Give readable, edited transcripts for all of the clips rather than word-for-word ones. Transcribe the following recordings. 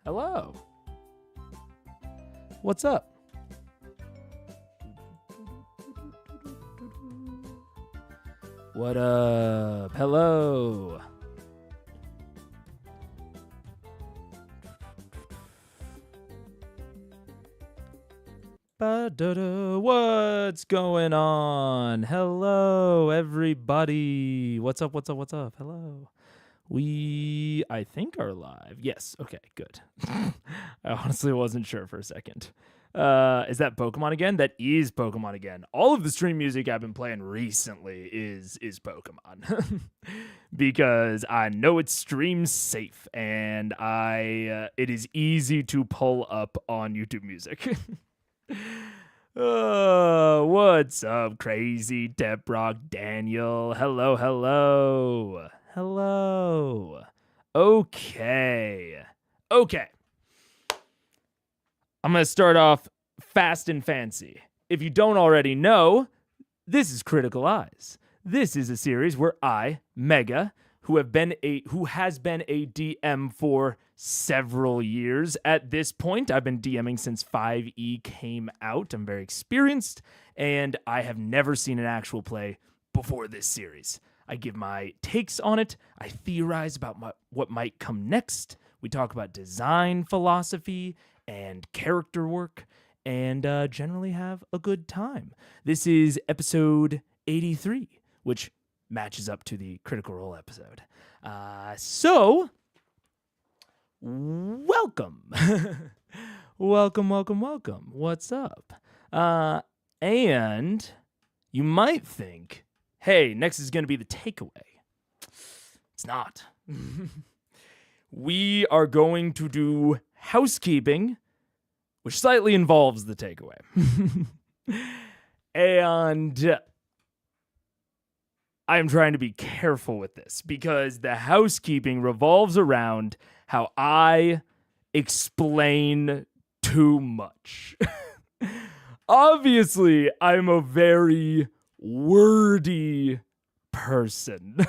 Hello. What's up? What up? Hello. What's going on? Hello, everybody. What's up? Hello. I think are live. Yes. Okay, good. I honestly wasn't sure for a second. Is that Pokemon again? That is Pokemon again. All of the stream music I've been playing recently is Pokemon. Because I know it's stream safe and it is easy to pull up on YouTube Music. What's up, Crazy Teprock Daniel? Hello. Okay. I'm going to start off fast and fancy. If you don't already know, this is Critical Eyes. This is a series where I, Mega, who has been a DM for several years at this point. I've been DMing since 5e came out. I'm very experienced, and I have never seen an actual play before this series. I give my takes on it. I theorize about what might come next. We talk about design philosophy and character work, and generally have a good time. This is episode 83, which matches up to the Critical Role episode. So, welcome. welcome. What's up? And you might think, hey, next is going to be the takeaway. It's not. We are going to do housekeeping, which slightly involves the takeaway. And I'm trying to be careful with this because the housekeeping revolves around how I explain too much. Obviously, I'm a very wordy person.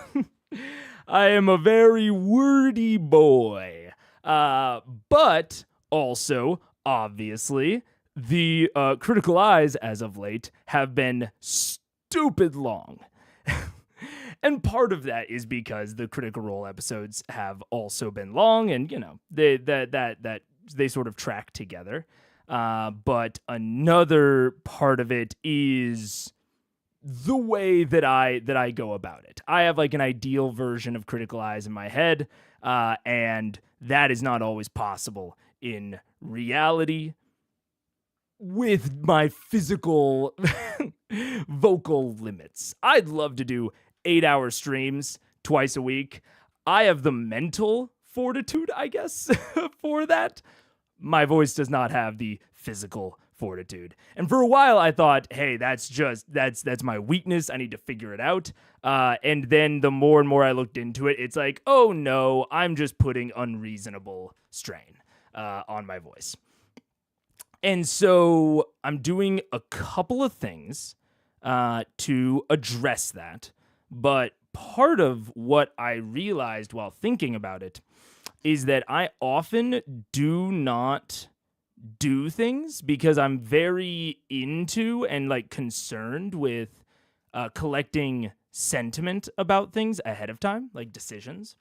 I am a very wordy boy. But also, obviously, the Critical Eyes, as of late, have been stupid long. And part of that is because the Critical Role episodes have also been long, and they sort of track together. But another part of it is the way that I go about it. I have like an ideal version of Critical Eyes in my head, and that is not always possible in reality with my physical vocal limits. I'd love to do 8-hour streams twice a week. I have the mental fortitude, I guess, for that. My voice does not have the physical fortitude. And for a while I thought, hey, that's my weakness. I need to figure it out. And then the more and more I looked into it, it's like, oh no, I'm just putting unreasonable strain on my voice. And so I'm doing a couple of things to address that. But part of what I realized while thinking about it is that I often do not do things because I'm very into and like concerned with collecting sentiment about things ahead of time, like decisions.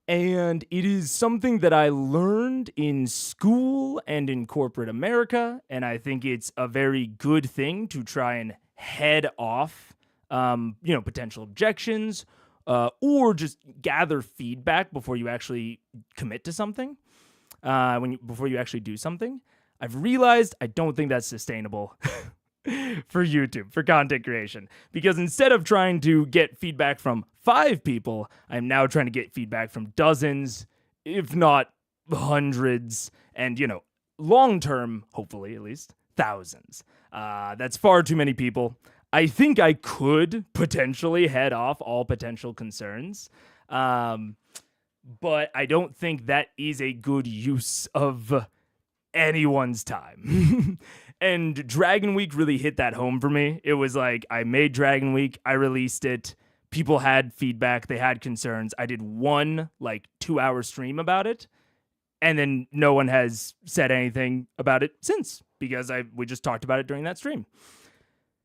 And it is something that I learned in school and in corporate America, and I think it's a very good thing to try and head off potential objections, or just gather feedback before you actually commit to something, before you actually do something. I've realized I don't think that's sustainable for YouTube, for content creation, because instead of trying to get feedback from 5 people, I'm now trying to get feedback from dozens, if not hundreds, and, long-term, hopefully at least, thousands. That's far too many people. I think I could potentially head off all potential concerns, but I don't think that is a good use of anyone's time. And Dragon Week really hit that home for me. It was like, I made Dragon Week, I released it, people had feedback, they had concerns. I did one 2-hour stream about it, And then no one has said anything about it since, because we just talked about it during that stream.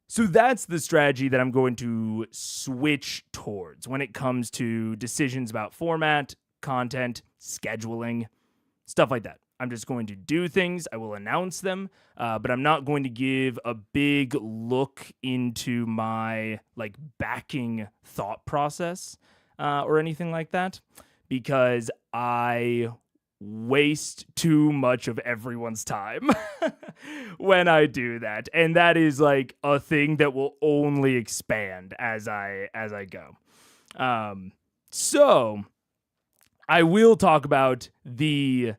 So that's the strategy that I'm going to switch towards when it comes to decisions about format, content, scheduling, stuff like that. I'm just going to do things. I will announce them, but I'm not going to give a big look into my like backing thought process or anything like that, because I waste too much of everyone's time when I do that, and that is like a thing that will only expand as I go. So I will talk about the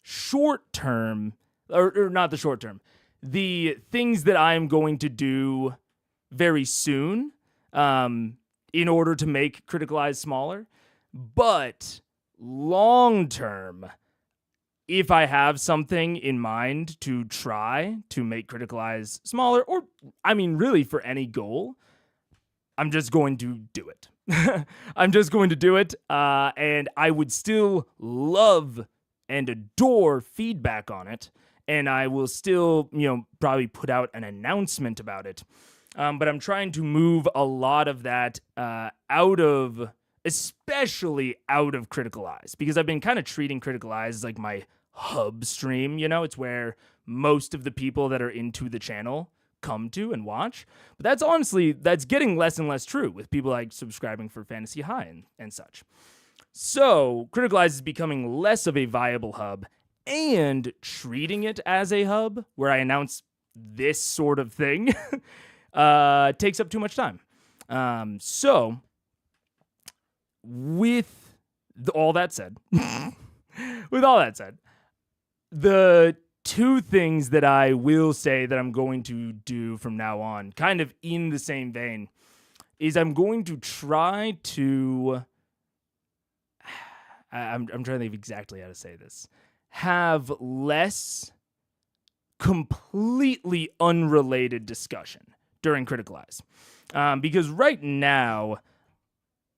short term, or not the short term, the things that I'm going to do very soon in order to make Critical Eyes smaller. But long term, if I have something in mind to try to make Critical Eyes smaller, or I mean, really for any goal, I'm just going to do it. I'm just going to do it. And I would still love and adore feedback on it. And I will still, probably put out an announcement about it. But I'm trying to move a lot of that especially out of Critical Eyes, because I've been kind of treating Critical Eyes as like my hub stream. It's where most of the people that are into the channel come to and watch. But that's getting less and less true with people like subscribing for Fantasy High and such. So Critical Eyes is becoming less of a viable hub, and treating it as a hub where I announce this sort of thing takes up too much time. So with all that said, the two things that I will say that I'm going to do from now on, kind of in the same vein, is I'm going to try to, I'm trying to think exactly how to say this, have less completely unrelated discussion during Critical Eyes. Because right now,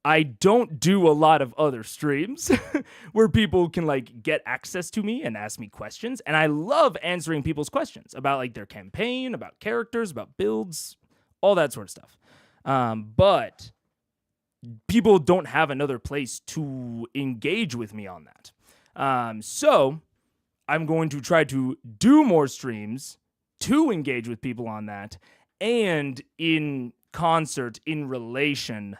I don't do a lot of other streams where people can like get access to me and ask me questions. And I love answering people's questions about like their campaign, about characters, about builds, all that sort of stuff. But people don't have another place to engage with me on that. So I'm going to try to do more streams to engage with people on that, and in concert, in relation,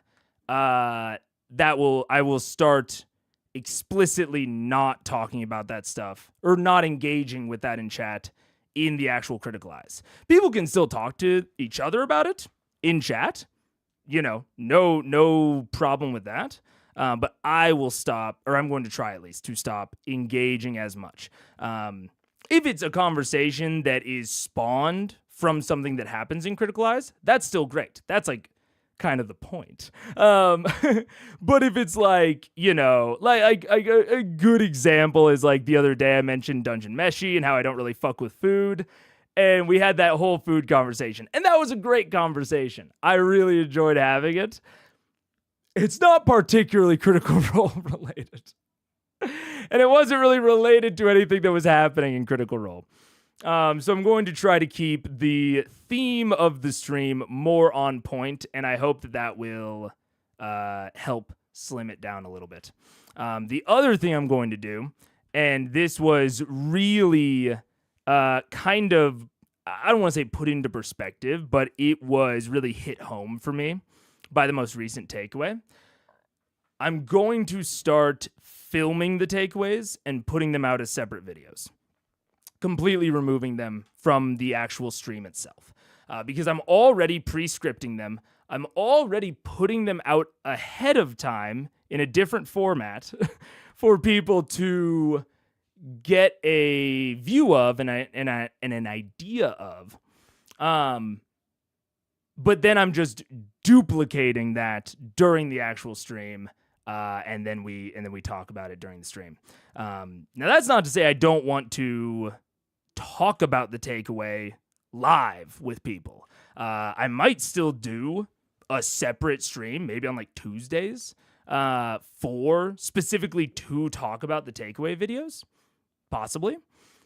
I will start explicitly not talking about that stuff or not engaging with that in chat in the actual Critical Eyes. People can still talk to each other about it in chat, no problem with that. But I will stop, or I'm going to try at least to stop engaging as much. If it's a conversation that is spawned from something that happens in Critical Eyes, that's still great. That's like kind of the point. But if it's like, like a good example is like the other day I mentioned Dungeon Meshi and how I don't really fuck with food. And we had that whole food conversation. And that was a great conversation. I really enjoyed having it. It's not particularly Critical Role related. And it wasn't really related to anything that was happening in Critical Role. So I'm going to try to keep the theme of the stream more on point, and I hope that will help slim it down a little bit. The other thing I'm going to do, and this was really kind of, I don't want to say put into perspective, but it was really hit home for me by the most recent takeaway. I'm going to start filming the takeaways and putting them out as separate videos, completely removing them from the actual stream itself, because I'm already pre-scripting them. I'm already putting them out ahead of time in a different format for people to get a view of and an idea of. But then I'm just duplicating that during the actual stream, and then we talk about it during the stream. Now that's not to say I don't want to talk about the takeaway live with people. I might still do a separate stream, maybe on like Tuesdays, specifically to talk about the takeaway videos, possibly.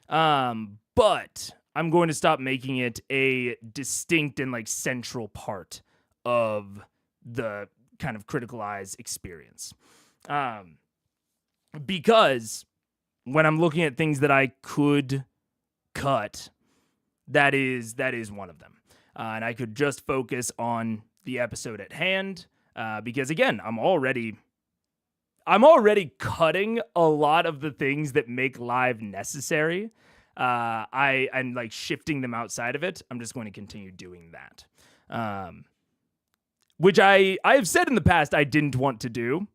But I'm going to stop making it a distinct and like central part of the kind of Critical Eyes experience. Because when I'm looking at things that I could cut, that is one of them. And I could just focus on the episode at hand, because again, I'm already cutting a lot of the things that make live necessary. I'm like shifting them outside of it. I'm just going to continue doing that. Which I have said in the past I didn't want to do,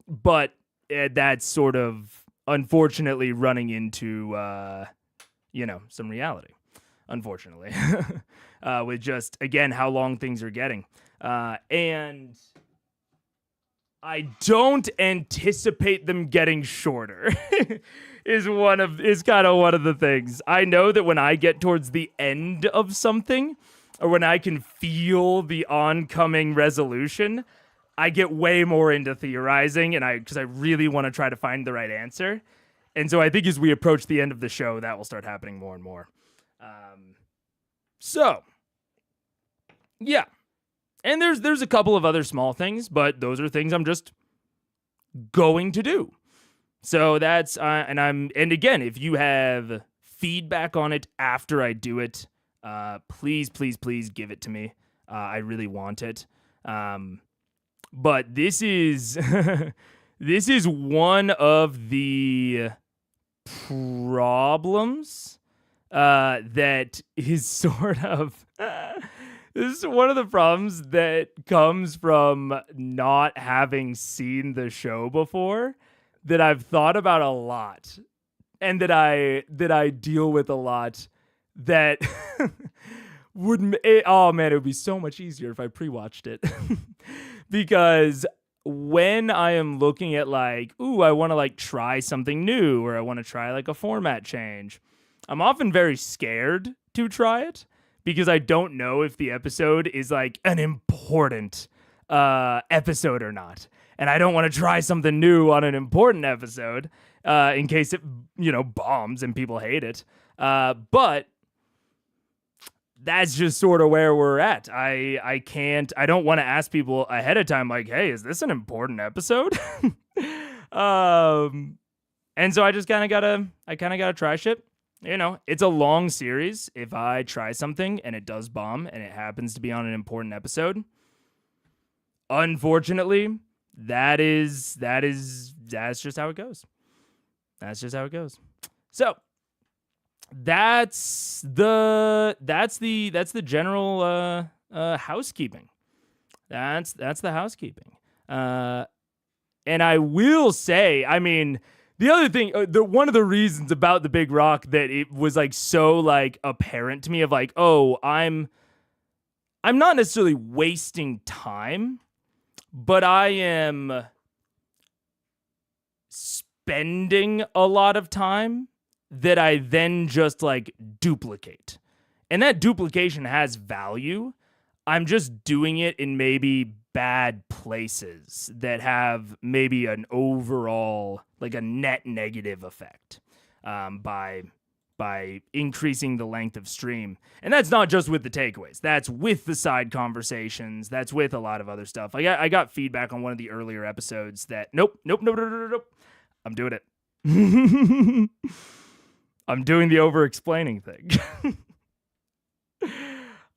but that's sort of unfortunately running into some reality, unfortunately, with just, again, how long things are getting. And I don't anticipate them getting shorter is kind of one of the things. I know that when I get towards the end of something, or when I can feel the oncoming resolution, I get way more into theorizing, and because I really want to try to find the right answer. And so I think as we approach the end of the show, that will start happening more and more. So, yeah. And there's a couple of other small things, but those are things I'm just going to do. So that's, and again, if you have feedback on it after I do it, please give it to me. I really want it. But this is, this is one of the problems, that is sort of, this is one of the problems that comes from not having seen the show before, that I've thought about a lot, and that I deal with a lot, that it would be so much easier if I pre-watched it. Because when I am looking at like, I want to like try something new, or I want to try like a format change, I'm often very scared to try it, because I don't know if the episode is like an important episode or not. And I don't want to try something new on an important episode in case it, bombs and people hate it. But that's just sort of where we're at. I don't want to ask people ahead of time, like, hey, is this an important episode? And so I just kind of gotta try shit. It's a long series. If I try something and it does bomb and it happens to be on an important episode, unfortunately, that's just how it goes. That's just how it goes. So that's the general housekeeping. That's the housekeeping. And I will say, I mean, the other thing, one of the reasons about the Big Rock that it was like so like apparent to me of like, I'm not necessarily wasting time, but I am spending a lot of time that I then just like duplicate. And that duplication has value. I'm just doing it in maybe bad places that have maybe an overall, like a net negative effect, by increasing the length of stream. And that's not just with the takeaways. That's with the side conversations. That's with a lot of other stuff. I got feedback on one of the earlier episodes that, nope. I'm doing it. I'm doing the over-explaining thing.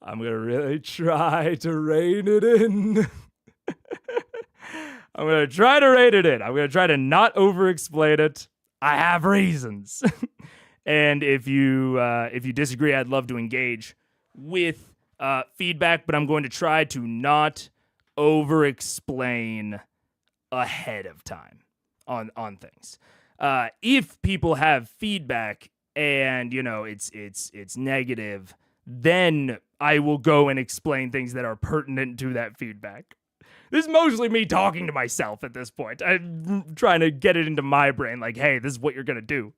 I'm going to really try to rein it in. I'm going to try to rein it in. I'm going to try to not over-explain it. I have reasons. And if you disagree, I'd love to engage with feedback, but I'm going to try to not over-explain ahead of time on things. If people have feedback and it's negative, then I will go and explain things that are pertinent to that feedback. This is mostly me talking to myself at this point. I'm trying to get it into my brain, like, hey, this is what you're gonna do.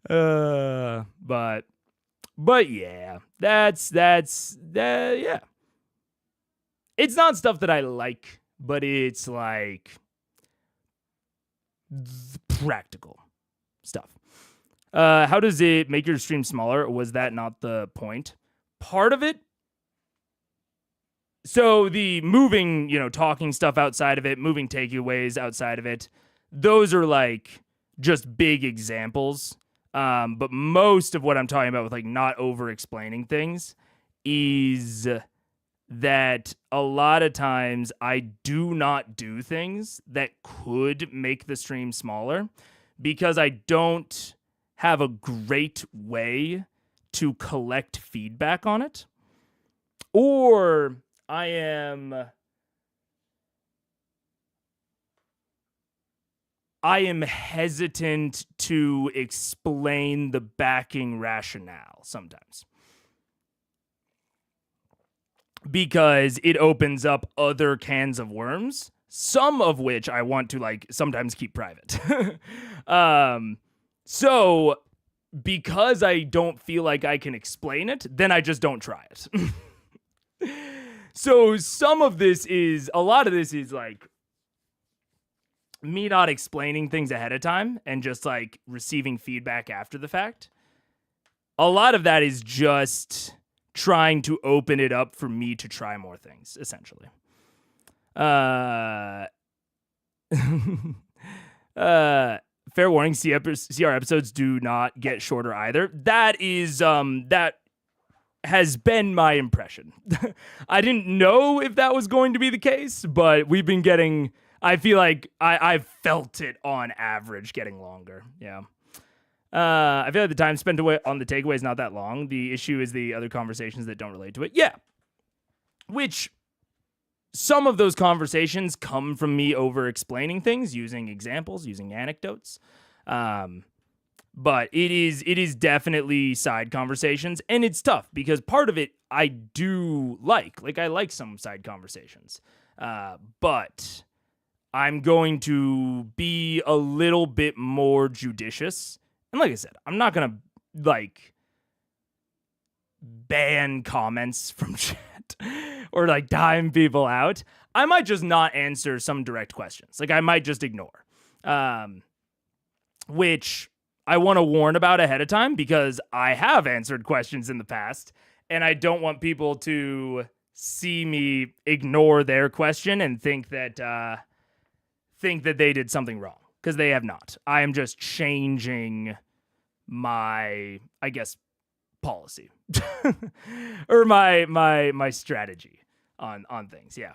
But yeah, that's yeah. It's not stuff that I like but it's like practical stuff. How does it make your stream smaller? Or was that not the point? Part of it. So the moving, talking stuff outside of it, moving takeaways outside of it, those are like just big examples. But most of what I'm talking about with like not over explaining things is that a lot of times I do not do things that could make the stream smaller because I don't have a great way to collect feedback on it. Or I am hesitant to explain the backing rationale sometimes. Because it opens up other cans of worms, some of which I want to like sometimes keep private. So because I don't feel like I can explain it, then I just don't try it. So a lot of this is like me not explaining things ahead of time and just like receiving feedback after the fact. A lot of that is just trying to open it up for me to try more things, essentially. Fair warning, CR episodes do not get shorter either. That is, that has been my impression. I didn't know if that was going to be the case, but we've been getting, I feel like I've felt it on average getting longer. Yeah. I feel like the time spent away on the takeaway is not that long. The issue is the other conversations that don't relate to it. Yeah. Which some of those conversations come from me over explaining things, using examples, using anecdotes. But it is definitely side conversations, and it's tough because part of it I do like I like some side conversations. But I'm going to be a little bit more judicious. And like I said, I'm not going to like ban comments from chat or like time people out. I might just not answer some direct questions. Like I might just ignore. Which I want to warn about ahead of time because I have answered questions in the past and I don't want people to see me ignore their question and think that they did something wrong, because they have not. I am just changing my, I guess, policy or my strategy on things. Yeah.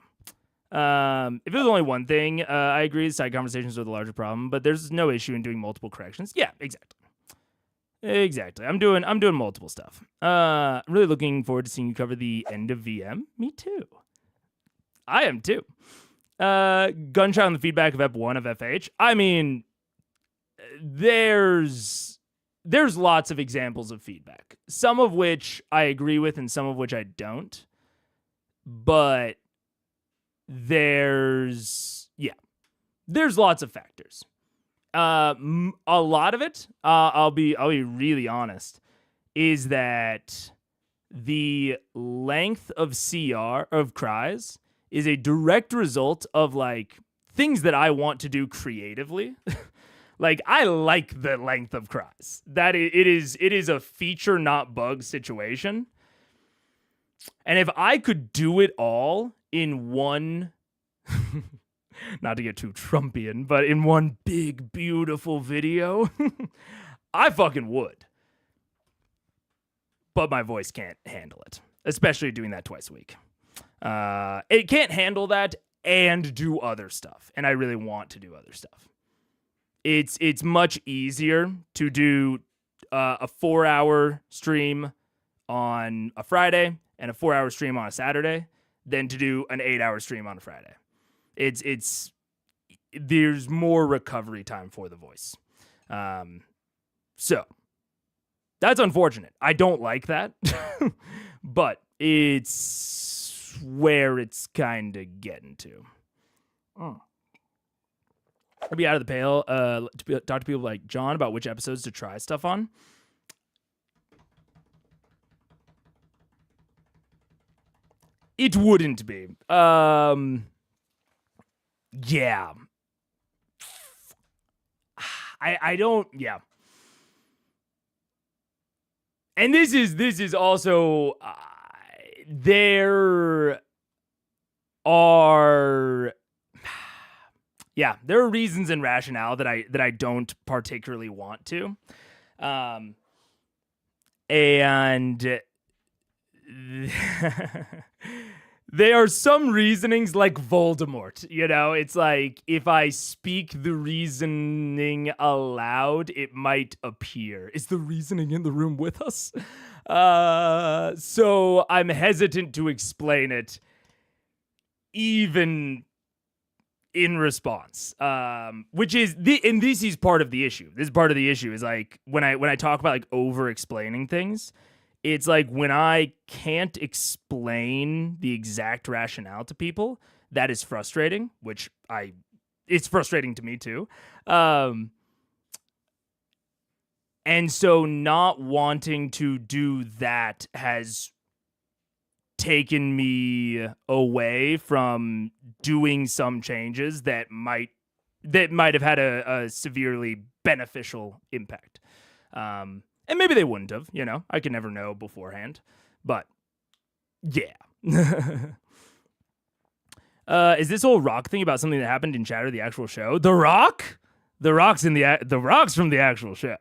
If it was only one thing, I agree side conversations are the larger problem, but there's no issue in doing multiple corrections. Yeah, exactly. I'm doing multiple stuff. I'm really looking forward to seeing you cover the end of VM. Me too. I am too. Gunshot on the feedback of EP1 of FH. I mean, there's lots of examples of feedback, some of which I agree with and some of which I don't. But there's lots of factors. A lot of it, I'll be really honest, is that the length of cries is a direct result of like things that I want to do creatively. Like I like the length of cries. That it is a feature not bug situation. And if I could do it all in one, not to get too Trumpian, but in one big, beautiful video, I fucking would. But my voice can't handle it, especially doing that twice a week. It can't handle that and do other stuff, and I really want to do other stuff. It's much easier to do a 4-hour stream on a Friday and a 4-hour stream on a Saturday than to do an 8-hour stream on a Friday. There's more recovery time for the voice. So that's unfortunate. I don't like that, but it's where it's kind of getting to. I'd be out of the pale to talk to people like John about which episodes to try stuff on. It wouldn't be. yeah. I don't, yeah. And this is also there are there are reasons and rationale that I don't particularly want to. And there are some reasonings like Voldemort, you know? It's like, if I speak the reasoning aloud, it might appear. Is the reasoning in the room with us? So I'm hesitant to explain it, even in response, which is and this is part of the issue. This is part of the issue is like when I talk about like over explaining things, it's like when I can't explain the exact rationale to people, that is frustrating, which it's frustrating to me too. And so not wanting to do that has taken me away from doing some changes that might have had a severely beneficial impact. And maybe they wouldn't have, you know, I can never know beforehand, but yeah. Is this whole rock thing about something that happened in chat or the actual show? The Rock? The Rock's from the actual show.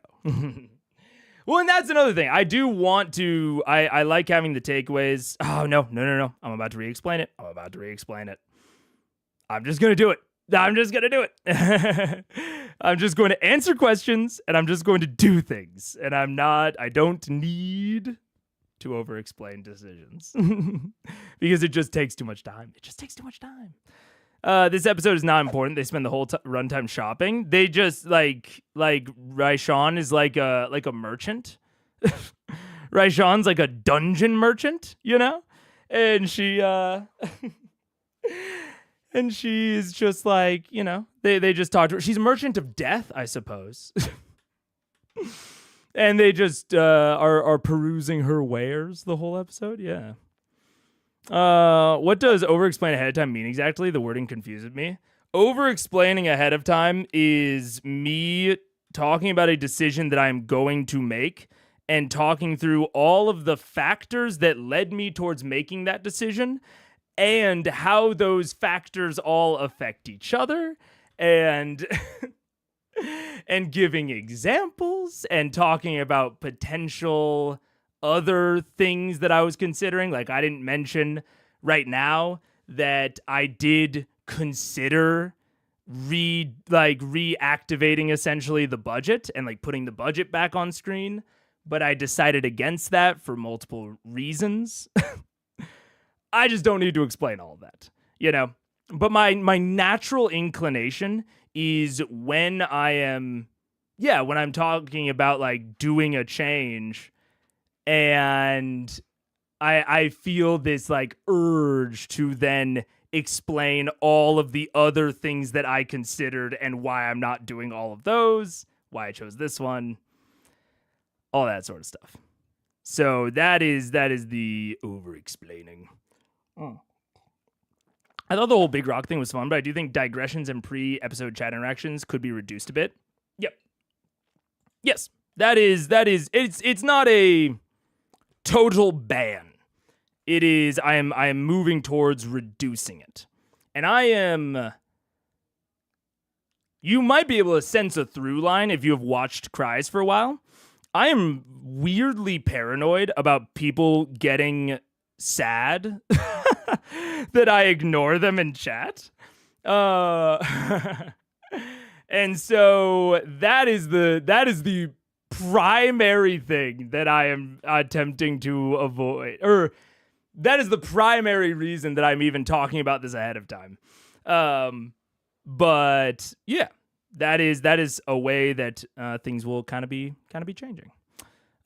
Well, and that's another thing. I do want to, I like having the takeaways. Oh, no. I'm about to re-explain it. I'm just going to do it. I'm just going to answer questions, and I'm just going to do things. And I don't need to over-explain decisions. Because it just takes too much time. This episode is not important. They spend the whole runtime shopping. They just like Raishan is like a merchant. Raishan's like a dungeon merchant, you know? And she and she's just like, you know, they just talk to her. She's a merchant of death, I suppose. And they just are perusing her wares the whole episode. Yeah. What does over-explain ahead of time mean exactly? The wording confuses me. Over-explaining ahead of time is me talking about a decision that I'm going to make and talking through all of the factors that led me towards making that decision and how those factors all affect each other, and and giving examples and talking about potential other things that I was considering. Like, I didn't mention right that I did consider reactivating essentially the budget and like putting the budget back on screen, but I decided against that for multiple reasons. I just don't need to explain all of that, you know? But my natural inclination is when I'm talking about like doing a change and I feel this like urge to then explain all of the other things that I considered and why I'm not doing all of those, why I chose this one, all that sort of stuff. So that is the over-explaining. Oh. I thought the whole Big Rock thing was fun, but I do think digressions and pre-episode chat interactions could be reduced a bit. Yep. Yes, that is. It's not a total ban. It is. I am moving towards reducing it, and I am. You might be able to sense a through line if you have watched Cries for a while. I am weirdly paranoid about people getting sad that I ignore them in chat. And so that is the primary thing that I am attempting to avoid, or that is the primary reason that I'm even talking about this ahead of time. But yeah, that is a way that things will kind of be changing.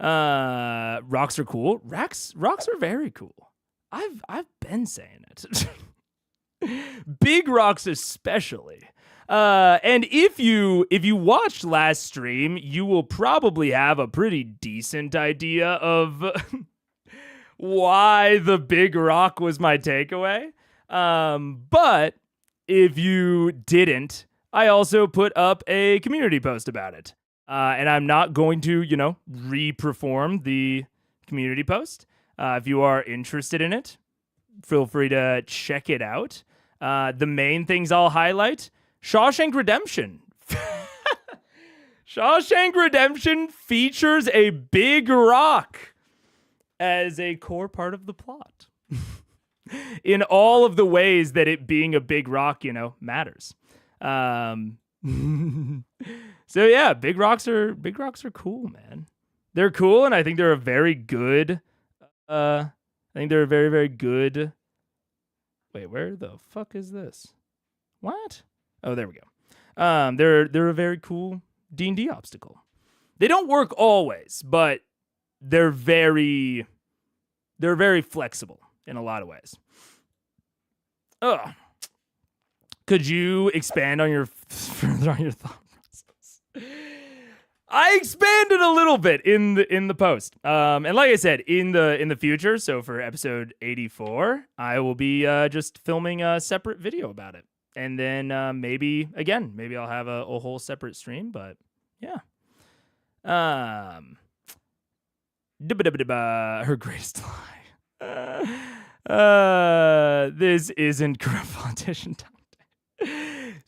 Rocks are cool. Rocks are very cool. I've been saying it. Big rocks especially. And if you watched last stream, you will probably have a pretty decent idea of why the big rock was my takeaway. But if you didn't, I also put up a community post about it. And I'm not going to, re-perform the community post. If you are interested in it, feel free to check it out. The main things I'll highlight: Shawshank Redemption. Shawshank Redemption features a big rock as a core part of the plot. In all of the ways that it being a big rock, matters. So yeah, big rocks are cool, man. They're cool, and I think they're a very good. I think they're a very, very good. Wait, where the fuck is this? What? Oh, there we go. They're a very cool D&D obstacle. They don't work always, but they're very flexible in a lot of ways. Could you expand on your further on your thought process? I expanded a little bit in the post, and like I said, in the future. So for episode 84, I will be just filming a separate video about it, and then maybe I'll have a whole separate stream. But yeah, her greatest lie. This isn't corrupt politician time.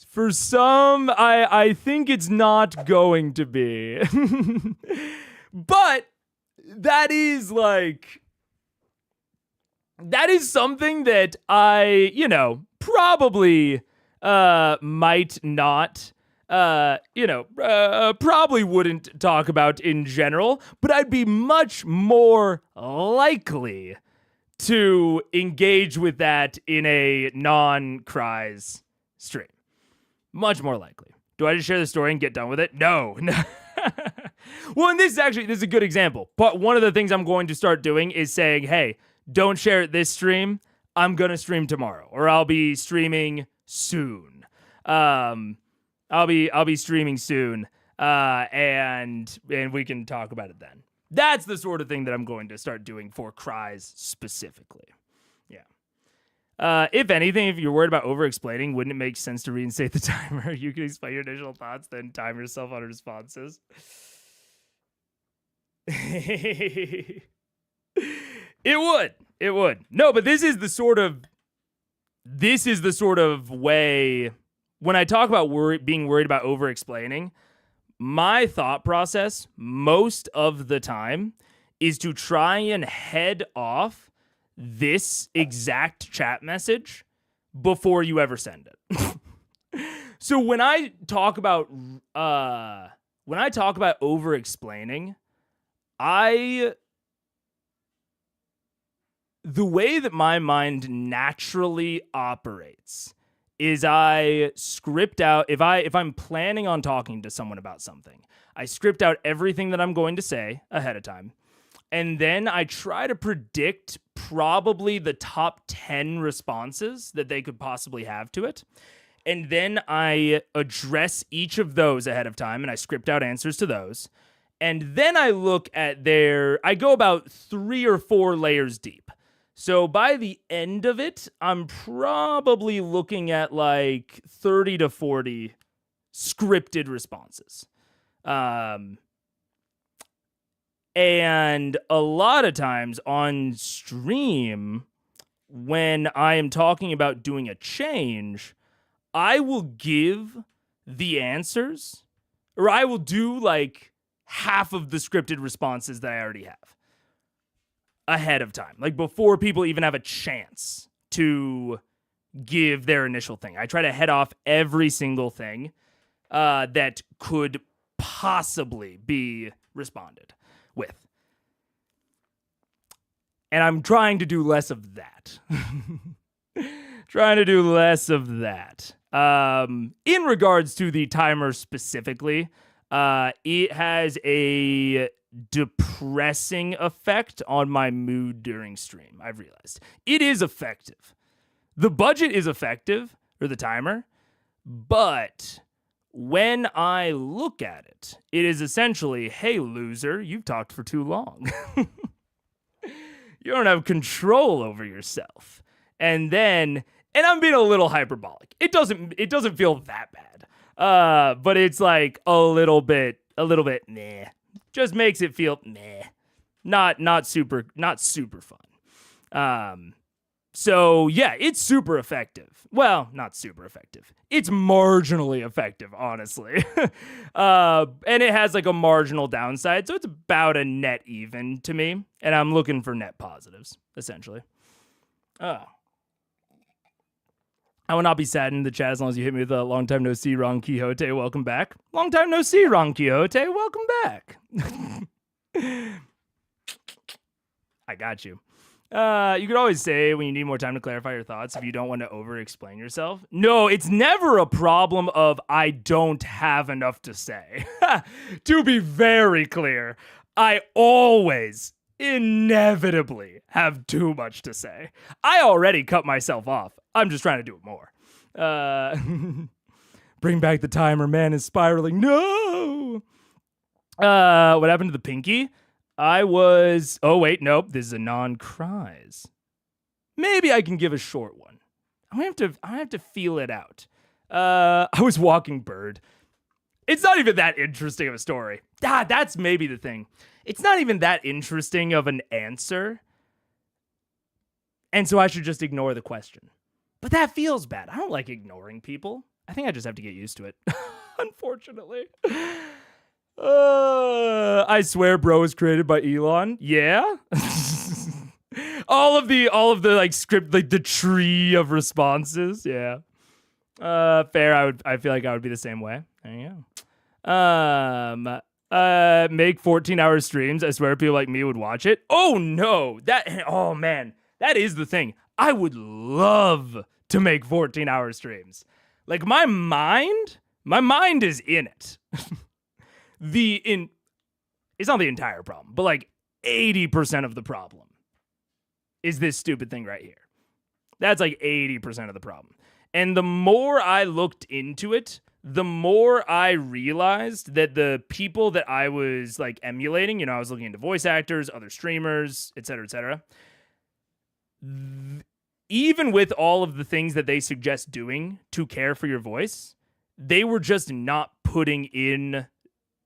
For some, I think it's not going to be. But that is something that I, probably might not, probably wouldn't talk about in general, but I'd be much more likely to engage with that in a non-cries stream. Much more likely. Do I just share the story and get done with it? No. Well, and this is a good example. But one of the things I'm going to start doing is saying, hey, don't share it this stream. I'm going to stream tomorrow, or I'll be streaming soon. I'll be streaming soon. And we can talk about it then. That's the sort of thing that I'm going to start doing for cries specifically. If anything, if you're worried about over-explaining, wouldn't it make sense to reinstate the timer? You can explain your initial thoughts, then time yourself on responses. It would. No, but this is the sort of way, when I talk about being worried about over-explaining, my thought process most of the time is to try and head off this exact chat message before you ever send it. So when I talk about over explaining, the way that my mind naturally operates is I script out, if I'm planning on talking to someone about something, I script out everything that I'm going to say ahead of time. And then I try to predict probably the top 10 responses that they could possibly have to it. And then I address each of those ahead of time, and I script out answers to those. And then I look at I go about 3 or 4 layers deep. So by the end of it, I'm probably looking at 30 to 40 scripted responses. And a lot of times on stream, when I am talking about doing a change, I will give the answers, or I will do half of the scripted responses that I already have ahead of time, before people even have a chance to give their initial thing. I try to head off every single thing that could possibly be responded with. And I'm trying to do less of that. In regards to the timer specifically, it has a depressing effect on my mood during stream, I've realized. It is effective. The budget is effective, or the timer, but when I look at it, it is essentially, hey, loser, you've talked for too long. You don't have control over yourself. And then And I'm being a little hyperbolic. It doesn't feel that bad. But it's like a little bit meh. Just makes it feel meh. Not super fun. So yeah, it's super effective. Well, not super effective. It's marginally effective, honestly. And it has like a marginal downside, so it's about a net even to me. And I'm looking for net positives, essentially. I will not be sad in the chat as long as you hit me with a long time no see, Ron Quixote. Welcome back. Long time no see, Ron Quixote. Welcome back. I got you. You could always say when you need more time to clarify your thoughts if you don't want to over-explain yourself. No, it's never a problem of I don't have enough to say. To be very clear, I always inevitably have too much to say. I already cut myself off. I'm just trying to do it more. Bring back the timer, man is spiraling. No! What happened to the pinky? Oh wait, nope, this is a non-cries. Maybe I can give a short one. I have to feel it out. I was walking bird. It's not even that interesting of a story. That's maybe the thing. It's not even that interesting of an answer. And so I should just ignore the question. But that feels bad. I don't like ignoring people. I think I just have to get used to it. Unfortunately. I swear bro was created by Elon. Yeah. all of the like script, like the tree of responses. Yeah. Fair. I feel like I would be the same way. There you go. Make 14-hour streams. I swear people like me would watch it. Oh no. Oh man. That is the thing. I would love to make 14-hour streams. Like my mind is in it. It's not the entire problem, but like 80% of the problem is this stupid thing right here. That's like 80% of the problem. And the more I looked into it, the more I realized that the people that I was like emulating, I was looking into voice actors, other streamers, et cetera, even with all of the things that they suggest doing to care for your voice, they were just not putting in,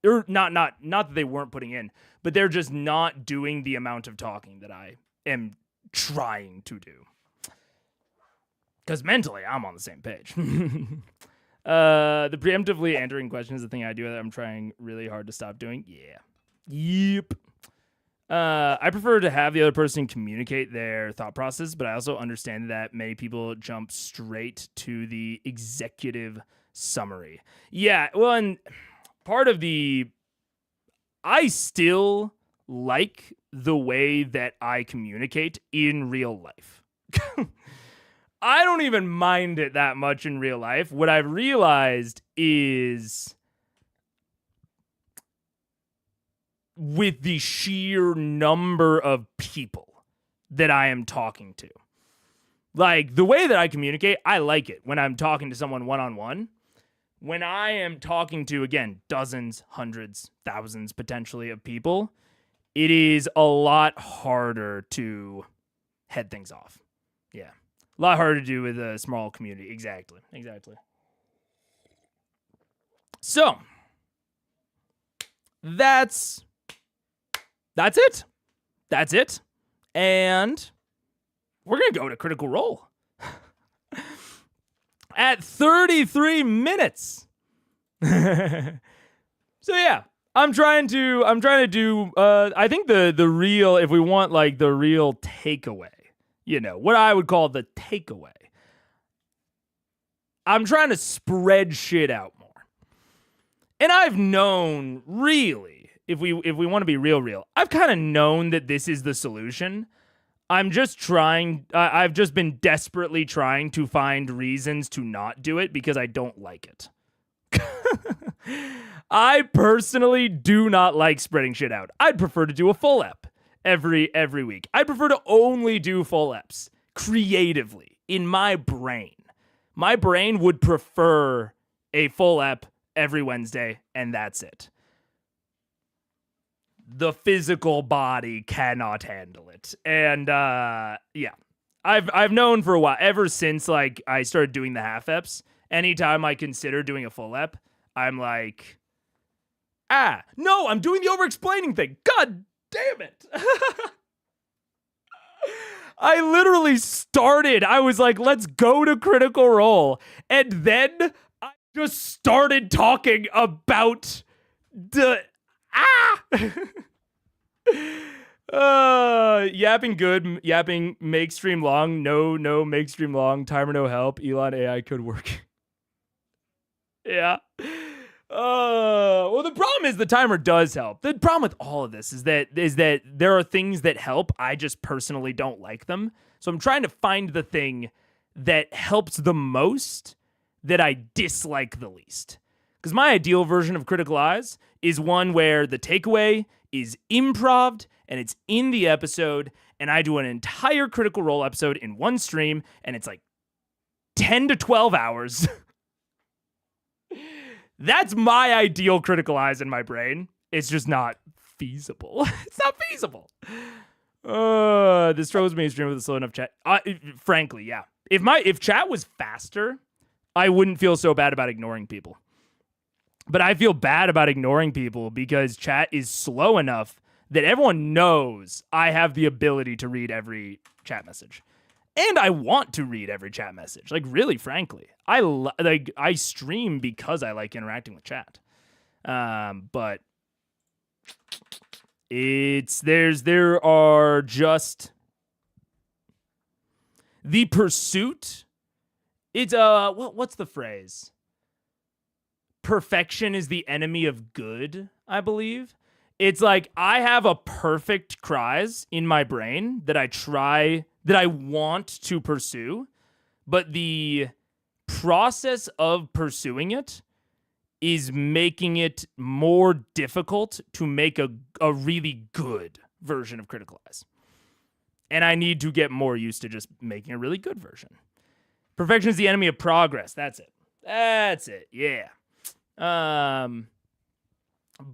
or not that they weren't putting in, but they're just not doing the amount of talking that I am trying to do. Because mentally, I'm on the same page. The preemptively answering question is the thing I do that I'm trying really hard to stop doing. Yeah. Yep. I prefer to have the other person communicate their thought process, but I also understand that many people jump straight to the executive summary. Yeah, well, and part of I still like the way that I communicate in real life. I don't even mind it that much in real life. What I've realized is with the sheer number of people that I am talking to. Like, the way that I communicate, I like it when I'm talking to someone one-on-one. When I am talking to, again, dozens, hundreds, thousands, potentially, of people, it is a lot harder to head things off. Yeah. A lot harder to do with a small community. Exactly. So, that's it. And we're going to go to Critical Role. At 33 minutes. So yeah, I'm trying to do I think the real, if we want like the real takeaway, what I would call the takeaway. I'm trying to spread shit out more. And I've known, really, if we want to be real, I've kind of known that this is the solution. I'm just trying, I've just been desperately trying to find reasons to not do it because I don't like it. I personally do not like spreading shit out. I'd prefer to do a full ep every week. I'd prefer to only do full eps creatively in my brain. My brain would prefer a full ep every Wednesday, and that's it. The physical body cannot handle it. And yeah, I've known for a while, ever since like I started doing the half eps. Anytime I consider doing a full ep, I'm like, no, I'm doing the over-explaining thing. God damn it. I literally started. I was like, let's go to Critical Role. And then I just started talking about the... Yapping good. Yapping make stream long. No, make stream long. Timer no help. Elon AI could work. Yeah. Well, the problem is the timer does help. The problem with all of this is that there are things that help. I just personally don't like them. So I'm trying to find the thing that helps the most that I dislike the least. Because my ideal version of Critical Eyes is one where the takeaway is improv'd and it's in the episode, and I do an entire Critical Role episode in one stream, and it's like 10 to 12 hours. That's my ideal Critical Eyes in my brain. It's just not feasible. It's not feasible. This throws me a stream with a slow enough chat. Frankly, yeah. If chat was faster, I wouldn't feel so bad about ignoring people. But I feel bad about ignoring people because chat is slow enough that everyone knows I have the ability to read every chat message. And I want to read every chat message. Like, really, frankly. I stream because I like interacting with chat. But there are just the pursuit. It's what's the phrase? Perfection is the enemy of good, I believe. It's like I have a perfect cries in my brain that I want to pursue, but the process of pursuing it is making it more difficult to make a really good version of Critical Eyes. And I need to get more used to just making a really good version. Perfection is the enemy of progress. That's it. Yeah.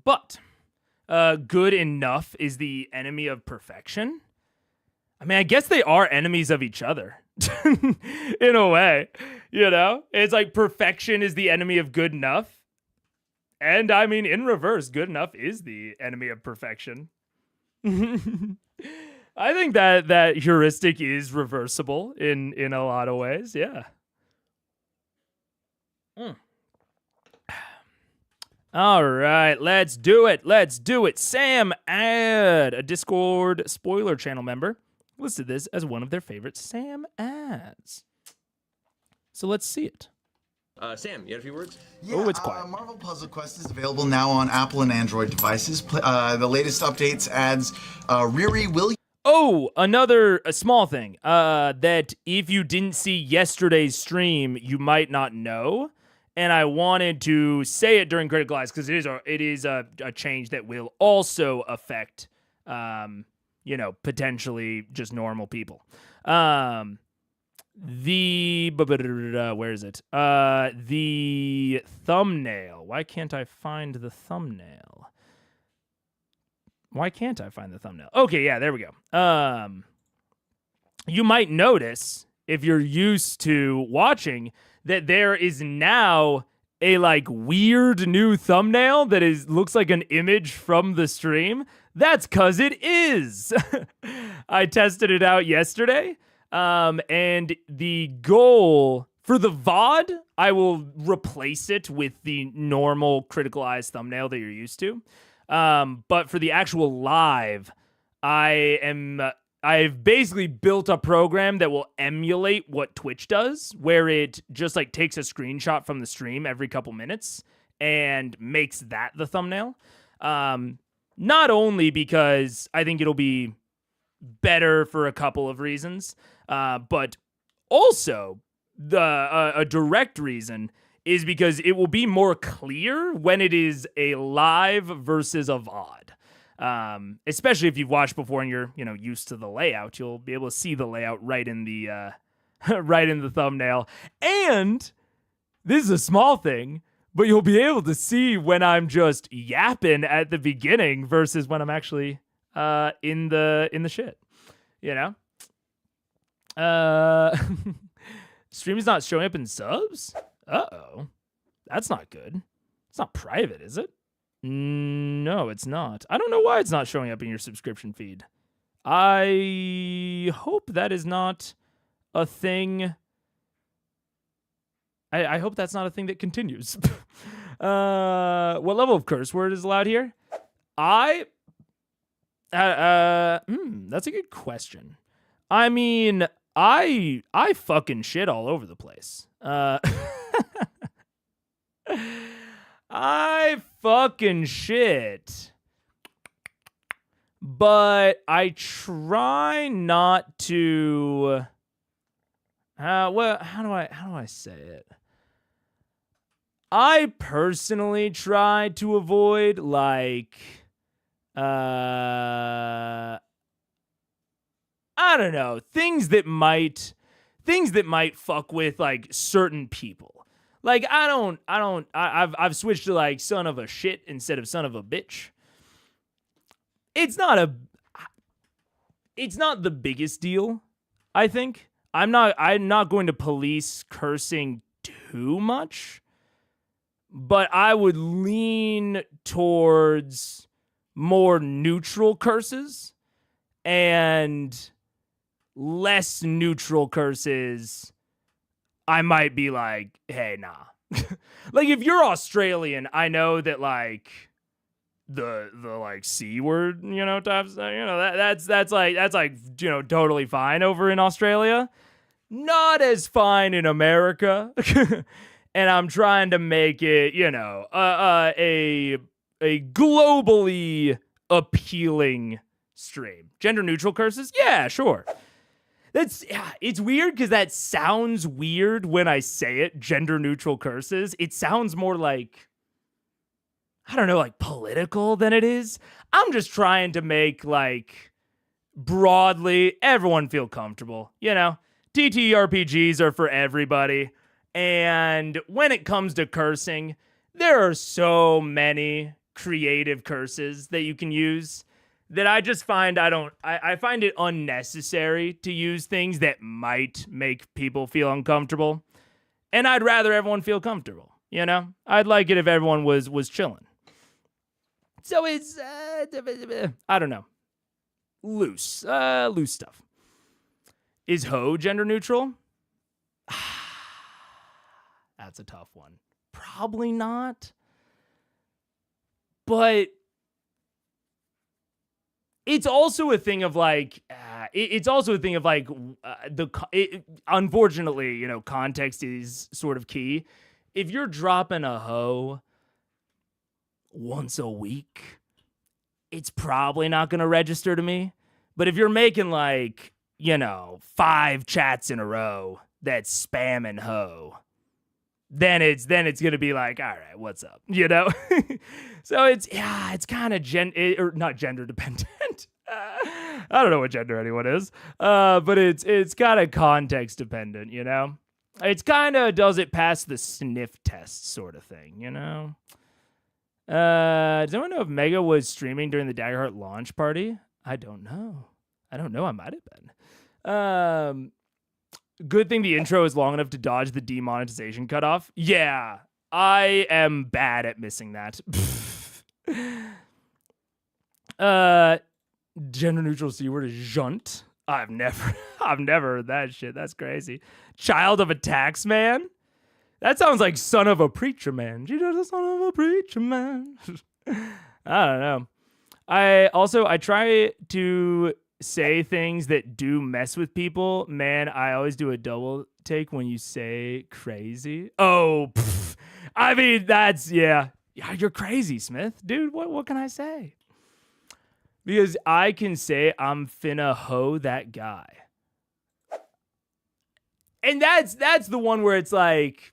But good enough is the enemy of perfection. I mean, I guess they are enemies of each other in a way, you know? It's like perfection is the enemy of good enough. And I mean, in reverse, good enough is the enemy of perfection. I think that heuristic is reversible in a lot of ways. Yeah. All right, let's do it. Sam Ad, a Discord spoiler channel member, listed this as one of their favorite Sam ads. So let's see it. Sam, you had a few words? Yeah, it's quiet. Marvel Puzzle Quest is available now on Apple and Android devices. The latest updates adds Riri Williams. Oh, another small thing that if you didn't see yesterday's stream, you might not know. And I wanted to say it during Critical Eyes because it is a change that will also affect, potentially just normal people. Where is it? The thumbnail. Why can't I find the thumbnail? Okay, yeah, there we go. You might notice if you're used to watching that there is now a like weird new thumbnail that looks like an image from the stream. That's cause it is. I tested it out yesterday. And the goal for the VOD, I will replace it with the normal Critical Eyes thumbnail that you're used to. But for the actual live, I've basically built a program that will emulate what Twitch does, where it just like takes a screenshot from the stream every couple minutes and makes that the thumbnail. Not only because I think it'll be better for a couple of reasons, but also a direct reason is because it will be more clear when it is a live versus a VOD. Especially if you've watched before and you're, used to the layout, you'll be able to see the layout right in the thumbnail. And this is a small thing, but you'll be able to see when I'm just yapping at the beginning versus when I'm actually in the shit. Stream is not showing up in subs? Uh-oh. That's not good. It's not private, is it? No, it's not. I don't know why it's not showing up in your subscription feed. I hope that is not a thing. I hope that's not a thing that continues. What level of curse word is allowed here? That's a good question. I mean, I fucking shit all over the place. I fucking shit. But I try not to. Well, how do I say it? I personally try to avoid like I don't know, things that might fuck with like certain people. Like I've switched to like son of a shit instead of son of a bitch. It's not the biggest deal, I think. I'm not going to police cursing too much, but I would lean towards more neutral curses and less neutral curses. I might be like, hey, nah. Like if you're Australian, I know that like the like C word, types, that's like, totally fine over in Australia. Not as fine in America. And I'm trying to make it, a globally appealing stream. Gender neutral curses? Yeah, sure. It's weird because that sounds weird when I say it, gender neutral curses. It sounds more like, I don't know, like political than it is. I'm just trying to make like broadly everyone feel comfortable, TTRPGs are for everybody. And when it comes to cursing, there are so many creative curses that you can use that I just find I find it unnecessary to use things that might make people feel uncomfortable. And I'd rather everyone feel comfortable, I'd like it if everyone was chilling. So it's, I don't know, loose stuff. Is hoe gender neutral? That's a tough one. Probably not. But it's also a thing of like, unfortunately, context is sort of key. If you're dropping a hoe once a week, it's probably not going to register to me. But if you're making like, 5 chats in a row that's spamming hoe, then it's going to be like, all right, what's up? So it's kind of not gender dependent. I don't know what gender anyone is. But it's kind of context dependent, It's kind of does it pass the sniff test sort of thing, Does anyone know if Mega was streaming during the Daggerheart launch party? I don't know. I might have been. Good thing the intro is long enough to dodge the demonetization cutoff. Yeah, I am bad at missing that. Gender neutral C word is junt. I've never heard that shit. That's crazy. Child of a tax man? That sounds like son of a preacher man. She does a son of a preacher man. I don't know. I try to say things that do mess with people. Man, I always do a double take when you say crazy. Oh, I mean, that's, yeah, you're crazy, Smith. Dude, what can I say? Because I can say I'm finna hoe that guy. And that's the one where it's like,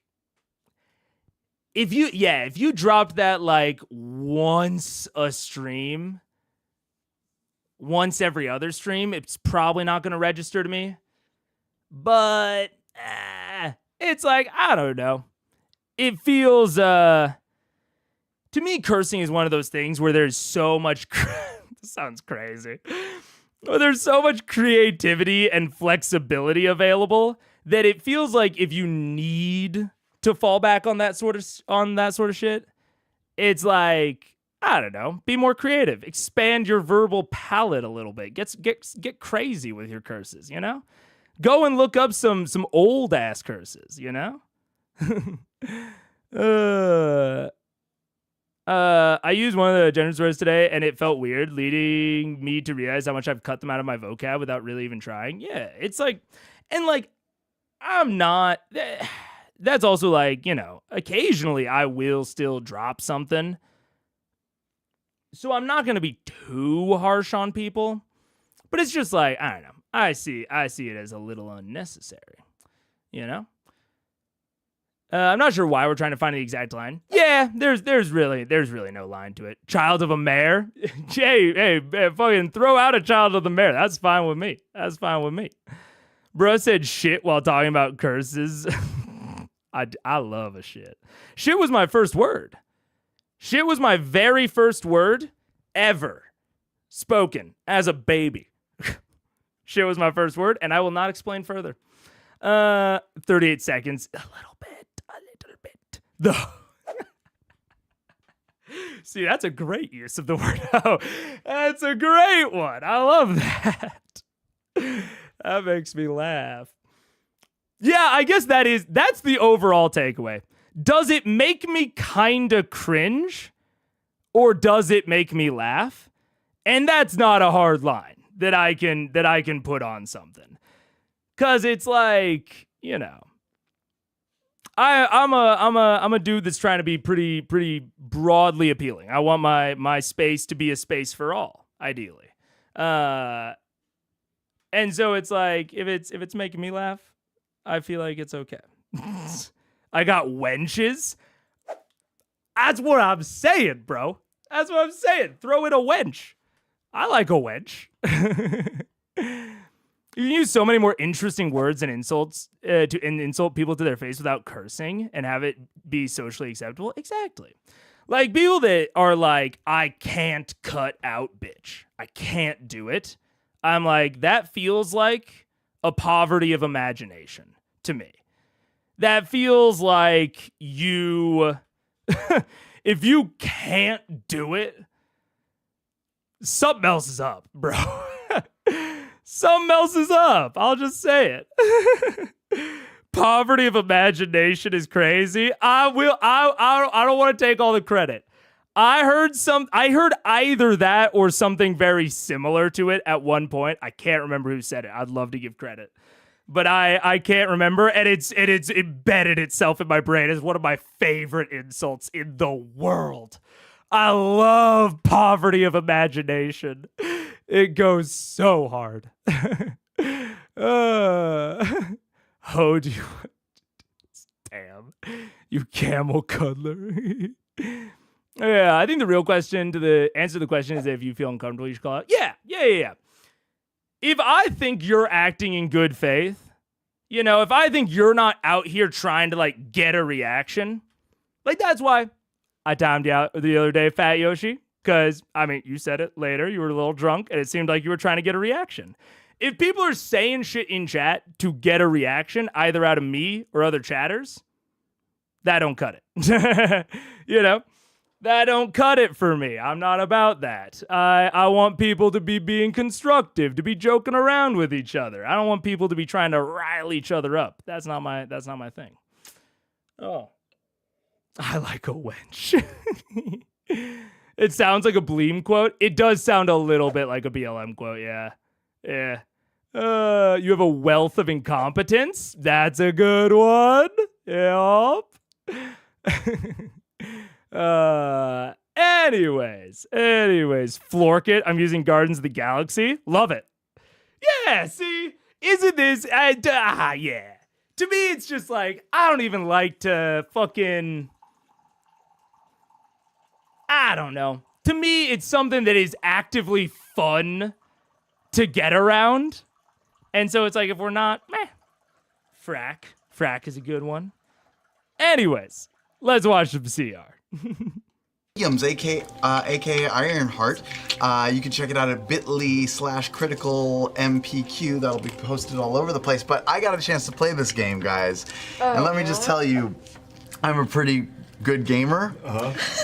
if you dropped that like once a stream, once every other stream, it's probably not going to register to me. But it's like, I don't know. It feels, to me, cursing is one of those things where there's so much, this sounds crazy. there's so much creativity and flexibility available that it feels like if you need to fall back on that sort of shit, it's like, I don't know, be more creative, expand your verbal palette a little bit, get crazy with your curses, you know? Go and look up some old ass curses, you know? I used one of the generous words today, and it felt weird, leading me to realize how much I've cut them out of my vocab without really even trying. Yeah, it's like, and like, I'm not. That's also like, you know, occasionally I will still drop something, so I'm not gonna be too harsh on people. But it's just like, I don't know. I see it as a little unnecessary, you know. I'm not sure why we're trying to find the exact line. Yeah, there's really no line to it. Child of a mayor. hey, fucking throw out a child of the mayor. That's fine with me. Bro said shit while talking about curses. I love a shit. Shit was my first word. Shit was my very first word ever spoken as a baby. Shit was my first word, and I will not explain further. 38 seconds. A little bit. See, that's a great use of the word. Oh, that's a great one. I love that. That makes me laugh. Yeah, I guess that's the overall takeaway. Does it make me kind of cringe, or does it make me laugh? And that's not a hard line that I can put on something. 'Cause it's like, you know, I'm a dude that's trying to be pretty broadly appealing. I want my space to be a space for all, ideally. And so it's like, if it's making me laugh, I feel like it's okay. I got wenches. That's what I'm saying, bro. That's what I'm saying. Throw in a wench. I like a wench. You can use so many more interesting words and insults to insult people to their face without cursing and have it be socially acceptable. Exactly. Like people that are like, I can't cut out bitch. I can't do it. I'm like, that feels like a poverty of imagination to me. That feels like you, if you can't do it, something else is up, bro. Something else is up. I'll just say it. Poverty of imagination is crazy. I don't want to take all the credit. I heard either that or something very similar to it at one point. I can't remember who said it. I'd love to give credit, but I can't remember. And it's embedded itself in my brain as one of my favorite insults in the world. I love poverty of imagination. It goes so hard. Oh, do you... Damn. You camel cuddler. Yeah, I think the real question to the answer to the question is if you feel uncomfortable, you should call out. Yeah. If I think you're acting in good faith, you know, if I think you're not out here trying to, like, get a reaction, like, that's why I timed you out the other day, Fat Yoshi. Because, I mean, you said it later. You were a little drunk, and it seemed like you were trying to get a reaction. If people are saying shit in chat to get a reaction, either out of me or other chatters, that don't cut it. You know? That don't cut it for me. I'm not about that. I want people to be being constructive, to be joking around with each other. I don't want people to be trying to rile each other up. That's not my thing. Oh. I like a wench. It sounds like a Bleem quote. It does sound a little bit like a BLM quote, yeah. Yeah. You have a wealth of incompetence. That's a good one. Yep. Anyways, Flork it. I'm using Guardians of the Galaxy. Love it. Yeah, see? Isn't this... yeah. To me, it's just like, I don't even like to fucking... I don't know. To me, it's something that is actively fun to get around. And so it's like, if we're not, meh. Frack is a good one. Anyways, let's watch some CR. aka Ironheart. You can check it out at bit.ly/critical MPQ. That'll be posted all over the place. But I got a chance to play this game, guys. And let me just tell you, I'm a pretty good gamer.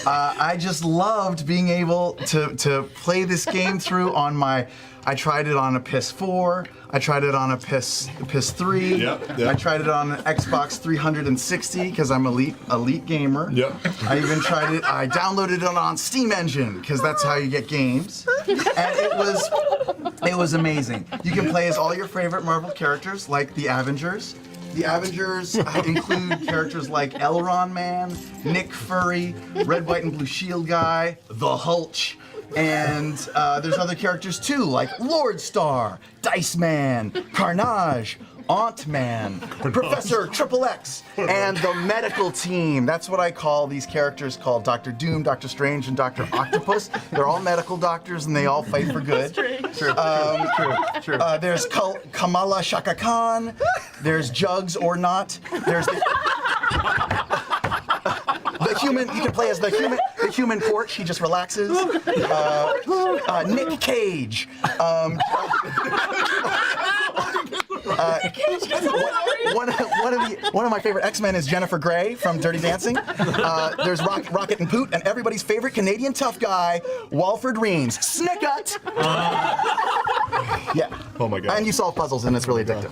I just loved being able to play this game through on my. I tried it on a PS4. I tried it on a PS3. Yep. I tried it on an Xbox 360 because I'm elite gamer. Yep. I even tried it. I downloaded it on Steam Engine because that's how you get games. And it was amazing. You can play as all your favorite Marvel characters, like the Avengers. The Avengers include characters like Elron Man, Nick Fury, Red, White, and Blue Shield Guy, the Hulch. And there's other characters too, like Lord Star, Dice Man, Carnage, Aunt Man, Professor Triple X, and the medical team. That's what I call these characters, called Dr. Doom, Dr. Strange, and Dr. Octopus. They're all medical doctors and they all fight for good. True. There's Kamala Shaka Khan. There's Jugs or Not. There's the human. You can play as the human porch. He just relaxes. Nick Cage. One of my favorite X-Men is Jennifer Grey from Dirty Dancing. There's Rocket and Poot, and everybody's favorite Canadian tough guy, Walford Reams. Snicket! Yeah. Oh my god. And you solve puzzles, and it's really addictive.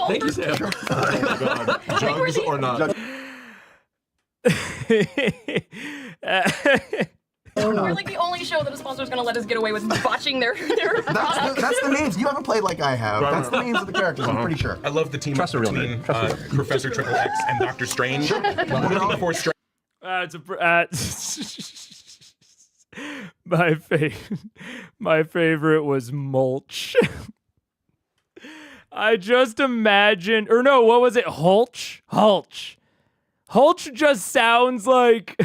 Thank you, Sam. Oh my god. Jugs or not? We're like the only show that a sponsor is going to let us get away with botching their That's the names. You haven't played like I have. That's the names of the characters, I'm pretty sure. I love the team up between Professor Triple X and Doctor Strange. Looking for Strange. My favorite was Mulch. I just imagined, or no, what was it? Hulch? Hulch just sounds like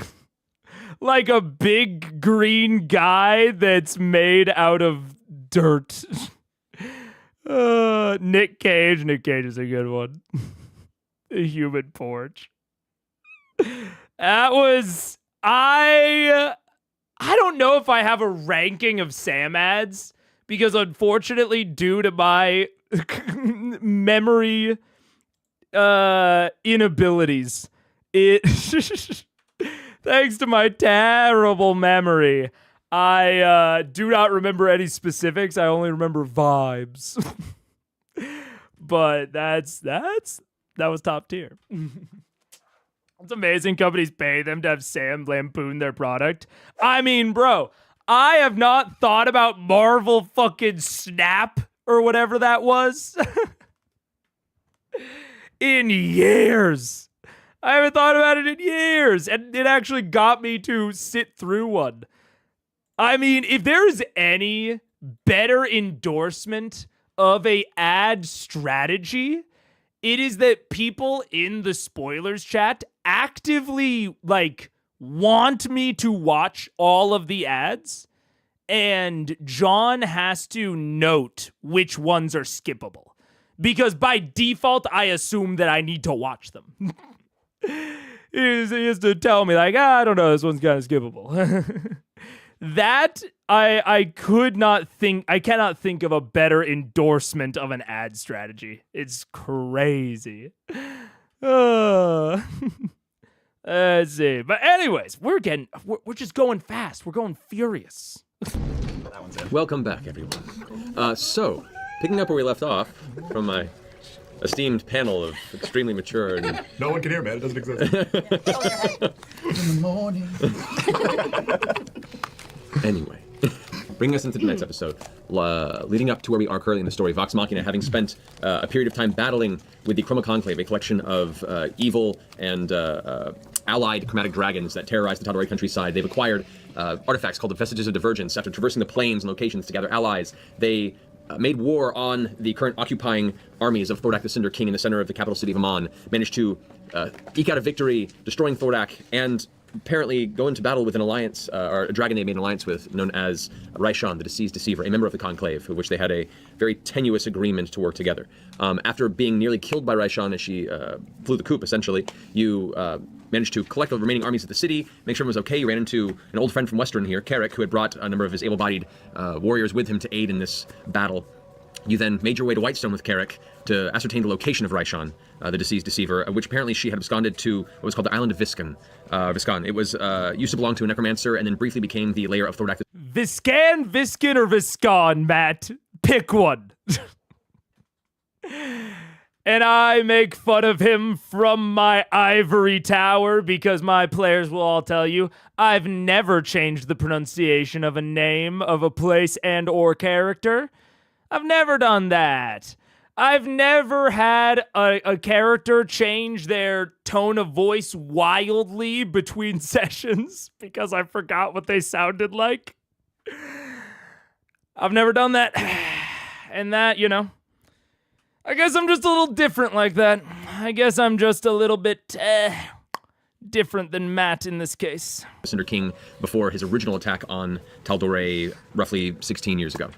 a big green guy that's made out of dirt. Nick Cage is a good one. The human porch. That was I don't know if I have a ranking of Sam ads because unfortunately due to my memory inabilities, thanks to my terrible memory, I do not remember any specifics. I only remember vibes. But that was top tier. It's amazing companies pay them to have Sam lampoon their product. I mean, bro, I have not thought about Marvel fucking Snap or whatever that was in years. I haven't thought about it in years, and it actually got me to sit through one. I mean, if there's any better endorsement of a ad strategy, it is that people in the spoilers chat actively, want me to watch all of the ads, and John has to note which ones are skippable. Because by default, I assume that I need to watch them. He has to tell me, I don't know, this one's kind of skippable. That, I cannot think of a better endorsement of an ad strategy. It's crazy. Let's see. But anyways, we're just going fast. We're going furious. Welcome back, everyone. So, picking up where we left off from my esteemed panel of extremely mature and... No one can hear, man. It doesn't exist. In the morning. Anyway, bringing us into the next episode, leading up to where we are currently in the story, Vox Machina, having spent a period of time battling with the Chroma Conclave, a collection of evil and allied chromatic dragons that terrorize the Taldori countryside. They've acquired artifacts called the Vestiges of Divergence. After traversing the plains and locations to gather allies, they made war on the current occupying armies of Thordak the Cinder King in the center of the capital city of Amon, managed to eke out a victory, destroying Thordak, and apparently go into battle with an alliance, or a dragon they made an alliance with, known as Raishon, the Deceased Deceiver, a member of the Conclave, with which they had a very tenuous agreement to work together. After being nearly killed by Raishon as she flew the coop, essentially, you managed to collect the remaining armies of the city, make sure everyone was okay. You ran into an old friend from Western here, Carrick, who had brought a number of his able-bodied warriors with him to aid in this battle. You then made your way to Whitestone with Carrick to ascertain the location of Raishon, the deceased deceiver, which apparently she had absconded to what was called the island of Viscan. It was used to belong to a necromancer and then briefly became the lair of Thordak. Viscan, or Viscon, Matt? Pick one. And I make fun of him from my ivory tower because my players will all tell you I've never changed the pronunciation of a name of a place and or character. I've never done that. I've never had a character change their tone of voice wildly between sessions because I forgot what they sounded like. I've never done that. And that, you know, I guess I'm just a little different like that. I guess I'm just a little bit different than Matt in this case. Cinder King before his original attack on Tal'Dorei roughly 16 years ago.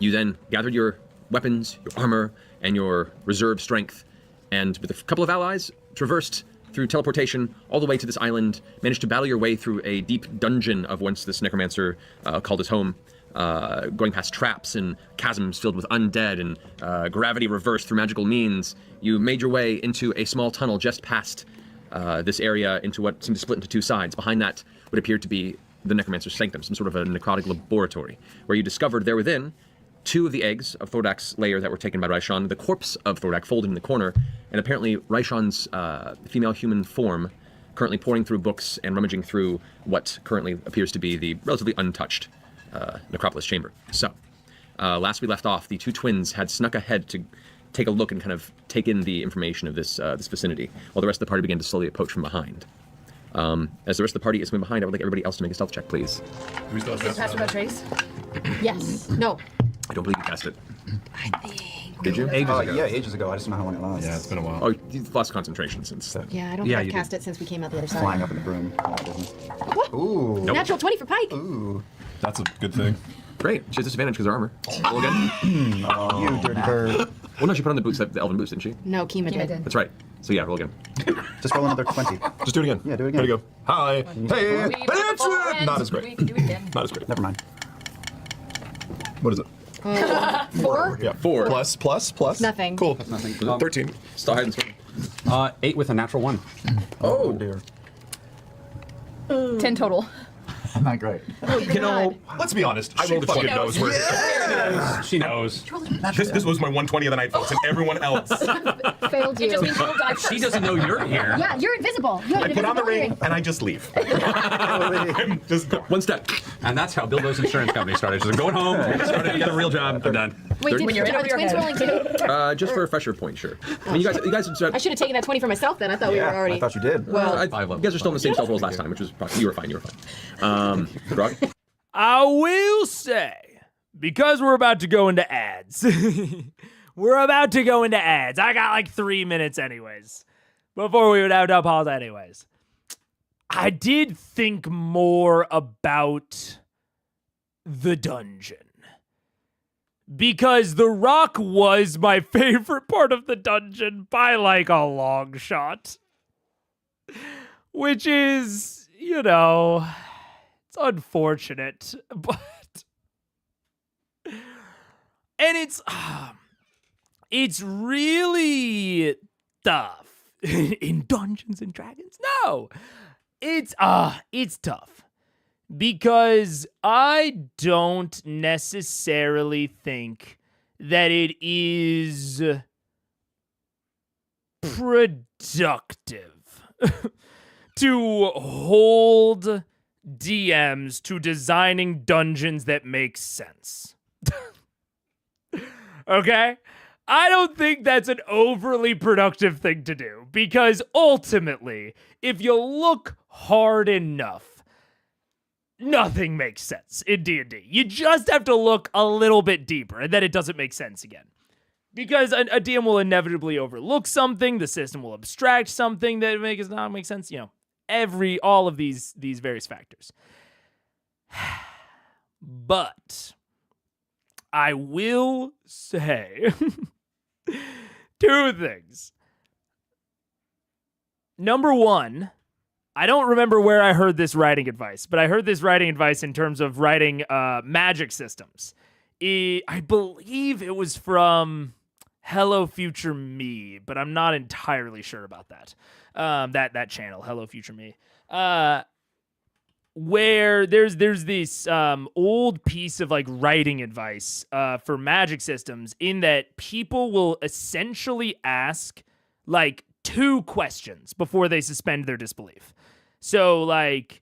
You then gathered your weapons, your armor, and your reserve strength, and with a couple of allies, traversed through teleportation all the way to this island, managed to battle your way through a deep dungeon of whence this necromancer called his home, going past traps and chasms filled with undead and gravity reversed through magical means. You made your way into a small tunnel just past this area into what seemed to split into two sides. Behind that would appear to be the necromancer's sanctum, some sort of a necrotic laboratory, where you discovered there within 2 of the eggs of Thordak's lair that were taken by Raishon, the corpse of Thordak folded in the corner, and apparently Raishon's female human form currently poring through books and rummaging through what currently appears to be the relatively untouched necropolis chamber. So, last we left off, the 2 twins had snuck ahead to take a look and kind of take in the information of this vicinity, while the rest of the party began to slowly approach from behind. As the rest of the party is coming behind, I would like everybody else to make a stealth check, please. Do we still have Pass without trace? Yes. No. I don't believe you cast it. I think. Did you? Yeah, ages ago. I just don't know how long it lasts. Yeah, it's been a while. Oh, you've lost concentration since. Yeah, I don't Yeah, think I've you cast it since we came out the other side. Flying up in the broom. All that business. What? Ooh. Nope. Natural 20 for Pike. Ooh. That's a good thing. Great. She has disadvantage because of her armor. Roll again. You dirty bird. Well, no, she put on the boots, the elven boots, didn't she? No, Kima Kima did. did. That's right. So yeah, roll again. Just roll another 20. Just do it again. Yeah, do it again. There you go. Hi. Hey. We put the full end. Not as great. We can do it again. Not as great. Never mind. What is it? 4? Yeah. 4. Plus. Nothing. Cool. Nothing. 13. Still hiding skin. 8 with a natural 1. Oh dear. 10 total. Not great. You know, Let's be honest. I rolled a fucking knows. nose. Where She knows. This was my 120 of the night, folks, and everyone else. Failed It just you. means you'll die first. She doesn't know you're here. Yeah, you're invisible. You have I an put on the invisible ring and I just leave. I'm just gone. one step. And that's how Bilbo's insurance company started. She's like, going home, started, get a real job, I'm done. Wait, When you're in are over the your twins head. rolling too? Just for a fresher point, sure. I mean, you guys. I should have taken that 20 for myself then. I thought we were already. I thought you did. Well, you guys are still in the same stealth rolls last time, which was you were fine. You were fine. Grog? I will say, because we're about to go into ads. We're about to go into ads. I got like 3 minutes anyways. Before we would have to pause anyways. I did think more about the dungeon. Because the rock was my favorite part of the dungeon by like a long shot. Which is, you know, it's unfortunate, but and it's really tough in Dungeons and Dragons. No. It's tough because I don't necessarily think that it is productive to hold DMs to designing dungeons that make sense. Okay? I don't think that's an overly productive thing to do because ultimately, if you look hard enough, nothing makes sense in D&D. You just have to look a little bit deeper and then it doesn't make sense again. Because a DM will inevitably overlook something, the system will abstract something that makes not make sense, you know, all of these various factors. But I will say 2 things. number one, I don't remember where I heard this writing advice, but I heard this writing advice in terms of writing magic systems. I believe it was from Hello Future Me, but I'm not entirely sure about that. That channel, Hello Future Me. Where there's this old piece of like writing advice for magic systems in that people will essentially ask like 2 questions before they suspend their disbelief. So like,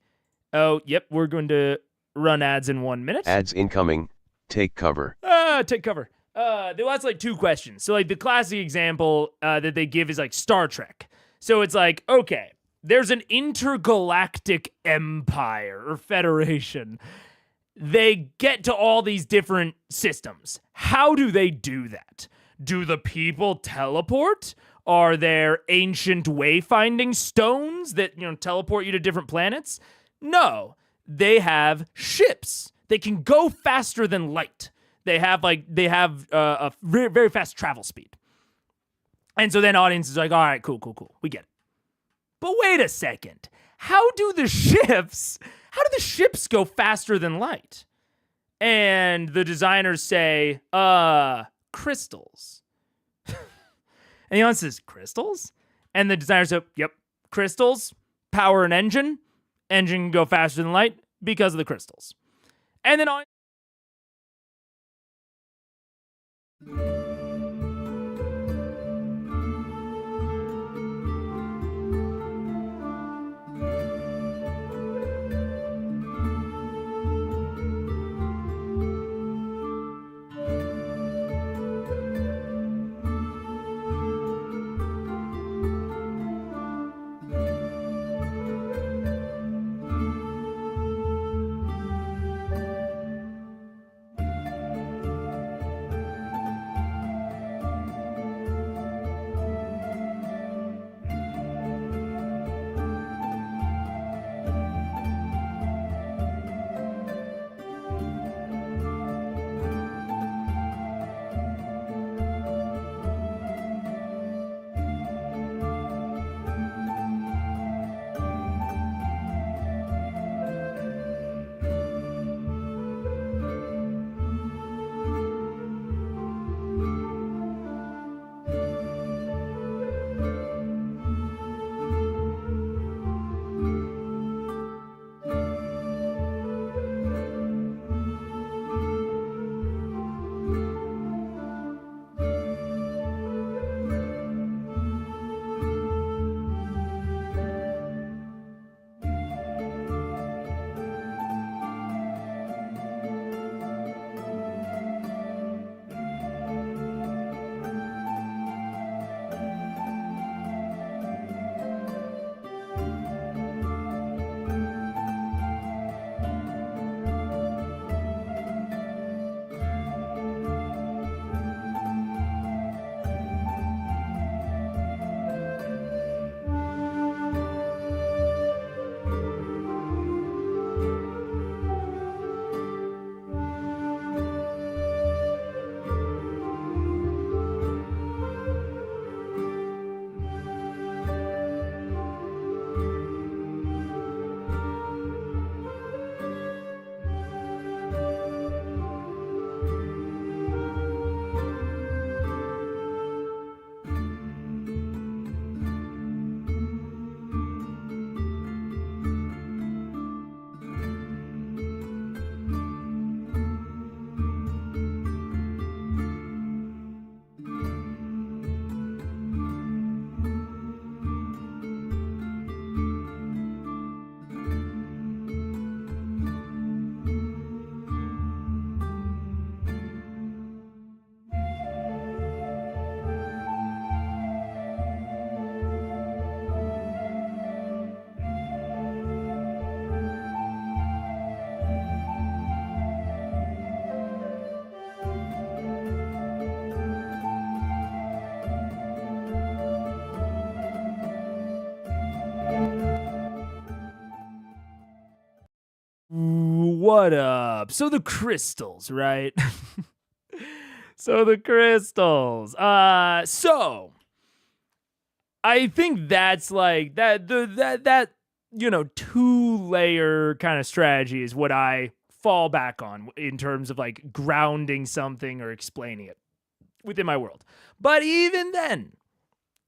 oh, yep, we're going to run ads in 1 minute. Ads incoming. Take cover. Take cover. They'll ask like 2 questions. So like the classic example that they give is like Star Trek. So it's like, okay, there's an intergalactic empire or federation. They get to all these different systems. How do they do that? Do the people teleport? Are there ancient wayfinding stones that, teleport you to different planets? No. They have ships. They can go faster than light. They have a very, very fast travel speed. And so then audience is like, all right, cool. We get it. But wait a second. How do the ships go faster than light? And the designers say, crystals. And the audience says, crystals? And the designers say, yep, crystals, power an engine. Engine can go faster than light because of the crystals. And then what up? So the crystals, right? So the crystals. So I think that's like that 2-layer kind of strategy is what I fall back on in terms of like grounding something or explaining it within my world. But even then,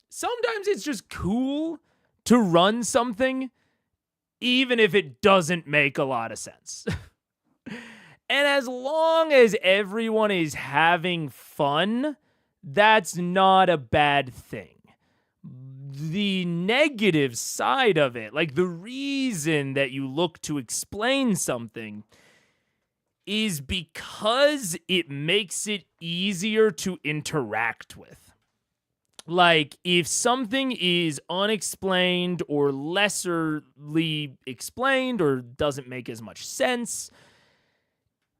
sometimes it's just cool to run something even if it doesn't make a lot of sense. And as long as everyone is having fun, that's not a bad thing. The negative side of it, like the reason that you look to explain something, is because it makes it easier to interact with. Like, if something is unexplained or lesserly explained or doesn't make as much sense,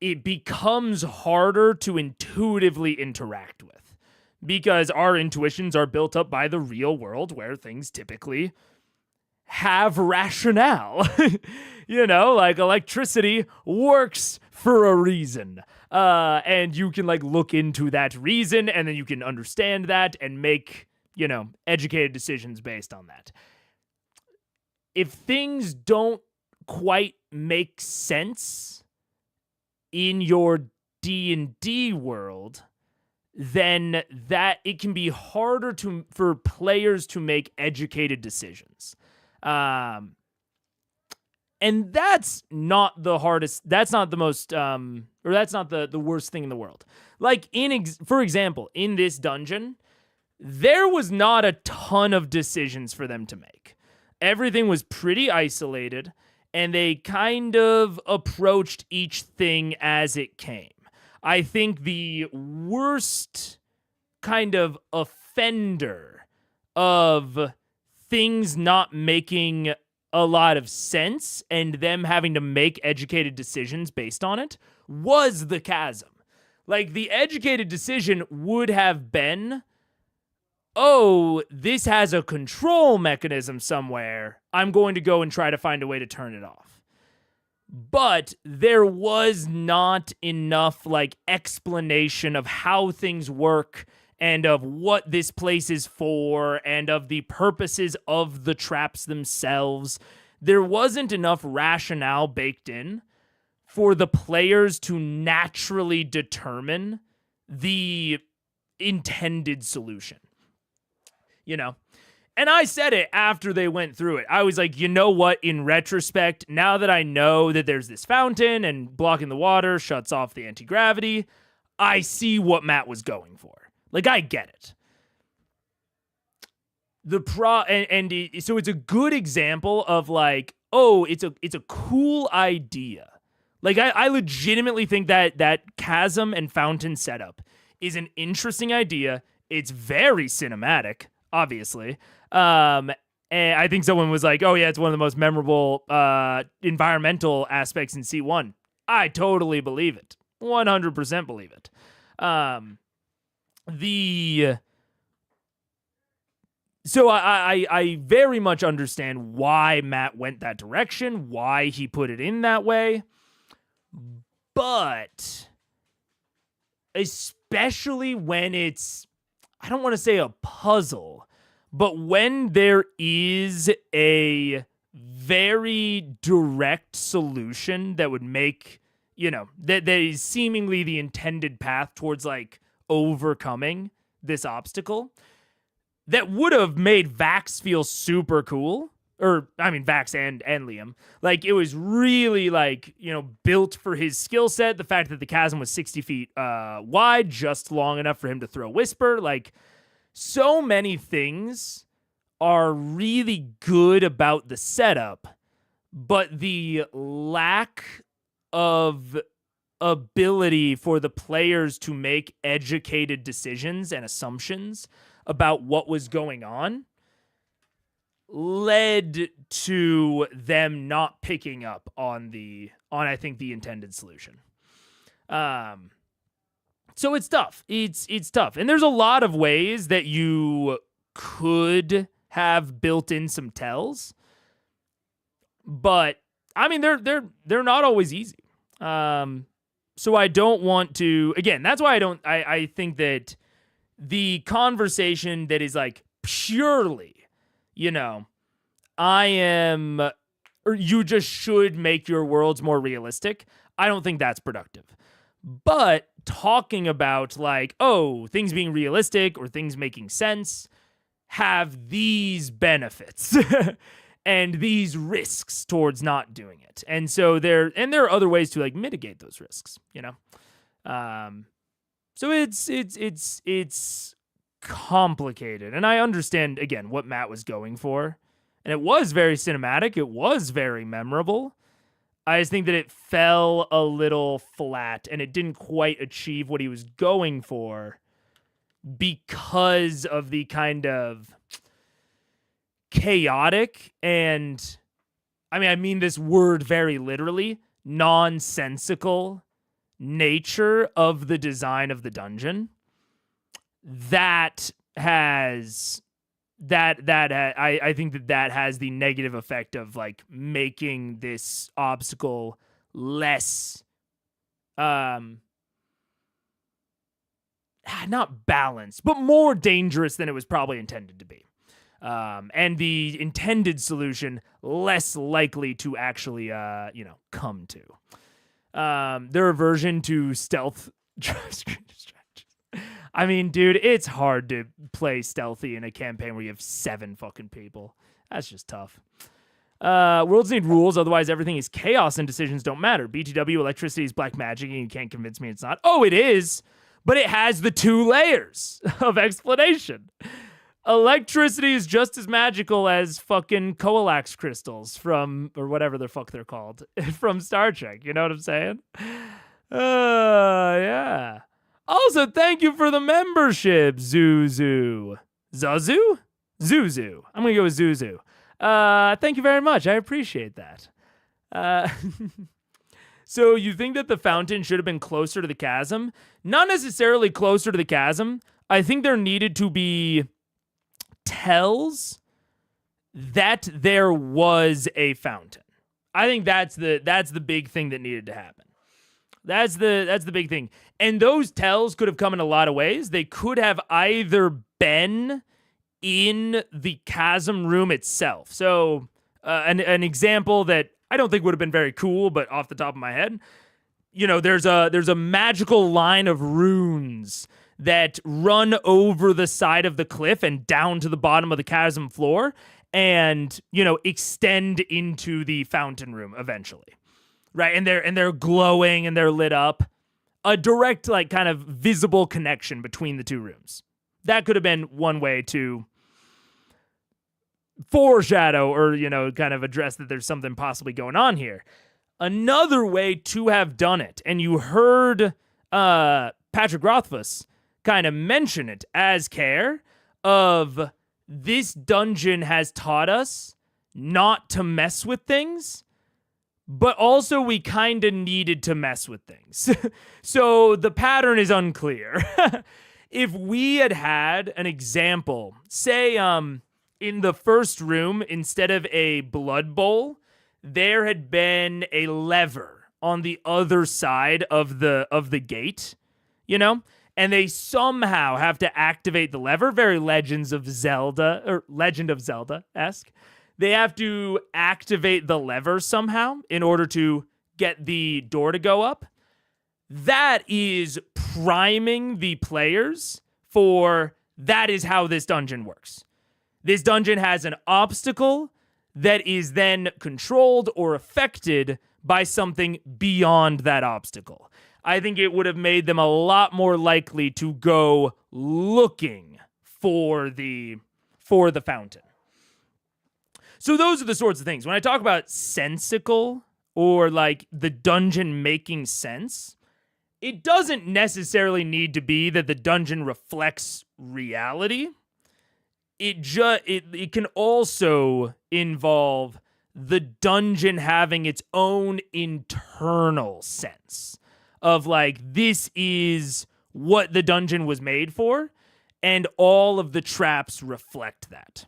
it becomes harder to intuitively interact with. Because our intuitions are built up by the real world where things typically have rationale. Like electricity works for a reason. And you can like look into that reason and then you can understand that and make, educated decisions based on that. If things don't quite make sense in your D&D world, then that it can be harder for players to make educated decisions. And that's not the hardest, that's not the most, or that's not the worst thing in the world. Like, for example, in this dungeon, there was not a ton of decisions for them to make. Everything was pretty isolated, and they kind of approached each thing as it came. I think the worst kind of offender of things not making a lot of sense and them having to make educated decisions based on it was the chasm. Like, the educated decision would have been, oh, this has a control mechanism somewhere. I'm going to go and try to find a way to turn it off. But there was not enough like explanation of how things work and of what this place is for and of the purposes of the traps themselves. There wasn't enough rationale baked in for the players to naturally determine the intended solution. And I said it after they went through it. I was like, you know what? In retrospect, now that I know that there's this fountain and blocking the water shuts off the anti-gravity, I see what Matt was going for. Like, I get it. So it's a good example of like, oh, it's a cool idea. Like, I legitimately think that chasm and fountain setup is an interesting idea. It's very cinematic, obviously. And I think someone was like, oh yeah, it's one of the most memorable environmental aspects in C1. I totally believe it. 100% believe it. So I very much understand why Matt went that direction, why he put it in that way. But especially when it's, I don't want to say a puzzle, but when there is a very direct solution that would make, that is seemingly the intended path towards like overcoming this obstacle, that would have made Vax feel super cool. Or, I mean, Vax and Liam. Like, it was really, like, built for his skill set. The fact that the chasm was 60 feet wide, just long enough for him to throw Whisper. Like, so many things are really good about the setup, but the lack of ability for the players to make educated decisions and assumptions about what was going on led to them not picking up on I think the intended solution. So it's tough. It's tough. And there's a lot of ways that you could have built in some tells. But I mean they're not always easy. So I don't want to, again, that's why I think that the conversation that is like purely you know, I am, or you just should make your worlds more realistic, I don't think that's productive. But talking about like, oh, things being realistic or things making sense have these benefits and these risks towards not doing it. And so there are other ways to like mitigate those risks, you know? So it's complicated. And I understand again what Matt was going for. And it was very cinematic. It was very memorable. I just think that it fell a little flat and it didn't quite achieve what he was going for because of the kind of chaotic and, I mean this word very literally, nonsensical nature of the design of the dungeon. I think that has the negative effect of like making this obstacle less not balanced, but more dangerous than it was probably intended to be. And the intended solution less likely to actually come to. Their aversion to stealth strategies. I mean, dude, it's hard to play stealthy in a campaign where you have 7 fucking people. That's just tough. Worlds need rules, otherwise everything is chaos and decisions don't matter. BTW, electricity is black magic, and you can't convince me it's not. Oh, it is, but it has the 2 layers of explanation. Electricity is just as magical as fucking coalax crystals from, or whatever the fuck they're called, from Star Trek. You know what I'm saying? Yeah. Also, thank you for the membership, Zuzu. Zazu? Zuzu. I'm going to go with Zuzu. Thank you very much. I appreciate that. So you think that the fountain should have been closer to the chasm? Not necessarily closer to the chasm. I think there needed to be tells that there was a fountain. I think that's the big thing that needed to happen. That's the big thing. And those tells could have come in a lot of ways. They could have either been in the chasm room itself. So an example that I don't think would have been very cool, but off the top of my head, you know, there's a magical line of runes that run over the side of the cliff and down to the bottom of the chasm floor and, you know, extend into the fountain room eventually. Right? And they're glowing and they're lit up. A direct, like, kind of visible connection between the 2 rooms. That could have been one way to foreshadow or, you know, kind of address that there's something possibly going on here. Another way to have done it, and you heard Patrick Rothfuss kind of mention it as care, of this dungeon has taught us not to mess with things, but also we kind of needed to mess with things. So the pattern is unclear. If we had an example, say in the first room, instead of a blood bowl, there had been a lever on the other side of the gate, you know? And they somehow have to activate the lever, very Legend of Zelda-esque. They have to activate the lever somehow in order to get the door to go up. That is priming the players for that is how this dungeon works. This dungeon has an obstacle that is then controlled or affected by something beyond that obstacle. I think it would have made them a lot more likely to go looking for the fountain. So those are the sorts of things. When I talk about sensical or like the dungeon making sense, it doesn't necessarily need to be that the dungeon reflects reality. It can also involve the dungeon having its own internal sense of like, this is what the dungeon was made for, and all of the traps reflect that.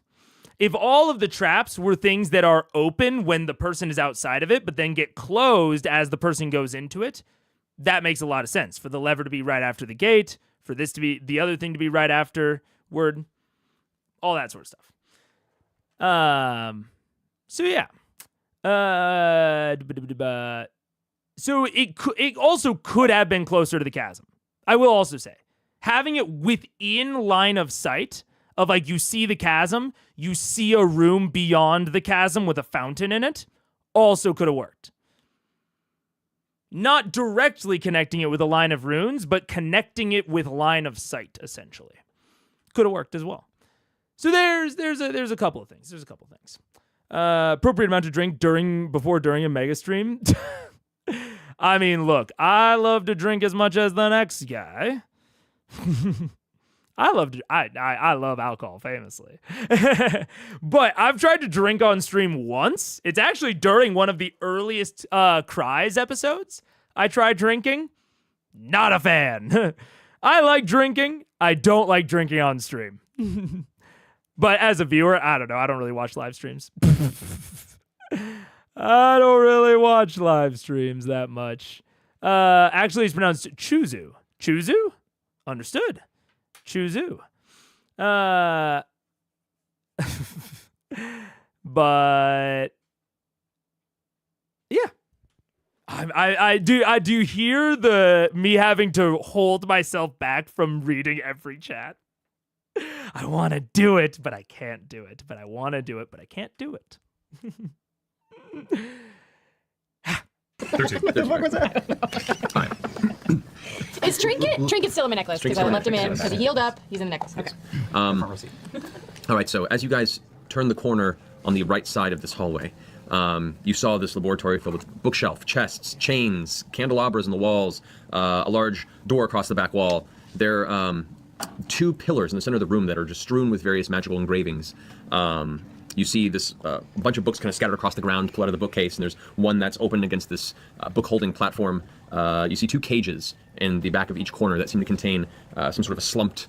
If all of the traps were things that are open when the person is outside of it, but then get closed as the person goes into it, that makes a lot of sense. For the lever to be right after the gate, for this to be the other thing to be right afterward, all that sort of stuff. So yeah. So it also could have been closer to the chasm. I will also say, having it within line of sight of like you see the chasm, you see a room beyond the chasm with a fountain in it, also could have worked. Not directly connecting it with a line of runes, but connecting it with line of sight, essentially. Could have worked as well. So there's a couple of things. Appropriate amount to drink during a mega stream. I mean, look, I love to drink as much as the next guy. I love alcohol famously. But I've tried to drink on stream once. It's actually during one of the earliest Cries episodes. I tried drinking. Not a fan. I like drinking. I don't like drinking on stream. But as a viewer, I don't know. I don't really watch live streams. I don't really watch live streams that much. Actually, it's pronounced Chuzu. Chuzu? Understood. Chuzu. But yeah. I do hear me having to hold myself back from reading every chat. I want to do it, but I can't do it. But I want to do it, but I can't do it. 13. What the fuck was that? Is Trinket's still in my necklace because I left him in because he healed up. He's in the necklace. Okay. All right, so as you guys turn the corner on the right side of this hallway, you saw this laboratory filled with bookshelf, chests, chains, candelabras in the walls, a large door across the back wall. There are two pillars in the center of the room that are just strewn with various magical engravings. You see this bunch of books kind of scattered across the ground, pull out of the bookcase, and there's one that's open against this book-holding platform. You see two cages in the back of each corner that seem to contain some sort of a slumped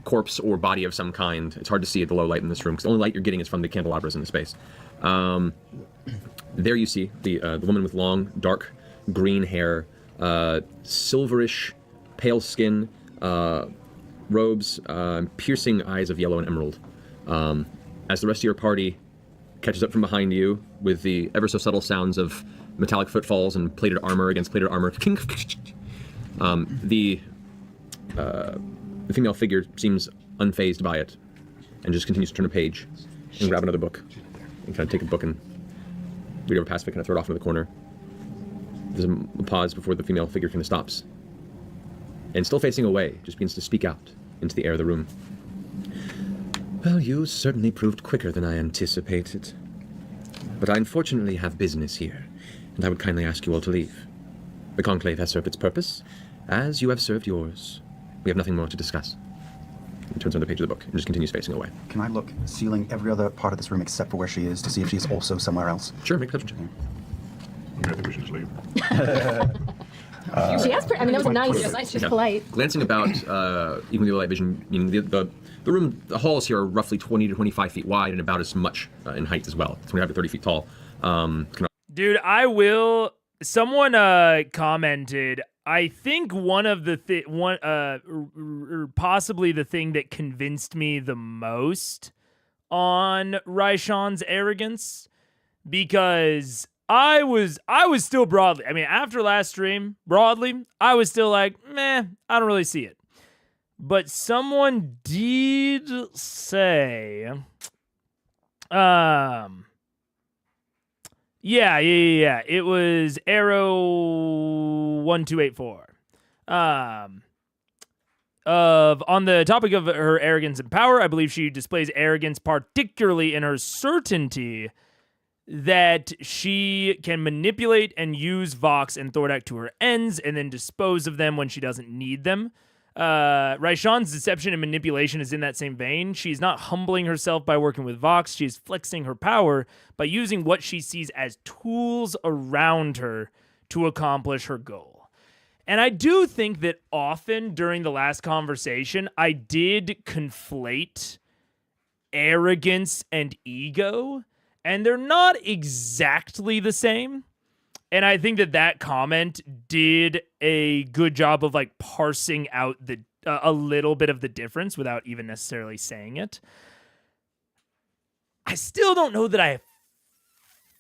corpse or body of some kind. It's hard to see at the low light in this room, because the only light you're getting is from the candelabras in the space. There you see the woman with long, dark green hair, silverish, pale skin, robes, piercing eyes of yellow and emerald. As the rest of your party catches up from behind you with the ever so subtle sounds of metallic footfalls and plated armor against plated armor, the female figure seems unfazed by it and just continues to turn a page and grab another book and kind of take a book and read over past it, kind of throw it off into the corner. There's a pause before the female figure kind of stops and, still facing away, just begins to speak out into the air of the room. Well, you certainly proved quicker than I anticipated. But I unfortunately have business here, and I would kindly ask you all to leave. The Conclave has served its purpose, as you have served yours. We have nothing more to discuss. He turns on the page of the book and just continues facing away. Can I look, sealing every other part of this room except for where she is, to see if she's also somewhere else? Sure, make a perception check. I think we should just leave. She asked for. I mean, that was nice. She's polite. Glancing about, even with your light vision, the room, the halls here are roughly 20 to 25 feet wide and about as much in height as well, 25 to 30 feet tall. Dude, someone commented, I think one of the possibly the thing that convinced me the most on Raishan's arrogance, because I was still broadly, I mean, after last stream, broadly, I was still like, meh, I don't really see it. But someone did say, yeah. It was Arrow1284. On the topic of her arrogance and power, I believe she displays arrogance particularly in her certainty that she can manipulate and use Vox and Thordak to her ends and then dispose of them when she doesn't need them. Raishan's deception and manipulation is in that same vein. She's not humbling herself by working with Vox. She's flexing her power by using what she sees as tools around her to accomplish her goal. And I do think that often during the last conversation, I did conflate arrogance and ego, and they're not exactly the same. And I think that comment did a good job of like parsing out a little bit of the difference without even necessarily saying it. I still don't know that I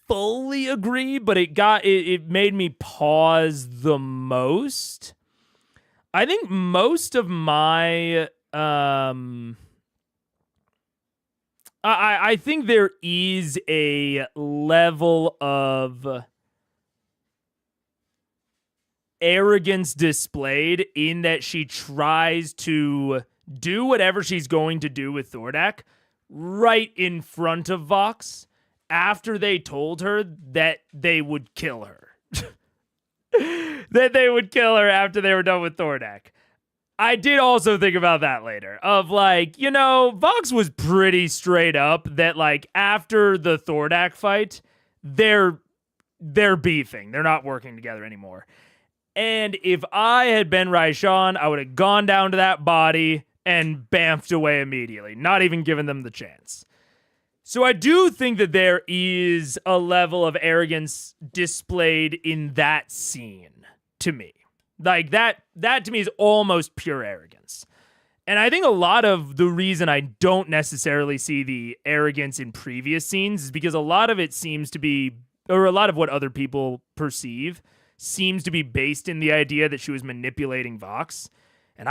fully agree, but it made me pause the most. I think most of my I think there is a level of arrogance displayed in that she tries to do whatever she's going to do with Thordak right in front of Vox after they told her that they would kill her. That they would kill her after they were done with Thordak. I did also think about that later of like, Vox was pretty straight up that like after the Thordak fight, they're beefing. They're not working together anymore. And if I had been Raishan, I would have gone down to that body and bamfed away immediately, not even giving them the chance. So I do think that there is a level of arrogance displayed in that scene to me. Like that to me is almost pure arrogance. And I think a lot of the reason I don't necessarily see the arrogance in previous scenes is because a lot of it seems to be, or a lot of what other people perceive seems to be based in the idea that she was manipulating Vox. And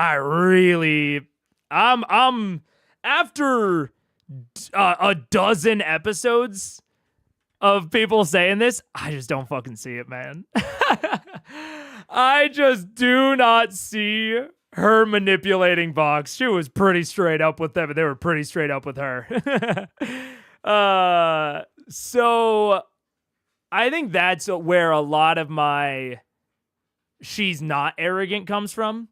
I'm after a dozen episodes of people saying this, I just don't fucking see it, man. I just do not see her manipulating Vox. She was pretty straight up with them, and they were pretty straight up with her. So I think that's where a lot of my she's not arrogant comes from.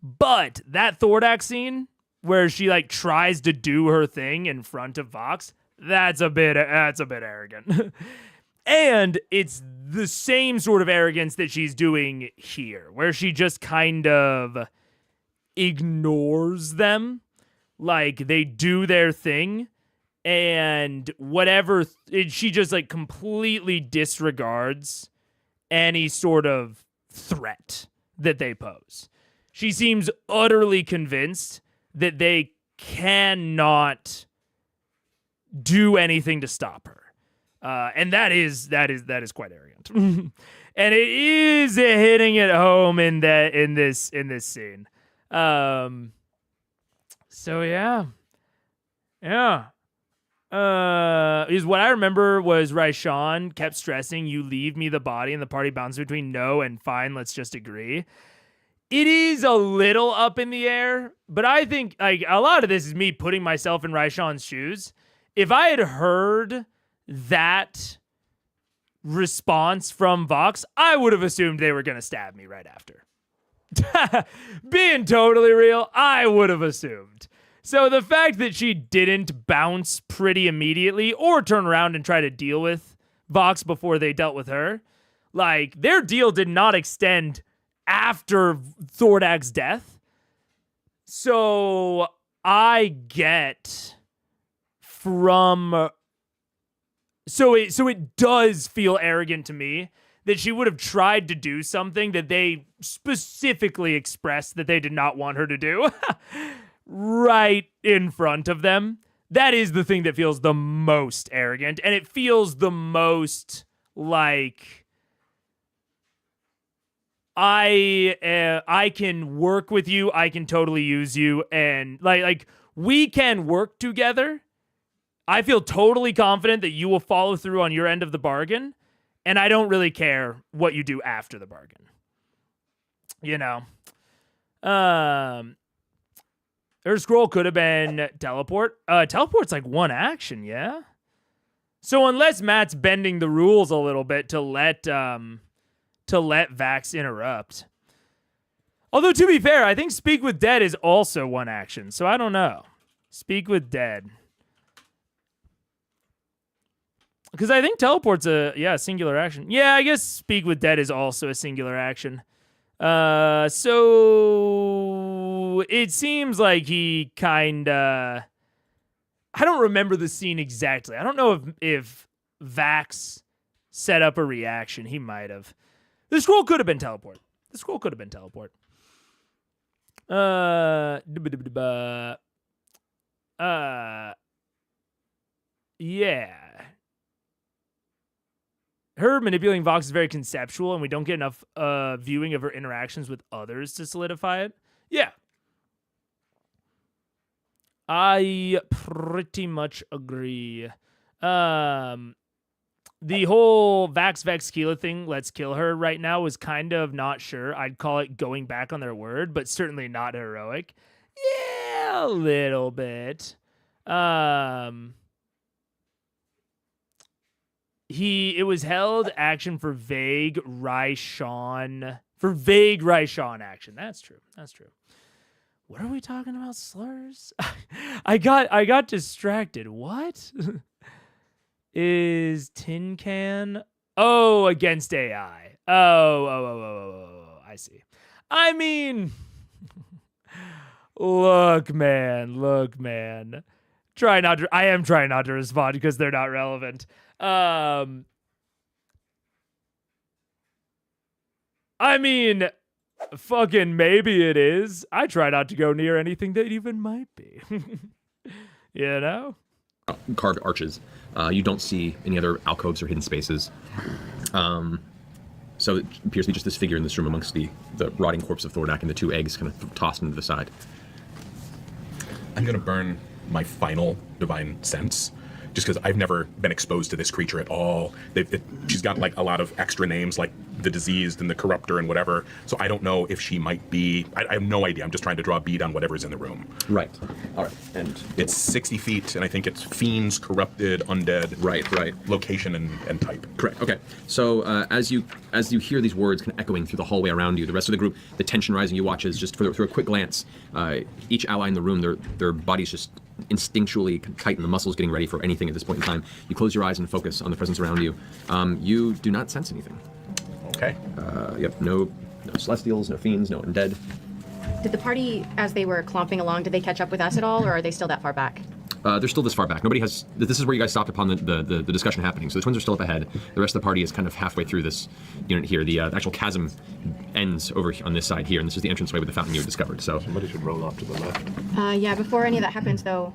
But that Thordak scene where she like tries to do her thing in front of Vox, that's a bit arrogant. And it's the same sort of arrogance that she's doing here, where she just kind of ignores them. Like, they do their thing, and whatever, she just, like, completely disregards any sort of threat that they pose. She seems utterly convinced that they cannot do anything to stop her. And that is quite arrogant. And it is hitting it home in this scene. So yeah. Is what I remember was Raishan kept stressing, "You leave me the body," and the party bounced between no and fine, let's just agree. It is a little up in the air, but I think like a lot of this is me putting myself in Raishan's shoes. If I had heard that response from Vox, I would have assumed they were going to stab me right after. Being totally real, I would have assumed. So the fact that she didn't bounce pretty immediately or turn around and try to deal with Vox before they dealt with her, like their deal did not extend after Thordak's death. So I get from... So it does feel arrogant to me that she would have tried to do something that they specifically expressed that they did not want her to do right in front of them. That is the thing that feels the most arrogant, and it feels the most like I can work with you, I can totally use you, and like we can work together. I feel totally confident that you will follow through on your end of the bargain, and I don't really care what you do after the bargain. You know? Her scroll could have been teleport. Teleport's like one action, yeah? So unless Matt's bending the rules a little bit to let Vax interrupt. Although, to be fair, I think Speak with Dead is also one action, so I don't know. Speak with Dead. Because I think teleport's a singular action. Yeah, I guess Speak with Dead is also a singular action. So it seems like he kinda... I don't remember the scene exactly. I don't know if Vax set up a reaction. He might have. The scroll could have been teleport. Yeah. Her manipulating Vox is very conceptual, and we don't get enough viewing of her interactions with others to solidify it. Yeah. I pretty much agree. The whole Vax Vex Keela thing, let's kill her right now, was kind of not sure. I'd call it going back on their word, but certainly not heroic. Yeah, a little bit. It was held action for vague Raishan action. That's true. What are we talking about? Slurs? I got distracted. What? Is Tin Can? Oh, against AI. Oh, I see. I mean, look, man. I am trying not to respond because they're not relevant. I mean, fucking maybe it is. I try not to go near anything that even might be. You know? Carved arches. You don't see any other alcoves or hidden spaces. So it appears to be just this figure in this room amongst the rotting corpse of Thordak and the two eggs kind of tossed into the side. I'm going to burn my final divine sense, just because I've never been exposed to this creature at all. She's got like a lot of extra names, like the diseased and the corruptor and whatever. So I don't know if she might be. I have no idea. I'm just trying to draw a bead on whatever's in the room. Right. All right. And it's 60 feet, and I think it's fiends, corrupted, undead. Right. Location and type. Correct. Okay. So as you hear these words kind of echoing through the hallway around you, the rest of the group, the tension rising, you watch as just through a quick glance, each ally in the room, their bodies just instinctually tighten, the muscles getting ready for anything at this point in time. You close your eyes and focus on the presence around you. You do not sense anything. Okay. Yep. No celestials, no fiends, no undead. Did the party, as they were clomping along, did they catch up with us at all, or are they still that far back? They're still this far back. Nobody has. This is where you guys stopped upon the discussion happening. So the twins are still up ahead. The rest of the party is kind of halfway through this unit here. The actual chasm ends over on this side here, and this is the entranceway with the fountain you discovered. So somebody should roll off to the left. Yeah. Before any of that happens, though,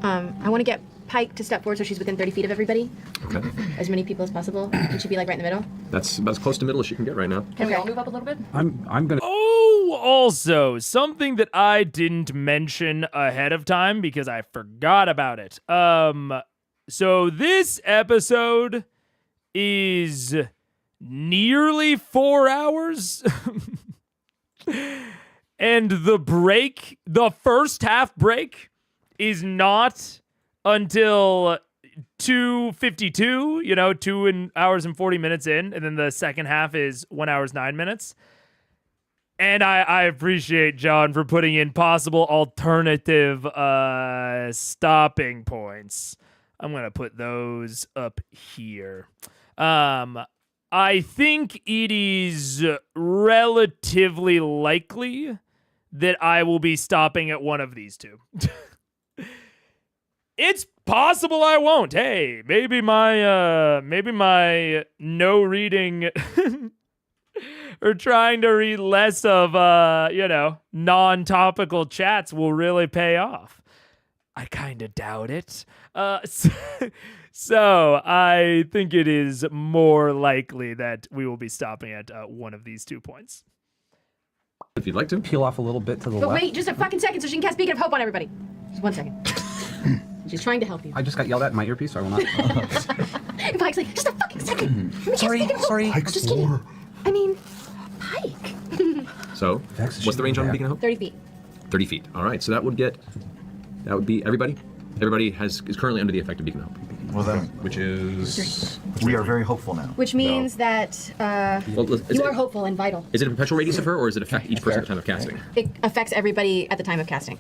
I want to get Pike to step forward so she's within 30 feet of everybody. Okay. As many people as possible. Can she be like right in the middle? That's about as close to middle as she can get right now. Can we all move up a little bit? I'm gonna. Oh, also, something that I didn't mention ahead of time because I forgot about it. So this episode is nearly 4 hours. And the first half break is not until 2:52, 2 hours and 40 minutes in, and then the second half is 1 hour 9 minutes. And I appreciate John for putting in possible alternative stopping points. I'm gonna put those up here. I think it is relatively likely that I will be stopping at one of these two. It's possible I won't. Hey, maybe my no reading or trying to read less of non-topical chats will really pay off. I kind of doubt it. So I think it is more likely that we will be stopping at one of these 2 points. If you'd like to peel off a little bit to the But left. wait, just a fucking second so she can cast Beacon of Hope on everybody. Just 1 second. She's trying to help you. I just got yelled at in my earpiece, so I will not. Pike's like, just a fucking second. Let me cast Beacon of Hope. Sorry. I'm just kidding. I mean, Pike. So, what's the range on Beacon of Hope? 30 feet. 30 feet. All right, so that would be everybody. Everybody is currently under the effect of Beacon of Hope. Well then, which is we are very hopeful now. Which means that you are hopeful and vital. Is it a perpetual radius of her, or does it affect each person at the time of casting? It affects everybody at the time of casting.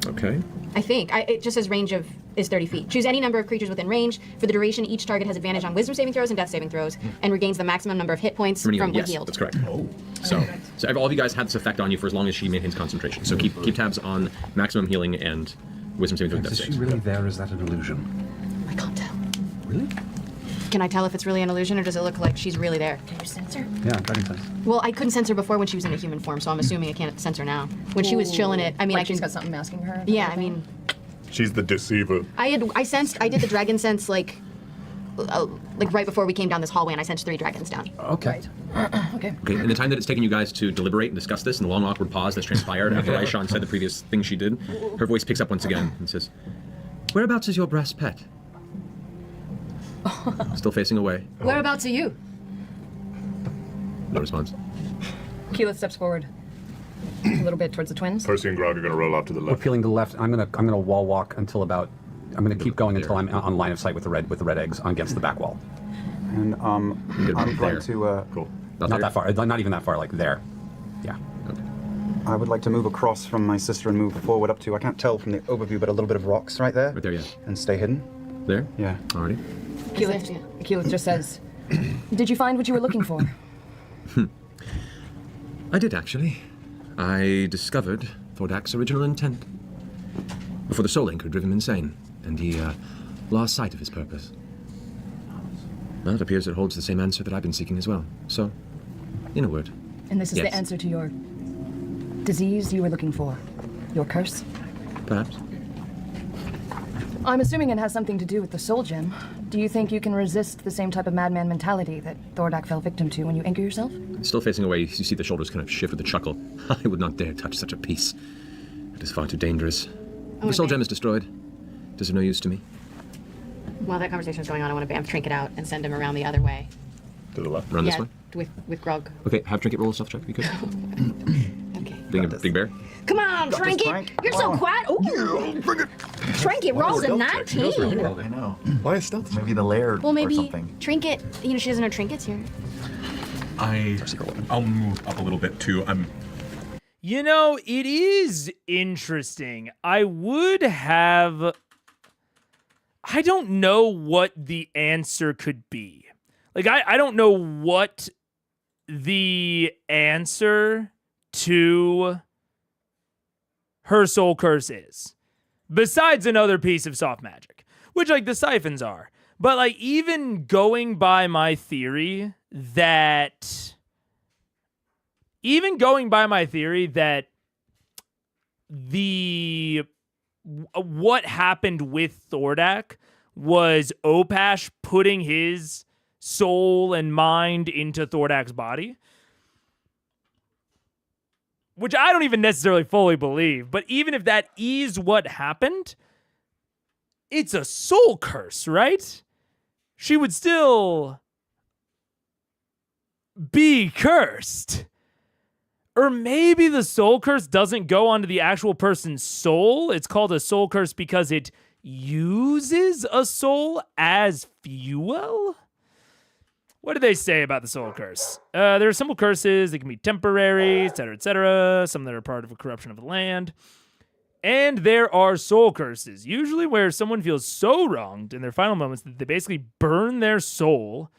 Okay. I think. It just says range is 30 feet. Choose any number of creatures within range. For the duration, each target has advantage on wisdom saving throws and death saving throws, and regains the maximum number of hit points from when yes, healed. That's correct. So all of you guys had this effect on you for as long as she maintains concentration. So keep tabs on maximum healing and wisdom saving throws. Is she really there? Is that an illusion? I can't tell. Really? Can I tell if it's really an illusion, or does it look like she's really there? Can you sense her? Yeah, that makes sense. Well, I couldn't sense her before when she was in a human form, so I'm assuming I can't sense her now. When she was chilling it, I mean, like I can. she's got something masking her. Yeah, I mean, She's the deceiver. I did the dragon sense like right before we came down this hallway, and I sensed 3 dragons down. Okay. Okay, in the time that it's taken you guys to deliberate and discuss this, and the long awkward pause that's transpired after Aishan said the previous thing she did, her voice picks up once again and says, "Whereabouts is your brass pet?" Still facing away. Whereabouts are you? No response. Keyleth steps forward a little bit towards the twins. Percy and Grog are going to roll off to the We're left. peeling to the left. I'm gonna wall walk until about. I'm gonna keep going until I'm on line of sight with the red eggs against the back wall. And I'm going to. Cool. Not that far. Not even that far. Like there. Yeah. Okay. I would like to move across from my sister and move forward up to. I can't tell from the overview, but a little bit of rocks right there. Right there, yeah. And stay hidden. There? Yeah. Alrighty. Keyleth just says, "Did you find what you were looking for?" I did, actually. I discovered Thordak's original intent. Before the Soul Anchor drove him insane, and he lost sight of his purpose. Well, it appears it holds the same answer that I've been seeking as well. So, in a word. And this is yes. the answer to your disease you were looking for. Your curse? Perhaps. I'm assuming it has something to do with the soul gem. Do you think you can resist the same type of madman mentality that Thordak fell victim to when you anchor yourself? Still facing away, you see the shoulders kind of shift with a chuckle. I would not dare touch such a piece. It is far too dangerous. The soul gem is destroyed. It is of no use to me. While that conversation is going on, I want to Bamf Trinket out and send him around the other way. To the left. Run yeah, this way? with Grog. Okay, have Trinket roll a stealth check, if you could. Okay. Being a big bear? Come on, Trinket! You're so quiet! Ooh. Trinket rolls a 19. I know. Why is stealth? Maybe the laird Well, or maybe something. Trinket, she doesn't have trinkets here. I'll move up a little bit too. You know, it is interesting. I don't know what the answer could be. Like, I don't know what the answer to her soul curse is. Besides another piece of soft magic, which, like, the siphons are. But, like, even going by my theory that what happened with Thordak was Opash putting his soul and mind into Thordak's body, which I don't even necessarily fully believe. But even if that is what happened, it's a soul curse, right? She would still be cursed. Or maybe the soul curse doesn't go onto the actual person's soul. It's called a soul curse because it uses a soul as fuel? What do they say about the soul curse? There are simple curses. They can be temporary, etc., etc. Some that are part of a corruption of the land. And there are soul curses, usually where someone feels so wronged in their final moments that they basically burn their soul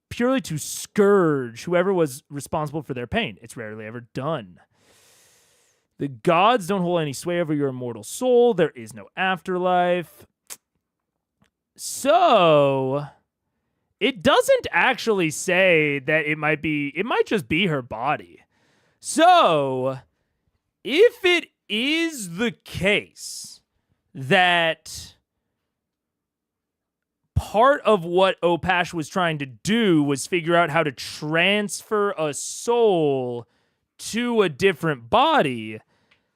purely to scourge whoever was responsible for their pain. It's rarely ever done. The gods don't hold any sway over your immortal soul. There is no afterlife. So, it doesn't actually say that it might just be her body. So, if it is the case that part of what Opash was trying to do was figure out how to transfer a soul to a different body,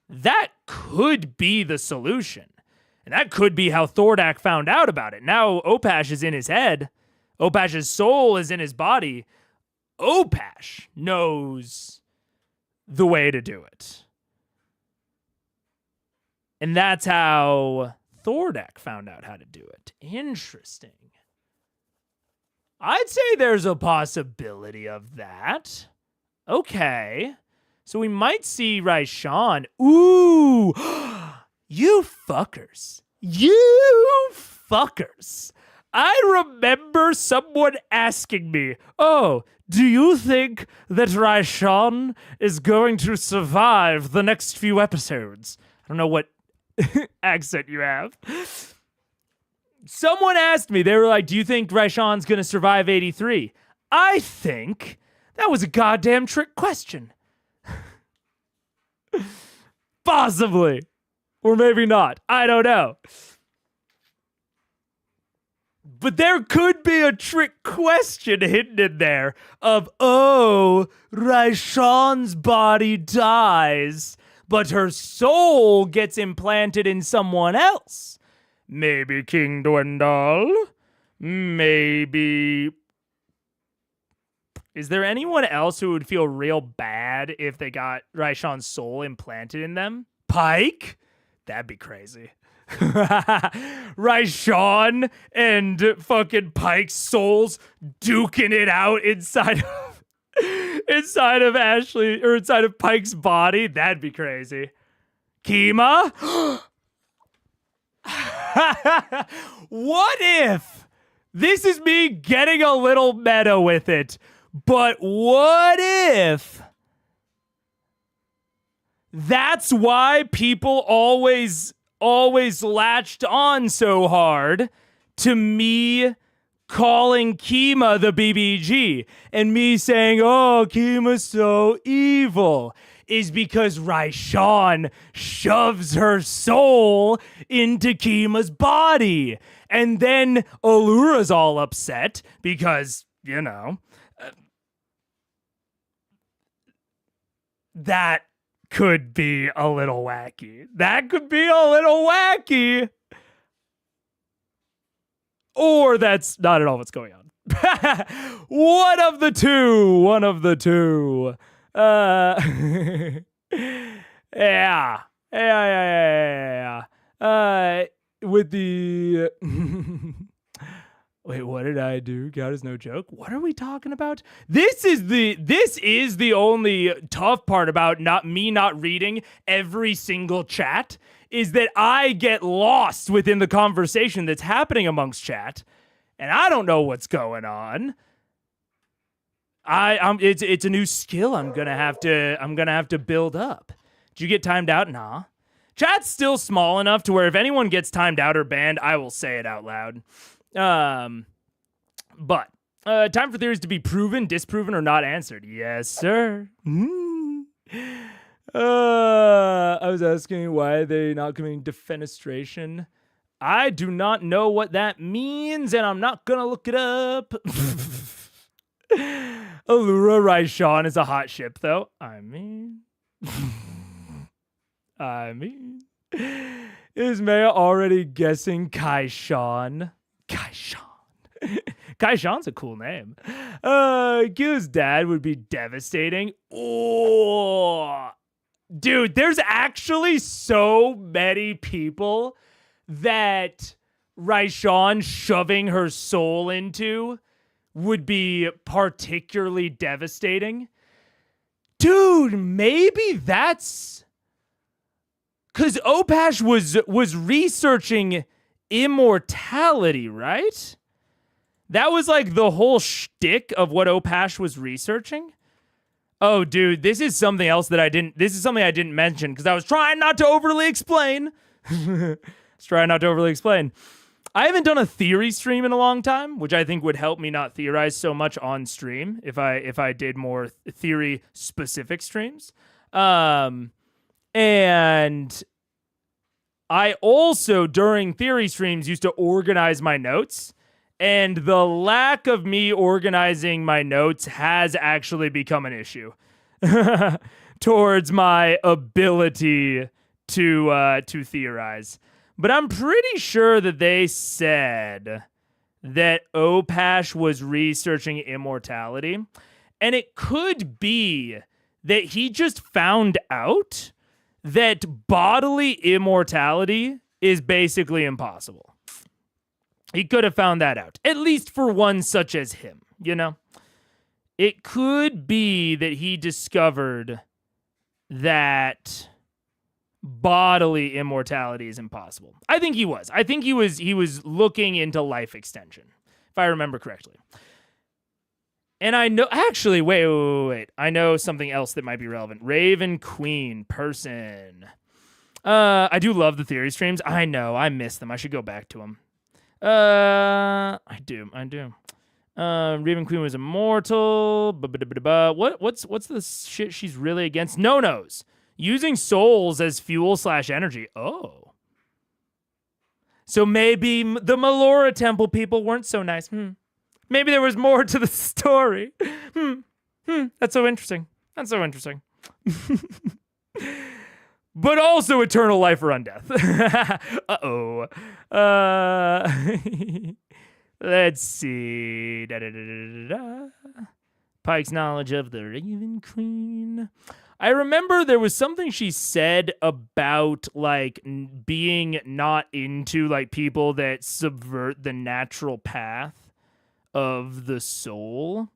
that could be the solution. And that could be how Thordak found out about it. Now Opash is in his head. Opash's soul is in his body. Opash knows the way to do it. And that's how Thordak found out how to do it. Interesting. I'd say there's a possibility of that. Okay. So we might see Raishan. Ooh! You fuckers. You fuckers. I remember someone asking me, "Oh, do you think that Raishan is going to survive the next few episodes?" I don't know what accent you have. Someone asked me, they were like, "Do you think Raishan's gonna survive 83? I think that was a goddamn trick question. Possibly. Or maybe not. I don't know. But there could be a trick question hidden in there of, oh, Raishan's body dies, but her soul gets implanted in someone else. Maybe King Dwendal. Maybe... Is there anyone else who would feel real bad if they got Raishan's soul implanted in them? Pike? That'd be crazy. Raishan and fucking Pike's souls duking it out inside of Ashley, or inside of Pike's body. That'd be crazy. Kima? What if? This is me getting a little meta with it. But what if that's why people always latched on so hard to me calling Kima the BBG and me saying, oh, Kima's so evil, is because Raishan shoves her soul into Kima's body. And then Allura's all upset because, you know, that could be a little wacky. That could be a little wacky. Or that's not at all what's going on. One of the two. Yeah. With the... Wait, what did I do? God is no joke. What are we talking about? This is the only tough part about not reading every single chat, is that I get lost within the conversation that's happening amongst chat, and I don't know what's going on. It's a new skill I'm gonna have to build up. Did you get timed out? Nah. Chat's still small enough to where if anyone gets timed out or banned, I will say it out loud. But time for theories to be proven, disproven, or not answered. Yes, sir. I was asking why are they not committing defenestration. I do not know what that means, and I'm not gonna look it up. Allura Raishan is a hot ship, though. I mean, is Maya already guessing Kaishan? Kaishan's a cool name. Gil's dad would be devastating. Oh, dude, there's actually so many people that Raishan shoving her soul into would be particularly devastating. Dude, maybe that's... Because Opash was researching immortality, right? That was like the whole shtick of what Opash was researching. Oh, dude, this is something else that I didn't mention because I was trying not to overly explain. I haven't done a theory stream in a long time, which I think would help me not theorize so much on stream if I did more theory specific streams. And I also, during theory streams, used to organize my notes. And the lack of me organizing my notes has actually become an issue towards my ability to theorize. But I'm pretty sure that they said that Opash was researching immortality. And it could be that he just found out that bodily immortality is basically impossible. He could have found that out, at least for one such as him, you know? It could be that he discovered that bodily immortality is impossible. I think he was. I think he was looking into life extension, if I remember correctly. And I know, actually, wait. I know something else that might be relevant. Raven Queen person. I do love the theory streams. I know, I miss them. I should go back to them. I do. Raven Queen was immortal. What's the shit she's really against? No-nos. Using souls as fuel/energy. Oh. So maybe the Melora Temple people weren't so nice. Maybe there was more to the story. That's so interesting. That's so interesting. But also eternal life or undeath. Uh-oh. Let's see. Pike's knowledge of the Raven Queen. I remember there was something she said about, like, being not into, like, people that subvert the natural path of the soul.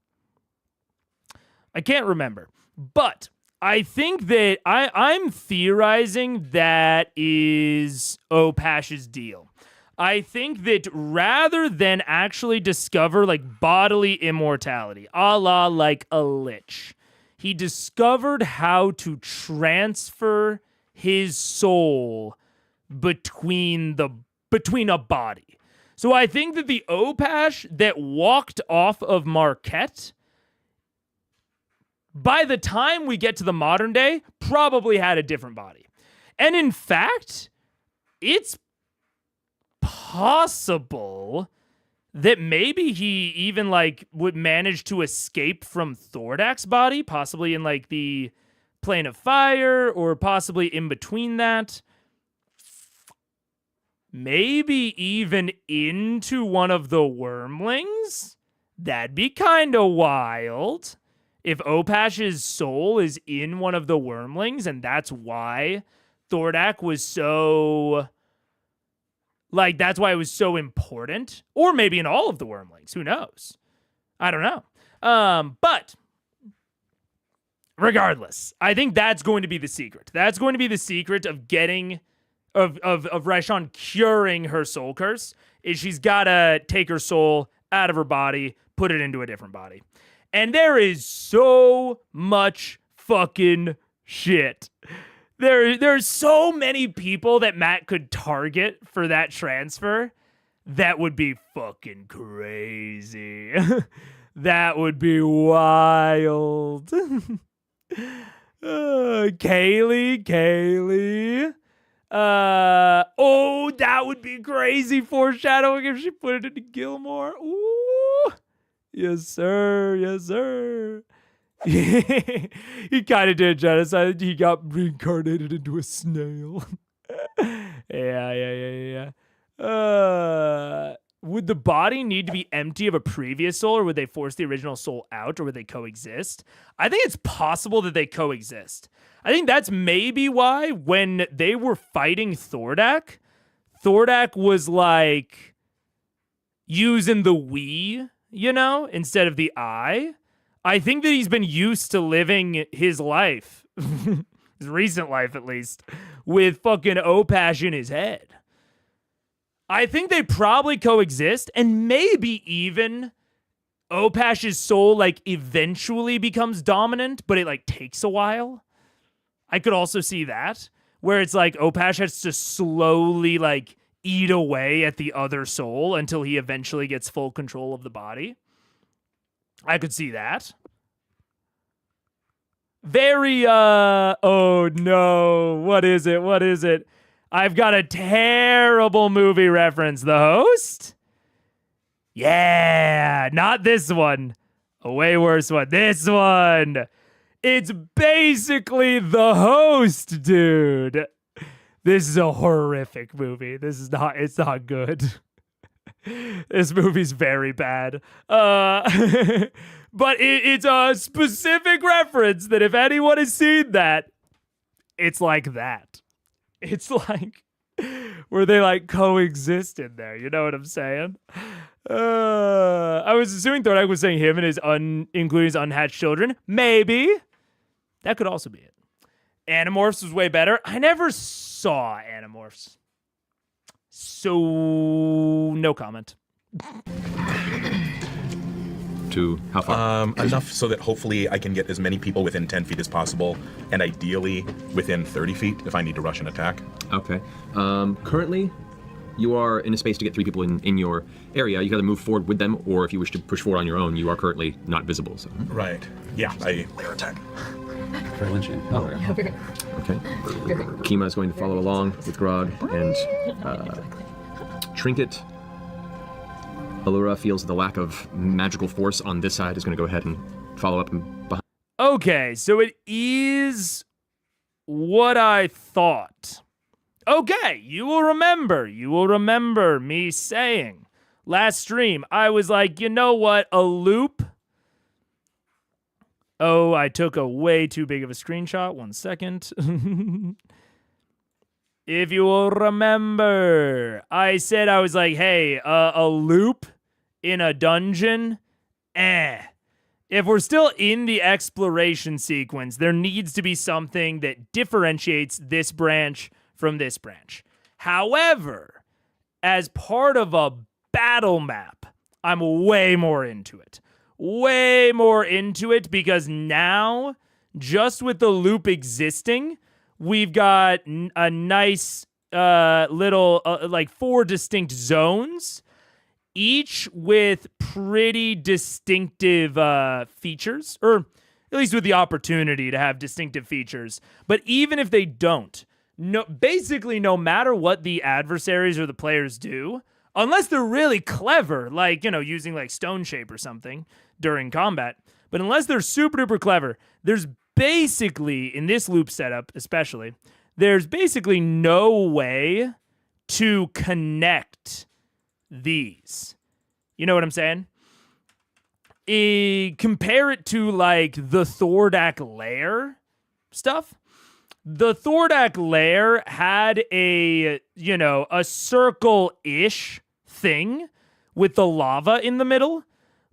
I can't remember. But I think that I'm theorizing that is Opash's deal. I think that rather than actually discover, like, bodily immortality, a la like a lich, he discovered how to transfer his soul between a body. So I think that the Opash that walked off of Marquette, by the time we get to the modern day, probably had a different body. And in fact, it's possible that maybe he even, like, would manage to escape from Thordak's body, possibly in, like, the plane of fire, or possibly in between that. Maybe even into one of the wormlings? That'd be kind of wild. If Opash's soul is in one of the wormlings, and that's why Thordak was so... Like, that's why it was so important. Or maybe in all of the wormlings. Who knows? I don't know. But regardless, I think that's going to be the secret. That's going to be the secret of getting... Of Raishan curing her soul curse, is she's got to take her soul out of her body, put it into a different body. And there is so much fucking shit. There's so many people that Matt could target for that transfer. That would be fucking crazy. That would be wild. Kaylee. Oh, that would be crazy foreshadowing if she put it into Gilmore. Ooh. Yes, sir. Yes, sir. He kind of did genocide. He got reincarnated into a snail. Yeah. Would the body need to be empty of a previous soul, or would they force the original soul out, or would they coexist? I think it's possible that they coexist. I think that's maybe why when they were fighting Thordak was like using the we, you know, instead of the I. I think that he's been used to living his life, his recent life at least, with fucking Opash in his head. I think they probably coexist, and maybe even Opash's soul, like, eventually becomes dominant, but it, like, takes a while. I could also see that, where it's like Opash has to slowly, like, eat away at the other soul until he eventually gets full control of the body. I could see that. Very, oh no, what is it? I've got a terrible movie reference. The Host? Yeah, not this one. A way worse one. This one. It's basically The Host, dude. This is a horrific movie. It's not good. This movie's very bad. But it's a specific reference that if anyone has seen that, it's like that. It's like where they, like, coexist in there. You know what I'm saying? I was assuming Thordak was saying him and his including his unhatched children. Maybe. That could also be it. Animorphs was way better. I never saw Animorphs. So, no comment. To how far? Enough so that hopefully I can get as many people within 10 feet as possible, and ideally within 30 feet if I need to rush an attack. Okay. Currently, you are in a space to get 3 people in your area. You can either move forward with them, or if you wish to push forward on your own, you are currently not visible. So. Right. Yeah. Lair attack. Very Lynchian. Oh. Okay. Kima is going to follow along with Grog, and Trinket. Allura feels the lack of magical force on this side, is going to go ahead and follow up and behind. Okay, so it is what I thought. Okay, you will remember me saying last stream, I was like, you know what, a loop? Oh, I took a way too big of a screenshot. 1 second. If you will remember, I said, I was like, hey, a loop in a dungeon? If we're still in the exploration sequence, there needs to be something that differentiates this branch from this branch. However, as part of a battle map, I'm way more into it. Way more into it because now, just with the loop existing, we've got a nice little, like 4 distinct zones, each with pretty distinctive features, or at least with the opportunity to have distinctive features. But even if they don't, basically no matter what the adversaries or the players do, unless they're really clever, like, using like stone shape or something during combat, but unless they're super duper clever, there's basically, in this loop setup especially, there's basically no way to connect these. You know what I'm saying? Compare it to like the Thordak lair stuff. The Thordak lair had a circle-ish thing with the lava in the middle,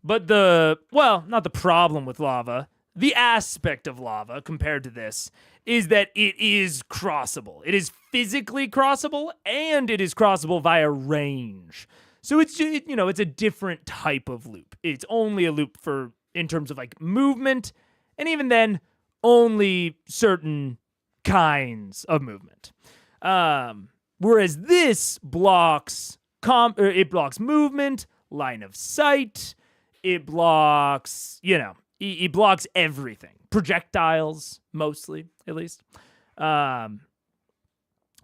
but not the problem with lava, the aspect of lava compared to this is that it is crossable. It is physically crossable, and it is crossable via range. So it's a different type of loop. It's only a loop in terms of like movement, and even then, only certain kinds of movement. Whereas this blocks movement, line of sight. It blocks, it blocks everything. Projectiles, mostly, at least.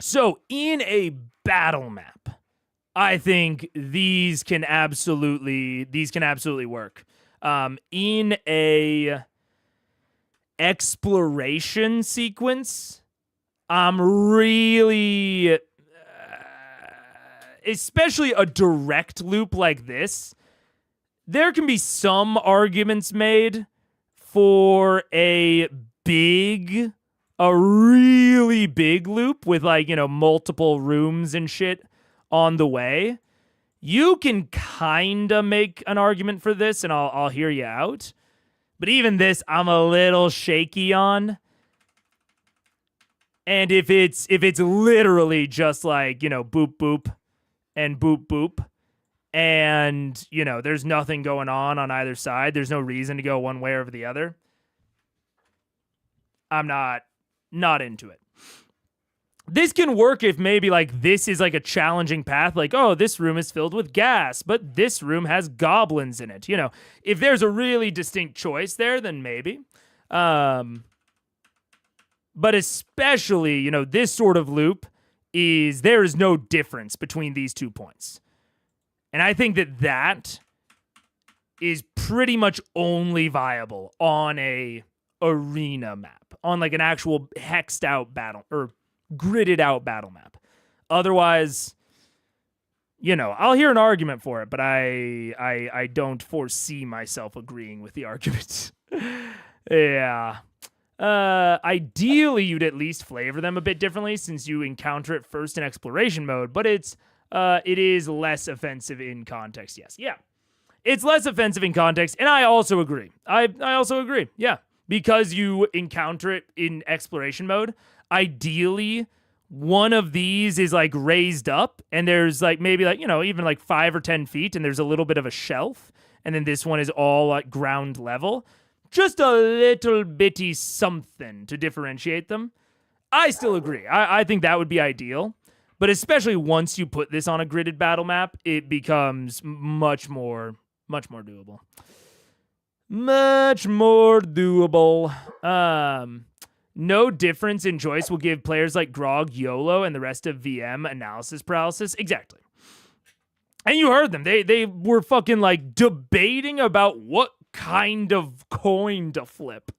So in a battle map, I think these can absolutely work. In a exploration sequence, I'm really, especially a direct loop like this, there can be some arguments made for a really big loop with like, multiple rooms and shit on the way. You can kind of make an argument for this, and I'll hear you out. But even this, I'm a little shaky on. And if it's literally just like, boop, boop, and boop, boop, and, there's nothing going on either side, there's no reason to go one way or the other, I'm not into it. This can work if maybe like this is like a challenging path, like, oh, this room is filled with gas, but this room has goblins in it. If there's a really distinct choice there, then maybe. But especially, this sort of loop there is no difference between these 2 points. And I think that is pretty much only viable on a arena map, on like an actual hexed out battle or gridded out battle map. Otherwise, I'll hear an argument for it, but I don't foresee myself agreeing with the argument. Yeah. Ideally, you'd at least flavor them a bit differently since you encounter it first in exploration mode, but it is less offensive in context. Yes. Yeah. It's less offensive in context, and I also agree. I also agree. Yeah. Because you encounter it in exploration mode, ideally, one of these is like raised up, and there's like maybe like, even like 5 or 10 feet, and there's a little bit of a shelf, and then this one is all at ground level. Just a little bitty something to differentiate them. I still agree. I think that would be ideal, but especially once you put this on a gridded battle map, it becomes much more doable. much more doable. No difference in choice will give players like Grog YOLO and the rest of VM analysis paralysis. Exactly. And you heard them. They were fucking like debating about what kind of coin to flip,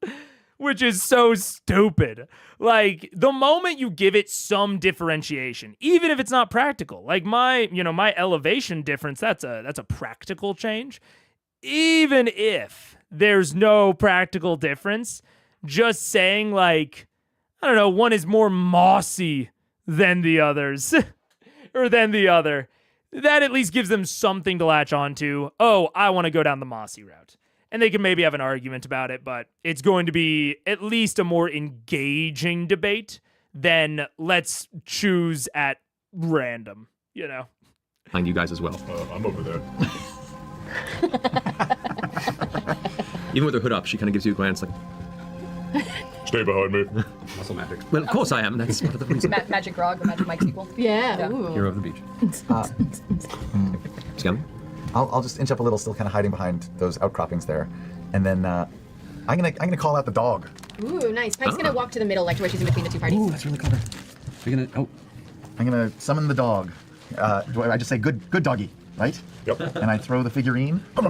which is so stupid. Like, the moment you give it some differentiation, even if it's not practical, like my elevation difference, that's a practical change. Even if there's no practical difference, just saying like, I don't know, one is more mossy than the others or than the other, that at least gives them something to latch onto. Oh, I want to go down the mossy route. And they can maybe have an argument about it, but it's going to be at least a more engaging debate than let's choose at random, you know? Find you guys as well. I'm over there. Even with her hood up, she kind of gives you a glance like, Stay behind me. Muscle magic. well, of course I am. That's part of the reason. Magic Grog, the Magic Mike sequel. Yeah. Ooh. Hero of the beach. Scummy? I'll just inch up a little, still kind of hiding behind those outcroppings there, and then I'm gonna call out the dog. Ooh, nice. Pike's gonna walk to the middle, like to where she's in between the two parties. Ooh, that's really clever. You're gonna. Oh. I'm gonna summon the dog. Do I just say good doggy, right? Yep. And I throw the figurine. No.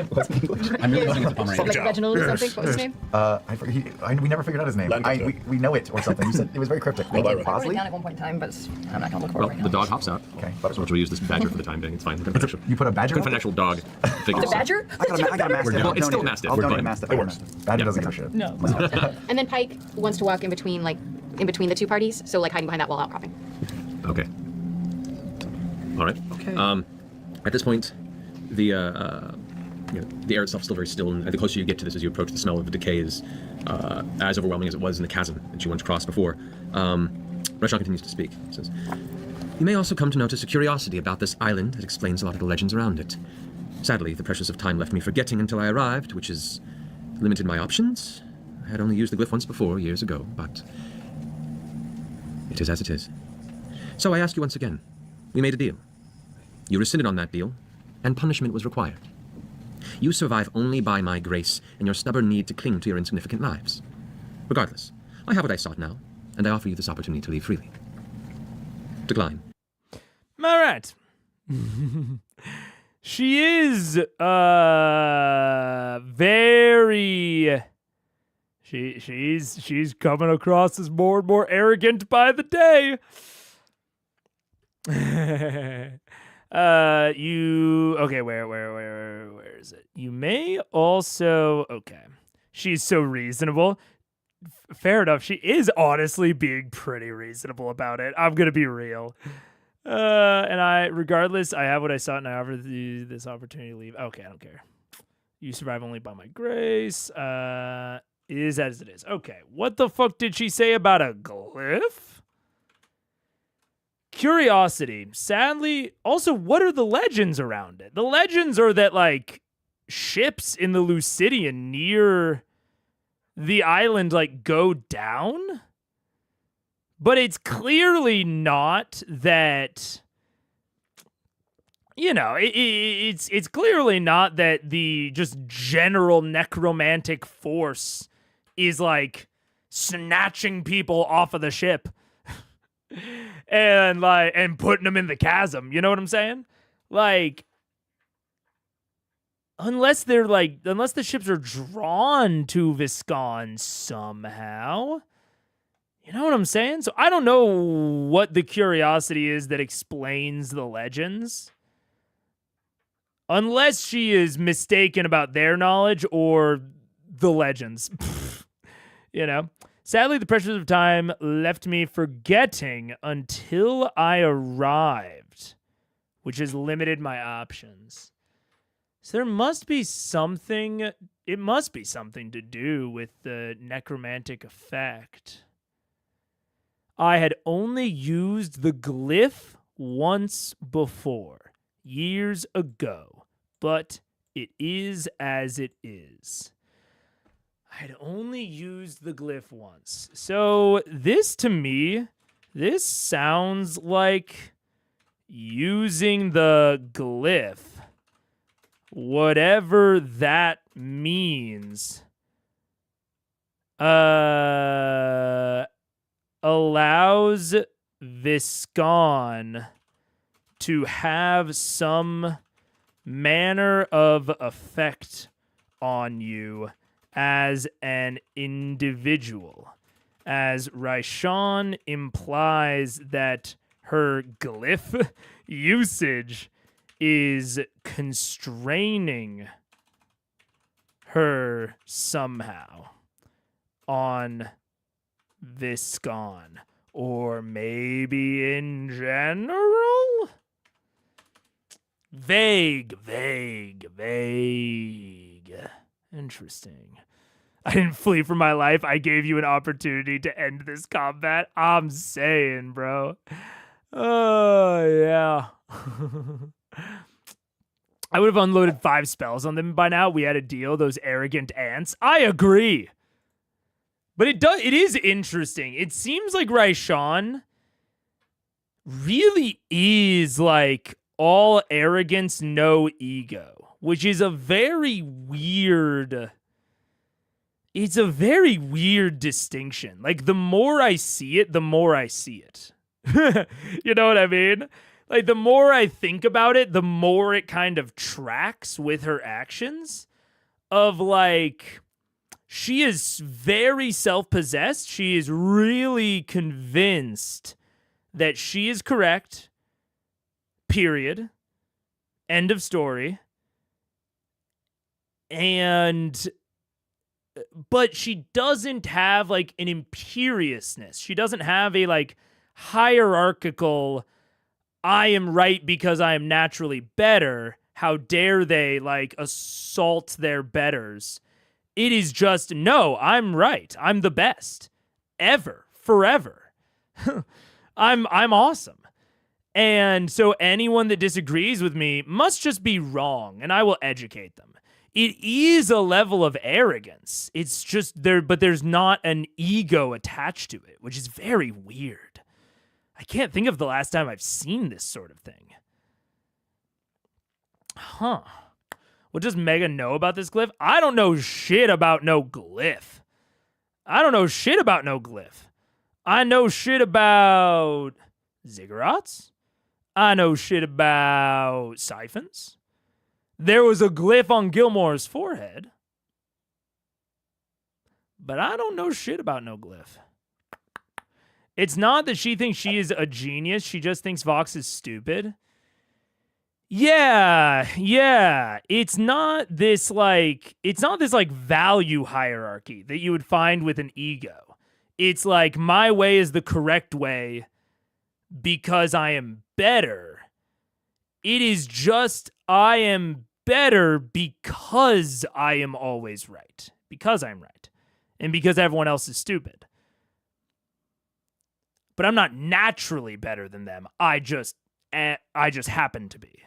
What's the English? I'm really hoping it's a Pomeranian. Like Reginald or something? What's his name? I forget. We never figured out his name. We know it or something. You said it was very cryptic. Well, I wrote it Bosley? down at one point in time, but I'm not gonna look for Well, it right the now. dog hops out. Okay. So we'll use this badger for the time being. It's fine. You put a badger? Couldn't find an actual dog figure. The badger? I got a mastiff. Well, it's still a mastiff. I'll We're donate a fine. mastiff. It works. Badger doesn't give a shit. No. And then Pike wants to walk in between the two parties, so like hiding behind that wall outcropping. Okay. All right. Okay. At this point, the air itself is still very still, and the closer you get to this as you approach, the smell of the decay is as overwhelming as it was in the chasm that you once crossed before. Reshon continues to speak. He says, "You may also come to notice a curiosity about this island that explains a lot of the legends around it. Sadly, the pressures of time left me forgetting until I arrived, which has limited my options. I had only used the glyph once before, years ago, but it is as it is. So I ask you once again, we made a deal. You rescinded on that deal, and punishment was required. You survive only by my grace and your stubborn need to cling to your insignificant lives. Regardless, I have what I sought now, and I offer you this opportunity to leave freely. Decline." All right. She is very she's coming across as more and more arrogant by the day. Where is it? You may also she's so reasonable. Fair enough. She is honestly being pretty reasonable about it. I'm gonna be real. Regardless, I have what I sought and I offer this opportunity to leave. Okay, I don't care. You survive only by my grace. Is as it is. Okay, what the fuck did she say about a glyph? Curiosity. Sadly, also, what are the legends around it? The legends are that, like, ships in the Lucidian near the island, like, go down? But it's clearly not that, it's clearly not that the just general necromantic force is, like, snatching people off of the ship. and putting them in the chasm, you know what I'm saying? Like, unless the ships are drawn to Viscon somehow, you know what I'm saying? So I don't know what the curiosity is that explains the legends, unless she is mistaken about their knowledge or the legends. Sadly, the pressures of time left me forgetting until I arrived, which has limited my options. So there must be something, it must be something to do with the necromantic effect. I had only used the glyph once before, years ago, but it is as it is. I'd only used the glyph once. So this, to me, this sounds like using the glyph whatever that means, allows Viscon to have some manner of effect on you as an individual. As Raishan implies that her glyph usage is constraining her somehow on Viscon. Or maybe in general? Vague. Interesting. I didn't flee for my life. I gave you an opportunity to end this combat. I'm saying, bro. Oh, yeah. I would have unloaded 5 spells on them by now. We had a deal, those arrogant ants. I agree. But it is interesting. It seems like Raishan really is like all arrogance, no ego, which is a very weird... It's a very weird distinction. Like, the more I see it, the more I see it. You know what I mean? Like, the more I think about it, the more it kind of tracks with her actions of, like, she is very self-possessed. She is really convinced that she is correct. Period. End of story. But she doesn't have, like, an imperiousness. She doesn't have a, like, hierarchical, I am right because I am naturally better. How dare they, like, assault their betters. It is just, no, I'm right. I'm the best. Ever. Forever. I'm awesome. And so anyone that disagrees with me must just be wrong, and I will educate them. It is a level of arrogance. It's just there, but there's not an ego attached to it, which is very weird. I can't think of the last time I've seen this sort of thing. Huh. What does Megan know about this glyph? I don't know shit about no glyph. I know shit about ziggurats. I know shit about siphons. There was a glyph on Gilmore's forehead. But I don't know shit about no glyph. It's not that she thinks she is a genius. She just thinks Vox is stupid. Yeah. It's not this value hierarchy that you would find with an ego. It's like, my way is the correct way because I am better. It is just, I am better because I am always right. Because I'm right. And because everyone else is stupid. But I'm not naturally better than them. I just happen to be.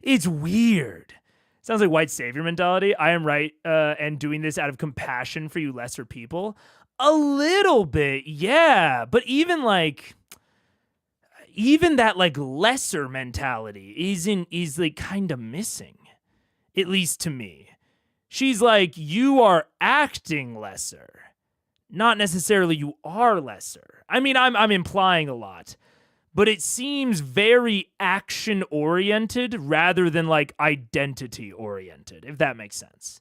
It's weird. Sounds like white savior mentality. I am right and doing this out of compassion for you lesser people. A little bit, yeah. But even that like lesser mentality is like kind of missing, at least to me. She's like, you are acting lesser, not necessarily you are lesser. I mean, I'm implying a lot, but it seems very action oriented rather than like identity oriented, if that makes sense.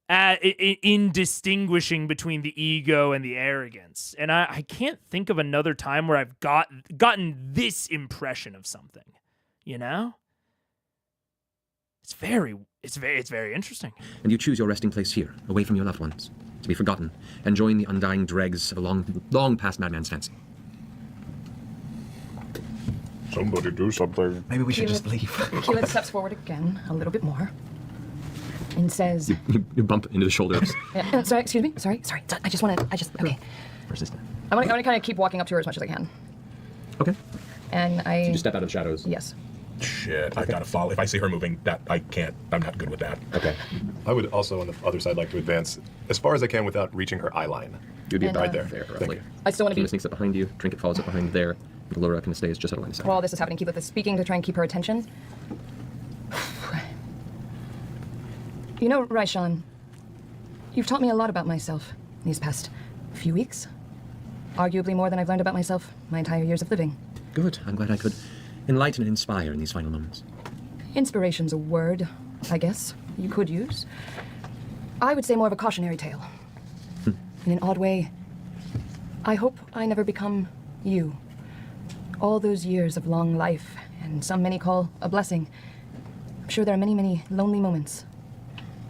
In distinguishing between the ego and the arrogance. And I can't think of another time where I've gotten this impression of something, you know? It's very interesting. And you choose your resting place here, away from your loved ones, to be forgotten, and join the undying dregs of a long past madman's fancy. Somebody do something. Maybe we should just leave. Keelan steps forward again, a little bit more, and says... You bump into the shoulders. Sorry, excuse me. Sorry. Okay. Persistent. I want to kind of keep walking up to her as much as I can. Okay. And So you just step out of the shadows. Yes. Shit, I've got to follow. If I see her moving, I'm not good with that. Okay. I would also, on the other side, like to advance as far as I can without reaching her eye line. You'd be And, right uh, there, roughly. I still want to Kima be... sneaks up behind you. Trinket follows up behind there. Laura kind of stays just out of line of sight. While all this is happening, Keelan is speaking to try and keep her attention. You know, Raishan, you've taught me a lot about myself these past few weeks. Arguably more than I've learned about myself my entire years of living. Good. I'm glad I could enlighten and inspire in these final moments. Inspiration's a word, I guess, you could use. I would say more of a cautionary tale. In an odd way, I hope I never become you. All those years of long life, and some many call a blessing. I'm sure there are many, many lonely moments.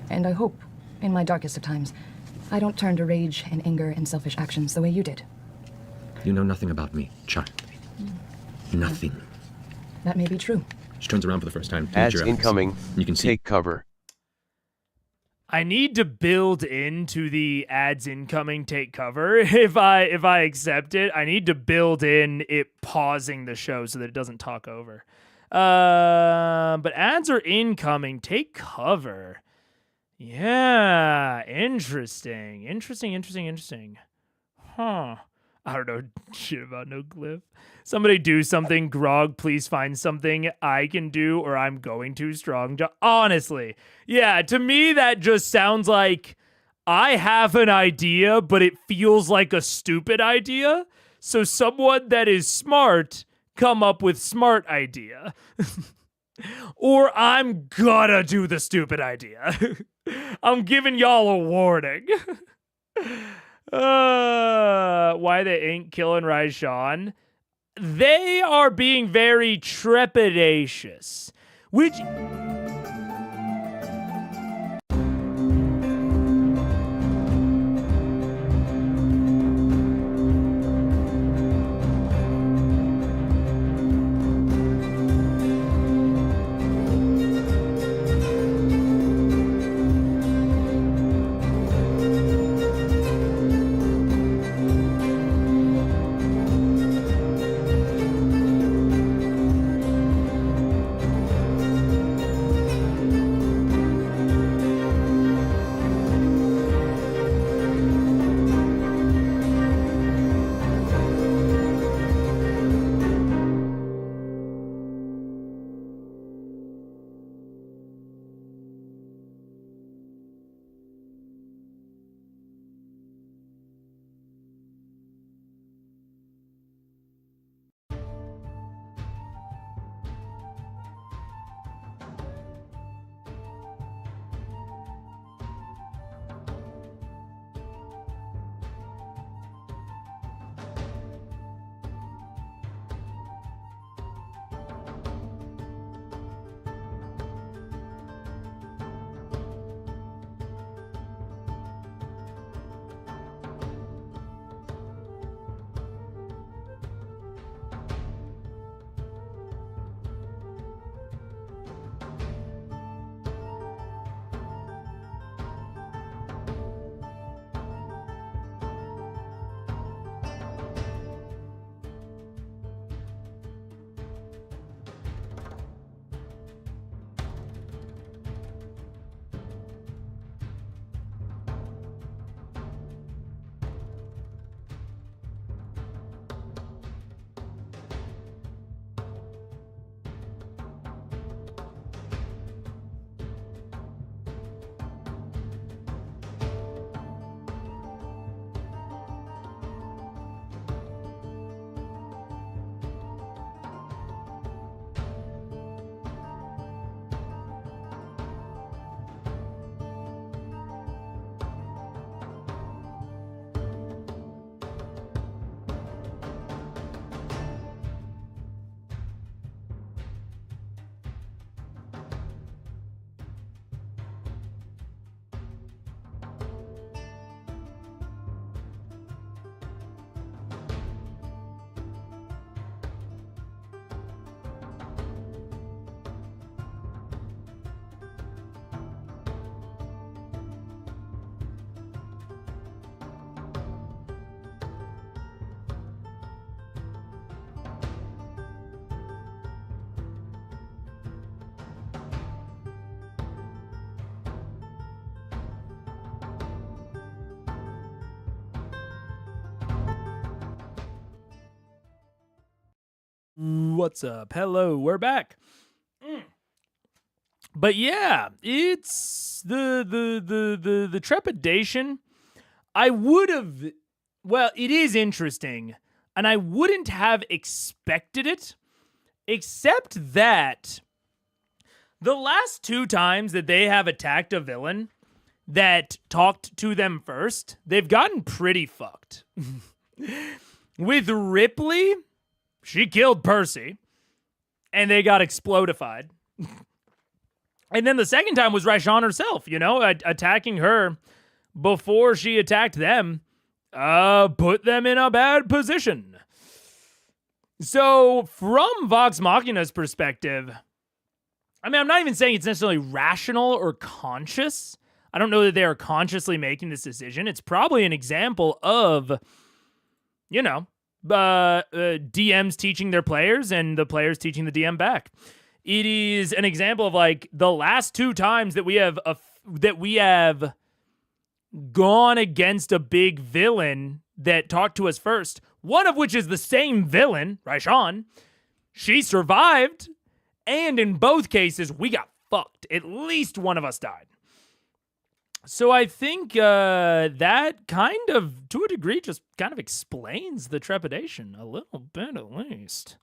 And I hope, in my darkest of times, I don't turn to rage and anger and selfish actions the way you did. You know nothing about me, child. Nothing. That may be true. She turns around for the first time. Ads incoming. You can see. Take cover. I need to build into the ads incoming take cover. If I accept it, I need to build in it pausing the show so that it doesn't talk over. But ads are incoming. Take cover. Yeah, interesting. Huh. I don't know shit about no glyph. Somebody do something. Grog, please find something I can do or I'm going too strong. Honestly. Yeah, to me that just sounds like I have an idea, but it feels like a stupid idea. So someone that is smart come up with smart idea. Or I'm gonna do the stupid idea. I'm giving y'all a warning. Why they ain't killing Raishan? They are being very trepidatious. Which... What's up? Hello, we're back. But yeah, it's the trepidation. I would have, well, it is interesting, and I wouldn't have expected it, except that the last 2 times that they have attacked a villain that talked to them first, they've gotten pretty fucked. With Ripley, she killed Percy, and they got explodified. And then the second time was Raishan herself, you know, attacking her before she attacked them, put them in a bad position. So from Vox Machina's perspective, I mean, I'm not even saying it's necessarily rational or conscious. I don't know that they are consciously making this decision. It's probably an example of, you know, DMs teaching their players and the players teaching the DM back. It is an example of like the last 2 times that we have gone against a big villain that talked to us first. One of which is the same villain, Raishan. She survived, and in both cases we got fucked. At least one of us died. So I think that kind of, to a degree, just kind of explains the trepidation a little bit, at least.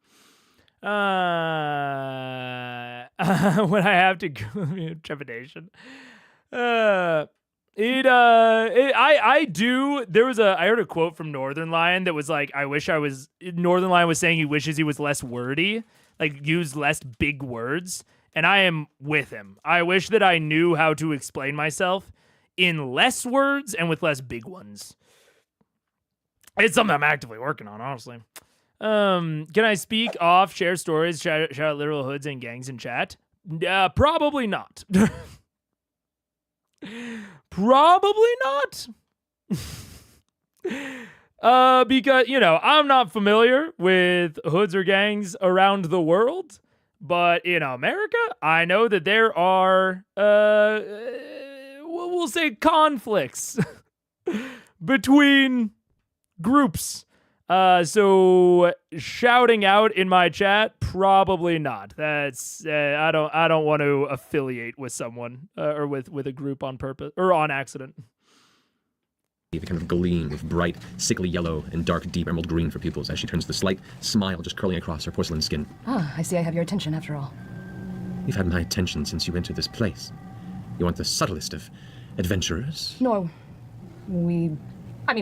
When I have to go trepidation, I do. I heard a quote from Northern Lion that was like, Northern Lion was saying he wishes he was less wordy, like use less big words, and I am with him. I wish that I knew how to explain myself in less words and with less big ones. It's something I'm actively working on, honestly. Can I speak off, share stories, shout out literal hoods and gangs in chat? Probably not. Probably not. Because, you know, I'm not familiar with hoods or gangs around the world, but in America, I know that there are, we'll say conflicts between groups. So shouting out in my chat, probably not. That's I don't want to affiliate with someone or with a group on purpose or on accident. The kind of gleam of bright, sickly yellow and dark, deep emerald green for pupils as she turns the slight smile just curling across her porcelain skin. Ah, I see I have your attention after all. You've had my attention since you entered this place. You aren't the subtlest of adventurers. No, we know. I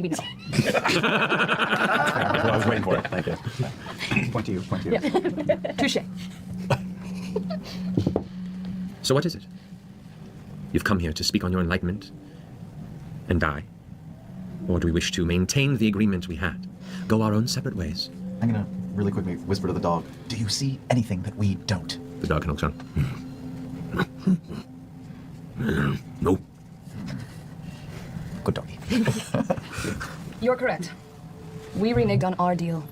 was waiting for it. Thank you. Point to you. Yeah. Touche. So what is it? You've come here to speak on your enlightenment and die? Or do we wish to maintain the agreement we had? Go our own separate ways? I'm gonna really quickly whisper to the dog, do you see anything that we don't? The dog looks on. No. Good doggy. You're correct. We reneged on our deal,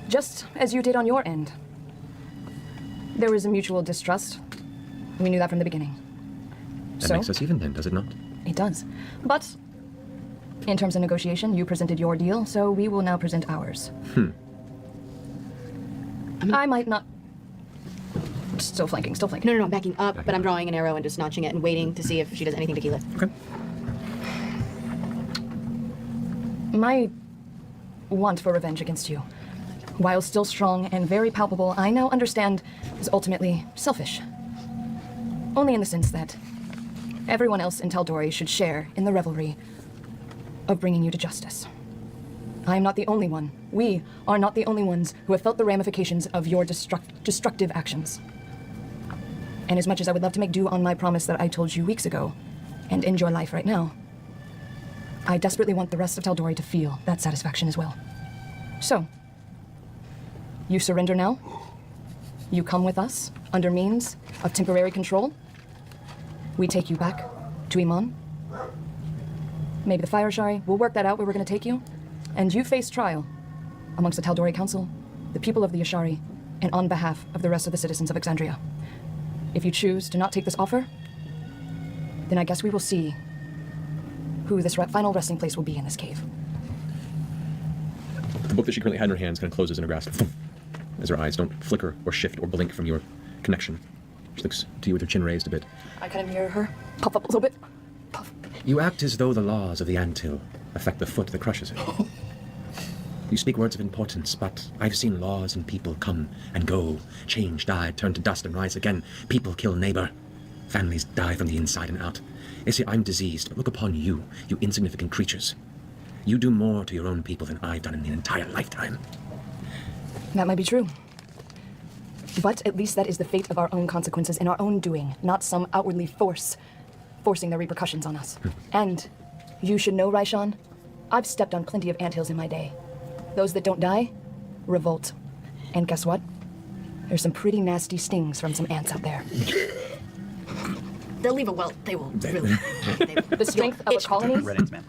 just as you did on your end. There was a mutual distrust. We knew that from the beginning. That makes us even then, does it not? It does. But in terms of negotiation, you presented your deal, so we will now present ours. I might not... Still flanking. No, backing up, but I'm drawing an arrow and just notching it and waiting to see if she does anything to kill it. Okay. My want for revenge against you, while still strong and very palpable, I now understand is ultimately selfish. Only in the sense that everyone else in Tal'Dorei should share in the revelry of bringing you to justice. I am not the only one. We are not the only ones who have felt the ramifications of your destructive actions. And as much as I would love to make do on my promise that I told you weeks ago, and end your life right now, I desperately want the rest of Tal'Dorei to feel that satisfaction as well. So, you surrender now? You come with us, under means of temporary control? We take you back to Iman? Maybe the Fire Ashari, we'll work that out where we're gonna take you. And you face trial amongst the Tal'Dorei Council, the people of the Ashari, and on behalf of the rest of the citizens of Exandria. If you choose to not take this offer, then I guess we will see who this final resting place will be in this cave. The book that she currently had in her hands kind of closes in her grasp as her eyes don't flicker or shift or blink from your connection. She looks to you with her chin raised a bit. I kind of mirror her. Puff up a little bit. Puff. You act as though the laws of the anthill affect the foot that crushes it. You speak words of importance, but I've seen laws and people come and go, change, die, turn to dust and rise again. People kill neighbor. Families die from the inside and out. You see, I'm diseased, but look upon you, you insignificant creatures. You do more to your own people than I've done in an entire lifetime. That might be true. But at least that is the fate of our own consequences in our own doing, not some outwardly forcing the repercussions on us. And you should know, Raishan, I've stepped on plenty of anthills in my day. Those that don't die, revolt. And guess what? There's some pretty nasty stings from some ants out there. They'll leave a welt. They will really. The strength of a colony Red ants, man.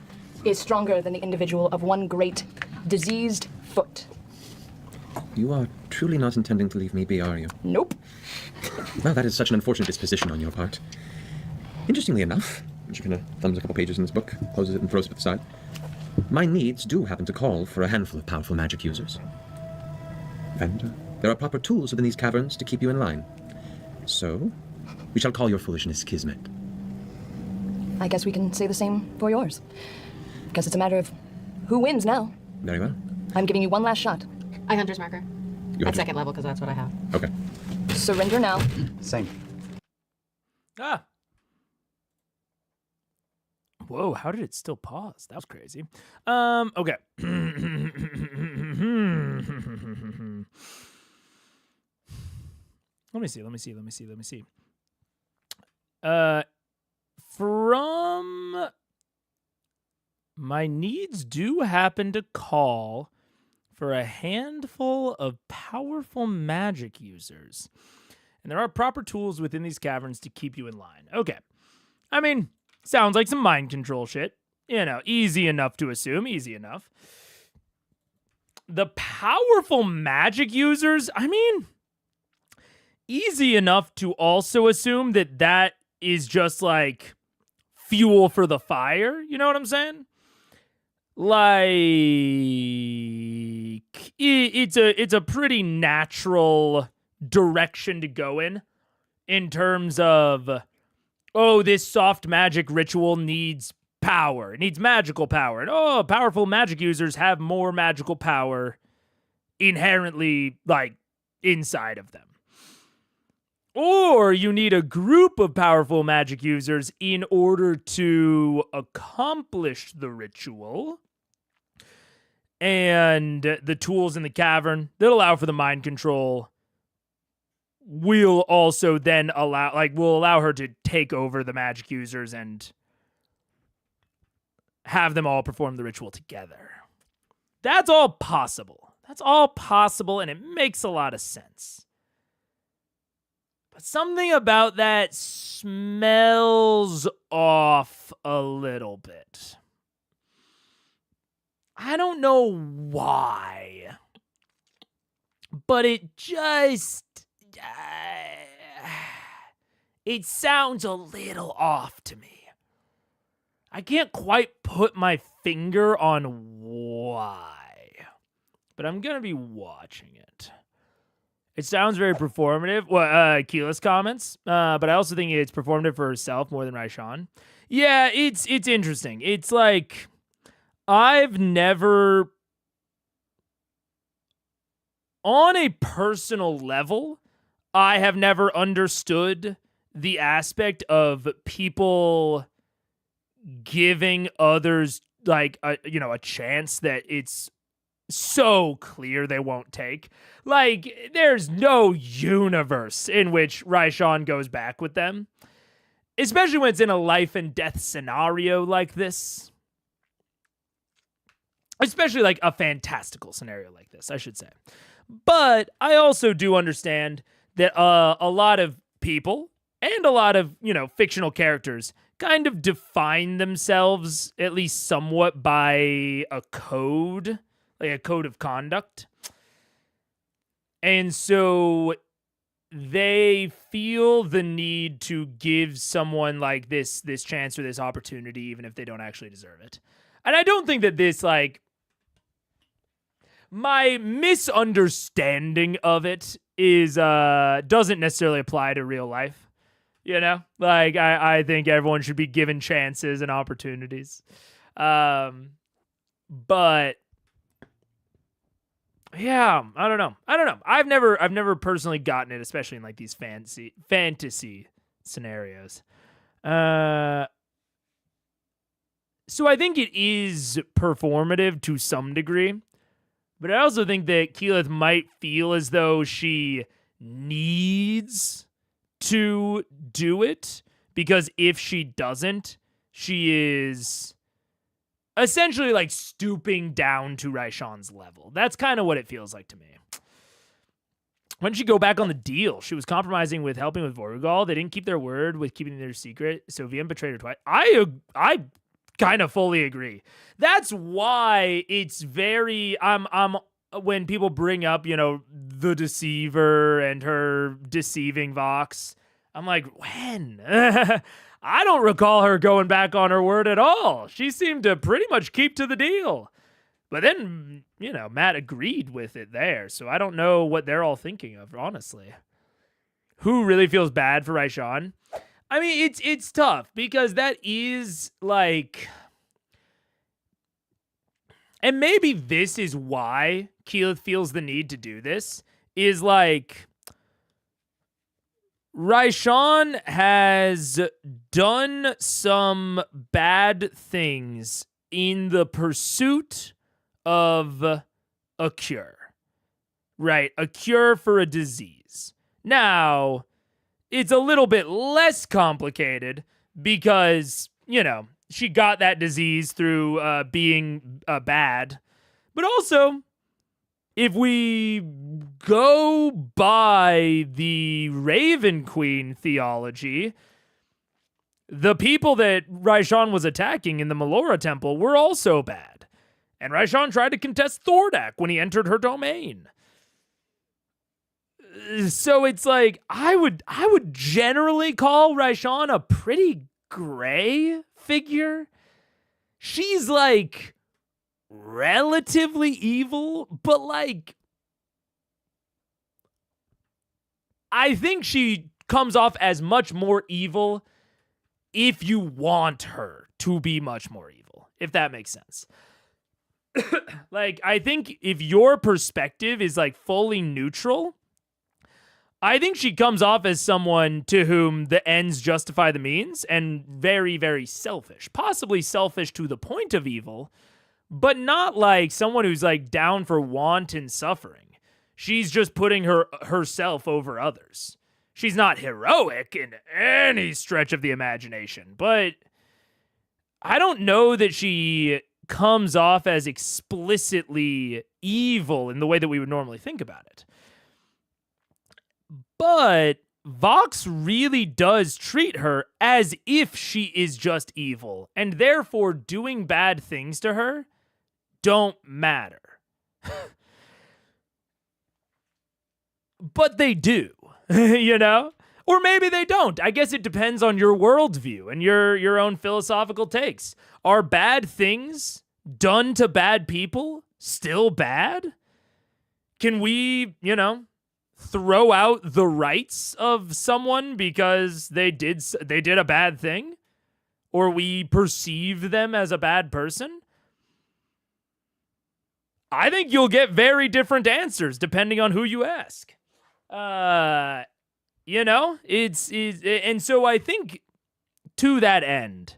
is stronger than the individual of one great diseased foot. You are truly not intending to leave me be, are you? Nope. Well, that is such an unfortunate disposition on your part. Interestingly enough, she kind of thumbs a couple pages in this book, closes it and throws it aside. My needs do happen to call for a handful of powerful magic users. And there are proper tools within these caverns to keep you in line. So, we shall call your foolishness kismet. I guess we can say the same for yours. Guess it's a matter of who wins now. Very well. I'm giving you one last shot. I Hunter's Marker. You At have second level, because that's what I have. Okay. Surrender now. Same. Ah. Whoa, how did it still pause? That was crazy. Okay. Let me see. From my needs do happen to call for a handful of powerful magic users. And there are proper tools within these caverns to keep you in line. Okay. I mean, sounds like some mind control shit. You know, easy enough to assume, easy enough. The powerful magic users, I mean, easy enough to also assume that that is just like fuel for the fire. You know what I'm saying? Like, it's a pretty natural direction to go in terms of, oh, this soft magic ritual needs power. It needs magical power. And oh, powerful magic users have more magical power inherently, like, inside of them. Or you need a group of powerful magic users in order to accomplish the ritual. And the tools in the cavern that allow for the mind control will also then will allow her to take over the magic users and have them all perform the ritual together. That's all possible. And it makes a lot of sense. But something about that smells off a little bit. I don't know why, but it just, it sounds a little off to me. I can't quite put my finger on why, but I'm going to be watching it. It sounds very performative. Well, Keyless comments, but I also think it's performative for herself more than Raishan. Yeah, it's interesting. It's like, I've never, on a personal level, I have never understood the aspect of people giving others like a chance that it's so clear they won't take. Like, there's no universe in which Raishan goes back with them, especially when it's in a life and death scenario like this. Especially like a fantastical scenario like this, I should say. But I also do understand that a lot of people and a lot of, fictional characters kind of define themselves, at least somewhat, by a code, like a code of conduct. And so they feel the need to give someone like this chance or this opportunity, even if they don't actually deserve it. And I don't think that this, like, my misunderstanding of it is doesn't necessarily apply to real life. You know, like I think everyone should be given chances and opportunities. But yeah, I don't know. I've never personally gotten it, especially in like these fantasy scenarios. So I think it is performative to some degree, but I also think that Keyleth might feel as though she needs to do it, because if she doesn't, she is essentially like stooping down to Raishan's level. That's kind of what it feels like to me. When did she go back on the deal? She was compromising with helping with Vorugal. They didn't keep their word with keeping their secret, so VM betrayed her twice. I kind of fully agree. That's why it's very when people bring up, you know, the Deceiver and her deceiving Vox, I'm like, when? I don't recall her going back on her word at all. She seemed to pretty much keep to the deal. But then, you know, Matt agreed with it there, so I don't know what they're all thinking of, honestly. Who really feels bad for Raishan? I mean, it's tough, because that is, like... And maybe this is why Keyleth feels the need to do this, is like... Raishan has done some bad things in the pursuit of a cure. Right? A cure for a disease. Now, it's a little bit less complicated because, you know, she got that disease through being bad. But also, if we go by the Raven Queen theology, the people that Raishan was attacking in the Melora Temple were also bad. And Raishan tried to contest Thordak when he entered her domain. So it's like, I would generally call Raishan a pretty gray figure. She's like relatively evil, but like, I think she comes off as much more evil if you want her to be much more evil, if that makes sense. Like, I think if your perspective is like fully neutral, I think she comes off as someone to whom the ends justify the means and very, very selfish. Possibly selfish to the point of evil, but not like someone who's like down for wanton suffering. She's just putting herself over others. She's not heroic in any stretch of the imagination, but I don't know that she comes off as explicitly evil in the way that we would normally think about it. But Vox really does treat her as if she is just evil, and therefore doing bad things to her don't matter. But they do, you know? Or maybe they don't. I guess it depends on your worldview and your own philosophical takes. Are bad things done to bad people still bad? Can we, you know, throw out the rights of someone because they did a bad thing? Or we perceive them as a bad person? I think you'll get very different answers depending on who you ask. You know, and so I think to that end,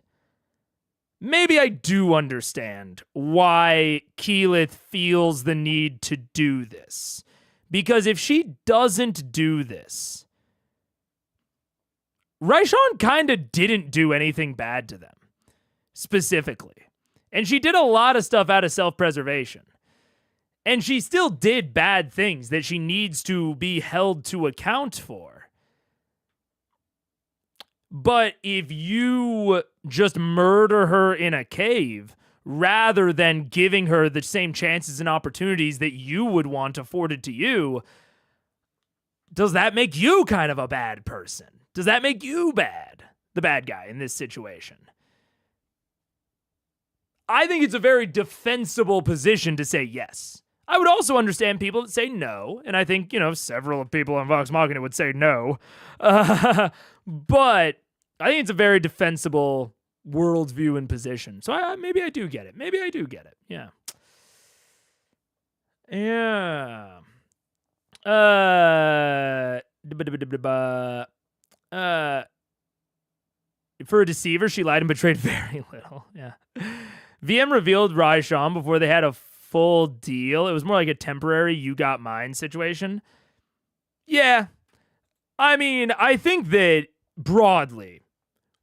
maybe I do understand why Keyleth feels the need to do this. Because if she doesn't do this, Raishan kind of didn't do anything bad to them, specifically. And she did a lot of stuff out of self-preservation. And she still did bad things that she needs to be held to account for. But if you just murder her in a cave, rather than giving her the same chances and opportunities that you would want afforded to you, does that make you kind of a bad person? Does that make you bad, the bad guy in this situation? I think it's a very defensible position to say yes. I would also understand people that say no, and I think, several people on Vox Machina would say no. But I think it's a very defensible worldview and position. So maybe I do get it. Yeah. Yeah. For a deceiver, she lied and betrayed very little. Yeah. VM revealed Raishan before they had a full deal. It was more like a temporary you got mine situation. Yeah. I mean, I think that broadly,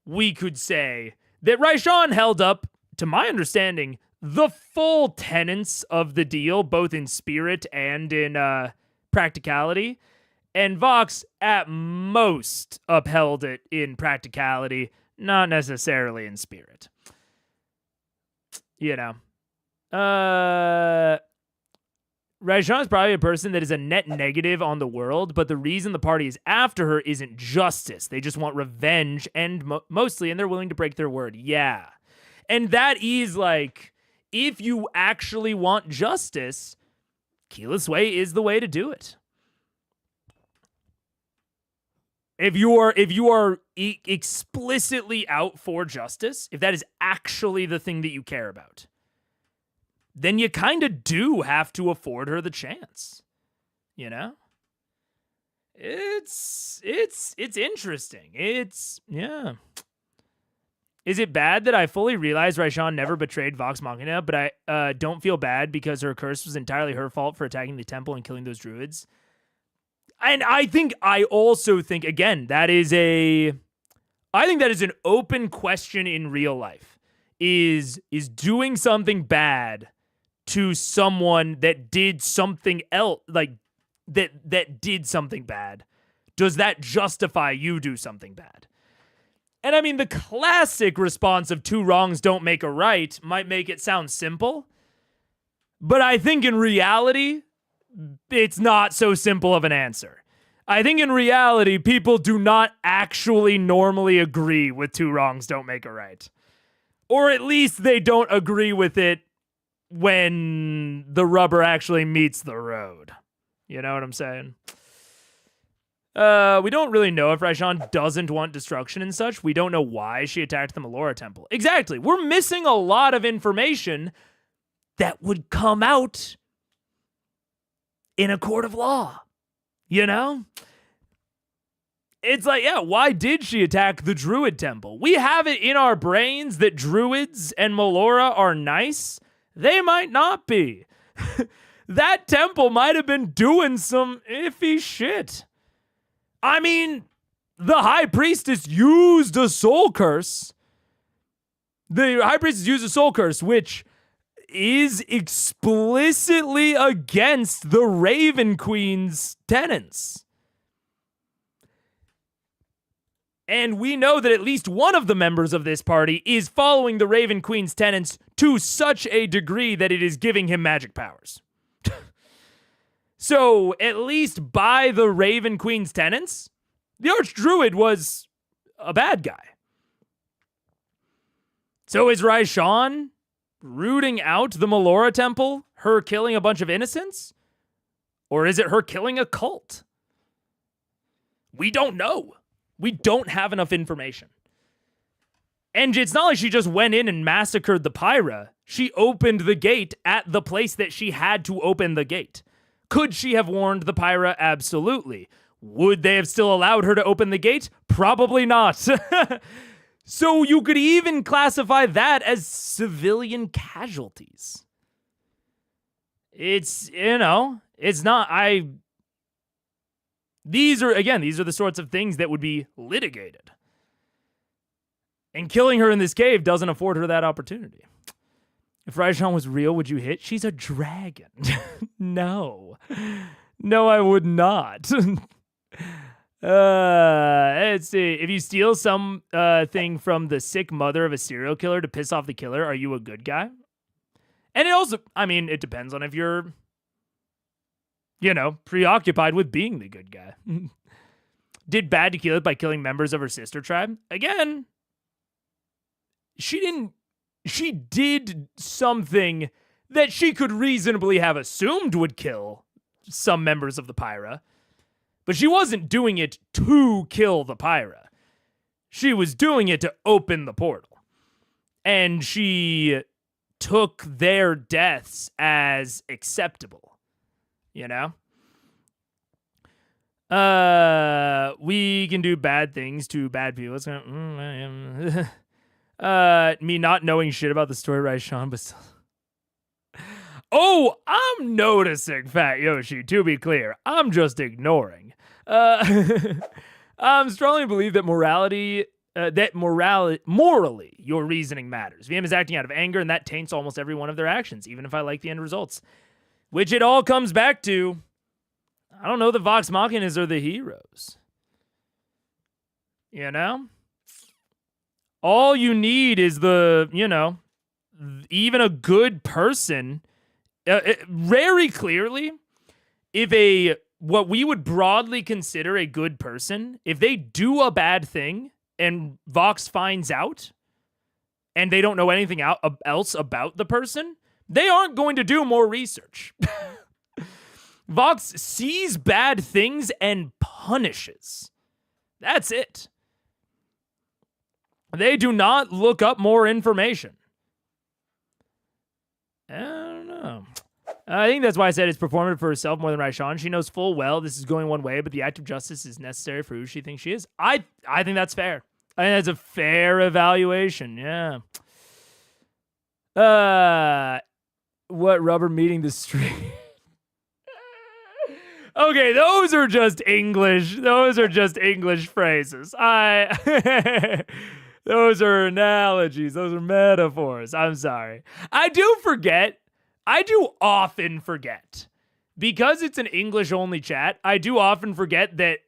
we could say that Raishan held up, to my understanding, the full tenets of the deal, both in spirit and in practicality. And Vox, at most, upheld it in practicality, not necessarily in spirit. Raishan is probably a person that is a net negative on the world, but the reason the party is after her isn't justice. They just want revenge, and mostly, and they're willing to break their word. Yeah. And that is like, if you actually want justice, Keyless Way is the way to do it. If you are explicitly out for justice, if that is actually the thing that you care about, then you kind of do have to afford her the chance. It's interesting. Yeah. Is it bad that I fully realized Raishan never betrayed Vox Machina, but I don't feel bad because her curse was entirely her fault for attacking the temple and killing those druids? And I also think, again, that is an open question in real life. Is doing something bad to someone that did something else, like that did something bad, does that justify you do something bad? And I mean, the classic response of 2 wrongs don't make a right might make it sound simple, but I think in reality, it's not so simple of an answer. I think in reality, people do not actually normally agree with 2 wrongs don't make a right. Or at least they don't agree with it when the rubber actually meets the road. You know what I'm saying? We don't really know if Raishan doesn't want destruction and such. We don't know why she attacked the Melora temple. Exactly. We're missing a lot of information that would come out in a court of law. It's like, yeah, why did she attack the Druid temple? We have it in our brains that Druids and Melora are nice. They might not be. That temple might have been doing some iffy shit. I mean, the High Priestess used a soul curse. The High Priestess used a soul curse, which is explicitly against the Raven Queen's tenets. And we know that at least one of the members of this party is following the Raven Queen's tenets to such a degree that it is giving him magic powers. So, at least by the Raven Queen's tenets, the Archdruid was a bad guy. So is Raishan rooting out the Melora temple, her killing a bunch of innocents? Or is it her killing a cult? We don't know. We don't have enough information. And it's not like she just went in and massacred the Pyra. She opened the gate at the place that she had to open the gate. Could she have warned the Pyra? Absolutely. Would they have still allowed her to open the gate? Probably not. So you could even classify that as civilian casualties. It's not, these are the sorts of things that would be litigated. And killing her in this cave doesn't afford her that opportunity. If Raishan was real, would you hit? She's a dragon. No, I would not. Let's see. If you steal some thing from the sick mother of a serial killer to piss off the killer, are you a good guy? And it also, it depends on if you're, preoccupied with being the good guy. Did bad to kill it by killing members of her sister tribe? Again, she did something that she could reasonably have assumed would kill some members of the Pyra. But she wasn't doing it to kill the Pyra. She was doing it to open the portal. And she took their deaths as acceptable. You know? We can do bad things to bad people. It's gonna, me not knowing shit about the story, right, Sean? But oh, I'm noticing, Fat Yoshi. To be clear, I'm just ignoring. Strongly believe that morally, your reasoning matters. VM is acting out of anger, and that taints almost every one of their actions, even if I like the end results. Which it all comes back to, I don't know, the Vox Machinas are the heroes. You know? All you need is even a good person, very clearly, if what we would broadly consider a good person, if they do a bad thing and Vox finds out and they don't know anything else about the person, they aren't going to do more research. Vox sees bad things and punishes. That's it. They do not look up more information. I don't know. I think that's why I said it's performative for herself more than Raishan. She knows full well this is going one way, but the act of justice is necessary for who she thinks she is. I think that's fair. I think that's a fair evaluation, yeah. What rubber meeting the street? Okay, those are just English. Those are just English phrases. Those are analogies. Those are metaphors. I'm sorry. I do often forget. Because it's an English-only chat, I do often forget that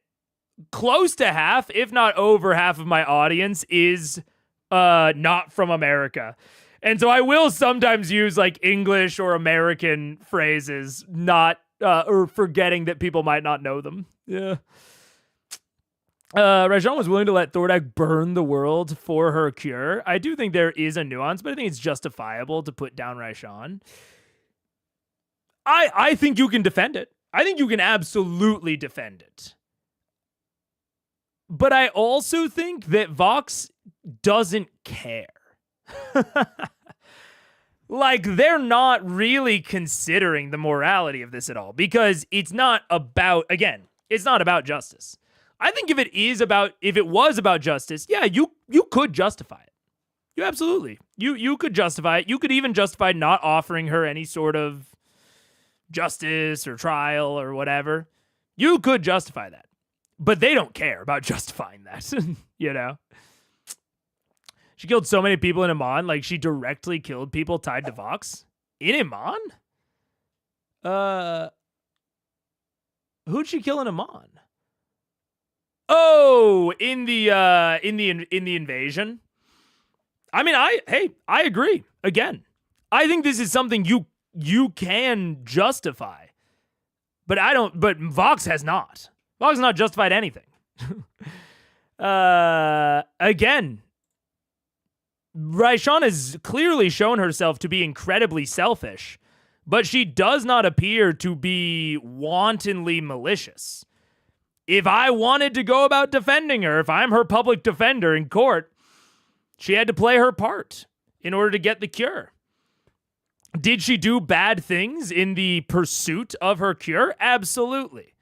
close to half, if not over half of my audience is not from America. And so I will sometimes use like English or American phrases, not or forgetting that people might not know them. Yeah. Rajan was willing to let Thordak burn the world for her cure. I do think there is a nuance, but I think it's justifiable to put down Raishan. I think you can defend it. I think you can absolutely defend it. But I also think that Vox doesn't care. Like, they're not really considering the morality of this at all, because it's not about, again, it's not about justice. I think if it was about justice, yeah, you could justify it. You absolutely. You could justify it. You could even justify not offering her any sort of justice or trial or whatever. You could justify that. But they don't care about justifying that, you know? She killed so many people in Amon, like she directly killed people tied to Vox. In Amon? Who'd she kill in Amon? Oh, in the invasion. I mean, I agree. Again, I think this is something you can justify. But Vox has not. Vox has not justified anything. Again, Raishan has clearly shown herself to be incredibly selfish, but she does not appear to be wantonly malicious. If I wanted to go about defending her, if I'm her public defender in court, she had to play her part in order to get the cure. Did she do bad things in the pursuit of her cure? Absolutely.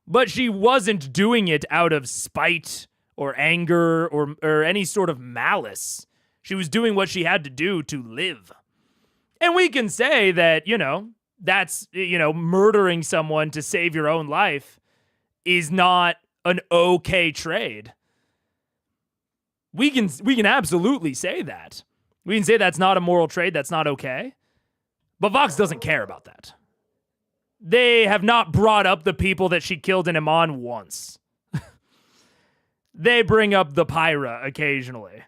But she wasn't doing it out of spite or anger or any sort of malice. She was doing what she had to do to live. And we can say that, that's, murdering someone to save your own life is not an okay trade. We can absolutely say that. We can say that's not a moral trade, that's not okay. But Vox doesn't care about that. They have not brought up the people that she killed in Amon once. They bring up the Pyra occasionally.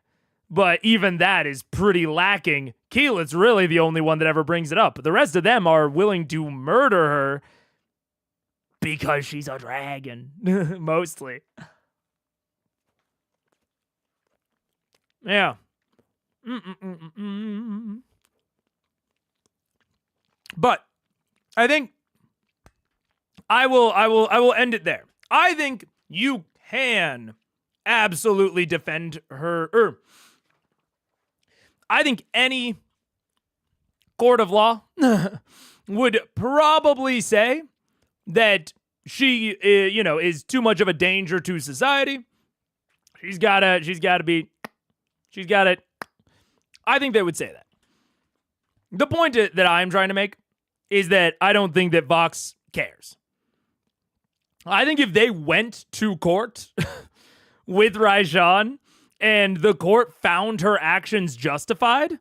But even that is pretty lacking. Keelat's really the only one that ever brings it up. The rest of them are willing to murder her because she's a dragon, mostly. Yeah. But I think I will end it there. I think you can absolutely defend her. I think any court of law would probably say that she, is too much of a danger to society. She's got it. I think they would say that. The point that I'm trying to make is that I don't think that Vox cares. I think if they went to court with Raishan and the court found her actions justified,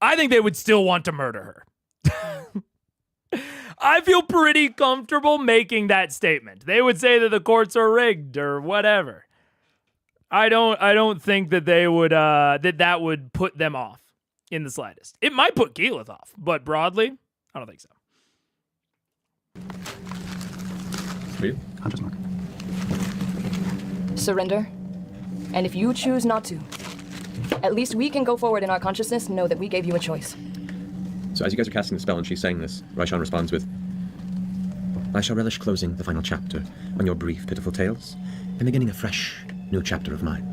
I think they would still want to murder her. I feel pretty comfortable making that statement. They would say that the courts are rigged or whatever. I don't think that they would that would put them off in the slightest. It might put Keyleth off, but broadly, I don't think so. Hunter's mark. Surrender. And if you choose not to, at least we can go forward in our consciousness and know that we gave you a choice. So as you guys are casting the spell and she's saying this, Raishan responds with, I shall relish closing the final chapter on your brief, pitiful tales and beginning a fresh, new chapter of mine.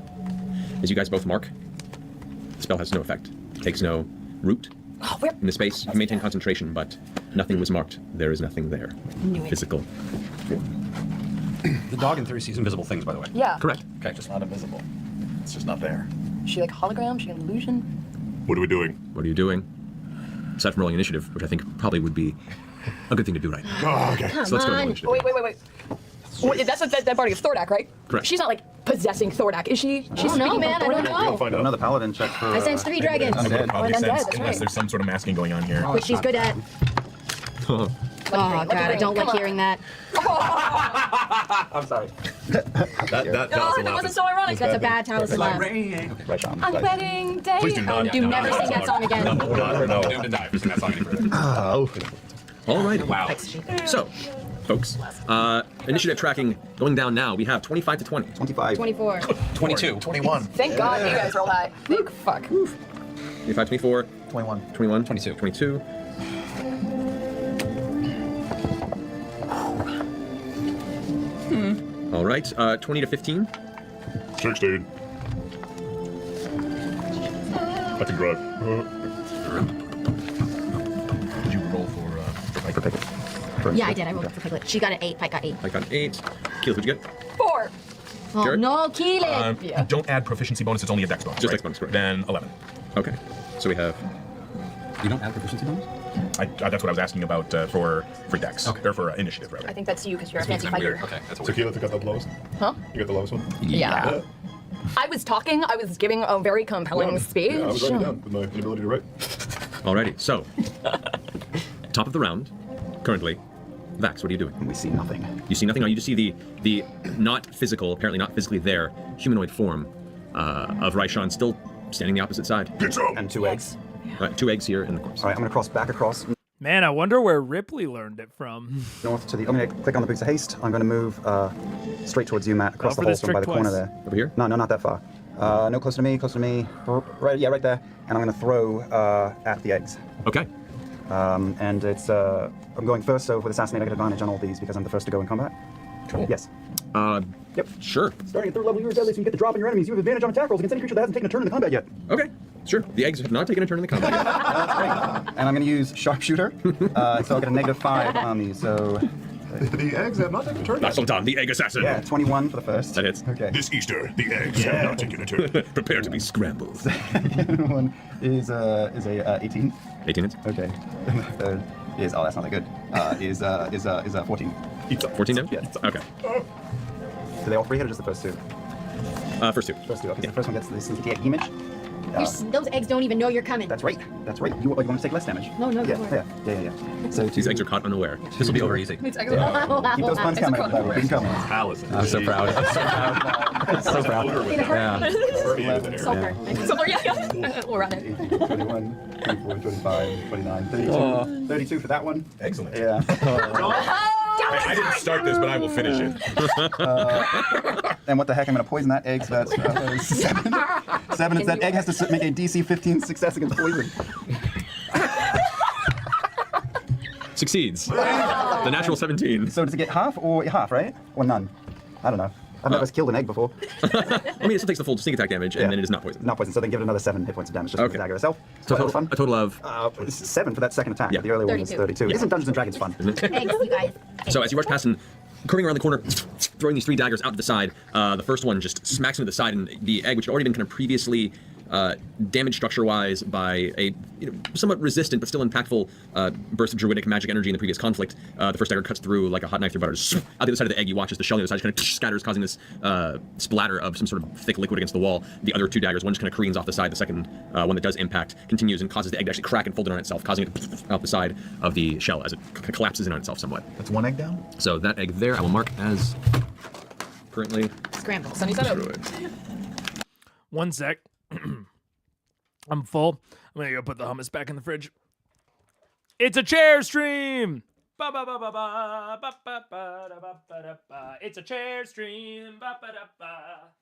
As you guys both mark, the spell has no effect. It takes no root in the space. You can maintain concentration, but nothing was marked. There is nothing there. Physical. The dog in 3 sees invisible things, by the way. Yeah. Correct. Okay. Just not invisible. It's just not there. Is she like hologram? She an illusion? What are we doing? What are you doing? Aside from rolling initiative, which I think probably would be a good thing to do right now. Oh, okay. So let's go roll initiative. Wait. Wait, that's that party of Thordak, right? Correct. She's not like possessing Thordak, is she? She's Oh, no, speaking man, from I don't Thordak? know. Find out. Another paladin check for. I sense 3 dragons. That would probably undead, sense, that's unless right. there's some sort of masking going on here. Which she's good at. Oh, God, I don't like hearing that. I'm sorry. That wasn't so ironic. That's a bad talisman. On wedding day. Please do not. Do never sing that song again. No. Doomed to die if you sing that song any further. All right. Wow. So, folks, initiative tracking going down now. We have 25 to 20. 25. 24. 22. 21. Thank God you guys roll high. Big fuck. 25, 24, 21. 21, 22. 22. All right, 20 to 15. 16. I can drive. Did you roll for Pike? Yeah, I did. I rolled for Piglet. She got an 8. Pike got 8. I got an 8. Keyleth, what'd you get? 4. Oh, Jared? no, Keelan. You don't add proficiency bonus, it's only a dex bonus. Just right? dex bonus, correct. Then 11. Okay, so we have... You don't add proficiency bonus? That's what I was asking about for dex. Okay. Or for initiative, rather. I think that's you because you're a fancy That's weird. fighter. Okay, that's So weird. Keyleth, you got the lowest? Huh? You got the lowest one? Yeah. I was talking. I was giving a very compelling speech. Yeah, I was writing it down with my inability to write. Alrighty, so... top of the round, currently. Vax, what are you doing? We see nothing. You see nothing? No, you just see the not physical, apparently not physically there, humanoid form of Raishan still standing the opposite side. Get some! And 2 eggs. 2 eggs here in the corpse. All right, I'm going to cross back across Man, I wonder where Ripley learned it from. north to the. I'm going to click on the Boots of Haste. I'm going to move straight towards you, Matt, across Go the for hole this by the trick corner twice. there. Over here? No, not that far. No, closer to me, Right, yeah, right there. And I'm going to throw at the eggs. Okay. And it's, I'm going first, so with Assassinate, I get advantage on all these because I'm the first to go in combat. Cool. Yes. Yep. Sure. Starting at 3rd level, you are deadly, so you get the drop on your enemies. You have advantage on attack rolls against any creature that hasn't taken a turn in the combat yet. Okay. Sure. The eggs have not taken a turn in the combat yet. That's great. And I'm going to use Sharpshooter, so I'll get a -5 on these, so... The eggs have not taken a turn That's yet. all done. The egg assassin. Yeah, 21 for the first. That hits. Okay. This Easter, the eggs have not taken a turn. Prepare to be scrambled. One is a 18. 18 hits. Okay. And the third is, oh, that's not that good. Is 14. 14 damage? Yeah. Okay. Do they all 3 hit or just the first 2? First 2. First 2. Okay, Yeah. so the first one gets this CT image. Those eggs don't even know you're coming. That's right. That's right. You want to take less damage? No, Yeah. go for Yeah. So These eggs are caught unaware. This will be over easy. Keep those puns coming. Everybody. Keep them coming. Allison. I'm so proud. I'm so proud. Yeah. Sulfur. We'll run it. 21, 24, 25, 29, 32. 32 for that one. Excellent. Yeah. I didn't start this, but I will finish it. And what the heck? I'm going to poison that egg, so that's 7. 7. It's that egg has to make a DC 15 success against poison. succeeds. The natural 17. So does it get half or half, right? Or none? I don't know. I've never killed an egg before. I mean, it still takes the full sneak attack damage, and then it is not poisoned. Not poisoned, so then give it another 7 hit points of damage just for the dagger itself. So that was fun. a total of... 7 for that second attack. Yeah. The earlier one was 32. Isn't Dungeons & Dragons fun? Thanks, you guys. So as you rush past and curving around the corner, throwing these 3 daggers out to the side, the first one just smacks into the side, and the egg, which had already been kind of previously damaged structure-wise by a somewhat resistant but still impactful burst of druidic magic energy in the previous conflict, the first dagger cuts through like a hot knife through butter. Out the other side of the egg, you watch as the shell on the other side just kind of scatters, causing this splatter of some sort of thick liquid against the wall. The other 2 daggers, one just kind of careens off the side. The second one that does impact continues and causes the egg to actually crack and fold in on itself, causing it to out the side of the shell as it collapses in on itself somewhat. That's 1 egg down? So that egg there, I will mark as currently scrambled. Sunny side up. 1 sec. I'm full. I'm gonna go put the hummus back in the fridge. It's a chair stream. Ba ba ba ba ba ba ba ba da ba ba da ba. It's a chair stream. Ba ba da ba.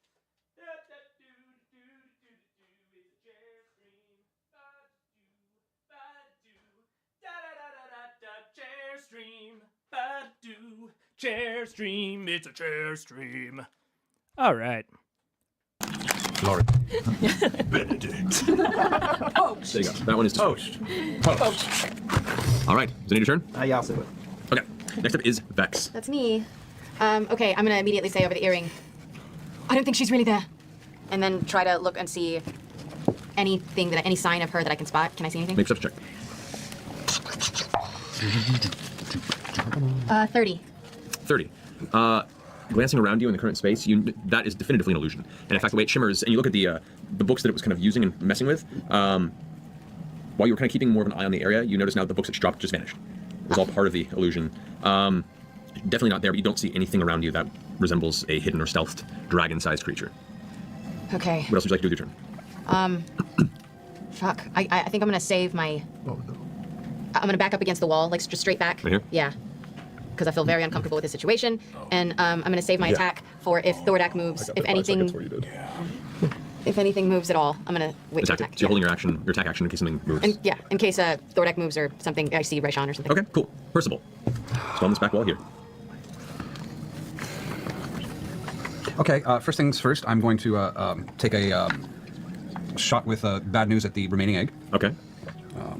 Chair stream. Ba do. Chair stream. It's a chair stream. All right. Lord. Benedict. There you go. That one is toast. All right. Is it your turn? Yeah, I'll do it. Okay. Next up is Vex. That's me. Okay, I'm gonna immediately say over the earring, I don't think she's really there. And then try to look and see anything any sign of her that I can spot. Can I see anything? Make a check. 30. 30. Glancing around you in the current space, that is definitively an illusion. And in fact, the way it shimmers, and you look at the books that it was kind of using and messing with, while you were kind of keeping more of an eye on the area, you notice now the books that she dropped just vanished. It was all part of the illusion. Definitely not there, but you don't see anything around you that resembles a hidden or stealthed dragon-sized creature. Okay. What else would you like to do with your turn? Fuck. I think I'm gonna save my... I'm gonna back up against the wall, like just straight back. Right here? Yeah. Because I feel very uncomfortable with the situation. And I'm gonna save my attack for if Thordak moves, if anything... If anything moves at all, I'm gonna wait to attack. So you're holding your attack action in case something moves. And, yeah, in case Thordak moves or something, I see Raishan or something. Okay, cool. Percival. Just on this back wall here. Okay, first things first, I'm going to take a shot with bad news at the remaining egg. Okay.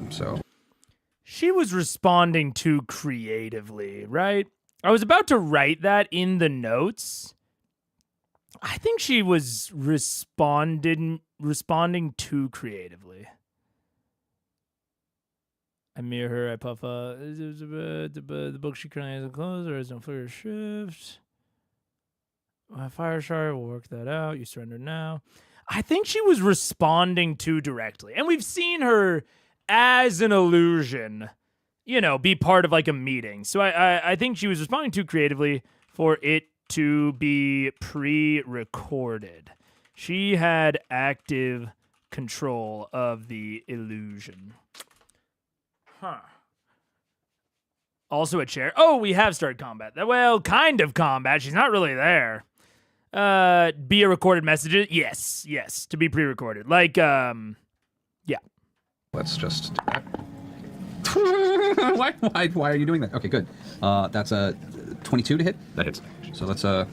So... She was responding too creatively, right? I was about to write that in the notes. I think she was responding too creatively. I mirror her, I puff up. The book she currently has closed or is no further shift. Fire shard, we'll work that out. You surrender now. I think she was responding too directly. And we've seen her as an illusion, be part of like a meeting. So I think she was responding too creatively for it to be pre-recorded. She had active control of the illusion. Huh. Also a chair. Oh, we have started combat. Well, kind of combat. She's not really there. Be a recorded message. Yes. To be pre-recorded. Like, yeah. Let's just do that. Why are you doing that? Okay, good. That's a 22 to hit. That hits. So that's a...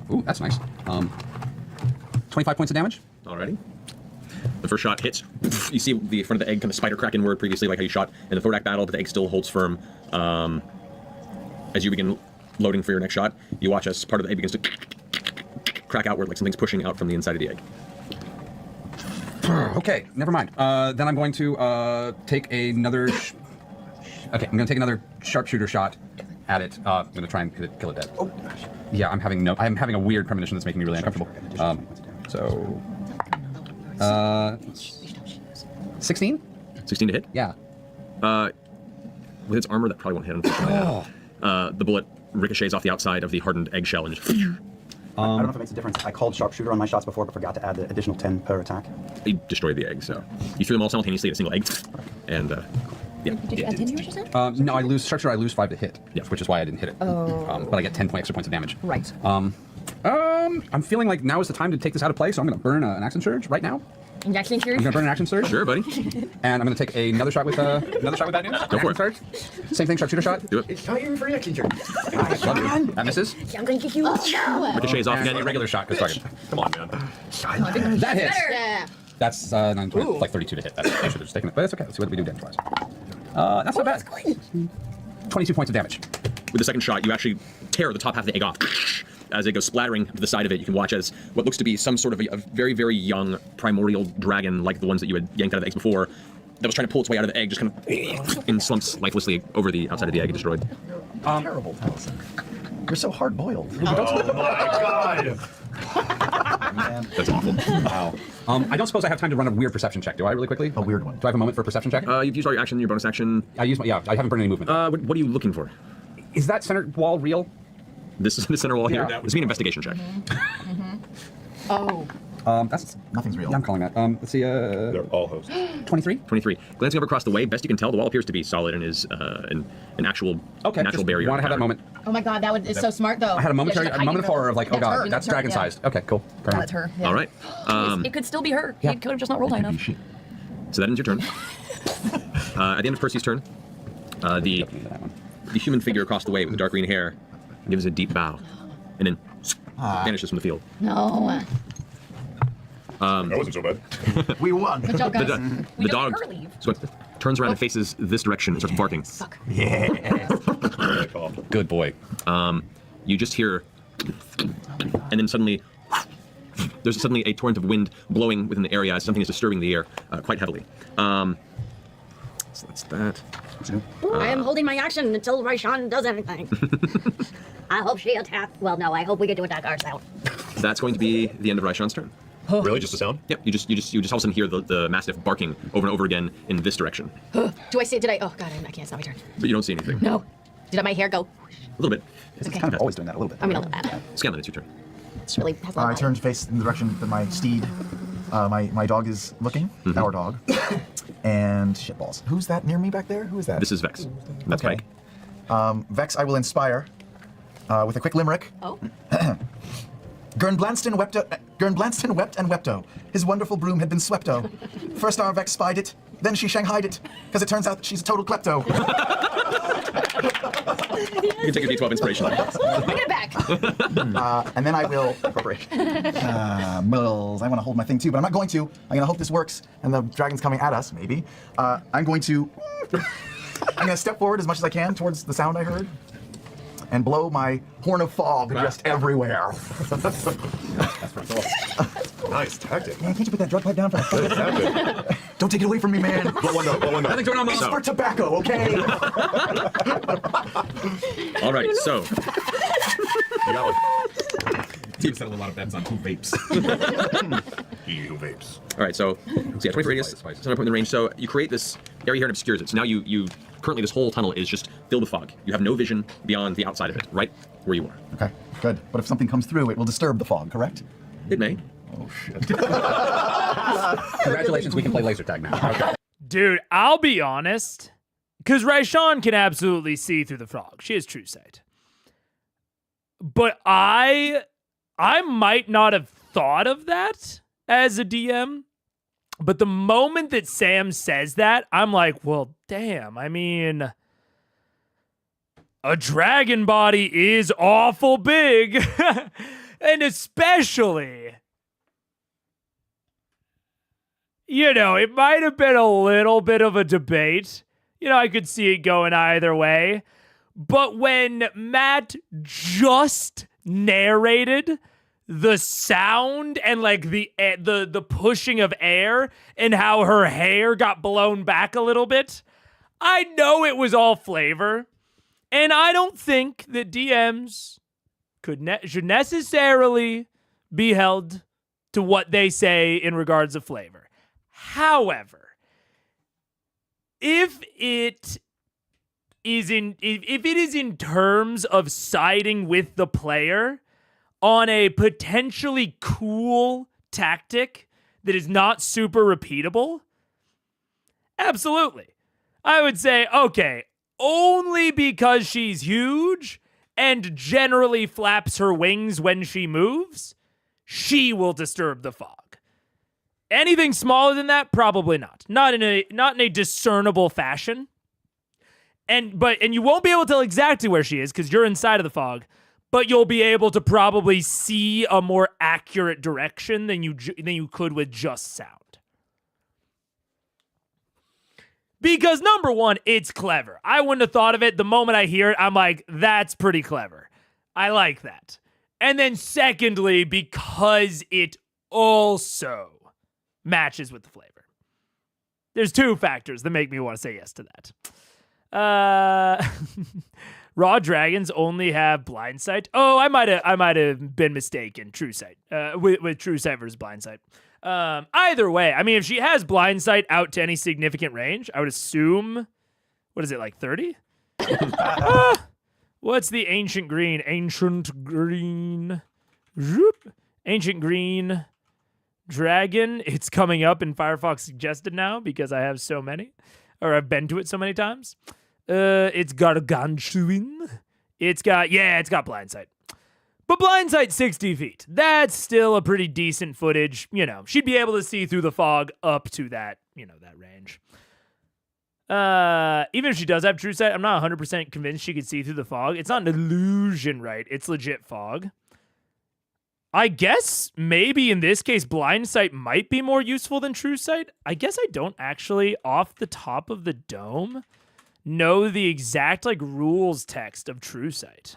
ooh, that's nice. 25 points of damage. Alrighty. The first shot hits. You see the front of the egg kind of spider crack inward previously, like how you shot in the Thordak battle, but the egg still holds firm. As you begin loading for your next shot, you watch as part of the egg begins to crack outward, like something's pushing out from the inside of the egg. Okay, never mind. Then I'm going to take another... Okay, I'm going to take another sharpshooter shot at it. I'm going to try and kill it dead. Oh, yeah, I'm having a weird premonition that's making me really uncomfortable. 16? 16 to hit? Yeah. With its armor, that probably won't hit, unfortunately. The bullet ricochets off the outside of the hardened eggshell and just... I don't know if it makes a difference. I called sharpshooter on my shots before, but forgot to add the additional 10 per attack. You destroyed the egg, so... You threw them all simultaneously at a single egg, and... yeah. Did you add 10 to yours, you said? No, I lose sharpshooter. I lose 5 to hit, yeah. which is why I didn't hit it. Oh. But I get 10 extra points of damage. Right. I'm feeling like now is the time to take this out of play, so I'm going to burn an action surge right now. Action I'm surge? going to burn an action surge. Sure, buddy. And I'm going to take another shot with bad news. Go for it. Surge. Same thing, sharpshooter shot. Do it. It's time for action surge. Love you. That misses. I'm gonna kick you. Ricochets off And again. a regular shot goes target. Come on, man. That hits. Yeah. That's 9, 20, like 32 to hit. I should have just taken it, but it's okay. Let's see what we do damage-wise. That's not bad. 22 points of damage. With the second shot, you actually tear the top half of the egg off. As it goes splattering to the side of it, you can watch as what looks to be some sort of a very, very young primordial dragon, like the ones that you had yanked out of the eggs before, that was trying to pull its way out of the egg, just kind of and slumps lifelessly over the outside of the egg, destroyed. Terrible, Allison. You're so hard-boiled. Oh my god! That's awful. Wow. I don't suppose I have time to run a weird perception check, do I, really quickly? A weird one. Do I have a moment for a perception check? You've used all your action, your bonus action. I haven't burned any movement. What are you looking for? Is that center wall real? This is the center wall here. Yeah. This would be an investigation check. Oh. That's Nothing's real. Yeah, I'm calling that. Let's see. They're all hosts. 23. 23. Glancing over across the way, best you can tell, the wall appears to be solid and is an actual Okay. natural just barrier. Want to have that moment? Oh my god, that is so smart though. I had a moment Yeah, she's of hiding horror of like, oh That's god, her. that's her, dragon yeah. sized. Okay, cool. Fair enough. That's her. Yeah. All right. It could still be her. Yeah. He could have just not rolled high enough. So that ends your turn. At the end of Percy's turn, the human figure across the way with the dark green hair gives a deep bow and then vanishes from the field. No. That wasn't so bad. We won. Good job, The, guys. the dog turns around and faces this direction and starts barking. Fuck. Good call. Good boy. You just hear, and then suddenly, there's suddenly a torrent of wind blowing within the area as something is disturbing the air quite heavily. So that's that. I am holding my action until Raishan does anything. I hope she attacks. Well, no, I hope we get to attack ourselves. That's going to be the end of Raishan's turn. Really, just a sound? Yep, you just all of a sudden hear the mastiff barking over and over again in this direction, Do I see it? Did I? Oh god, I can't stop my turn. but you don't see anything. No. Did my hair go? A little bit. It's kind of always doing that a little bit. I mean, a little bit. Scanlan, it's your turn. It's really. Has a I lot. turn to face in the direction that my steed, my dog is looking, our dog. And shitballs. Who's that near me back there? Who is that? This is Vex. That's Okay. Pike. Vex, I will inspire with a quick limerick. Oh. Gurn Blanston wept and wepto. His wonderful broom had been swepto. First our Vex spied it, then she shanghaied it, because it turns out that she's a total klepto. You can take a D12 inspiration. Bring it back. And then I will Mills. I want to hold my thing too, but I'm not going to. I'm going to hope this works, and the dragon's coming at us, maybe. I'm going to step forward as much as I can towards the sound I heard, and blow my horn of fog just everywhere. Nice tactic. Man, can't you put that drug pipe down for a Good tactic. Don't take it away from me, man. What one though? What one though? Nothing's going on, It's Mom. for tobacco, okay? All right, so You got one. Team settled a lot of bets on who vapes. He who vapes. all right, so yeah, 20 radius, Spice. 7 point in the range. So you create this area here and obscures it. So now you currently this whole tunnel is just filled with fog. You have no vision beyond the outside of it, right where you are. Okay, good. But if something comes through, it will disturb the fog, correct? It may. Oh, shit. Congratulations, we can play laser tag now. Okay. Dude, I'll be honest, because Raishan can absolutely see through the fog. She has true sight. But I might not have thought of that as a DM. But the moment that Sam says that, I'm like, well, damn. I mean, a dragon body is awful big. And especially, you know, it might have been a little bit of a debate. You know, I could see it going either way. But when Matt just narrated the sound and like the pushing of air and how her hair got blown back a little bit, I know it was all flavor. And I don't think that DMs should necessarily be held to what they say in regards of flavor. However, if it is in terms of siding with the player on a potentially cool tactic that is not super repeatable, absolutely. I would say, okay, only because she's huge and generally flaps her wings when she moves, she will disturb the fog. Anything smaller than that, probably not. Not in a discernible fashion. And you won't be able to tell exactly where she is because you're inside of the fog, but you'll be able to probably see a more accurate direction than you could with just sound. Because number one, it's clever. I wouldn't have thought of it. The moment I hear it, I'm like, that's pretty clever. I like that. And then secondly, because it also matches with the flavor. There's two factors that make me want to say yes to that. Raw dragons only have blind sight. Oh, I might have been mistaken. True sight. With true sight versus blind sight. Either way, I mean, if she has blind sight out to any significant range, I would assume, what is it, like 30? What's the ancient green? Ancient green. Ancient green dragon. It's coming up in Firefox suggested now because I have so many, or I've been to it so many times. It's gargantuan. It's got blind sight. But blind sight 60 feet. That's still a pretty decent footage. You know, she'd be able to see through the fog up to that, that range. Even if she does have true sight, I'm not 100% convinced she could see through the fog. It's not an illusion, right? It's legit fog. I guess maybe in this case, blind sight might be more useful than true sight. I guess I don't actually, off the top of the dome, know the exact rules text of true sight.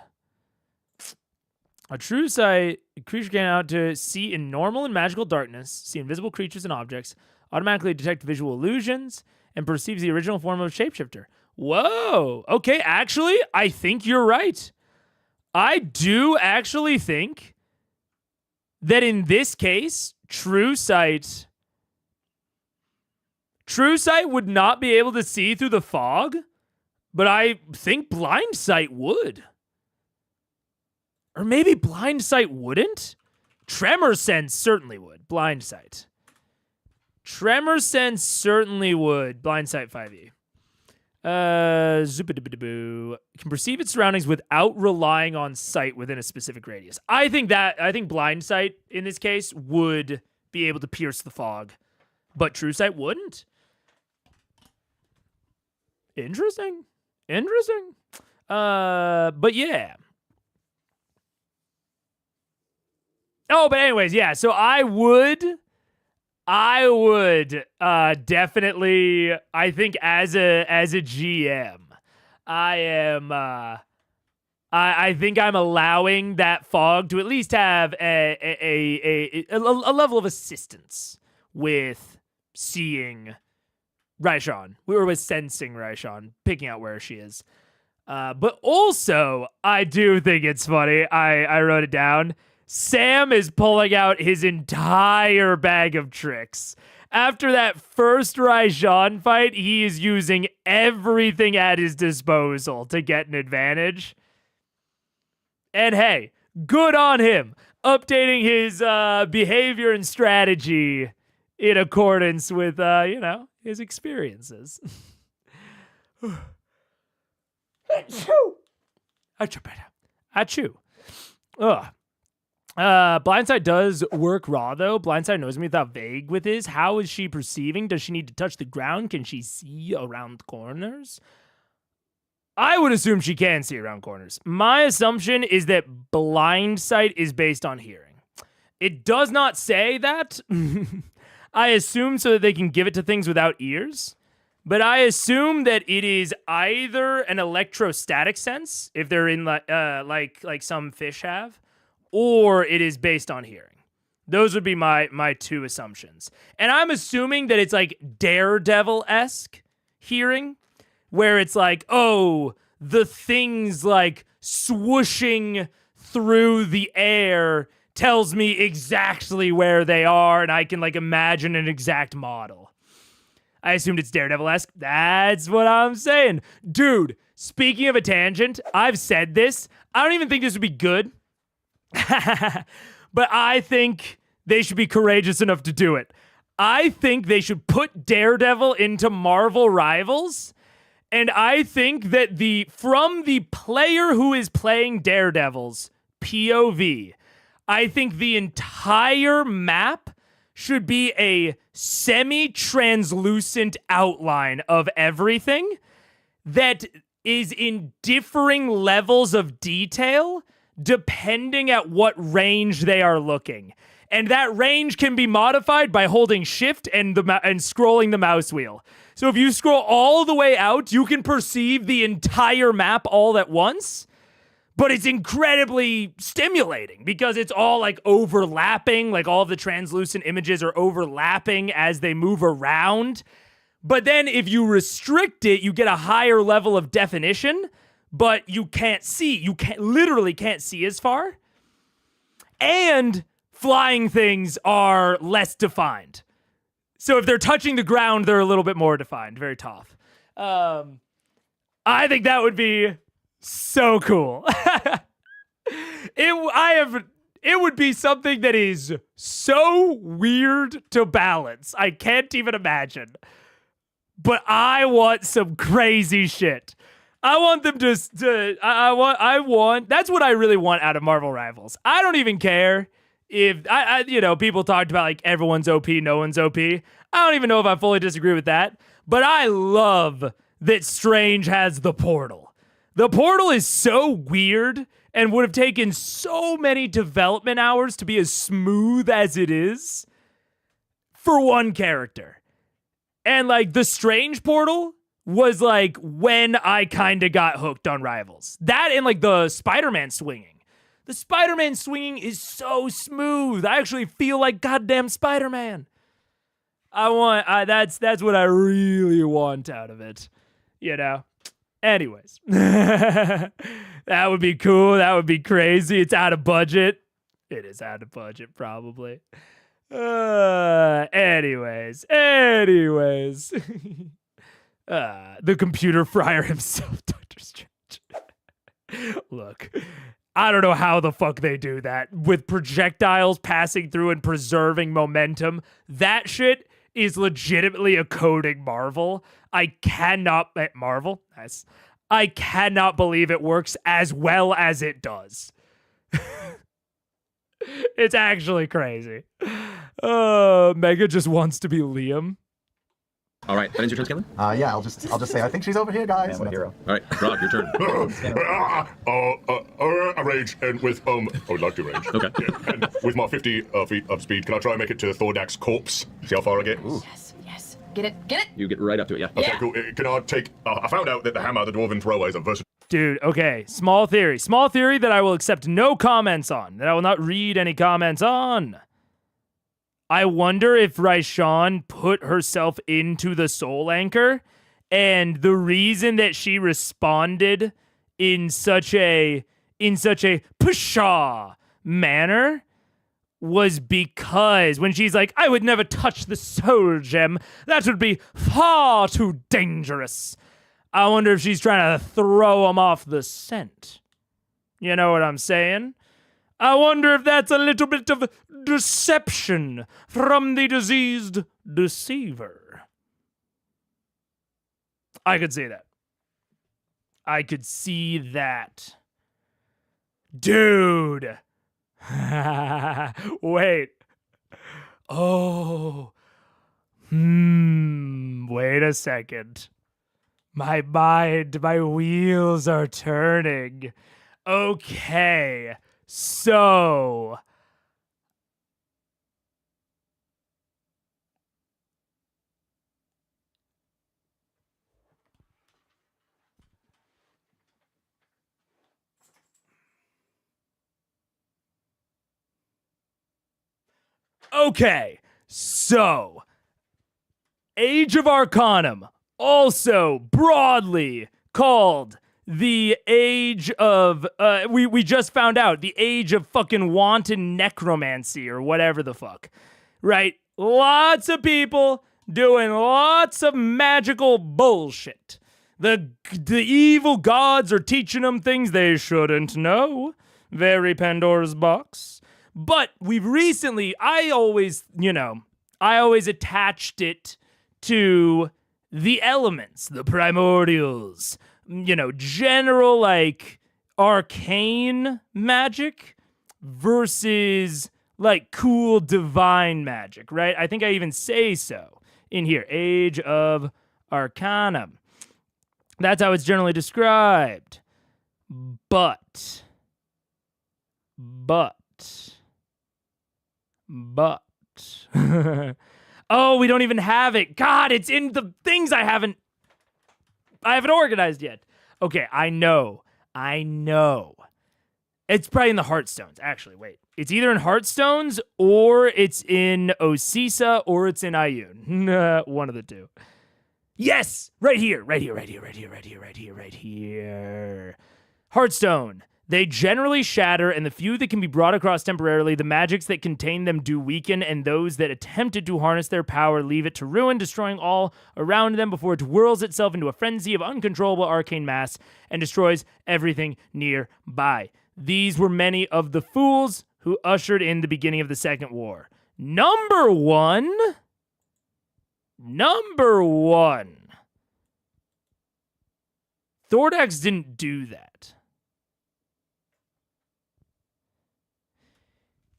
A true sight, a creature can out to see in normal and magical darkness, see invisible creatures and objects, automatically detect visual illusions, and perceives the original form of a shapeshifter. Whoa. Okay, actually, I think you're right. I do actually think that in this case, true sight would not be able to see through the fog, but I think blind sight would. Or maybe blind sight wouldn't? Tremor sense certainly would. Blind sight. Tremor sense certainly would. Blind sight 5e. Zoop-a-doo-ba-doo-boo. Can perceive its surroundings without relying on sight within a specific radius. I think blind sight in this case would be able to pierce the fog, but true sight wouldn't. Interesting. But yeah. Oh, but anyways, yeah. So I would definitely. I think as a GM, I am. I think I'm allowing that fog to at least have a level of assistance with seeing Raishan. We were with sensing Raishan, picking out where she is. But also, I do think it's funny. I wrote it down. Sam is pulling out his entire bag of tricks. After that first Raishan fight, he is using everything at his disposal to get an advantage. And hey, good on him, updating his behavior and strategy in accordance with, his experiences. Achoo. Ugh. Blindside does work raw, though. Blindside knows me without vague with his. How is she perceiving? Does she need to touch the ground? Can she see around corners? I would assume she can see around corners. My assumption is that blind sight is based on hearing. It does not say that. I assume so that they can give it to things without ears. But I assume that it is either an electrostatic sense, if they're in like some fish have, or it is based on hearing. Those would be my two assumptions. And I'm assuming that it's like Daredevil-esque hearing, where it's like, oh, the things like swooshing through the air tells me exactly where they are, and I can like imagine an exact model. I assumed it's Daredevil-esque. That's what I'm saying. Dude, speaking of a tangent, I've said this. I don't even think this would be good. But I think they should be courageous enough to do it. I think they should put Daredevil into Marvel Rivals And I think that from the player who is playing Daredevil's POV, I think the entire map should be a semi-translucent outline of everything that is in differing levels of detail depending at what range they are looking. And that range can be modified by holding shift and scrolling the mouse wheel. So if you scroll all the way out, you can perceive the entire map all at once. But it's incredibly stimulating because it's all like overlapping, like all of the translucent images are overlapping as they move around. But then if you restrict it, you get a higher level of definition, but you can't see. You literally can't see as far. And flying things are less defined. So if they're touching the ground, they're a little bit more defined. Very tough. I think that would be so cool. It would be something that is so weird to balance. I can't even imagine. But I want some crazy shit. I want them I want that's what I really want out of Marvel Rivals. I don't even care if people talked about like everyone's OP, no one's OP. I don't even know if I fully disagree with that, but I love that Strange has the portal. The portal is so weird and would have taken so many development hours to be as smooth as it is for one character. And like the Strange portal was like when I kind of got hooked on Rivals. That and like the Spider-Man swinging. The Spider-Man swinging is so smooth. I actually feel like goddamn Spider-Man. That's what I really want out of it. Anyways. That would be cool. That would be crazy. It's out of budget. It is out of budget, probably. Anyways. The computer friar himself, Dr. Strange. Look, I don't know how the fuck they do that with projectiles passing through and preserving momentum. That shit is legitimately a coding marvel. I cannot believe it works as well as it does. It's actually crazy. Mega just wants to be Liam. All right, that ends your turn, Scanlan? Yeah, I'll just say I think think she's over here, guys. What a hero. All right, Rob, your turn. A rage and with I would like to rage. Okay. Yeah, and with my 50 feet of speed, can I try and make it to Thordak's corpse? See how far I get? Ooh. Yes. Get it. You get right up to it, yeah. Okay, cool. Can I take? I found out that the hammer, the dwarven thrower, is a versatile. Dude, okay. Small theory that I will accept no comments on. That I will not read any comments on. I wonder if Raishan put herself into the soul anchor, and the reason that she responded in such a pshaw manner was because when she's like, I would never touch the soul gem, that would be far too dangerous. I wonder if she's trying to throw him off the scent. You know what I'm saying? I wonder if that's a little bit of deception from the diseased deceiver. I could see that. Dude. Wait. Oh. Wait a second. My wheels are turning. Okay. So, Age of Arcanum, also broadly called the age of, we just found out, the age of fucking wanton necromancy or whatever the fuck, right? Lots of people doing lots of magical bullshit. The evil gods are teaching them things they shouldn't know. Very Pandora's box. But we've recently, I always attached it to the elements, the primordials, general like arcane magic versus like cool divine magic, right? I think I even say so in here. Age of Arcana. That's how it's generally described. But. Oh, we don't even have it. God, it's in the things I haven't organized yet. Okay, I know. It's probably in the Heartstones, actually. Wait. It's either in Heartstones, or it's in Osisa, or it's in Iyun. One of the two. Yes! Right here. Heartstone. They generally shatter, and the few that can be brought across temporarily, the magics that contain them do weaken, and those that attempted to harness their power leave it to ruin, destroying all around them before it whirls itself into a frenzy of uncontrollable arcane mass and destroys everything nearby. These were many of the fools who ushered in the beginning of the Second War. Number one. Thordax didn't do that.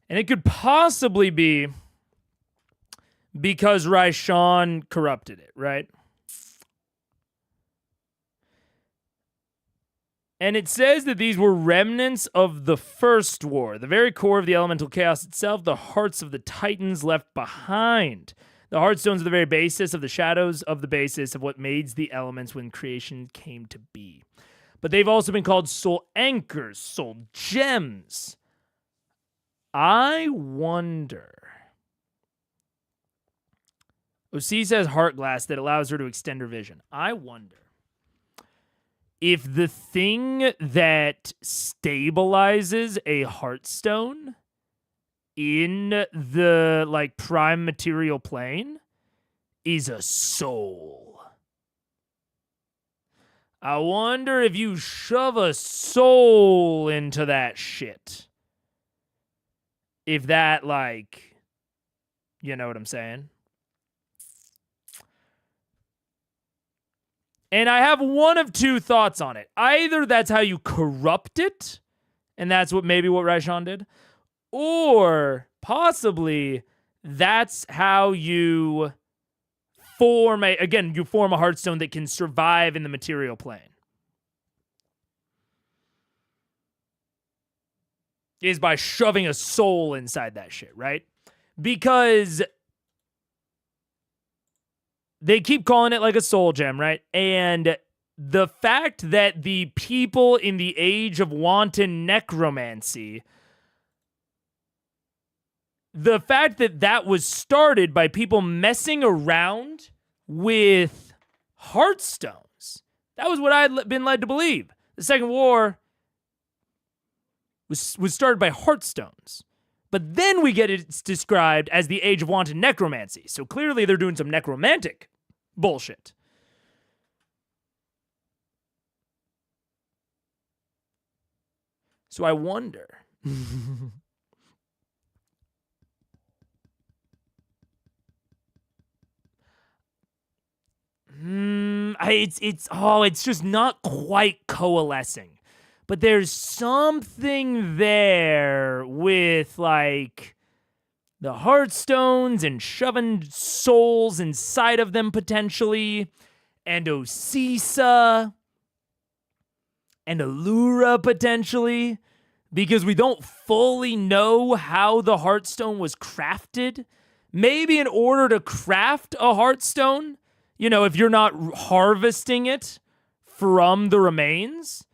And it could possibly be because Raishan corrupted it, right? And it says that these were remnants of the First War, the very core of the elemental chaos itself, the hearts of the Titans left behind. The Heartstones are the very basis of the shadows of the basis of what made the elements when creation came to be. But they've also been called soul anchors, soul gems. I wonder. Osisa has heart glass that allows her to extend her vision. I wonder if the thing that stabilizes a Heartstone in the like prime material plane is a soul. I wonder if you shove a soul into that shit. If that, like, you know what I'm saying? And I have one of two thoughts on it. Either that's how you corrupt it, and that's what Raishan did, or possibly that's how you form a Heartstone that can survive in the material plane. Is by shoving a soul inside that shit, right? Because they keep calling it like a soul gem, right? And the fact that the people in the age of wanton necromancy, the fact that that was started by people messing around with Heartstones, that was what I'd been led to believe. The Second War was started by Heartstones. But then we get it described as the age of wanton necromancy. So clearly they're doing some necromantic bullshit. So I wonder. It's just not quite coalescing. But there's something there with, like, the Heartstones and shoving souls inside of them, potentially, and Osisa, and Allura, potentially, because we don't fully know how the Heartstone was crafted. Maybe in order to craft a Heartstone, if you're not harvesting it from the remains,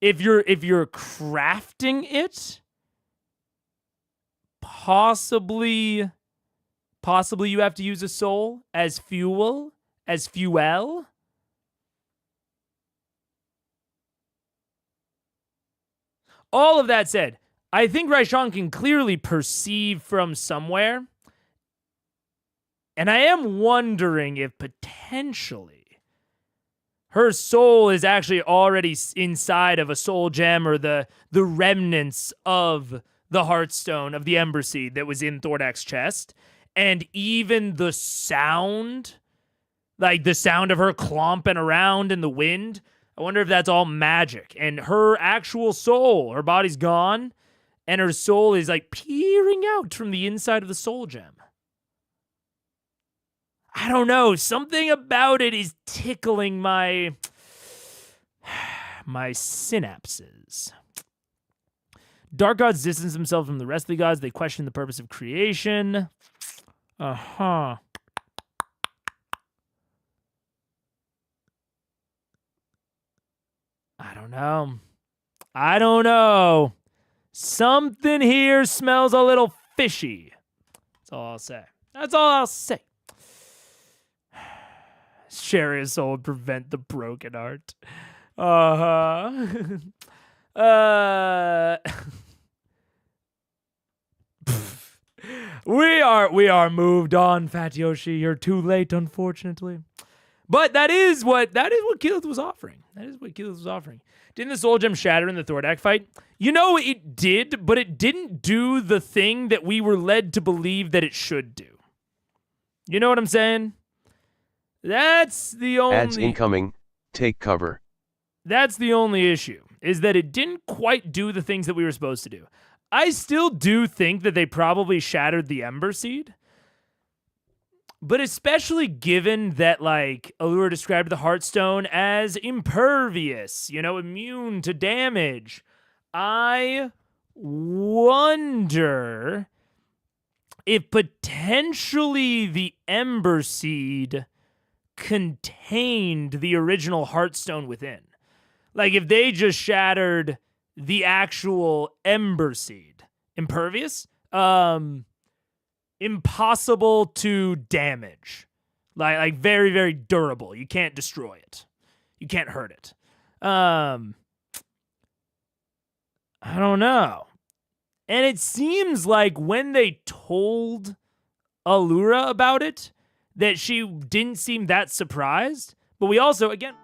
if you're crafting it, possibly you have to use a soul as fuel. All of that said, I think Raishan can clearly perceive from somewhere, and I am wondering if potentially her soul is actually already inside of a soul gem or the remnants of the Heartstone of the Ember Seed that was in Thordax's chest. And even the sound Like the sound of her clomping around in the wind. I wonder if that's all magic. And her actual soul, her body's gone, and her soul is like peering out from the inside of the soul gem. I don't know. Something about it is tickling my synapses. Dark gods distance themselves from the rest of the gods. They question the purpose of creation. Uh-huh. I don't know. Something here smells a little fishy. That's all I'll say. Share his soul and prevent the broken heart. We are moved on, Fat Yoshi. You're too late, unfortunately. But that is what Keyleth was offering. Didn't the soul gem shatter in the Thordak fight? You know, it did, but it didn't do the thing that we were led to believe that it should do. You know what I'm saying? That's the only... Ads incoming. Take cover. That's the only issue, is that it didn't quite do the things that we were supposed to do. I still do think that they probably shattered the Ember Seed. But especially given that, like, Allura described the Heartstone as impervious, immune to damage. I wonder if potentially the Ember Seed contained the original Heartstone within. Like, if they just shattered the actual Ember Seed. Impervious? Impossible to damage. Like very, very durable. You can't destroy it. You can't hurt it. I don't know. And it seems like when they told Allura about it, that she didn't seem that surprised. But we also, again...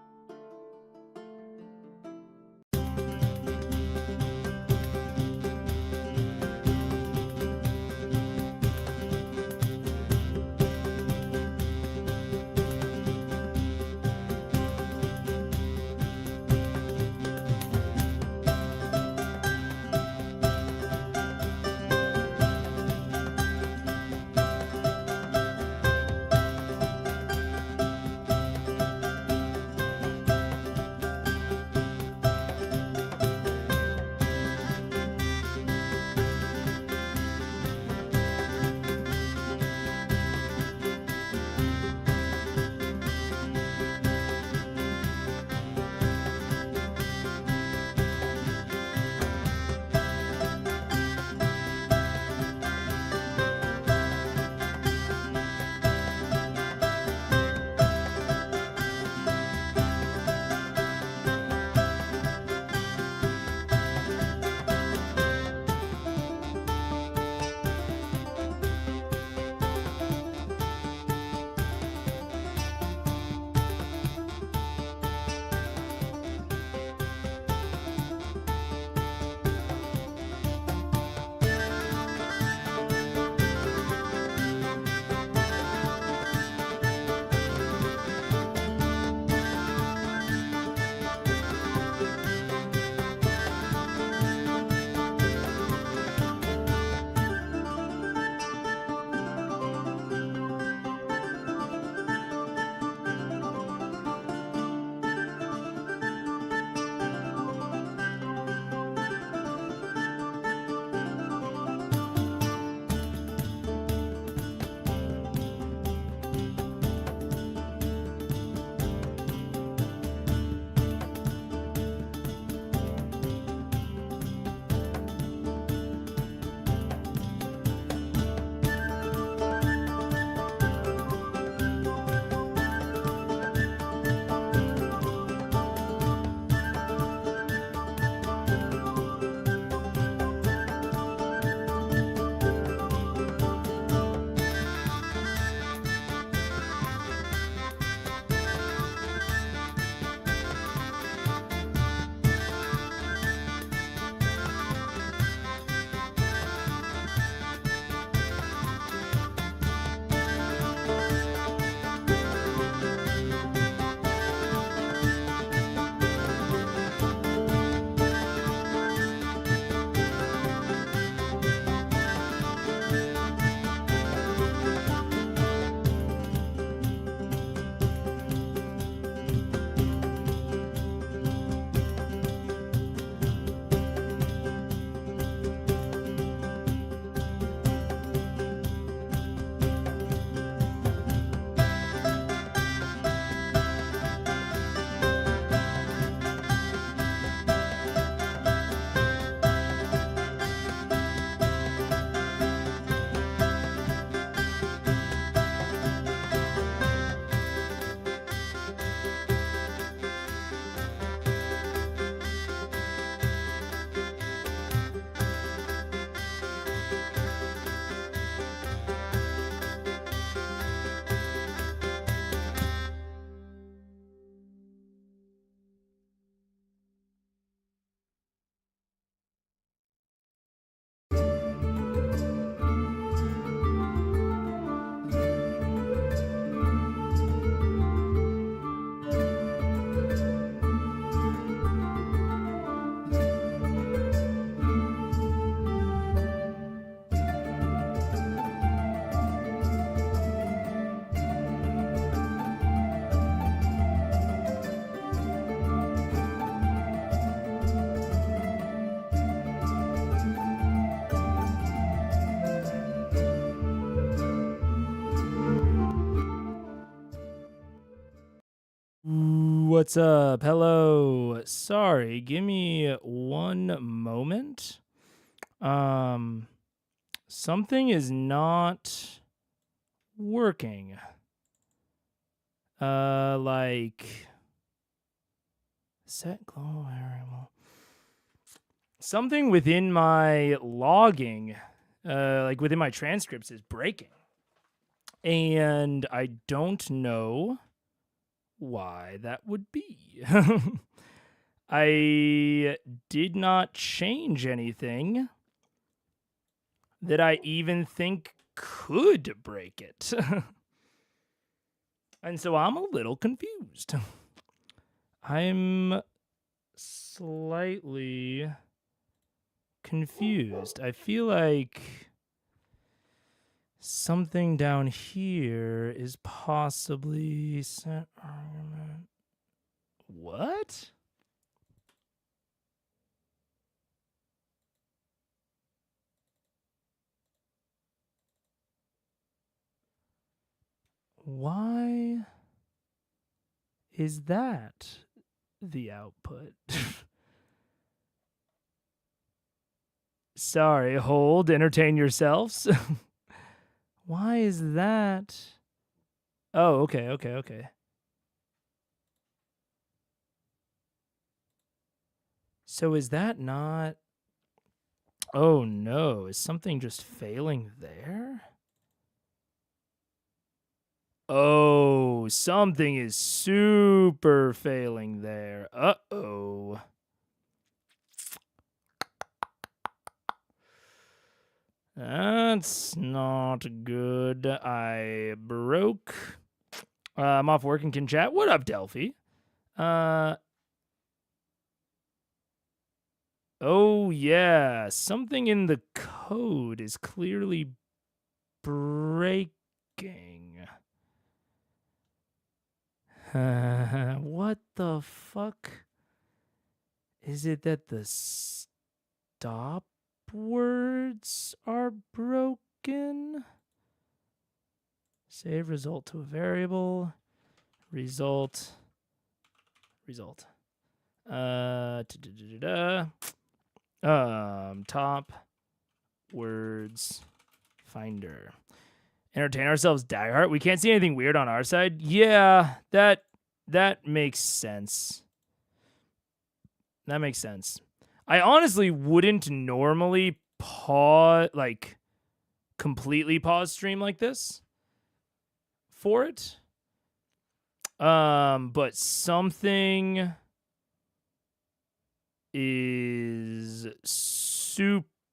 what's up? Hello. Sorry, give me one moment. Something is not working. Like set global variable. Something within my logging, like within my transcripts, is breaking. And I don't know why that would be. I did not change anything that I even think could break it. And so I'm a little confused. I'm slightly confused. I feel like something down here is possibly set argument. What? Why is that the output? Sorry, hold, entertain yourselves. Why is that? Oh, okay. So is that not... Oh no, is something just failing there? Oh, something is super failing there. Uh-oh. That's not good. I broke. I'm off work and can chat. What up, Delphi? Oh, yeah. Something in the code is clearly breaking. What the fuck? Is it that the stop words are broken? Save result to a variable. Result. Top words finder. Entertain ourselves, Daggerheart. We can't see anything weird on our side. Yeah, that makes sense. That makes sense. I honestly wouldn't normally completely pause stream like this for it. But something is super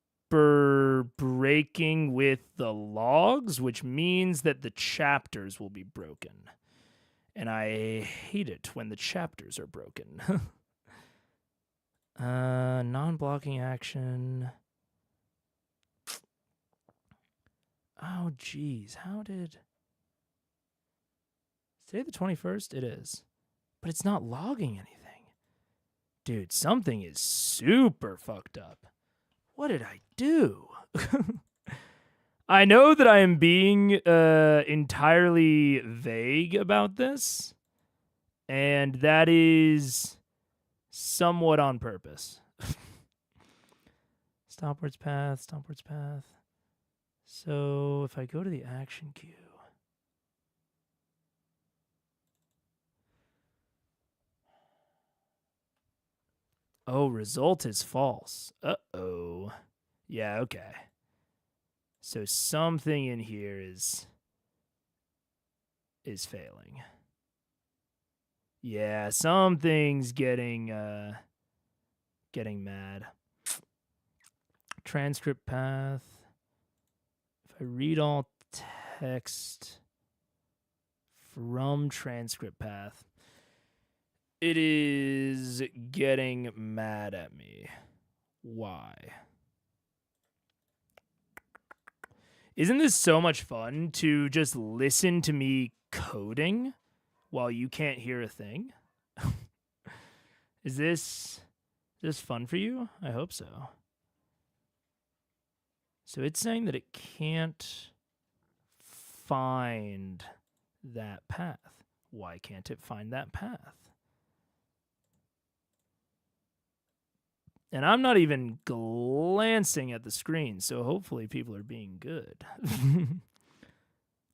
breaking with the logs, which means that the chapters will be broken. And I hate it when the chapters are broken. Non-blocking action. Oh, geez. How did... Today the 21st? It is. But it's not logging anything. Dude, something is super fucked up. What did I do? I know that I am being entirely vague about this, and that is somewhat on purpose. Stopwards path. So if I go to the action queue, oh, result is false. Uh-oh. Yeah, okay. So something in here is failing. Yeah, something's getting mad. Transcript path. If I read all text from transcript path, it is getting mad at me. Why? Isn't this so much fun to just listen to me coding while you can't hear a thing? Is this fun for you? I hope so. So it's saying that it can't find that path. Why can't it find that path? And I'm not even glancing at the screen, so hopefully people are being good.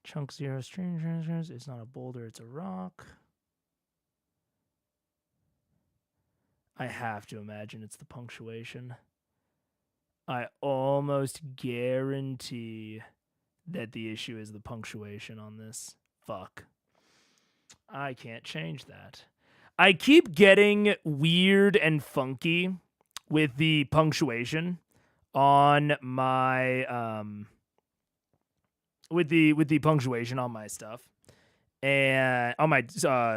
Chunk 0 stream transfers. It's not a boulder, it's a rock. I have to imagine it's the punctuation. I almost guarantee that the issue is the punctuation on this. Fuck. I can't change that. I keep getting weird and funky with the punctuation on my with the punctuation on my stuff and on my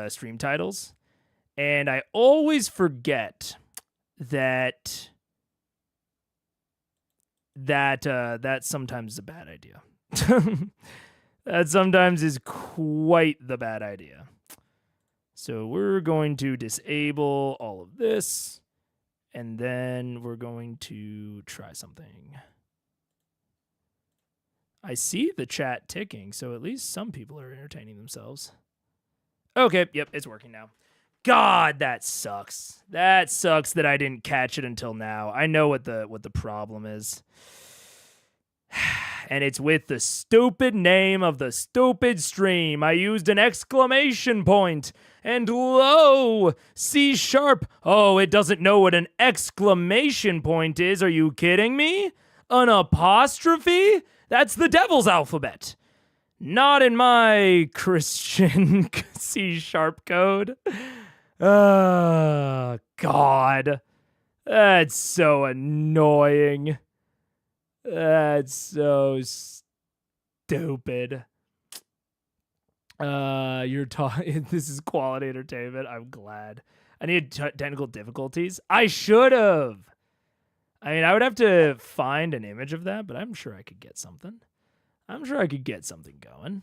stream titles, and I always forget that sometimes is a bad idea. That sometimes is quite the bad idea. So we're going to disable all of this, and then we're going to try something. I see the chat ticking, so at least some people are entertaining themselves. Okay, yep, it's working now. God, that sucks. That sucks that I didn't catch it until now. I know what the problem is. And it's with the stupid name of the stupid stream. I used an exclamation point. And lo, C#. Oh, it doesn't know what an exclamation point is. Are you kidding me? An apostrophe? That's the devil's alphabet. Not in my Christian C# code. Oh, God. That's so annoying. That's so stupid. You're talking. This is quality entertainment. I'm glad. I need technical difficulties. I should have. I mean, I would have to find an image of that, but I'm sure I could get something. I'm sure I could get something going.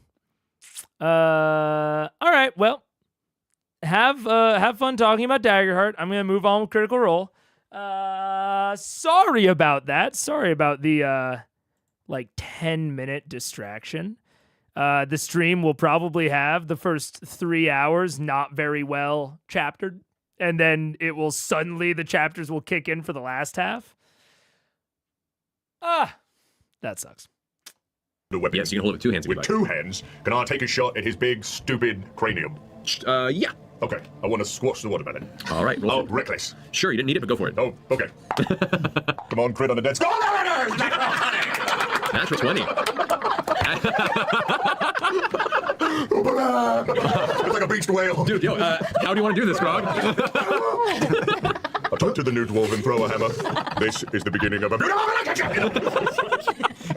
All right. Well, have fun talking about Daggerheart. I'm gonna move on with Critical Role. Sorry about that. Sorry about the like 10-minute distraction. The stream will probably have the first 3 hours not very well chaptered, and then it will suddenly, the chapters will kick in for the last half. That sucks. The weapon. Yes, you can hold it with two hands. With two hands, can I take a shot at his big, stupid cranium? Yeah. Okay, I want to squash the watermelon. All right. Roll for it. Reckless. Sure, you didn't need it, but go for it. Oh, okay. Come on, crit on the dead skull. Natural 20. It's like a beached whale. Dude, yo, how do you want to do this, Grog? I talked to the new dwarven thrower hammer. This is the beginning of a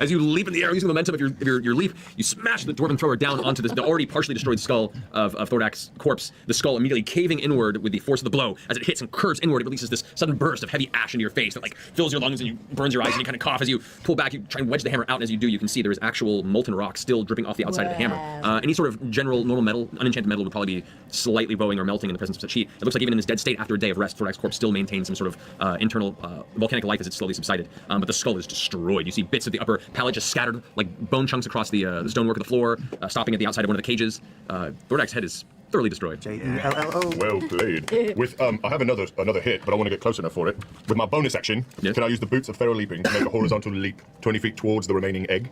As you leap in the air using the momentum of your leap, you smash the dwarven thrower down onto the already partially destroyed skull of Thordak's corpse. The skull immediately caving inward with the force of the blow. As it hits and curves inward, it releases this sudden burst of heavy ash into your face that like fills your lungs and you burns your eyes and you kind of cough as you pull back. You try and wedge the hammer out, and as you do, you can see there is actual molten rock still dripping off the outside of the hammer. Any sort of general normal metal, unenchanted metal would probably be slightly bowing or melting in the presence of such heat. It looks like even in this dead state after a day of rest, Thordak's corpse still maintains some sort of internal volcanic life as it slowly subsided. But the skull is destroyed. You see bits of the upper palate just scattered like bone chunks across the stonework of the floor, stopping at the outside of one of the cages. Thordak's head is thoroughly destroyed. J-E-L-L-O. Well played. With I have another hit, but I want to get close enough for it. With my bonus action, can I use the boots of feral leaping to make a horizontal leap 20 feet towards the remaining egg?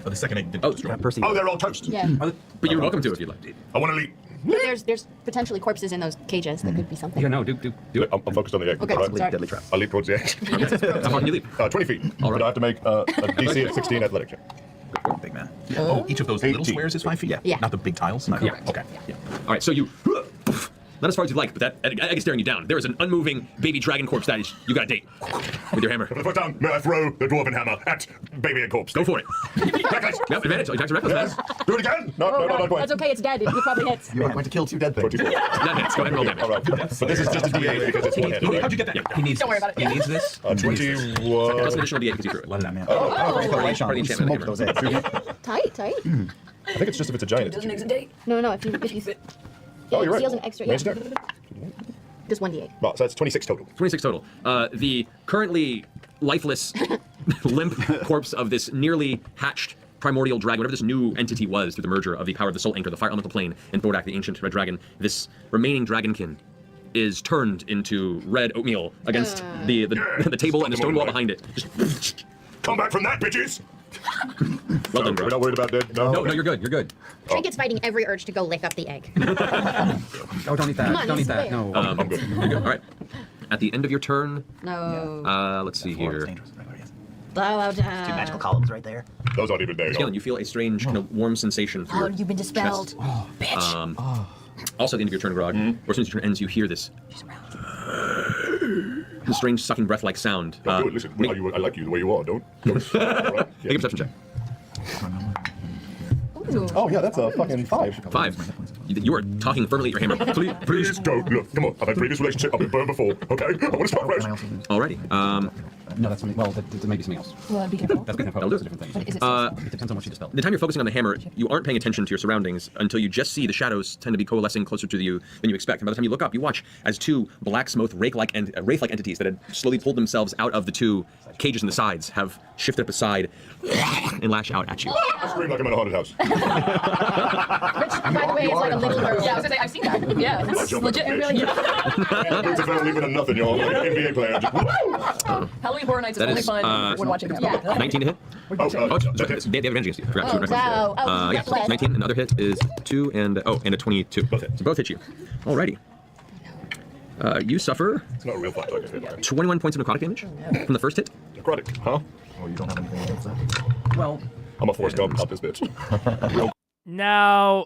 Oh, the second egg didn't destroy. Oh, they're all toast. Yeah. But you're welcome to if you'd like. I want to leap. There's potentially corpses in those cages. That could be something. Yeah, no, do it. I'm focused on the egg. Okay, All sorry. Deadly trap. I'll leap towards the egg. How far can you leap? 20 feet. All right. But I have to make a DC of 16 athletic check. Big man. Oh, each of those little 18. squares is 5 feet? Yeah. Not the big tiles? Yeah. Okay. Yeah. All right, so you... Not as far as you'd like, but that egg is staring you down. There is an unmoving baby dragon corpse that is you got to date with your hammer. For the first time, may I throw the dwarven hammer at baby and corpse? Go for it. Reckless. Yep, advantage. Attacks are reckless, man. Do it again. No, not quite. That's okay. It's dead. It probably hits. You are going to kill two dead things. 24. That hits. Go ahead and roll damage. All right. But this is just a D8 because it's one-handed. How'd you get that? Yeah. He needs Don't worry about it. He needs this. 21. Plus an additional D8 because you threw it. Let him Oh, Part of the enchantment smoke of the those hammer. eggs. Tight. I think it's just if it's a giant. It's a D8. No. If you Oh, you're right. Seals an extra. Nice Yeah. start. Just 1d8. Well, so that's 26 total. 26 total. The currently lifeless, limp corpse of this nearly hatched primordial dragon, whatever this new entity was through the merger of the power of the soul anchor, the fire elemental plane, and Thordak, the ancient red dragon, this remaining dragonkin is turned into red oatmeal against the table and the stone wall behind it. Just come back from that, bitches! Well done, bro. We're not worried about that. No, you're good. You're good. Trinket's fighting every urge to go lick up the egg. Oh, don't eat that. Come on, Don't he's eat that. there. No. I'm good. You're good. All right. At the end of your turn, No. let's see here. Blowout. Two magical columns right there. Those aren't even there. Galen, you feel a strange kind of warm sensation through your You've been dispelled. chest. Bitch. Also, at the end of your turn, Grog, or as soon as your turn ends, you hear this strange sucking breath-like sound. Don't do it. Listen, I like you the way you are. Don't. Right? Make a perception check. Oh yeah, that's a fucking 5. 5. You are talking firmly at your hammer. Please don't. Look, come on. I've had previous relationship. I've been burned before. Okay? I want to start fresh. Alrighty. No, that's something. Well, that may be something else. Well, be careful. That's That'll do a it. different thing. But is it It depends on what she dispelled. The time you're focusing on the hammer, you aren't paying attention to your surroundings until you just see the shadows tend to be coalescing closer to you than you expect. And by the time you look up, you watch as two black smoke wraith-like entities that had slowly pulled themselves out of the two cages in the sides have shifted up aside and lash out at you. I scream like I'm in a haunted house. Which, by the way, is like a little girl. Yeah, I was gonna say, I've seen that. Yeah, it's legit. Really. Boots of leaving a nothing, y'all. Like an NBA player. Just, Halloween Horror Nights is That only is, fun when watching them. yeah. 19 to hit? They have advantage against you. I forgot to record. Wow. Oh, Yeah, bless. 19. Another hit is 2 and a 22. Both hit. So both hit you. Alrighty. You suffer it's not a real fight. Like I said. 21 points of necrotic damage from the first hit. Necrotic, huh? Oh, you don't have anything against that? Well, I'm a Forrest Gump out this bitch. Now,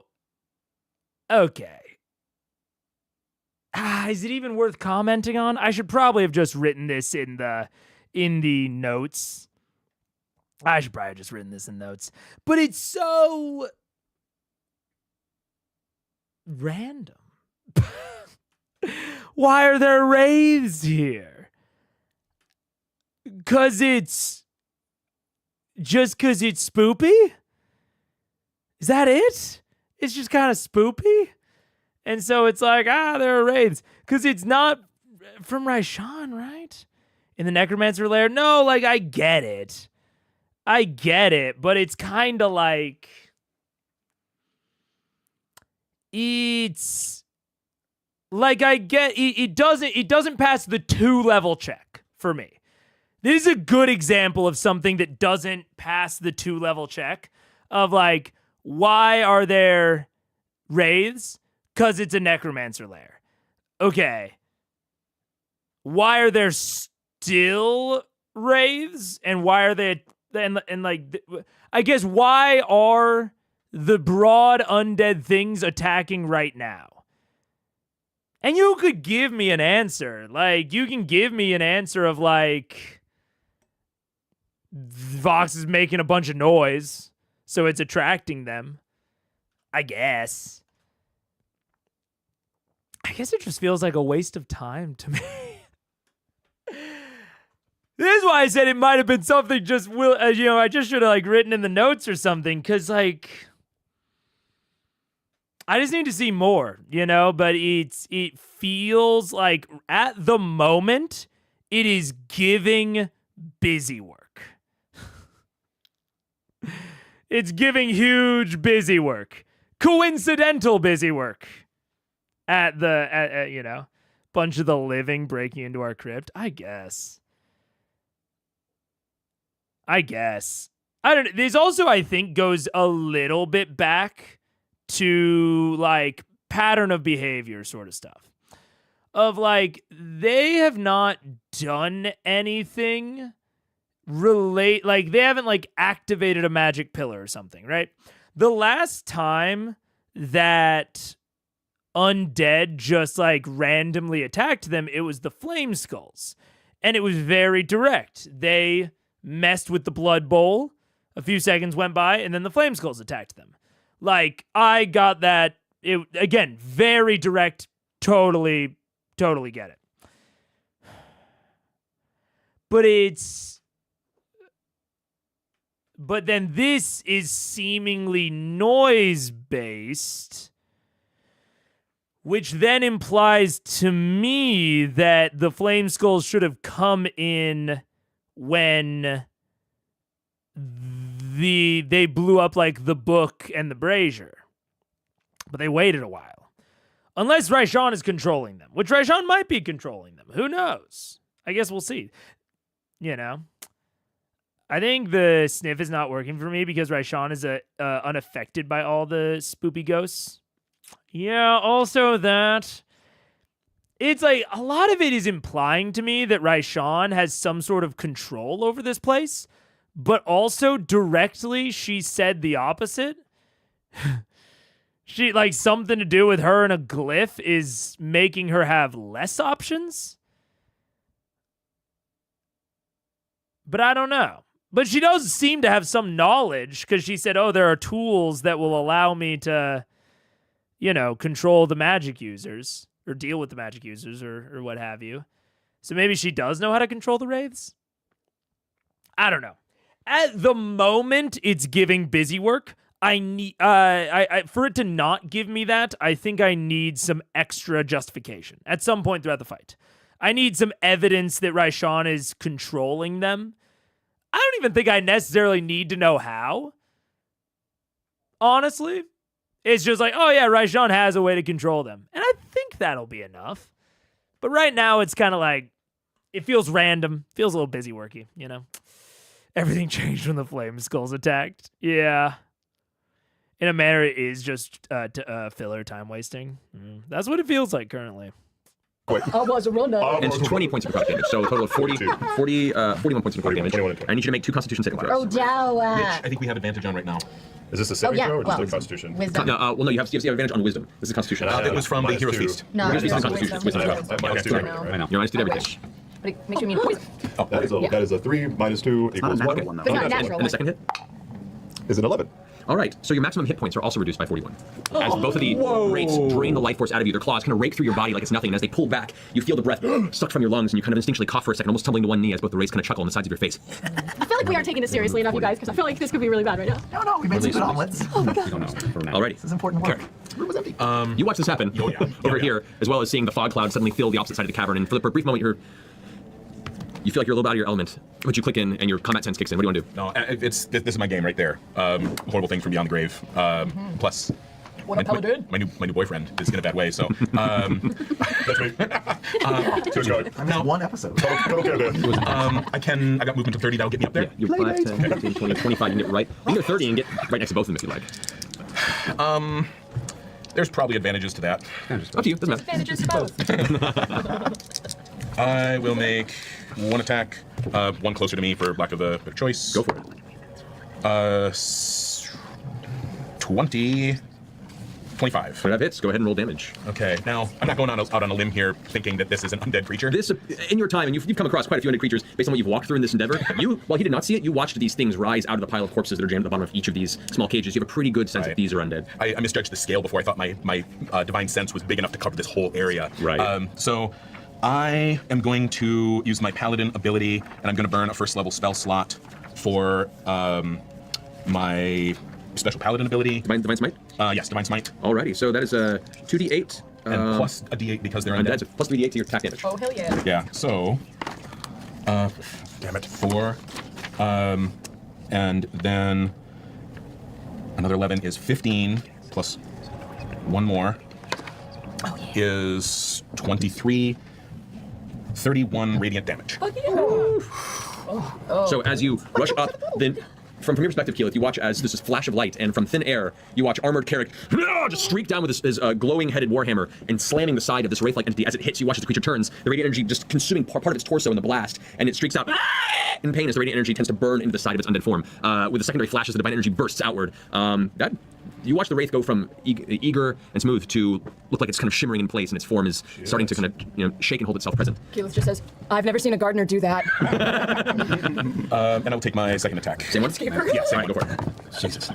okay. Is it even worth commenting on? I should probably have just written this in the notes. I should probably have just written this in notes. But it's so random. Why are there wraiths here? Cause it's spoopy? Is that it? It's just kind of spoopy? And so it's like, there are wraiths. Because it's not from Raishan, right? In the Necromancer Lair? No, like, I get it. But it's kind of like... It's... Like, I get... It doesn't pass the 2-level check for me. This is a good example of something that doesn't pass the 2-level check. Of, like, why are there wraiths? Because it's a Necromancer Lair. Okay. Why are there still wraiths? And why are they... And like... I guess why are the broad undead things attacking right now? And you could give me an answer. Like, you can give me an answer of, like... Vox is making a bunch of noise, so it's attracting them. I guess it just feels like a waste of time to me. This is why I said it might have been something I just should have like written in the notes or something, because like I just need to see more, but it feels like at the moment it is giving busy work. It's giving huge busy work. Coincidental busy work. At bunch of the living breaking into our crypt. I guess. I don't. This also, I think, goes a little bit back to like pattern of behavior sort of stuff. Of like, they have not done anything they haven't like activated a magic pillar or something, right? The last time that undead just like randomly attacked them, it was the Flame Skulls. And it was very direct. They messed with the Blood Bowl. A few seconds went by, and then the Flame Skulls attacked them. Like, I got that. Again, very direct. Totally get it. But then this is seemingly noise-based, which then implies to me that the Flame Skulls should have come in when they blew up like the book and the brazier. But they waited a while. Unless Raishan is controlling them, which Raishan might be controlling them. Who knows? I guess we'll see. You know? I think the sniff is not working for me because Raishan is unaffected by all the spoopy ghosts. Yeah, also that. It's like, a lot of it is implying to me that Raishan has some sort of control over this place, but also directly she said the opposite. She, like, something to do with her and a glyph is making her have less options? But I don't know. But she does seem to have some knowledge, because she said, oh, there are tools that will allow me to, you know, control the magic users, or deal with the magic users, or what have you. So maybe she does know how to control the wraiths? I don't know. At the moment, it's giving busy work. I need for it to not give me that, I think I need some extra justification at some point throughout the fight. I need some evidence that Raishan is controlling them. I don't even think I necessarily need to know how. Honestly. It's just like, oh yeah, Raishan has a way to control them. And I think that'll be enough. But right now, it's kind of like, it feels random. Feels a little busy worky, you know? Everything changed when the flame skulls attacked. Yeah. In a manner, it is just filler time wasting. That's what it feels like currently. I was a runner. And 20 points of necrotic damage, so a total of 41 points of necrotic damage. I need you to make 2 Constitution saving throws. Oh, Joe. Which I think we have advantage on right now. Is this a saving throw or just well, a Constitution? Wisdom. No, you have advantage on Wisdom. This is Constitution. It was from the Hero's Feast. No, Hero's Feast is it's Constitution. wisdom. Wisdom as well. Minus 2 everything, right? You're minus 2 to everything. But it makes you immune to poison. Oh, that is a 3 minus 2 equals not a 1. natural one, though. But it's not natural. And the second hit? Is an 11. All right, so your maximum hit points are also reduced by 41. As both of the wraiths drain the life force out of you, their claws kind of rake through your body like it's nothing, and as they pull back, you feel the breath sucked from your lungs, and you kind of instinctually cough for a second, almost tumbling to one knee as both the wraiths kind of chuckle on the sides of your face. I feel like we aren't taking this seriously enough, you guys, because I feel like this could be really bad right now. No, we made some good omelets. We don't know. For now. Alrighty. This is important work. The room was empty. You watch this happen over here, as well as seeing the fog cloud suddenly fill the opposite side of the cavern, and for a brief moment you feel like you're a little bit out of your element, but you click in and your combat sense kicks in. What do you want to do? No, this is my game right there. Horrible thing from beyond the grave. Plus, What a paladin. my new boyfriend is in a bad way. So, That's me. Good go. I missed one episode. I got movement to 30. That'll get me up there. You're 5, 10, 15, 20, 25. You can get right. You can go 30 and get right next to both of them if you like. There's probably advantages to that. Up to you. Doesn't matter. Advantages to both. I will make one attack, one closer to me for lack of a better choice. Go for it. 20. 25. When that hits, go ahead and roll damage. Okay, now I'm not going out on a limb here thinking that this is an undead creature. This, in your time, and you've come across quite a few undead creatures based on what you've walked through in this endeavor. While he did not see it, you watched these things rise out of the pile of corpses that are jammed at the bottom of each of these small cages. You have a pretty good sense that these are undead. I misjudged the scale before. I thought my divine sense was big enough to cover this whole area. Right. So I am going to use my paladin ability, and I'm going to burn a first level spell slot for my special paladin ability. Divine Smite? Yes, Divine Smite. Alrighty, so that is a 2d8. And plus a d8 because they're undead. So plus 3d8 to your attack damage. Oh, hell yeah. Yeah, so, damn it, 4, and then another 11 is 15, plus one more is 23, 31 radiant damage. So as you rush up, then from your perspective, Keyleth, you watch as this is flash of light, and from thin air, you watch armored Carrick just streak down with his glowing-headed warhammer and slamming the side of this wraith-like entity. As it hits, you watch as the creature turns, the radiant energy just consuming part of its torso in the blast, and it streaks out in pain as the radiant energy tends to burn into the side of its undead form. With the secondary flashes, the divine energy bursts outward. You watch the wraith go from eager and smooth to look like it's kind of shimmering in place, and its form is starting to kind of shake and hold itself present. Keyleth just says, I've never seen a gardener do that. And I will take my second attack. Same one? Yeah, same one. Go for it. Jesus.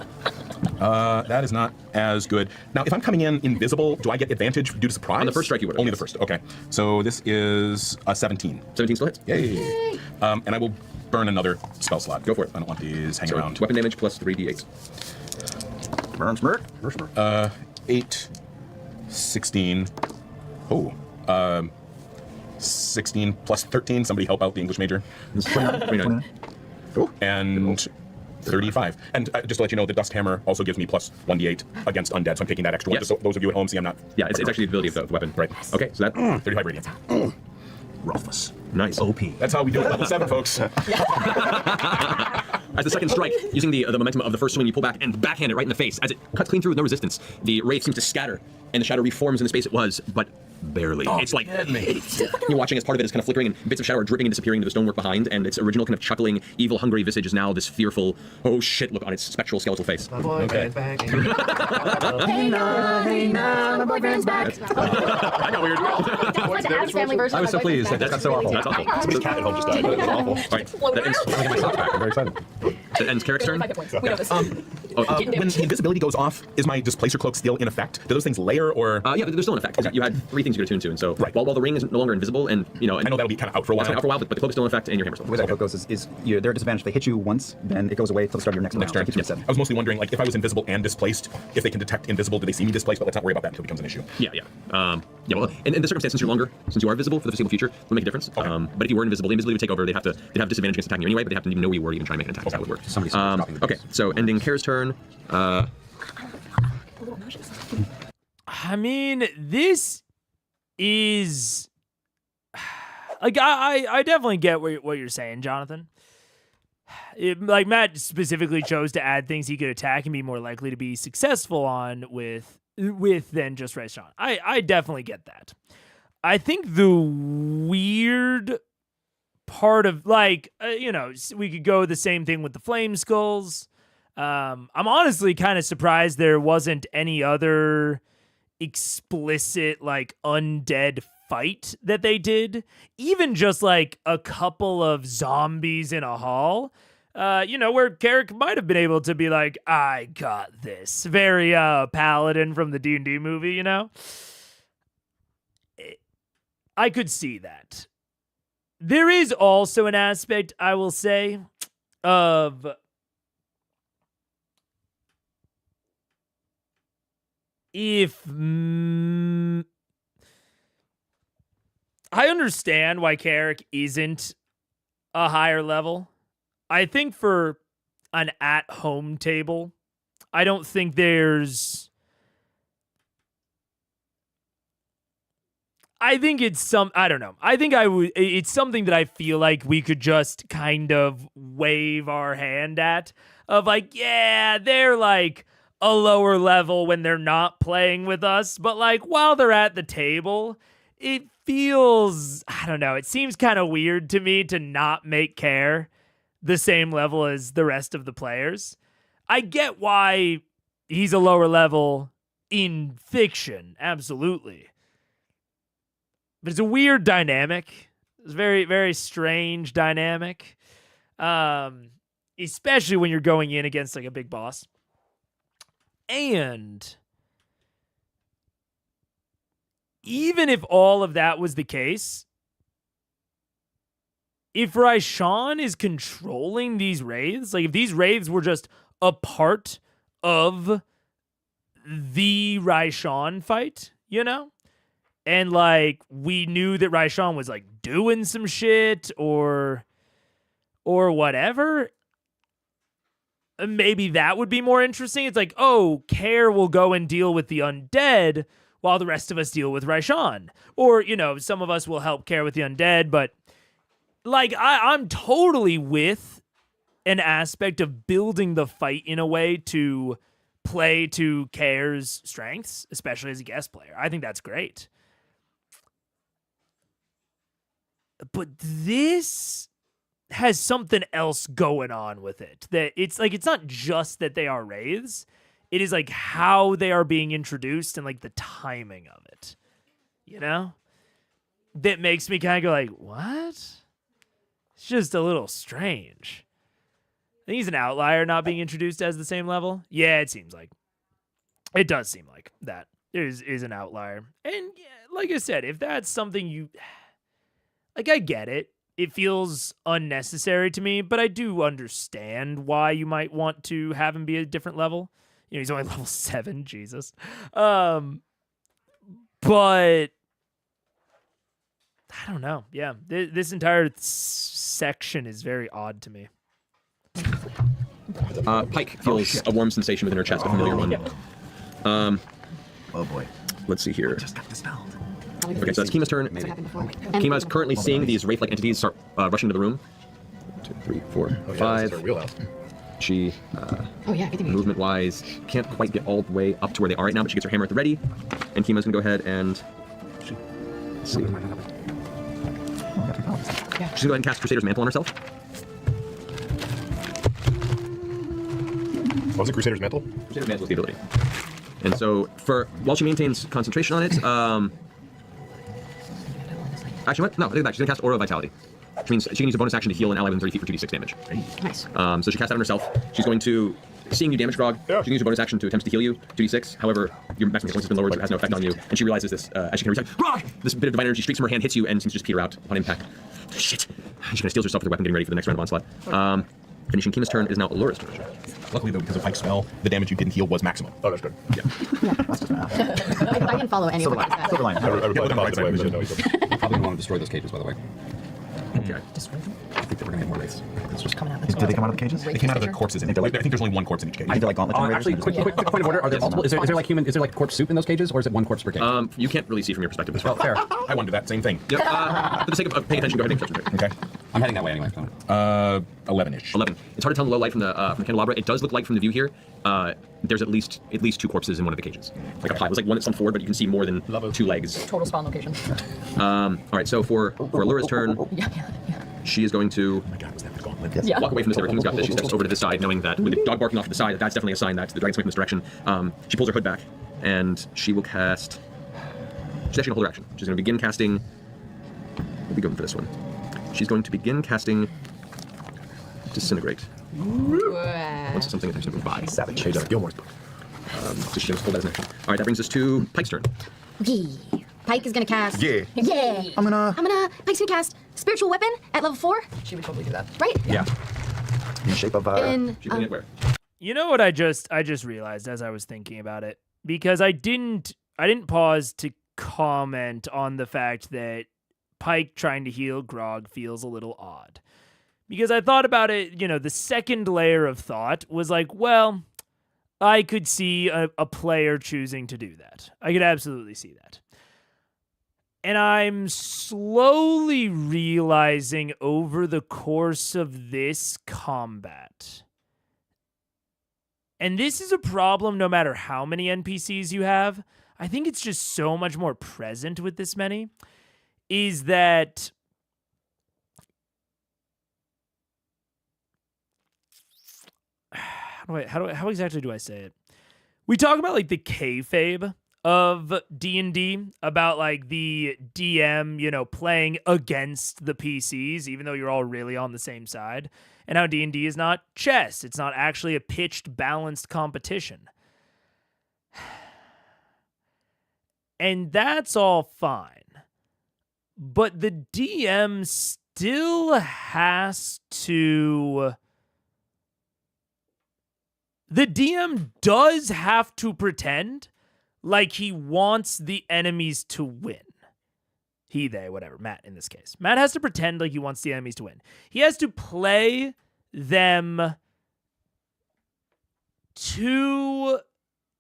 That is not as good. Now, if I'm coming in invisible, do I get advantage due to surprise? On the first strike, you would. Only the first. Okay. So this is a 17. 17 still hits? Yay. And I will burn another spell slot. Go for it. I don't want these hanging around. Weapon damage plus 3d8. Burn smirk. 8, 16. Oh. 16 plus 13. Somebody help out the English major. 29. And 35. And just to let you know, the Dust Hammer also gives me plus 1d8 against undead, so I'm taking that extra one. Just so those of you at home see I'm not... Yeah, it's actually the ability of the weapon. Right. Okay, so that... 35 radiant. Rufus. Nice. OP. That's how we do it. Level 7, folks. As the second strike, using the momentum of the first swing, you pull back and backhand it right in the face. As it cuts clean through with no resistance, the wraith seems to scatter, and the shadow reforms in the space it was, but barely. It's like you're watching as part of it is kind of flickering, and bits of shadow are dripping and disappearing into the stonework behind, and its original kind of chuckling, evil, hungry visage is now this fearful, oh shit look on its spectral skeletal face. My boyfriend's back. Hey now, my boyfriend's back. I got weird. Like Adam's family version. I was so pleased. That got so awful. That's awful. Somebody's cat at home just died. That's awful. All right, that ends. I'm gonna get my socks back. I'm very excited. That ends Carrick's turn. When the invisibility goes off, is my Displacer Cloak still in effect? Do those things layer, or...? Yeah, they're still in effect. Okay. You had 3 things you could attune to, and so while the ring is no longer invisible, and you know... I know that'll be kind of out for a while. It's out for a while, but the cloak is still in effect, and your hammer's still. The way that cloak goes is they're at disadvantage. If they hit you once, then it goes away till the start of your next round. turn. So it keeps you at 7. I was mostly wondering, like, if I was invisible and displaced, if they can detect invisible, do they see me displaced? But let's not worry about that until it becomes an issue. Yeah. Well, in the circumstance, since you are visible for the foreseeable future, it will make a difference. Okay. But if you were invisible, the invisibility would take over. They'd have disadvantage against attacking you anyway, but they have to even know where you were, even try to make an attack. That would work. Okay, so ending Kair's turn. I mean, this is like I definitely get what you're saying, Jonathan. Like Matt specifically chose to add things he could attack and be more likely to be successful on with than just Raishan. I definitely get that. I think the weird part of we could go the same thing with the flame skulls. I'm honestly kind of surprised there wasn't any other explicit like undead fight that they did, even just like a couple of zombies in a hall, where Carrick might have been able to be like, I got this, very Paladin from the D&D movie, I could see that. There is also an aspect, I will say, of I understand why Carrick isn't a higher level. I think for an at-home table, I don't think there's... I think it's I don't know. I think it's something that I feel like we could just kind of wave our hand at. Of like, yeah, they're like a lower level when they're not playing with us. But like while they're at the table, it feels, I don't know, it seems kind of weird to me to not make Care the same level as the rest of the players. I get why he's a lower level in fiction, absolutely. But it's a weird dynamic. It's a very, very strange dynamic. Especially when you're going in against like a big boss. And even if all of that was the case, if Raishan is controlling these wraiths, like if these wraiths were just a part of the Raishan fight, and like we knew that Raishan was like doing some shit or whatever, maybe that would be more interesting. It's like, oh, Care will go and deal with the undead while the rest of us deal with Raishan. Or, some of us will help Care with the undead, but like I'm totally with an aspect of building the fight in a way to play to Care's strengths, especially as a guest player. I think that's great. But this has something else going on with it. That it's like, it's not just that they are wraiths. It is like how they are being introduced and like the timing of it. That makes me kind of go like, what? It's just a little strange. I think he's an outlier not being introduced as the same level. Yeah, it seems like. It does seem like that is an outlier. And yeah, like I said, if that's something you... Like, I get it. It feels unnecessary to me, but I do understand why you might want to have him be a different level. He's only level 7, Jesus. But I don't know. Yeah, this entire section is very odd to me. Pike feels a warm sensation within her chest, a familiar one. Oh boy. Let's see here. Just got dispelled. Okay, so that's Kima's turn. Kima is currently seeing these wraith-like entities start rushing into the room. 1, 2, 3, 4, 5. She, movement-wise, can't quite get all the way up to where they are right now, but she gets her hammer at the ready. And Kima's gonna go ahead and... Let's see. She's gonna go ahead and cast Crusader's Mantle on herself. What was it, Crusader's Mantle? Crusader's Mantle is the ability. And so, while she maintains concentration on it, actually, what? No, I think that. She's gonna cast Aura of Vitality. Which means she can use a bonus action to heal an ally within 30 feet for 2d6 damage. Nice. So she casts that on herself. She's going to, seeing you damage Grog, she can use a bonus action to attempt to heal you, 2d6. However, your maximum hit points has been lowered, so it has no effect on you. And she realizes this as she can reach Grog! This bit of divine energy streaks from her hand, hits you, and seems to just peter out upon impact. Shit! She kind of steals herself with her weapon, getting ready for the next round of onslaught. Finishing Kima's turn is now Alura's turn. Luckily, though, because of Pike's spell, the damage you didn't heal was maximum. Oh, that's good. Yeah. That's just math. I can follow any of what you said. Silver line. Everybody thought way, but didn't know you could. I probably want to destroy those cages, by the way. Okay. I think that we're gonna get more wraiths. It's just coming out. Did they come out of the cages? They came out of the corpses in it. I think there's only one corpse in each cage. I feel like gauntlet generators. Actually, quick point of order. Are there multiple? Is there like is there like corpse soup in those cages, or is it one corpse per cage? You can't really see from your perspective as well. well. Fair. I want to do that same thing. Yep. For the sake of paying attention, go ahead and make Okay. I'm heading that way anyway. So. 11-ish. 11. It's hard to tell the low light from the candelabra. It does look like from the view here. There's at least 2 corpses in one of the cages. Like a pile. It was like one that's on forward, but you can see more than 2 legs. Total spawn location. All right. So for Alura's turn, she is going to walk away from this. King's got this. She steps over to this side, knowing that with the dog barking off to the side, that's definitely a sign that the dragon's coming from this direction. She pulls her hood back, and she will cast. She's actually gonna hold her action. She's gonna begin casting. We'll be going for this one. She's going to begin casting Disintegrate. Once something attempts to move by. Savage. Page out of Gilmore's book. So she's going to hold that as an action. All right, that brings us to Pike's turn. Okay. Pike is gonna cast. Yeah. Yeah. Pike's gonna cast Spiritual Weapon at level 4. She would totally do that. Right? Yeah. In the shape of She's putting it where? You know what I just realized as I was thinking about it, because I didn't pause to comment on the fact that Pike trying to heal Grog feels a little odd. Because I thought about it, the second layer of thought was like, well, I could see a player choosing to do that. I could absolutely see that. And I'm slowly realizing over the course of this combat, and this is a problem no matter how many NPCs you have, I think it's just so much more present with this many, is that how exactly do I say it? We talk about like the kayfabe of D&D, about like the DM, playing against the PCs, even though you're all really on the same side, and how D&D is not chess. It's not actually a pitched, balanced competition. And that's all fine. But the DM still has to... The DM does have to pretend like he wants the enemies to win. He, they, whatever. Matt, in this case. Matt has to pretend like he wants the enemies to win. He has to play them to...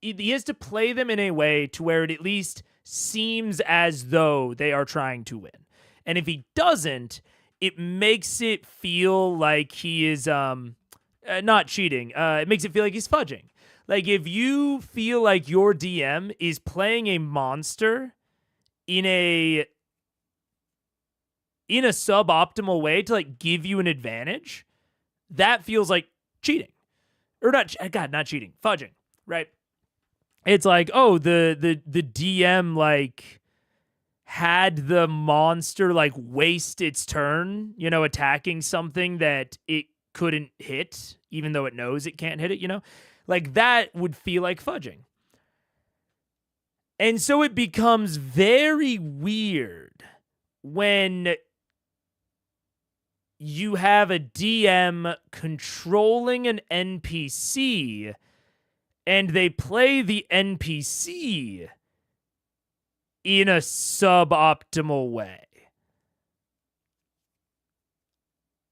He has to play them in a way to where it at least seems as though they are trying to win. And if he doesn't, it makes it feel like he is not cheating. It makes it feel like he's fudging. Like if you feel like your DM is playing a monster in a suboptimal way to like give you an advantage, that feels like cheating. Or not cheating, fudging, right? It's like, oh, the DM like had the monster like waste its turn, attacking something that it couldn't hit, even though it knows it can't hit it, Like that would feel like fudging. And so it becomes very weird when you have a DM controlling an NPC and they play the NPC in a suboptimal way.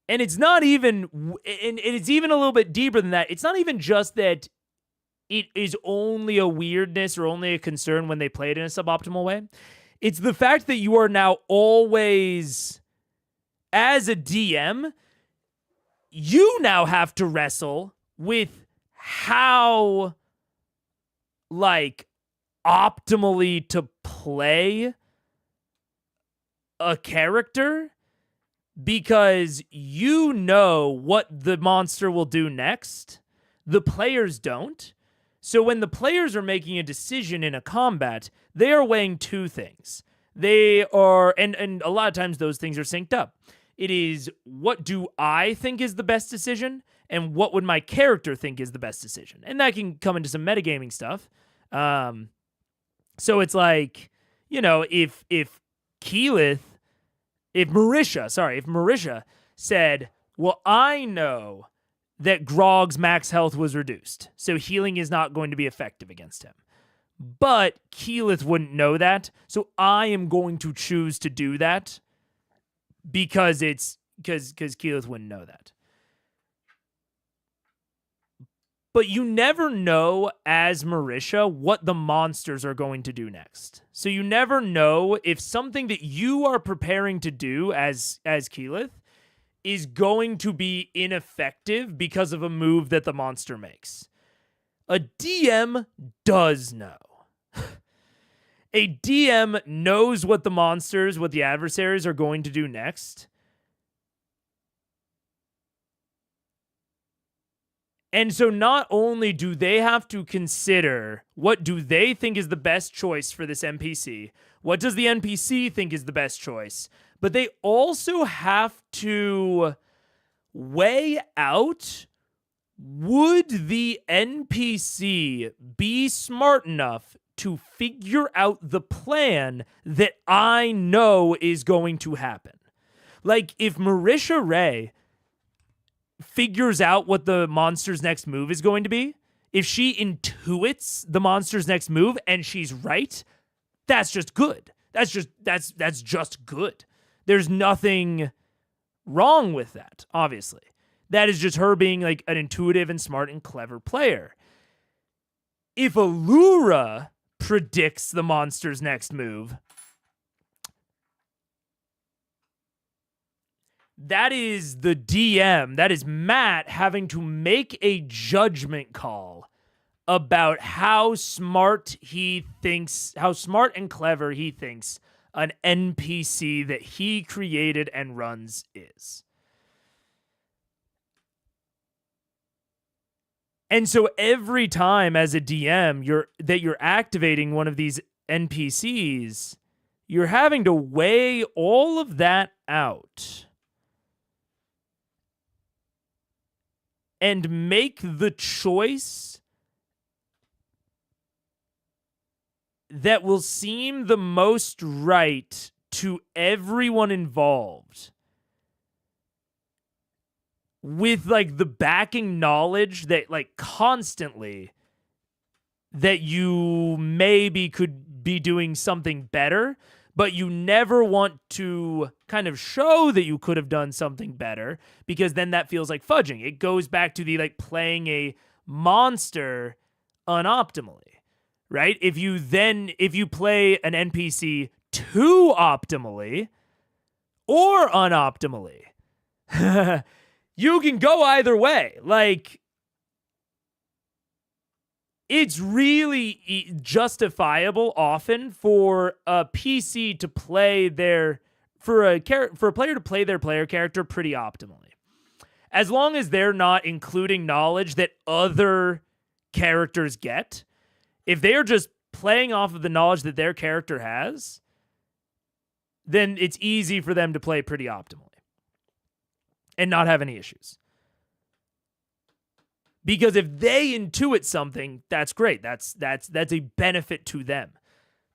And it's not even, and it's even a little bit deeper than that. It's not even just that it is only a weirdness or only a concern when they play it in a suboptimal way. It's the fact that you are now always, as a DM, you now have to wrestle with how, like, optimally to play a character, because you know what the monster will do next. The players don't. So when the players are making a decision in a combat, they are weighing two things. They are, and a lot of times those things are synced up. It is, what do I think is the best decision, and what would my character think is the best decision? And that can come into some metagaming stuff. So it's like, you know, if Marisha said, well, I know that Grog's max health was reduced, so healing is not going to be effective against him. But Keyleth wouldn't know that, so I am going to choose to do that because Keyleth wouldn't know that. But you never know, as Marisha, what the monsters are going to do next. So you never know if something that you are preparing to do as Keyleth is going to be ineffective because of a move that the monster makes. A DM does know. A DM knows what the adversaries are going to do next. And so not only do they have to consider what do they think is the best choice for this NPC, what does the NPC think is the best choice, but they also have to weigh out, would the NPC be smart enough to figure out the plan that I know is going to happen? Like, if Marisha Ray figures out what the monster's next move is going to be, if she intuits the monster's next move and she's right, that's just good. That's just good. There's nothing wrong with that, obviously. That is just her being like an intuitive and smart and clever player. If Allura predicts the monster's next move, that is the DM, that is Matt having to make a judgment call about how smart and clever he thinks an NPC that he created and runs is. And so every time as a DM you're activating one of these NPCs, you're having to weigh all of that out and make the choice that will seem the most right to everyone involved, with like the backing knowledge that like constantly that you maybe could be doing something better, but you never want to kind of show that you could have done something better, because then that feels like fudging. It goes back to the like playing a monster unoptimally, right? If you play an NPC too optimally or unoptimally, you can go either way. Like, it's really justifiable often for a PC to play for a player to play their player character pretty optimally, as long as they're not including knowledge that other characters get. If they are just playing off of the knowledge that their character has, then it's easy for them to play pretty optimally and not have any issues. Because if they intuit something, that's great. That's a benefit to them.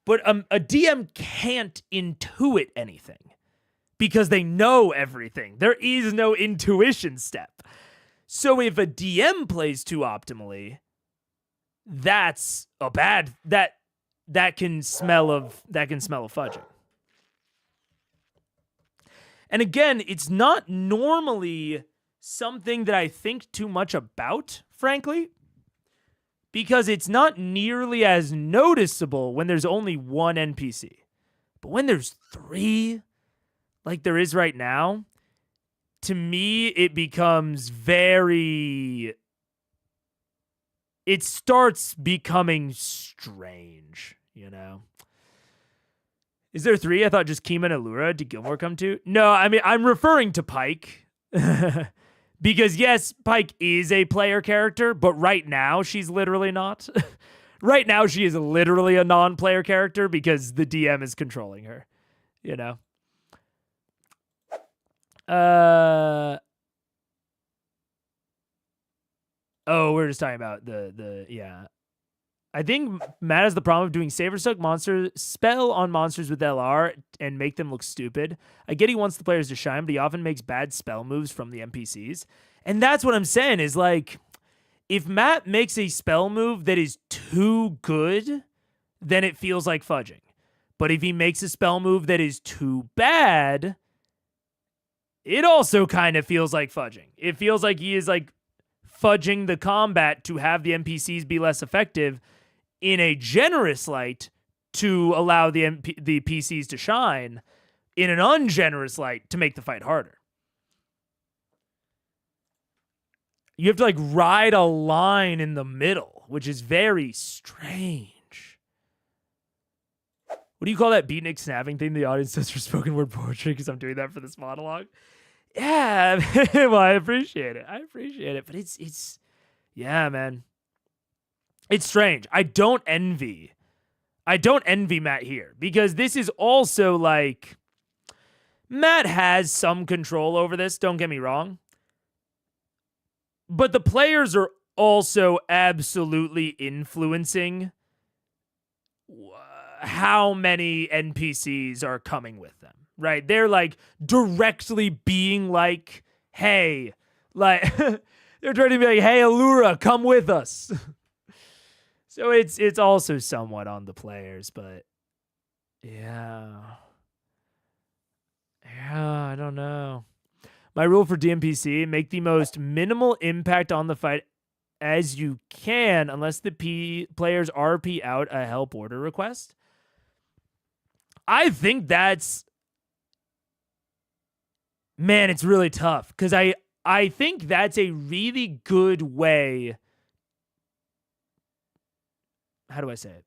But a DM can't intuit anything because they know everything. There is no intuition step. So if a DM plays too optimally, that's a bad that can smell of fudging. And again, it's not normally something that I think too much about, frankly, because it's not nearly as noticeable when there's only one NPC. But when there's 3, like there is right now, to me, it becomes it starts becoming strange, you know? Is there 3? I thought just Kima and Allura. Did Gilmore come too? No, I mean, I'm referring to Pike. Because yes, Pike is a player character, but right now she's literally not. Right now she is literally a non-player character because the DM is controlling her, you know? Oh, we're just talking about yeah. I think Matt has the problem of doing Saber Suck monster spell on monsters with LR and make them look stupid. I get he wants the players to shine, but he often makes bad spell moves from the NPCs. And that's what I'm saying is like, if Matt makes a spell move that is too good, then it feels like fudging. But if he makes a spell move that is too bad, it also kind of feels like fudging. It feels like he is like fudging the combat to have the NPCs be less effective in a generous light to allow the PCs to shine, in an ungenerous light to make the fight harder. You have to like ride a line in the middle, which is very strange. What do you call that beatnik snapping thing the audience does for spoken word poetry? Because I'm doing that for this monologue. Yeah, well, I appreciate it. But it's, yeah, man. It's strange. I don't envy Matt here because this is also like, Matt has some control over this. Don't get me wrong. But the players are also absolutely influencing how many NPCs are coming with them, right? They're like directly being like, hey, like they're trying to be like, hey, Allura, come with us. So it's also somewhat on the players, but yeah, I don't know. My rule for DMPC, make the most minimal impact on the fight as you can unless the players RP out a help order request. I think that's... Man, it's really tough because I think that's a really good way... How do I say it?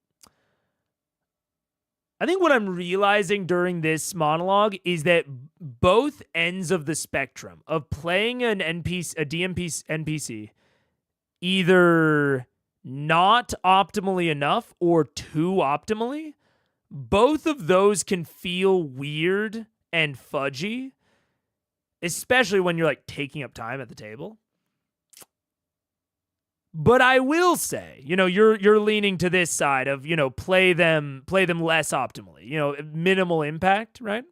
I think what I'm realizing during this monologue is that both ends of the spectrum of playing an NPC, either not optimally enough or too optimally, both of those can feel weird and fudgy, especially when you're like taking up time at the table. But I will say, you know, you're leaning to this side of, you know, play them less optimally, you know, minimal impact, right?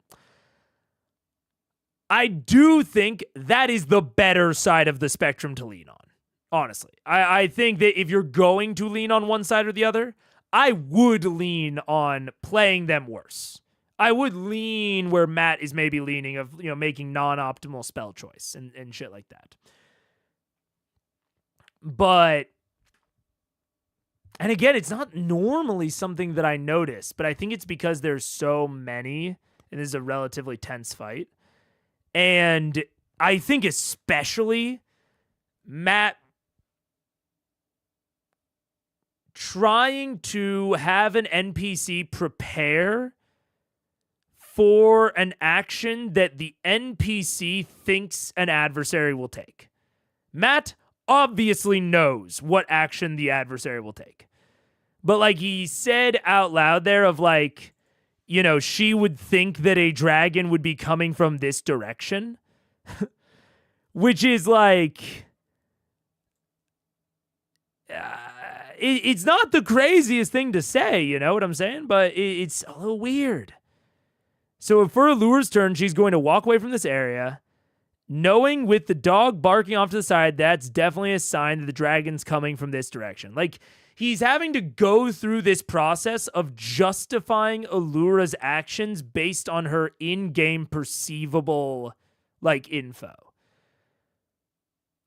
I do think that is the better side of the spectrum to lean on, honestly. I think that if you're going to lean on one side or the other, I would lean on playing them worse. I would lean where Matt is maybe leaning of, you know, making non-optimal spell choice and shit like that. But, and again, it's not normally something that I notice, but I think it's because there's so many, and this is a relatively tense fight. And I think especially Matt trying to have an NPC prepare for an action that the NPC thinks an adversary will take. Matt obviously knows what action the adversary will take. But like he said out loud there of like, you know, she would think that a dragon would be coming from this direction. Which is like... it's not the craziest thing to say, you know what I'm saying? But it's a little weird. So for Allura's turn, she's going to walk away from this area, knowing with the dog barking off to the side, that's definitely a sign that the dragon's coming from this direction. Like, he's having to go through this process of justifying Allura's actions based on her in-game perceivable, like, info.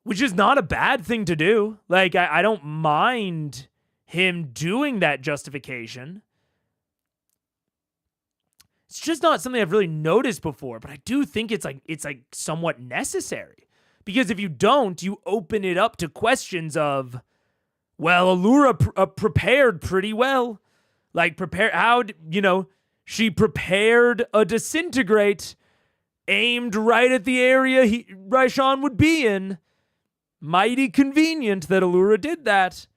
Which is not a bad thing to do. Like, I don't mind him doing that justification. It's just not something I've really noticed before, but I do think it's like somewhat necessary. Because if you don't, you open it up to questions of, well, Allura prepared pretty well. Like, she prepared a disintegrate aimed right at the area Raishan would be in. Mighty convenient that Allura did that.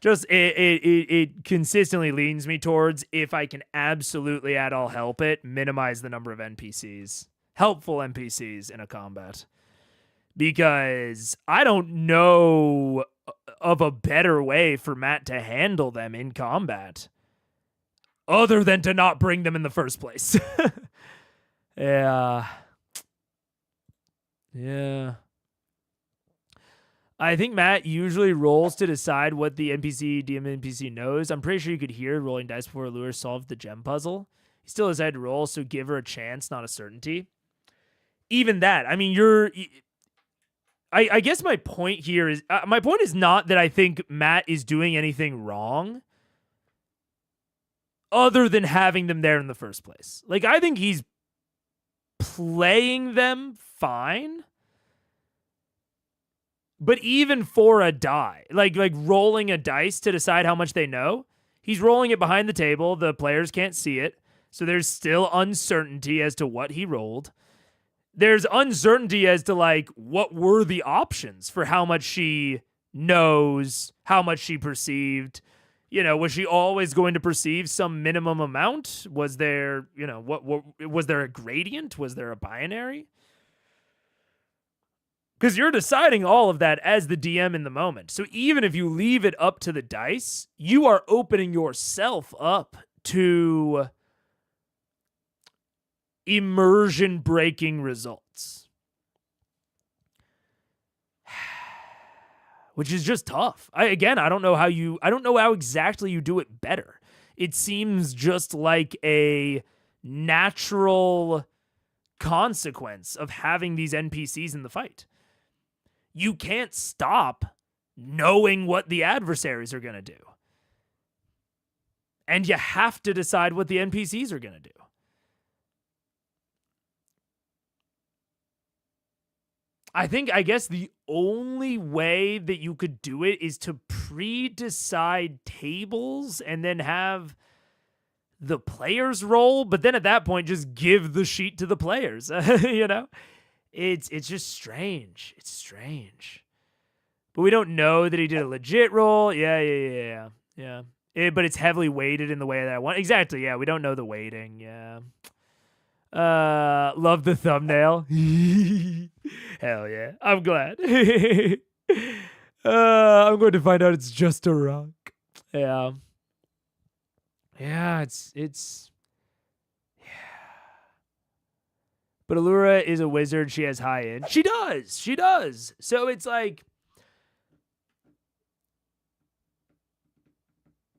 Just, it consistently leans me towards, if I can absolutely at all help it, minimize the number of NPCs. Helpful NPCs in a combat. Because I don't know of a better way for Matt to handle them in combat. Other than to not bring them in the first place. Yeah. I think Matt usually rolls to decide what the DM NPC knows. I'm pretty sure you could hear rolling dice before Allura solved the gem puzzle. He still decided to roll, so give her a chance, not a certainty. Even that, I mean, I guess my point here is, my point is not that I think Matt is doing anything wrong other than having them there in the first place. Like, I think he's playing them fine. But even for a die, like rolling a dice to decide how much they know, he's rolling it behind the table. The players can't see it. So there's still uncertainty as to what he rolled. There's uncertainty as to, like, what were the options for how much she knows, how much she perceived. You know, was she always going to perceive some minimum amount? Was there, what was there a gradient? Was there a binary? Because you're deciding all of that as the DM in the moment. So even if you leave it up to the dice, you are opening yourself up to immersion-breaking results. Which is just tough. I don't know how exactly you do it better. It seems just like a natural consequence of having these NPCs in the fight. You can't stop knowing what the adversaries are going to do. And you have to decide what the NPCs are going to do. I guess the only way that you could do it is to pre-decide tables and then have the players roll, but then at that point just give the sheet to the players, It's just strange. It's strange. But we don't know that he did a legit roll. Yeah. But it's heavily weighted in the way that I want. Exactly, yeah. We don't know the weighting, yeah. Love the thumbnail. Hell yeah. I'm glad. I'm going to find out it's just a rock. Yeah. Yeah, it's But Allura is a wizard. She has high end. She does. So it's like,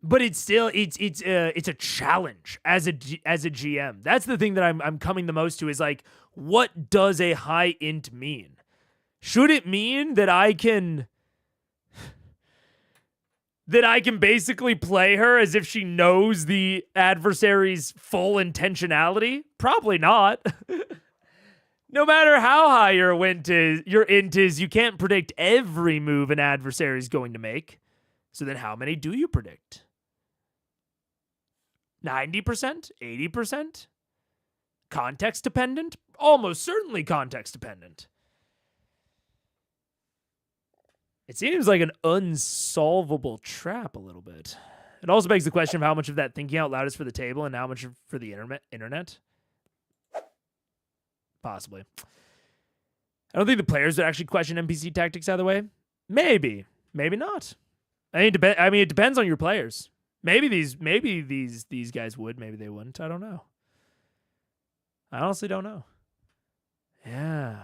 but it's still it's a challenge as a GM. That's the thing that I'm coming the most to is like, what does a high int mean? Should it mean that I can basically play her as if she knows the adversary's full intentionality? Probably not. No matter how high your int is, you can't predict every move an adversary is going to make. So then how many do you predict? 90%? 80%? Context dependent? Almost certainly context dependent. It seems like an unsolvable trap a little bit. It also begs the question of how much of that thinking out loud is for the table and how much for the internet. Possibly. I don't think the players would actually question NPC tactics either way. Maybe. Maybe not. I mean, it depends on your players. Maybe these guys would. Maybe they wouldn't. I don't know. I honestly don't know. Yeah.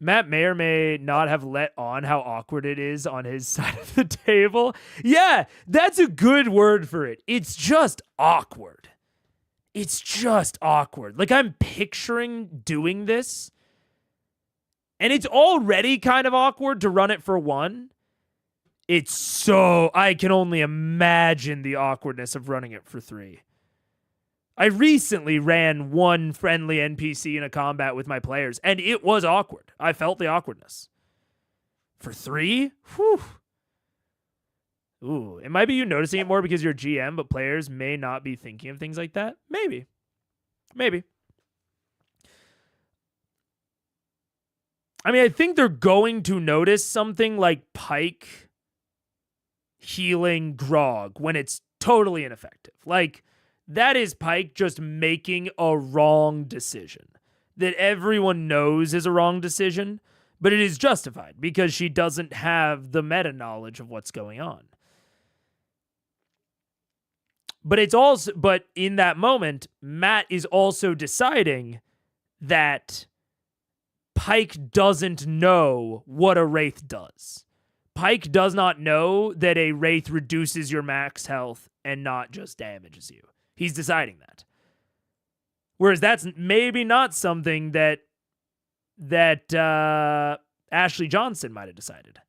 Matt may or may not have let on how awkward it is on his side of the table. Yeah, that's a good word for it. It's just awkward. It's just awkward. Like, I'm picturing doing this, and it's already kind of awkward to run it for one. It's so... I can only imagine the awkwardness of running it for 3. I recently ran one friendly NPC in a combat with my players, and it was awkward. I felt the awkwardness. For 3? Whew. Ooh, it might be you noticing it more because you're GM, but players may not be thinking of things like that. Maybe. I mean, I think they're going to notice something like Pike healing Grog when it's totally ineffective. Like, that is Pike just making a wrong decision that everyone knows is a wrong decision, but it is justified because she doesn't have the meta knowledge of what's going on. But in that moment, Matt is also deciding that Pike doesn't know what a Wraith does. Pike does not know that a Wraith reduces your max health and not just damages you. He's deciding that. Whereas that's maybe not something that Ashley Johnson might have decided.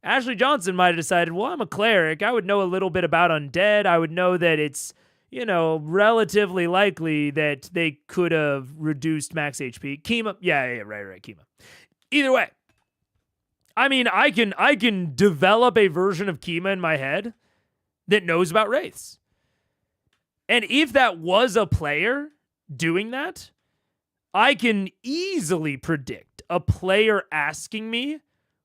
Ashley Johnson might have decided, well, I'm a cleric. I would know a little bit about undead. I would know that it's, relatively likely that they could have reduced max HP. Kima, yeah, right, Kima. Either way, I mean, I can develop a version of Kima in my head that knows about Wraiths. And if that was a player doing that, I can easily predict a player asking me,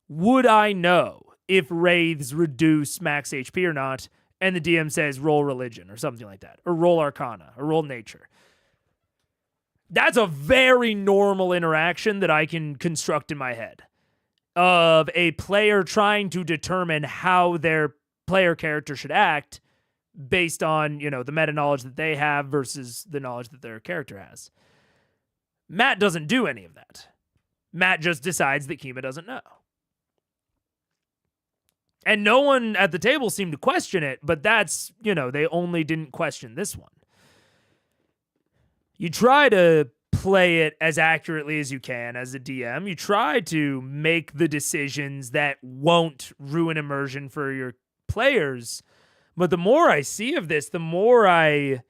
would I know if Wraiths reduce max HP or not? And the DM says, roll religion or something like that, or roll arcana, or roll nature. That's a very normal interaction that I can construct in my head of a player trying to determine how their player character should act based on, the meta knowledge that they have versus the knowledge that their character has. Matt doesn't do any of that. Matt just decides that Kima doesn't know. And no one at the table seemed to question it, but that's, they only didn't question this one. You try to play it as accurately as you can as a DM. You try to make the decisions that won't ruin immersion for your players. But the more I see of this, the more I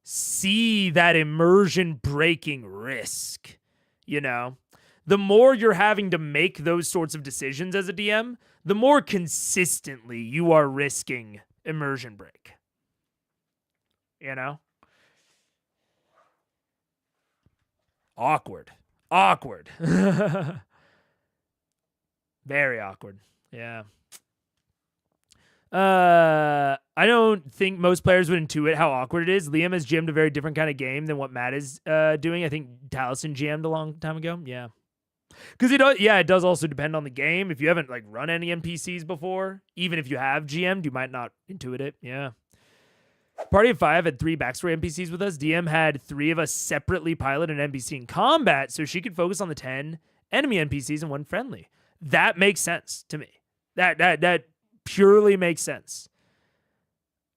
see that immersion breaking risk, The more you're having to make those sorts of decisions as a DM, the more consistently you are risking immersion break. Awkward. Very awkward. Yeah. I don't think most players would intuit how awkward it is. Liam has GM'd a very different kind of game than what Matt is doing. I think Taliesin GM'd a long time ago. Yeah. Because it does also depend on the game. If you haven't run any NPCs before, even if you have GM'd, you might not intuit it. Yeah. Party of 5 had 3 backstory NPCs with us. DM had 3 of us separately pilot an NPC in combat so she could focus on the 10 enemy NPCs and 1 friendly. That makes sense to me. That purely makes sense.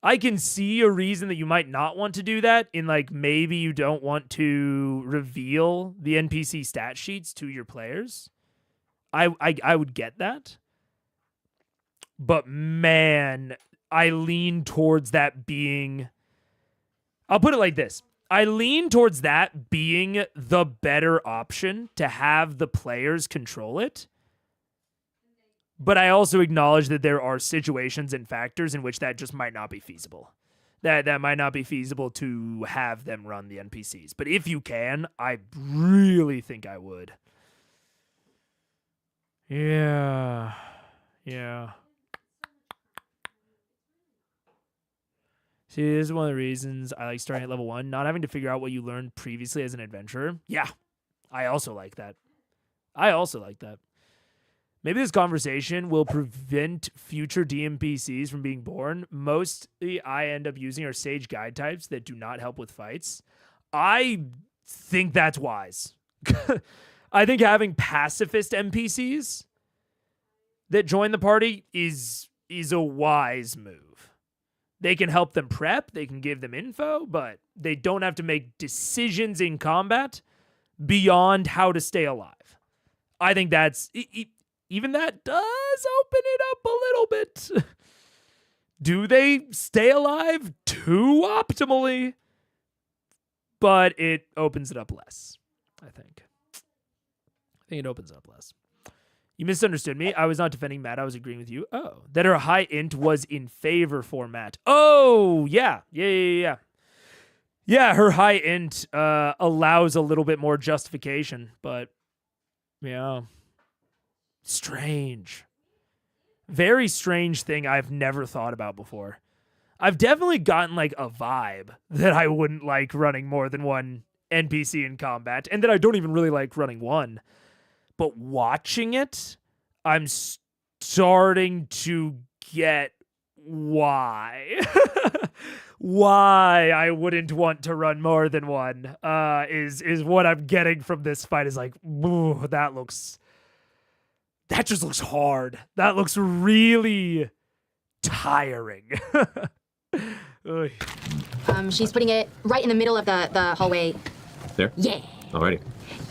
I can see a reason that you might not want to do that in maybe you don't want to reveal the NPC stat sheets to your players. I would get that. But man, I lean towards that being... I'll put it like this. I lean towards that being the better option to have the players control it. But I also acknowledge that there are situations and factors in which that just might not be feasible. That might not be feasible to have them run the NPCs. But if you can, I really think I would. Yeah. See, this is one of the reasons I like starting at level 1, not having to figure out what you learned previously as an adventurer. Yeah, I also like that. Maybe this conversation will prevent future DMPCs from being born. Mostly I end up using are sage guide types that do not help with fights. I think that's wise. I think having pacifist NPCs that join the party is a wise move. They can help them prep, they can give them info, but they don't have to make decisions in combat beyond how to stay alive. I think that's... even that does open it up a little bit. Do they stay alive too optimally? But it opens it up less, I think. I think it opens it up less. You misunderstood me. I was not defending Matt. I was agreeing with you. Oh, that her high int was in favor for Matt. Oh, yeah. Yeah, her high int allows a little bit more justification, but yeah. Strange. Very strange thing I've never thought about before. I've definitely gotten like a vibe that I wouldn't like running more than one NPC in combat, and that I don't even really like running one. But watching it, I'm starting to get why. Why I wouldn't want to run more than one is what I'm getting from this fight. Is like, ooh, that just looks hard. That looks really tiring. She's putting it right in the middle of the hallway. There? Yeah. Alrighty.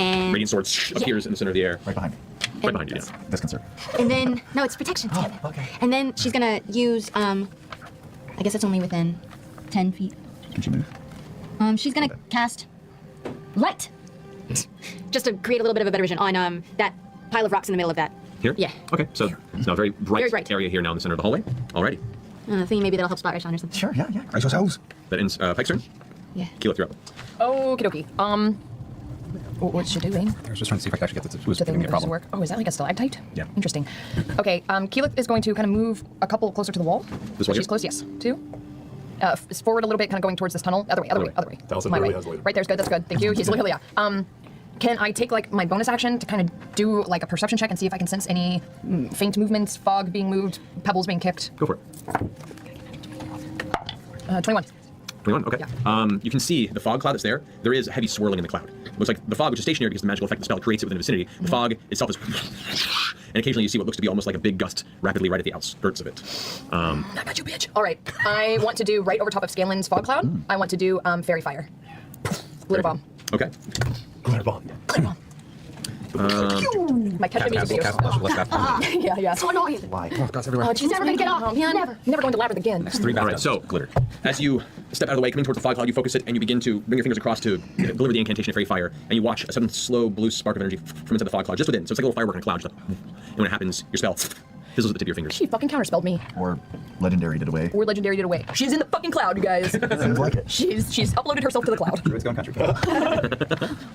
And Radiant Sword appears in the center of the air. Right behind me. Right behind you, yeah. Disconcert. And then, no, it's protection. Damn it. Okay. And then she's gonna use, I guess it's only within 10 feet. Can she move? She's gonna cast light. Just to create a little bit of a better vision on that pile of rocks in the middle of that. Here? Yeah. Okay, so it's now a very Very bright bright. area here now in the center of the hallway. Alrighty. Thinking maybe that'll help spot Raishan or something. Sure, yeah. Brace yourselves. That ends Pike's turn. Yeah. Keyleth, you're up. Okie dokie. What's she doing? I was just trying to see if I could actually get this. It was Did giving me a the problem. work? Oh, is that like a stalactite? Yeah. Interesting. Okay, Keyleth is going to kind of move a couple closer to the wall. This way She's here? close, yes. Two. Forward a little bit, kind of going towards this tunnel. Other way. Allison My really way. has later. Right there's good, that's good. Thank you. He's literally, yeah. Can I take like my bonus action to kind of do like a perception check and see if I can sense any faint movements, fog being moved, pebbles being kicked? Go for it. 21. 21, okay. Yeah. You can see the fog cloud that's there. There is heavy swirling in the cloud. It looks like the fog, which is stationary because the magical effect the spell creates it within the vicinity. The fog itself is... and occasionally you see what looks to be almost like a big gust rapidly right at the outskirts of it. I got you, bitch. All right. I want to do right over top of Scalen's fog cloud. I want to do fairy fire. Glitter bomb. Okay. Glitter bomb. My catch music videos. Yeah. So annoying. Why? Oh, God's everywhere. She's never gonna get off. Never going to labyrinth again. Next 3 All right, bathtubs. so glitter. As you step out of the way, coming towards the fog cloud, you focus it, and you begin to bring your fingers across to deliver the incantation of fairy fire, and you watch a sudden slow blue spark of energy from inside the fog cloud, just within. So it's like a little firework in a cloud. Just like, and when it happens, your spell fizzles at the tip of your fingers. She fucking counterspelled me. Or legendary did away. Or legendary did away. She's in the fucking cloud, you guys. Seems like it. She's uploaded herself to the cloud. It's going country.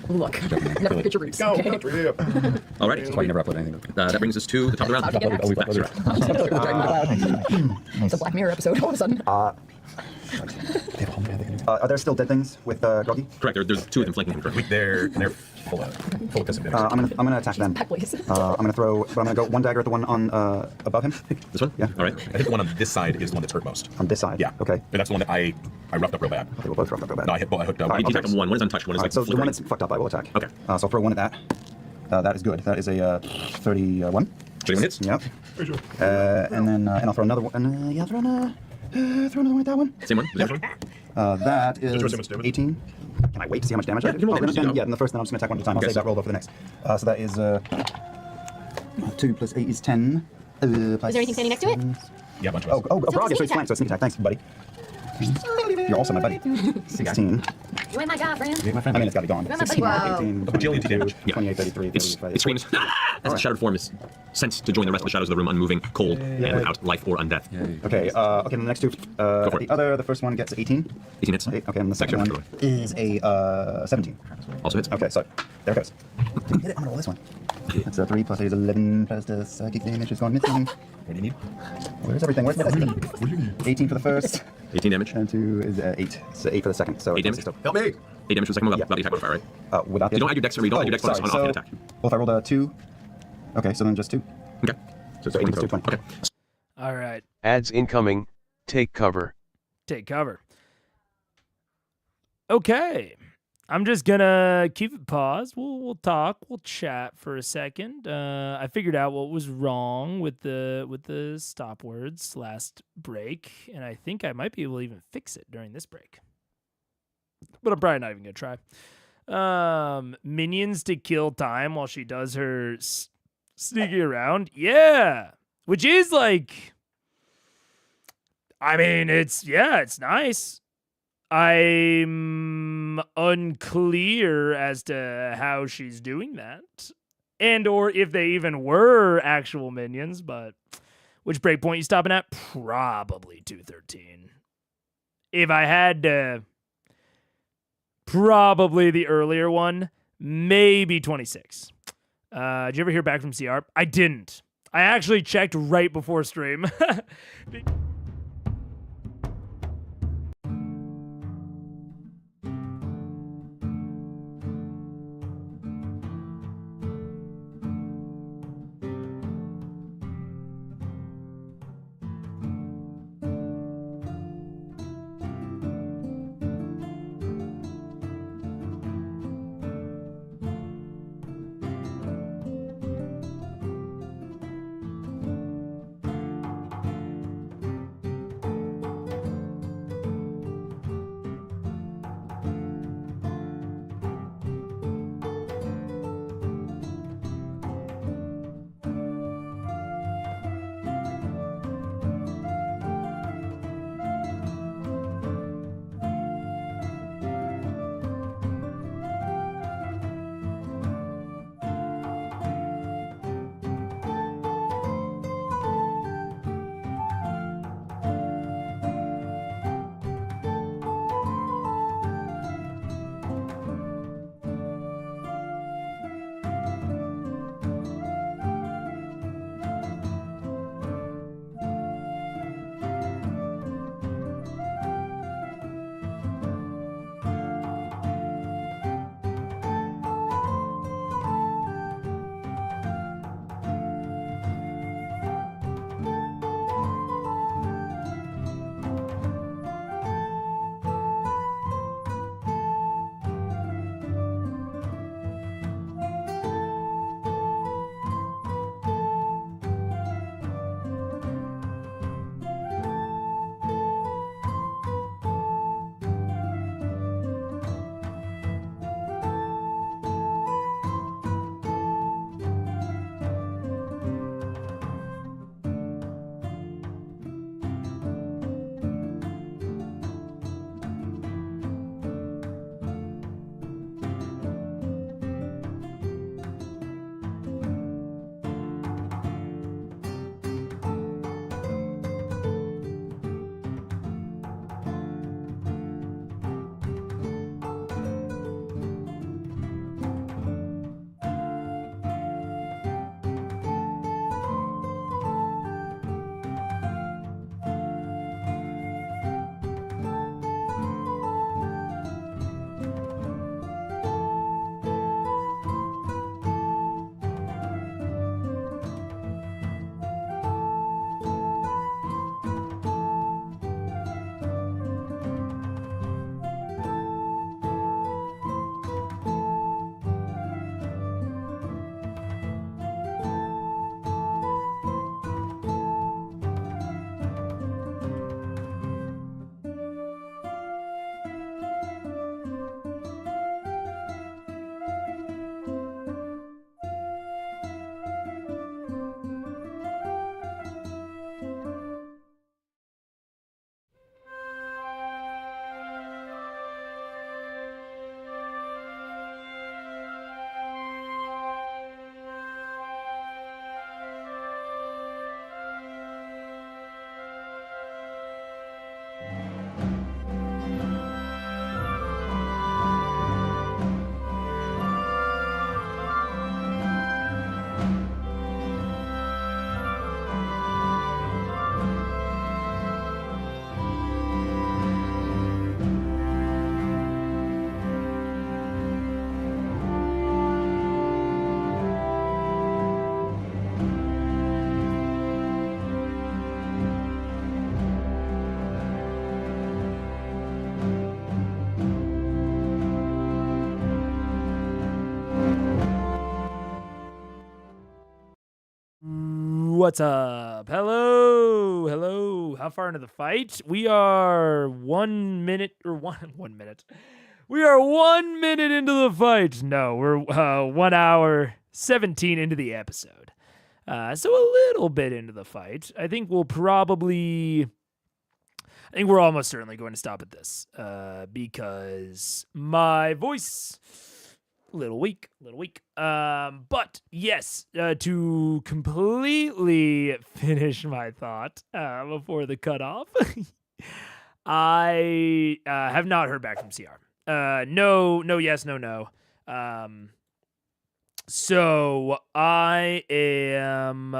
Look, never forget your roots. Go, Okay? country, yeah. Alrighty. That's why you never upload anything. That brings us to the top of the round. I'll get Back to round. It's a Black Mirror episode all of a sudden. Are there still dead things with Groggy? Correct. There's two of them flanking him currently. They're full of piss and I'm gonna attack them. Back, please. I'm gonna go one dagger at the one on above him. This one? Yeah. All right. I think the one on this side is the one that's hurt most. On this side. Yeah. Okay. And that's the one that I roughed up real bad. Okay, we'll both rough up real bad. No, I hooked up. All right, You attack on one. One is untouched. One is All like right, so the one flickering. that's fucked up, I will attack. Okay. So I'll throw one at that. That is good. That is a 31. 31 hits? Yep. And then and I'll throw another one. Yeah, throw another one at that one. Same one? The next one? That Just how is much damage? 18. Can I wait to see how much damage I Yeah, did? you can roll damage, then, you know. yeah, then the first, then I'm just gonna attack one at a time. I'll Okay. save that roll though for the next. So that is 2 plus 8 is 10. Plus Is there anything standing next to it? Yeah, a bunch of us. Oh, So Brog is sneak flank, so sneak attack. Thanks, buddy. You're also my buddy. 16. You ain't my guy, friend. I mean, it's got to be gone. You're my 16, buddy. 18, Bajillion damage. 28, 33, It 35. screams as the shattered form is sent to join the rest of the shadows of the room, unmoving, cold, and without life or undeath. Okay, okay, the next two. for it. The first one gets 18. 18 hits. Okay, and the second Next one one. is a 17. Also hits. Okay, so there it goes. Didn't hit it, I'm gonna roll this one. That's a 3 plus 8 is 11 plus the psychic damage is gone missing. What do you need? Where's everything? Where's the 18 for the first, 18 damage. and 2 is 8. So 8 for the second. So 8 damage. Help me! 8 damage for the second one Yeah. without the attack modifier, right? without the You don't add your dex, or you don't add your dex bonus on sorry, offhand attack. Well, if I rolled a 2. Okay, so then just 2. Okay. So 18 plus 2, 20. Okay. All right. Ads incoming. Take cover. Take cover. Okay. I'm just gonna keep it paused. We'll talk. We'll chat for a second. I figured out what was wrong with the stop words last break, and I think I might be able to even fix it during this break. But I'm probably not even gonna try. Minions to kill time while she does her sneaking around. Yeah, which is like, I mean, it's nice. I'm unclear as to how she's doing that, and or if they even were actual minions. But which breakpoint you stopping at? Probably 213. If I had to, probably the earlier one, maybe 26. Did you ever hear back from CR? I didn't. I actually checked right before stream. what's up? Hello, hello. How far into the fight? We are 1 minute or 1 minute. We are 1 minute into the fight. No, we're 1 hour 17 into the episode. So a little bit into the fight. I think we're almost certainly going to stop at this because my voice, little weak. But yes, to completely finish my thought before the cutoff, I have not heard back from CR. No, yes, no. So I am,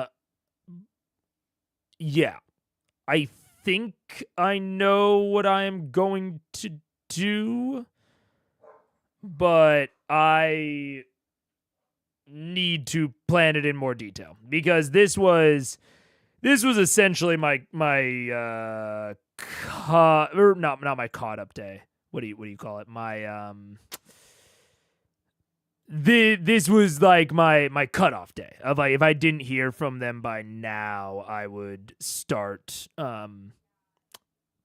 I think I know what I am going to do, but I need to plan it in more detail because this was essentially my not my caught up day. What do you call it? My this was like my cutoff day of like if I didn't hear from them by now, I would start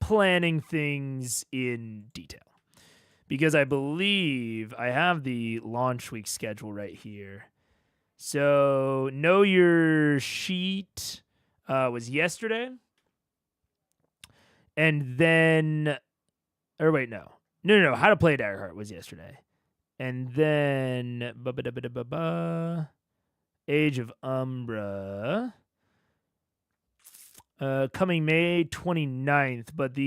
planning things in detail. Because I believe I have the launch week schedule right here. So Know Your Sheet was yesterday. And then, or wait, no. How to Play Daggerheart was yesterday. And then, Age of Umbra, coming May 29th, but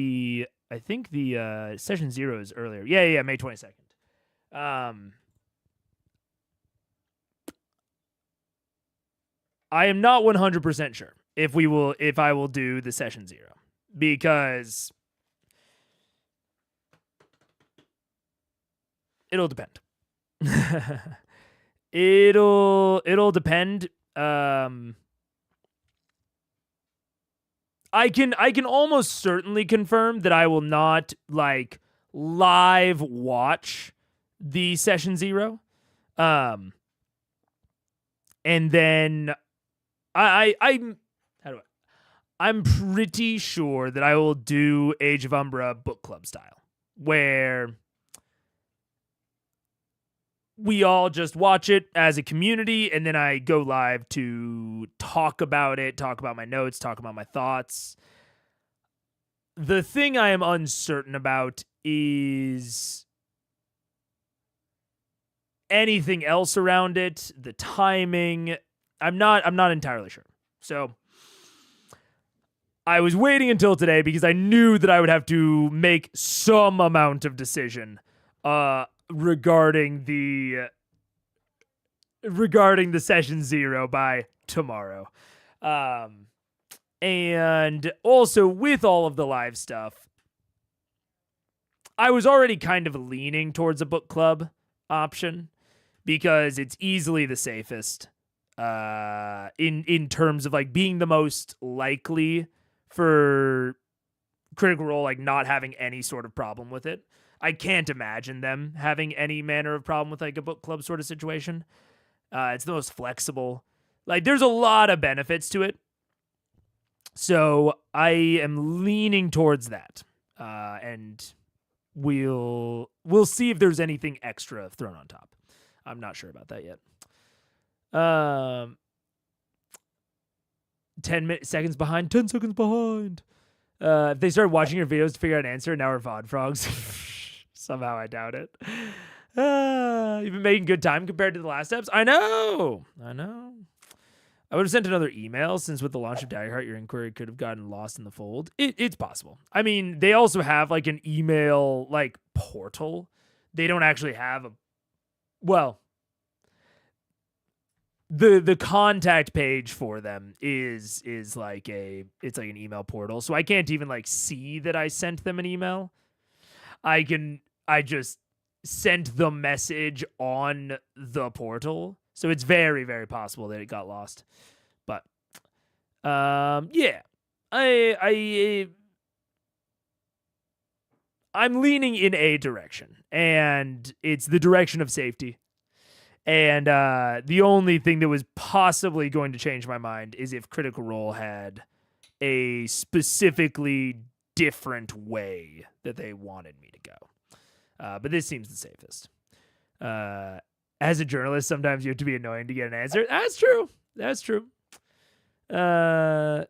I think the session 0 is earlier. Yeah, May 22nd. I am not 100% sure if I will do the session 0 because it'll depend. It'll depend. I can almost certainly confirm that I will not like live watch the session 0. And then I'm pretty sure that I will do Age of Umbra book club style, where we all just watch it as a community, and then I go live to talk about it, talk about my notes, talk about my thoughts. The thing I am uncertain about is anything else around it, the timing. I'm not entirely sure. So I was waiting until today because I knew that I would have to make some amount of decision regarding the session 0 by tomorrow. And also with all of the live stuff, I was already kind of leaning towards a book club option because it's easily the safest in terms of like being the most likely for Critical Role like not having any sort of problem with it. I can't imagine them having any manner of problem with like a book club sort of situation. It's the most flexible. Like there's a lot of benefits to it. So I am leaning towards that. And we'll see if there's anything extra thrown on top. I'm not sure about that yet. 10 seconds behind. If they started watching your videos to figure out an answer, now we're VOD frogs. Somehow I doubt it. You've been making good time compared to the last steps. I know. I would have sent another email since with the launch of Daggerheart, your inquiry could have gotten lost in the fold. It's possible. I mean, they also have like an email like portal. They don't actually have the contact page for them is like an email portal. So I can't even like see that I sent them an email. I just sent the message on the portal. So it's very, very possible that it got lost. But yeah. I'm leaning in a direction, and it's the direction of safety. And the only thing that was possibly going to change my mind is if Critical Role had a specifically different way that they wanted me to go. But this seems the safest. As a journalist, sometimes you have to be annoying to get an answer. That's true. That's true. Yeah.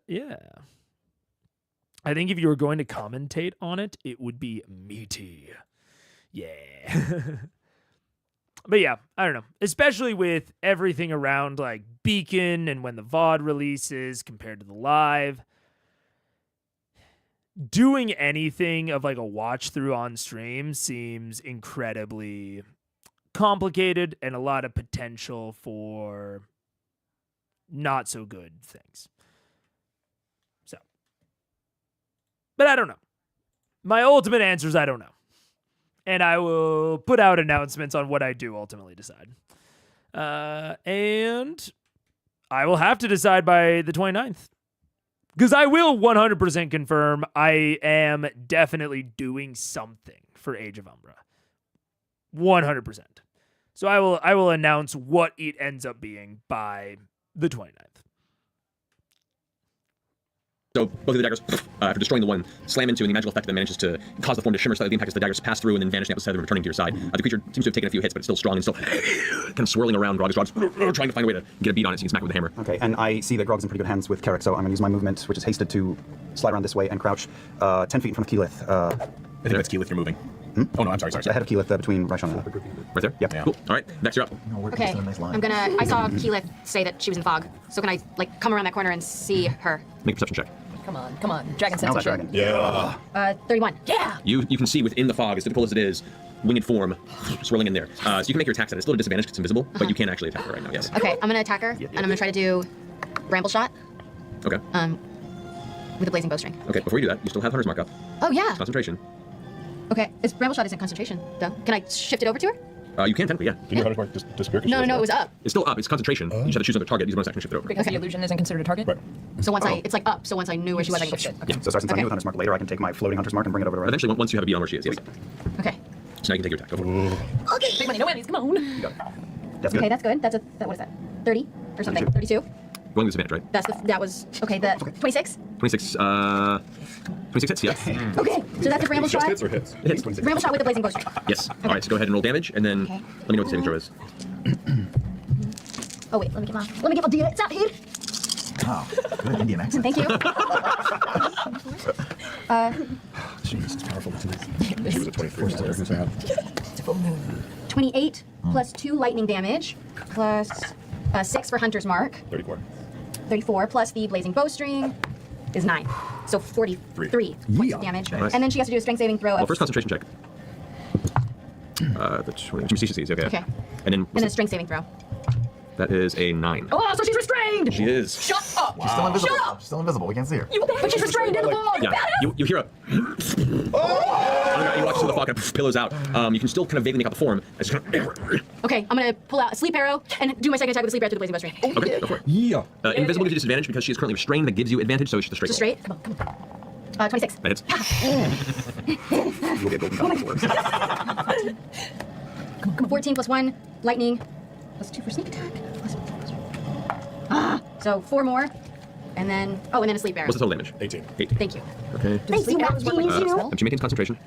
I think if you were going to commentate on it, it would be meaty. Yeah. But yeah, I don't know. Especially with everything around like Beacon and when the VOD releases compared to the live. Doing anything of like a watch through on stream seems incredibly complicated and a lot of potential for not so good things. So, but I don't know. My ultimate answer is I don't know. And I will put out announcements on what I do ultimately decide. And I will have to decide by the 29th. Because I will 100% confirm I am definitely doing something for Age of Umbra. 100%. So I will announce what it ends up being by the 29th. So both of the daggers, after destroying the one, slam into, and the magical effect then manages to cause the form to shimmer slightly. The impact as the daggers pass through and then vanish in the opposite side, returning to your side. The creature seems to have taken a few hits, but it's still strong and still kind of swirling around Grog's rods, trying to find a way to get a beat on it so you can smack it with a hammer. Okay, and I see that Grog's in pretty good hands with Carrick, so I'm going to use my movement, which is hasted, to slide around this way and crouch 10 feet in front of Keyleth. I think that's Keyleth you're moving. Oh no, I'm sorry. Ahead of Keyleth, between Raishan and right there? Yeah. Cool. All right, next you're up. Okay, I saw Keyleth say that she was in fog, so can I like come around that corner and see her? Make a perception check. Come on. Dragon sense. Dragon. Yeah. 31. Yeah! You can see within the fog, as difficult as it is, winged form swirling in there. So you can make your attacks at it. It's a little disadvantage because it's invisible, but you can actually attack her right now, yes. Okay, I'm gonna attack her, and I'm gonna try to do Bramble Shot. Okay. With a blazing bowstring. Okay, before you do that, you still have Hunter's Mark up. Oh, yeah. Concentration. Okay, Bramble Shot isn't concentration, though. Can I shift it over to her? You can technically, yeah. Didn't your Hunter's Mark just disappear? No, it was up. It's still up. It's concentration. You just have to choose another target. Use bonus action to shift it over. Because the illusion isn't considered a target? Right. So once it's like up, so once I knew where she was, I can go. Yeah. So since I'm new with Hunter's Mark, later I can take my floating Hunter's Mark and bring it over to her. Eventually, once you have a beat on where she is, yes. Okay. So now you can take your attack. Go for it. Okay. Big money, no whammies, come on. That's good. Okay, that's good. What is that? 30 or something? 32? Going with disadvantage, right? That was, okay, the 26? 26 hits, yeah. Okay, so that's a Bramble Shot? Hits or hits? Hits. Bramble Shot with the blazing bowstring. Yes. All right, so go ahead and roll damage, and then let me know what the saving throw is. Oh wait, let me get my deal. It's out here. Oh, good Indian accent. Thank you. Jeez, it's powerful. She was a 23. 28 plus 2 lightning damage, plus 6 for Hunter's Mark. 34. 34 plus the blazing bowstring is 9. So 43 points of damage. Nice. And then she has to do a strength saving throw Well, of... first concentration check. The 20, okay. Okay. And then And then a strength saving throw. that is a 9. Oh, so she's restrained! She is. Shut up! She's still invisible. Shut up! She's still invisible. We can't see her. But she's restrained in the fog! Yeah. You hear a. You watch the fog kind of pillows out. You can still kind of vaguely make out the form. It's kind of, Okay, I'm gonna pull out a sleep arrow and do my second attack with a sleep arrow through the blazing bowstring. okay, go for it. Yeah. Invisible gives you disadvantage because she is currently restrained. That gives you advantage, so it's just a straight So roll. straight? Come on. 26. That hits. You'll get golden gun afterwards. Come on, 14 plus 1, lightning, plus 2 for sneak attack. So 4 more, and then and then a sleep arrow. What's the total damage? 18. 18. Thank you. Okay. Thank you, She maintains concentration.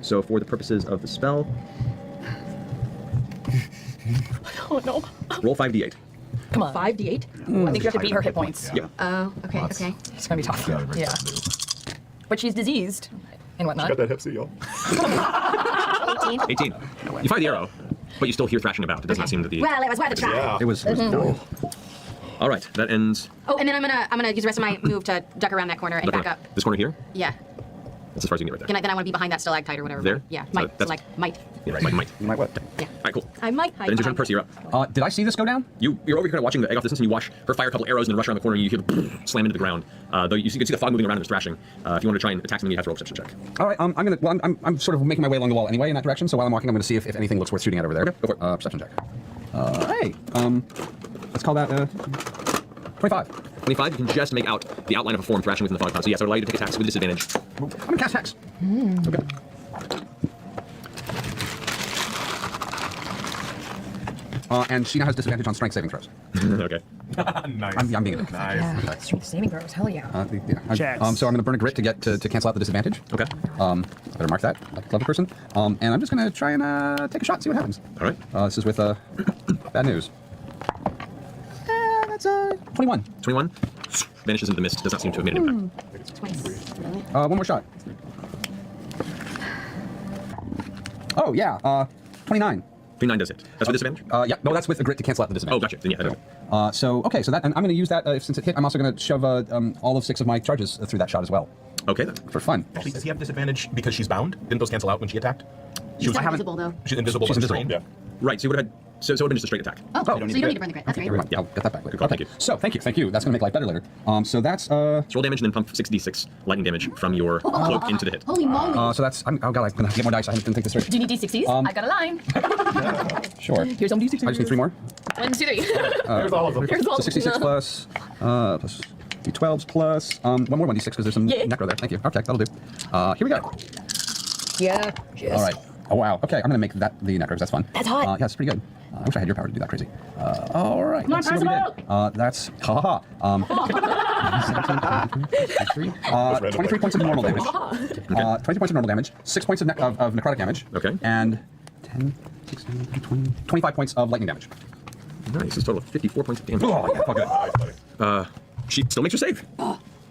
So for the purposes of the spell, Oh no. roll 5d8. Come on. 5d8? I think you have to beat her hit points. Yeah. Oh, okay, okay. It's gonna be tough. Yeah. But she's diseased and whatnot. Got that hep C, y'all. 18. 18. You fire the arrow, but you still hear thrashing about. It does not seem to be. Well, it was worth a try. Yeah. It was All right, that ends. Oh, and then I'm gonna use the rest of my move to duck around that corner and back up. This corner here. Yeah. That's as far as you can get right there. Then I want to be behind that stalactite or whatever. There? Yeah. So Might. that's- So might. Yeah, right. Might. You might what? Yeah. All right, cool. I might That hide. ends your turn. Percy, you're up. Did I see this go down? You're over here kind of watching the egg off distance, and you watch her fire a couple arrows and then rush around the corner, and you hear the slam into the ground. Though you can see the fog moving around and it's thrashing. If you want to try and attack something, you have to roll a perception check. All right. I'm sort of making my way along the wall anyway in that direction. So while I'm walking, I'm going to see if anything looks worth shooting at over there. Okay, go for it. Perception check. Hey. Let's call that 25. 25, you can just make out the outline of a form thrashing within the fog cloud. So yes, I would allow you to take attacks with disadvantage. I'm going to cast Hex. Okay. and she now has disadvantage on strength saving throws. Okay. Nice. I'm being a Yeah, strength saving throws. Hell yeah. So I'm going to burn a grit to get to cancel out the disadvantage. Okay. Better mark that, like a clever person. And I'm just going to try and take a shot and see what happens. All right. This is with bad news. That's 21. 21. Vanishes into the mist. Does not seem to have made an impact. One more shot. Oh, yeah. 29. 29 does it. That's with disadvantage? Yeah, no, that's with a grit to cancel out the disadvantage. Oh, gotcha. Then yeah, that does it. Okay, so that, and I'm going to use that since it hit. I'm also going to shove all of 6 of my charges through that shot as well. Okay, then. For fun. Actually, does he have disadvantage because she's bound? Didn't those cancel out when she attacked? She's not invisible, though. She's invisible. She's invisible. Yeah. Right, so you would have had... So it would have been just a straight attack. Oh, so you don't need to burn the grit. That's great. Yeah, I'll get that back later. Cool, thank you. So, thank you. That's going to make life better later. So that's... So roll damage and then pump 6d6 lightning damage from your cloak into the hit. Holy moly. so that's... oh, God, I'm going to get more dice. I didn't think this through. Do you need D60s? I got a line. Sure. Here's some D60s. I just need 3 more. 1, 2, 3. Here's all of them. Here's all So 66 plus D12s plus... one more 1d6 because there's some necro there. Thank you. Okay, that'll do. Here we go. Yeah. Yes. All right. Oh, wow. Okay, I'm going to make that the necro because that's fun. That's hot. Yeah, it's pretty good. I wish I had your power to do that crazy. All right. Come on, let's see what we did. That's... Ha ha ha. 23 points of normal damage. 23 points of normal damage. 6 points of necrotic damage. Okay. And 10, 16, 20, 25 points of lightning damage. Nice. It's a total of 54 points of damage. Oh, yeah, fuck it. She still makes her save.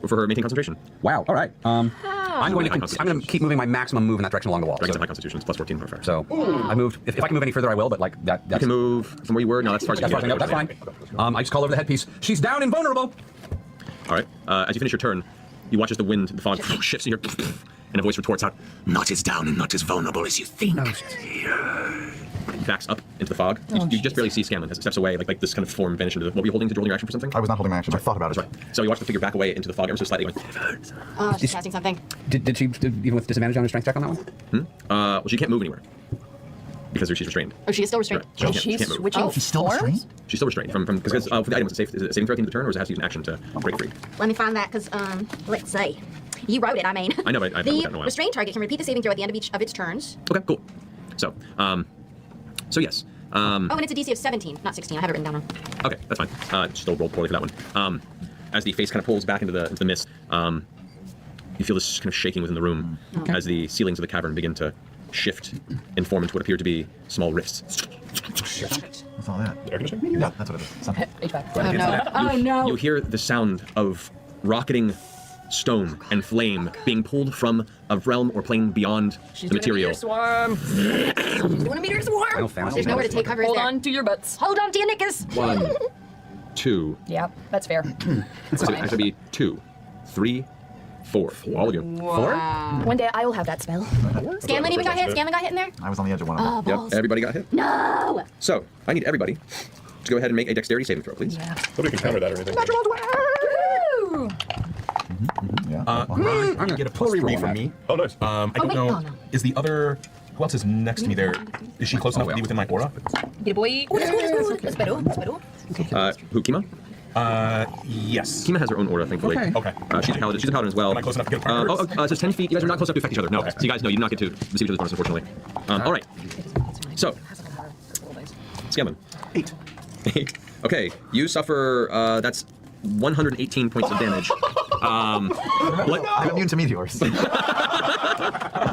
For her maintain concentration. Wow. All right. I'm going to keep moving my maximum move in that direction along the wall. Dragons have high constitutions, plus 14 modifier. So I moved. If I can move any further, I will. But like that. You can move from where you were. No, that's as far as you can go. That's fine. I just call over the headpiece. She's down and vulnerable. All right. As you finish your turn, you watch as the wind, the fog shifts in your, and a voice retorts out, "Not as down and not as vulnerable as you think." Backs up into the fog. You just barely see Scanlan as it steps away, like this kind of form vanished into the... What were you holding? Did you hold your action for something? I was not holding my action. I thought about it. Right. So you watch the figure back away into the fog ever so slightly, going... Oh, she's casting something. Did she, even with disadvantage on her strength check on that one? Well, she can't move anywhere. Because she's restrained. Oh, she is still restrained. Right. She's She can't move. switching She's still restrained? She's still restrained. Because for the item, is it a saving throw at the end of the turn, or does it have to use an action to break free? Let me find that, because, let's see. You wrote it, I mean. I know, but I haven't looked at it in a The while. restrained target can repeat the saving throw at the end of each of its turns. Okay, cool. So yes. Oh, and it's a DC of 17, not 16. I have it written down wrong. Okay, that's fine. Still rolled poorly for that one. As the face kind of pulls back into the mist, you feel this kind of shaking within the room as the ceilings of the cavern begin to shift and form into what appear to be small rifts. What's all that? Air conditioning? Yeah, that's what it is. Something. HVAC. Oh, no. You hear the sound of rocketing stone and flame being pulled from a realm or plane beyond the material. Swarm. She's doing a meteor swarm. Final fantasy. There's nowhere to take cover, is Hold there? on to your butts. Hold on to your knickers. 1, 2. Yeah, that's fair. It's going to be 2, 3, 4. All of you. Wow. One day I will have that spell. Scanlan even got hit? Scanlan got hit in there? I was on the edge of one of them. Oh, balls. Yep, everybody got hit. No! So I need everybody to go ahead and make a dexterity saving throw, please. Yeah. Nobody can counter that or anything. Woo! Yeah. I'm gonna get a plus 3 from me. Oh, nice. I don't wait, know. oh, no. Is the other? Who else is next to me there? Is she close enough to be within my aura? Get a boy. Espero. Who, Kima? Yes. Kima has her own aura, thankfully. Okay. She's a paladin. She's a paladin as well. Am I close enough to get a it says 10 feet. You guys are not close enough to affect each other. No. Okay. So you guys know you do not get to receive each other's bonus, unfortunately. All right. So, Scanlan. 8. 8. Okay. You suffer. That's 118 points of damage. I'm immune to meteors.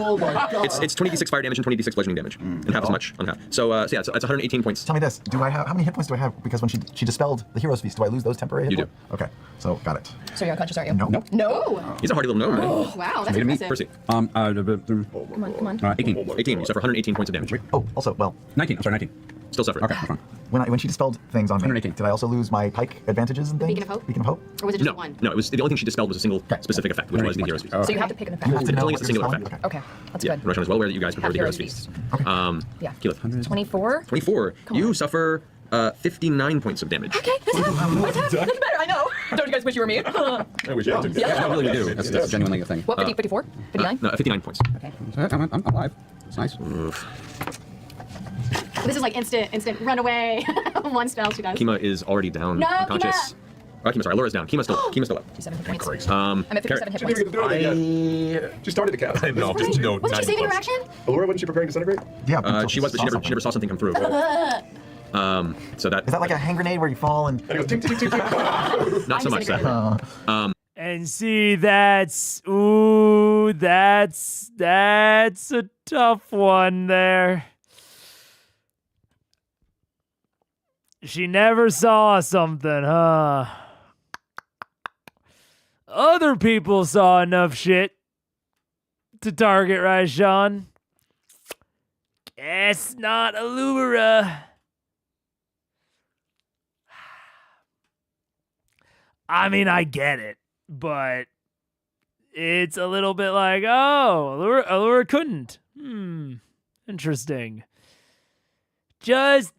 Oh my god. It's 20d6 fire damage and 20d6 bludgeoning damage, and half as much on half. So yeah, it's 118 points. Tell me this: do I have how many hit points do I have? Because when she dispelled the hero's feast, do I lose those temporary hit You points? Okay, so got it. So you're unconscious, aren't you? Nope. No. He's a hardy little gnome, man. Oh, wow, that's impressive. Percy. Come on. 18. 18. You suffer 118 points of damage. Oh, also, well, 19. I'm sorry, 19. Still suffering. Okay, that's fine. when she dispelled things on me, 118. did I also lose my pike advantages and things? Beacon of Hope? Beacon of Hope? Or was it just No, one? no. It was the only thing she dispelled was a single specific effect, which was the hero's feast. So you have to pick an effect. You have to know Only what it's a you're single dispelling? effect. Okay, that's Yeah, good. Roshan is well aware that you guys prefer Have the hero's hero's feast. Yeah. Keyleth. 24. 24. You suffer 59 points of damage. Okay, that's better. I know. Don't you guys wish you were me? I wish I did. Yeah, really we do. That's genuinely a thing. What, 50, 54? 59? No, 59 points. Okay. I'm alive. It's nice. This is like instant run away. One spell she does. Kima is already down, No, unconscious. Kima, sorry, Laura's down. Kima's still up. 57 hit points. Um, I'm at 57 hit She didn't even points. get to do anything yet. She started the cast. No, just no. Wasn't she saving her action? Laura, wasn't she preparing to disintegrate? Yeah, until she was, but she never saw something come through. So that Is that like a hand grenade where you fall and? And it goes tick, tick, tick, tick. not so much that. And see, that's a tough one there. She never saw something, huh? Other people saw enough shit to target Raishan. Guess not Allura. I mean, I get it, but it's a little bit like, oh, Allura couldn't. Interesting. Just,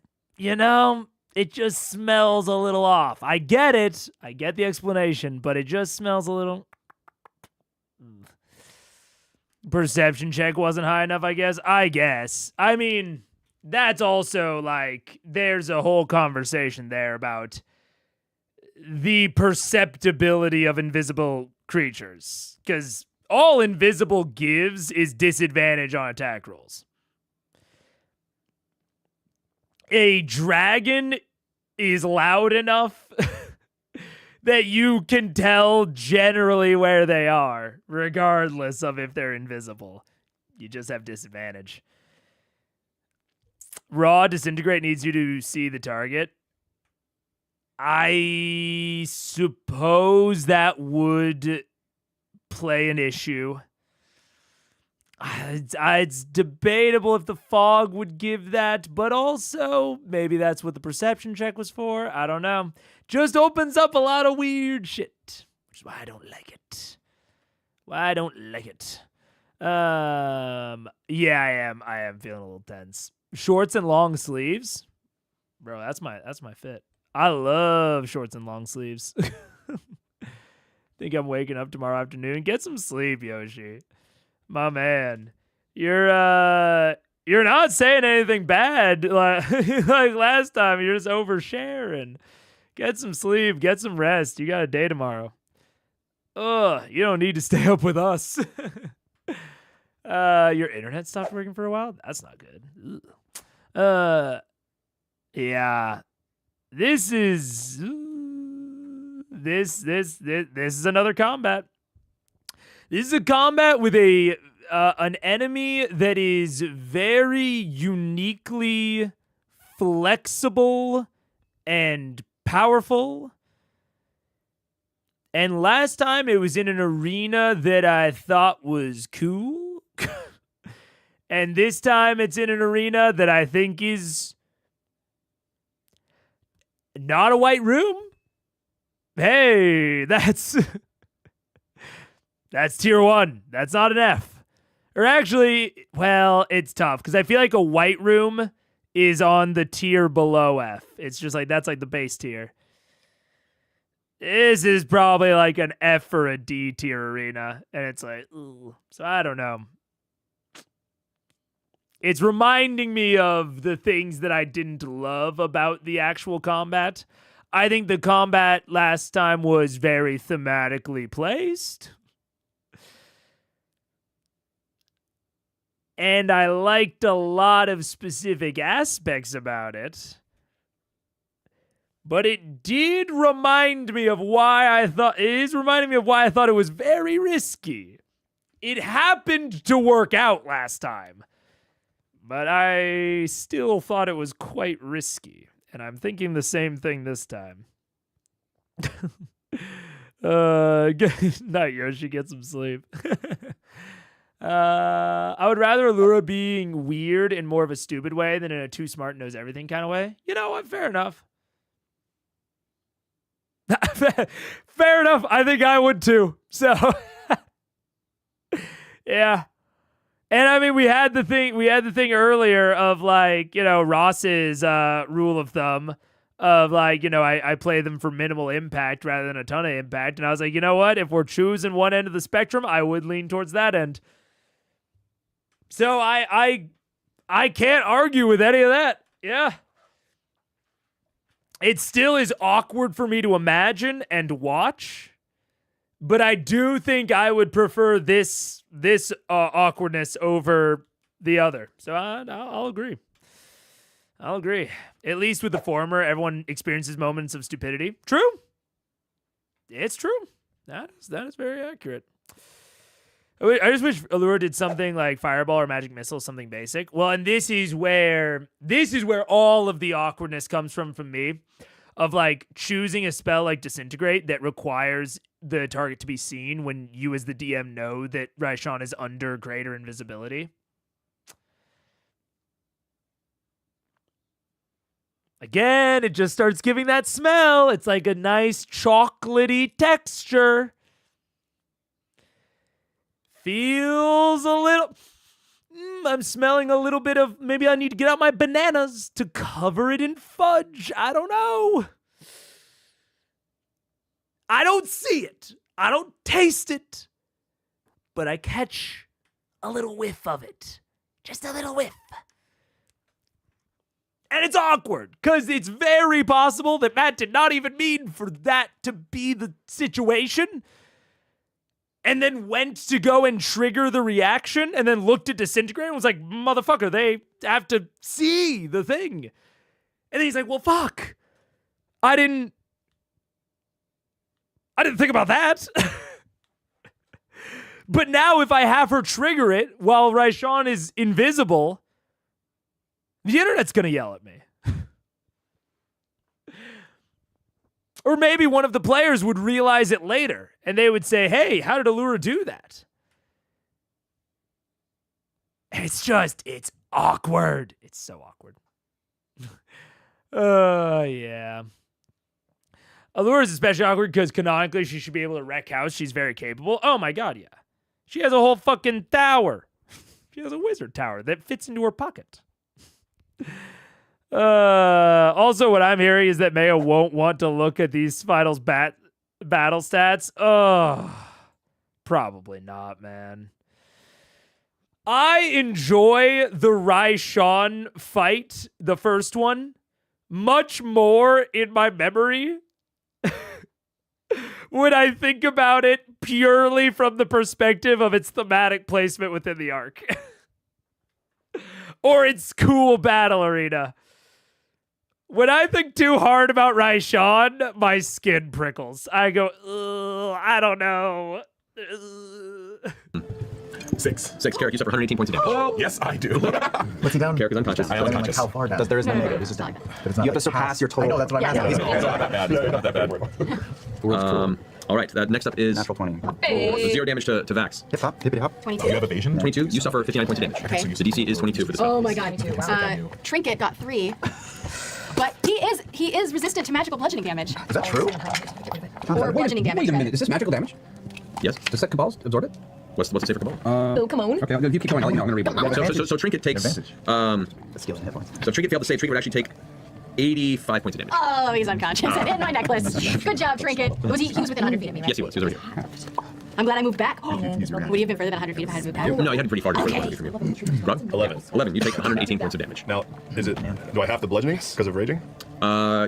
it just smells a little off. I get it. I get the explanation, but it just smells a little... Perception check wasn't high enough, I guess. I mean, that's also like, there's a whole conversation there about the perceptibility of invisible creatures. Because all invisible gives is disadvantage on attack rolls. A dragon is loud enough that you can tell generally where they are, regardless of if they're invisible. You just have disadvantage. Raw disintegrate needs you to see the target. I suppose that would play an issue. It's debatable if the fog would give that, but also maybe that's what the perception check was for. I don't know. Just opens up a lot of weird shit, which is why I don't like it. Yeah, I am feeling a little tense. Shorts and long sleeves, bro. That's my fit. I love shorts and long sleeves. Think I'm waking up tomorrow afternoon. Get some sleep, Yoshi. My man, you're not saying anything bad like last time. You're just oversharing. Get some sleep, get some rest. You got a day tomorrow. You don't need to stay up with us. Your internet stopped working for a while? That's not good. Yeah. This is another combat. This is a combat with an enemy that is very uniquely flexible and powerful. And last time it was in an arena that I thought was cool. And this time it's in an arena that I think is not a white room. Hey, that's tier 1. That's not an F. Or actually, well, it's tough because I feel like a white room is on the tier below F. It's just like, that's like the base tier. This is probably like an F or a D tier arena. And it's like, ooh. So I don't know. It's reminding me of the things that I didn't love about the actual combat. I think the combat last time was very thematically placed. And I liked a lot of specific aspects about it. But it did remind me of why I thought... It is reminding me of why I thought it was very risky. It happened to work out last time. But I still thought it was quite risky. And I'm thinking the same thing this time. Not Yoshi, get some sleep. I would rather Allura being weird in more of a stupid way than in a too smart knows everything kind of way. You know what? Fair enough. Fair enough. I think I would too. So, yeah. And I mean, we had the thing earlier of like, Ross's rule of thumb of like, I play them for minimal impact rather than a ton of impact. And I was like, you know what? If we're choosing one end of the spectrum, I would lean towards that end. So I can't argue with any of that. Yeah. It still is awkward for me to imagine and watch, but I do think I would prefer this awkwardness over the other. So I'll agree. I'll agree. At least with the former, everyone experiences moments of stupidity. True. It's true. That is very accurate. I just wish Allure did something like Fireball or Magic Missile, something basic. Well, and this is where all of the awkwardness comes from me, of like choosing a spell like Disintegrate that requires the target to be seen when you as the DM know that Raishan is under greater invisibility. Again, it just starts giving that smell. It's like a nice chocolatey texture. Feels a little... I'm smelling a little bit of... Maybe I need to get out my bananas to cover it in fudge. I don't know. I don't see it. I don't taste it. But I catch a little whiff of it. Just a little whiff. And it's awkward, because it's very possible that Matt did not even mean for that to be the situation, and then went to go and trigger the reaction, and then looked at Disintegrate and was like, motherfucker, they have to see the thing. And then he's like, well, fuck. I didn't think about that. But now if I have her trigger it while Raishan is invisible, the internet's going to yell at me. Or maybe one of the players would realize it later, and they would say, hey, how did Allura do that? And it's awkward. It's so awkward. Yeah. Allura is especially awkward because canonically she should be able to wreck house. She's very capable. Oh my god, yeah. She has a whole fucking tower. She has a wizard tower that fits into her pocket. Also, what I'm hearing is that Mayo won't want to look at these finals battle stats. Probably not, man. I enjoy the Raishan fight, the first one, much more in my memory when I think about it purely from the perspective of its thematic placement within the arc. Or its cool battle arena. When I think too hard about Raishan, my skin prickles. I go, I don't know. Six. Carrick, you suffer 118 points of damage. Oh, yes, I do. What's he down? Carrick is unconscious. I am unconscious. Like how far down? There is no negative. It's just But it's not you have to like surpass your total. I know, that's what I'm asking. It's not that bad. It's not that bad. The world's cruel. All right, next up is Natural 20. so 0 damage to Vax. Hip hop, hippity hop. 22. You have evasion? 22, you suffer 59 points of damage. Okay. So DC is 22 for this spell. Oh my god. Trinket got 3. But he is resistant to magical bludgeoning damage. Is that true? Or bludgeoning damage. Wait a minute, is this magical damage? Yes. Does that Cabals absorb it? What's the save for Cabal? Oh, come on. Okay, you keep going. I'll let you know. I'm going to read it. So Trinket takes... The skills and hit points. So Trinket failed to save. Trinket would actually take 85 points of damage. Oh, he's unconscious. I hit my necklace. Good job, Trinket. He was within 100 feet of me, right? Yes, he was. He was over here. I'm glad I moved back. Would he have been further than 100 feet if I had moved back? No, you had pretty far to go from you. Rob? 11. You take 118 points of damage. Now, do I have the bludgeoning because of raging?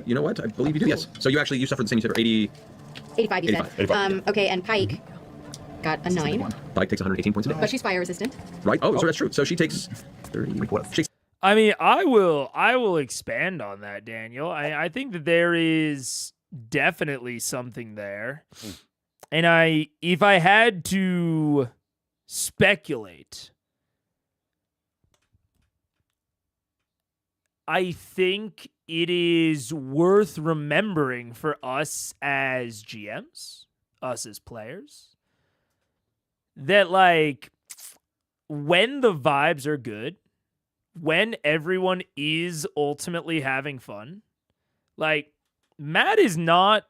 You know what? I believe you do, yes. So you suffered the same, you said 80... 85, you said. 85. Okay, and Pike got a 9. Pike takes 118 points of damage. But she's fire resistant. Right? Oh, so that's true. So she takes 30... I mean, I will expand on that, Daniel. I think that there is definitely something there. And if I had to speculate, I think it is worth remembering for us as GMs, us as players, that like when the vibes are good, when everyone is ultimately having fun, like Matt is different.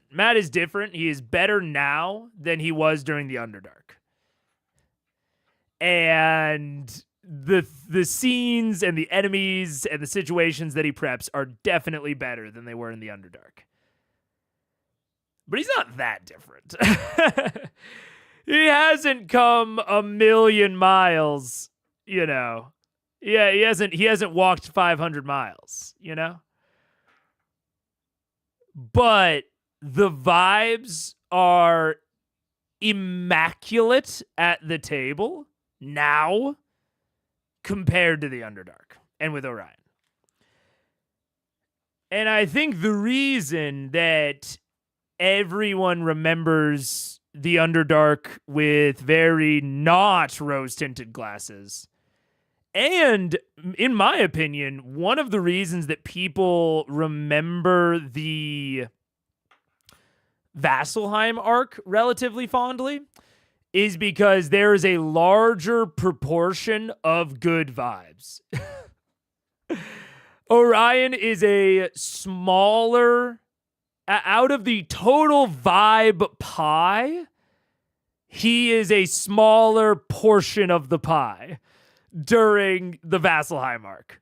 Matt is different. He is better now than he was during the Underdark. And the scenes and the enemies and the situations that he preps are definitely better than they were in the Underdark. But he's not that different. He hasn't come a million miles, you know. Yeah, he hasn't walked 500 miles, you know? But the vibes are immaculate at the table now compared to the Underdark. and with Orion. And I think the reason that everyone remembers the Underdark with very not rose-tinted glasses, and in my opinion, one of the reasons that people remember the Vasselheim arc relatively fondly is because there is a larger proportion of good vibes. Orion is a smaller, out of the total vibe pie, he is a smaller portion of the pie during the Vasselheim arc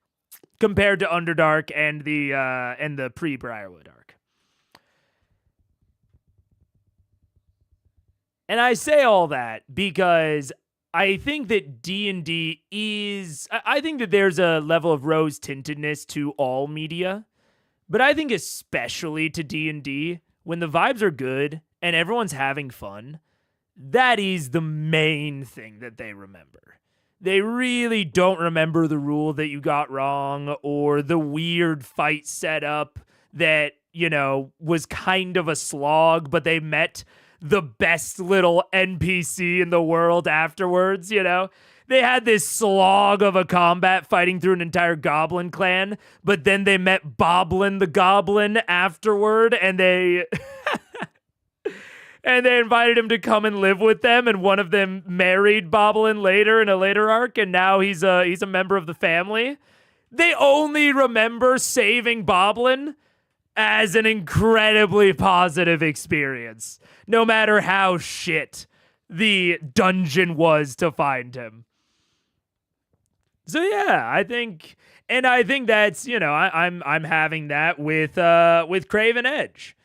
compared to Underdark and the pre-Briarwood arc. And I say all that because I think that D&D I think that there's a level of rose-tintedness to all media, but I think especially to D&D, when the vibes are good and everyone's having fun, that is the main thing that they remember. They really don't remember the rule that you got wrong or the weird fight setup that, was kind of a slog, but they met the best little NPC in the world afterwards, They had this slog of a combat fighting through an entire goblin clan, but then they met Boblin the goblin afterward, and they and they invited him to come and live with them, and one of them married Boblin later in a later arc, and now he's a member of the family. They only remember saving Boblin as an incredibly positive experience, no matter how shit the dungeon was to find him. So yeah, I think that's, I'm having that with Craven Edge,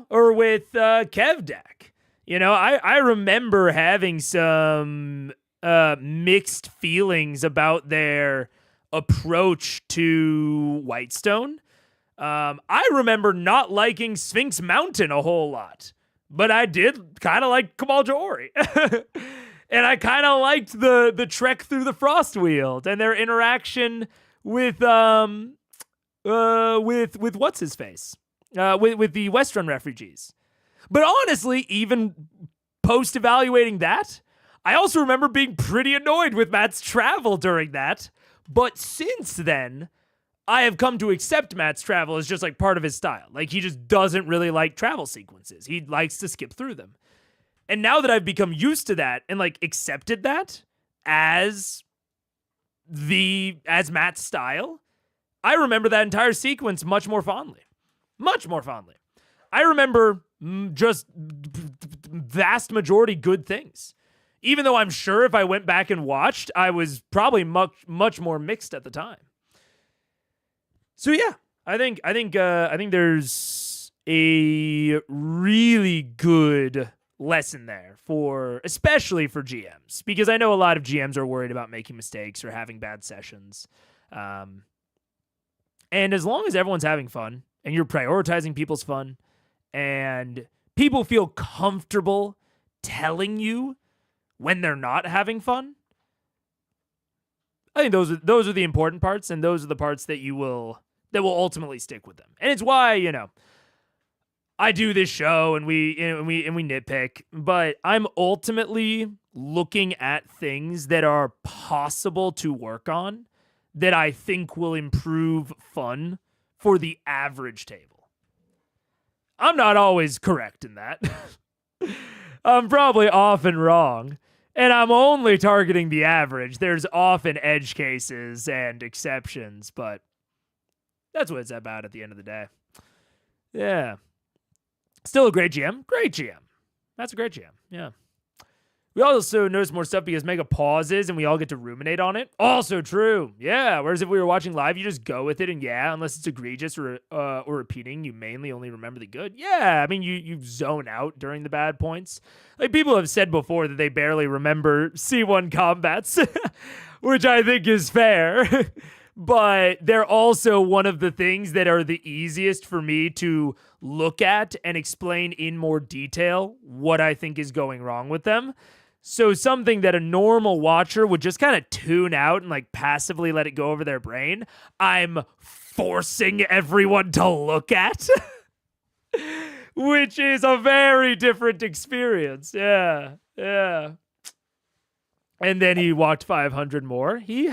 or with Kevdak. I remember having some mixed feelings about their approach to Whitestone. I remember not liking Sphinx Mountain a whole lot, but I did kind of like Kamal Ja'ori. And I kind of liked the trek through the Frostweald and their interaction with what's his face, with the Westrun refugees. But honestly, even post evaluating that, I also remember being pretty annoyed with Matt's travel during that. But since then, I have come to accept Matt's travel as just like part of his style. Like, he just doesn't really like travel sequences. He likes to skip through them. And now that I've become used to that and like accepted that as Matt's style, I remember that entire sequence much more fondly. Much more fondly. I remember just vast majority good things. Even though I'm sure if I went back and watched, I was probably much more mixed at the time. So yeah, I think there's a really good lesson there especially for GMs, because I know a lot of GMs are worried about making mistakes or having bad sessions. And as long as everyone's having fun and you're prioritizing people's fun and people feel comfortable telling you when they're not having fun, I think those are the important parts, and those are the parts that will ultimately stick with them. And it's why, I do this show and we nitpick, but I'm ultimately looking at things that are possible to work on that I think will improve fun for the average table. I'm not always correct in that. I'm probably often wrong, and I'm only targeting the average. There's often edge cases and exceptions, but that's what it's about at the end of the day. Yeah. Still a great GM. Great GM. That's a great GM. Yeah. We also notice more stuff because Mega pauses and we all get to ruminate on it. Also true. Yeah. Whereas if we were watching live, you just go with it, and unless it's egregious or repeating, you mainly only remember the good. Yeah. I mean, you zone out during the bad points. Like, people have said before that they barely remember C1 combats, which I think is fair. But they're also one of the things that are the easiest for me to look at and explain in more detail what I think is going wrong with them. So something that a normal watcher would just kind of tune out and like passively let it go over their brain, I'm forcing everyone to look at. Which is a very different experience. Yeah. And then he walked 500 more. He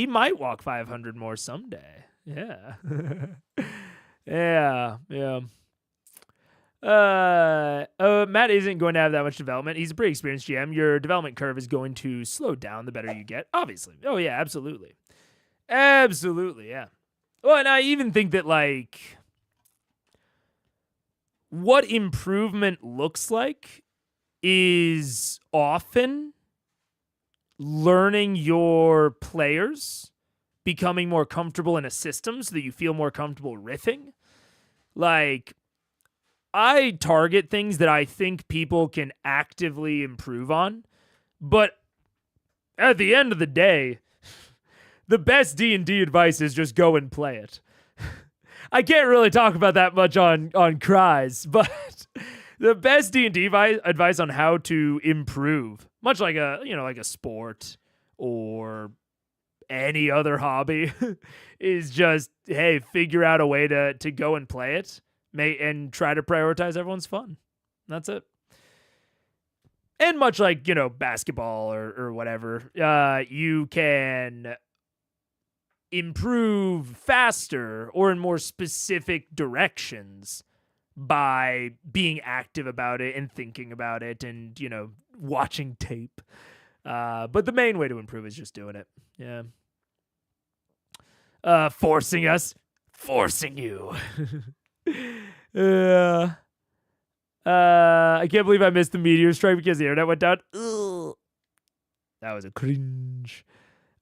might walk 500 more someday. Yeah. yeah. Matt isn't going to have that much development. He's a pretty experienced GM. Your development curve is going to slow down the better you get, obviously. Oh, yeah, absolutely. Absolutely, yeah. Well, and I even think that, like, what improvement looks like is often learning your players, becoming more comfortable in a system so that you feel more comfortable riffing. Like, I target things that I think people can actively improve on, but at the end of the day, the best D&D advice is just go and play it. I can't really talk about that much on Cries, but the best D&D advice on how to improve, much like a sport or any other hobby, is just, hey, figure out a way to go and play it, and try to prioritize everyone's fun. That's it. And much like, basketball or whatever, you can improve faster or in more specific directions by being active about it and thinking about it and, watching tape. But the main way to improve is just doing it. Yeah. Forcing you. I can't believe I missed the meteor strike because the internet went down. Ugh. That was a cringe.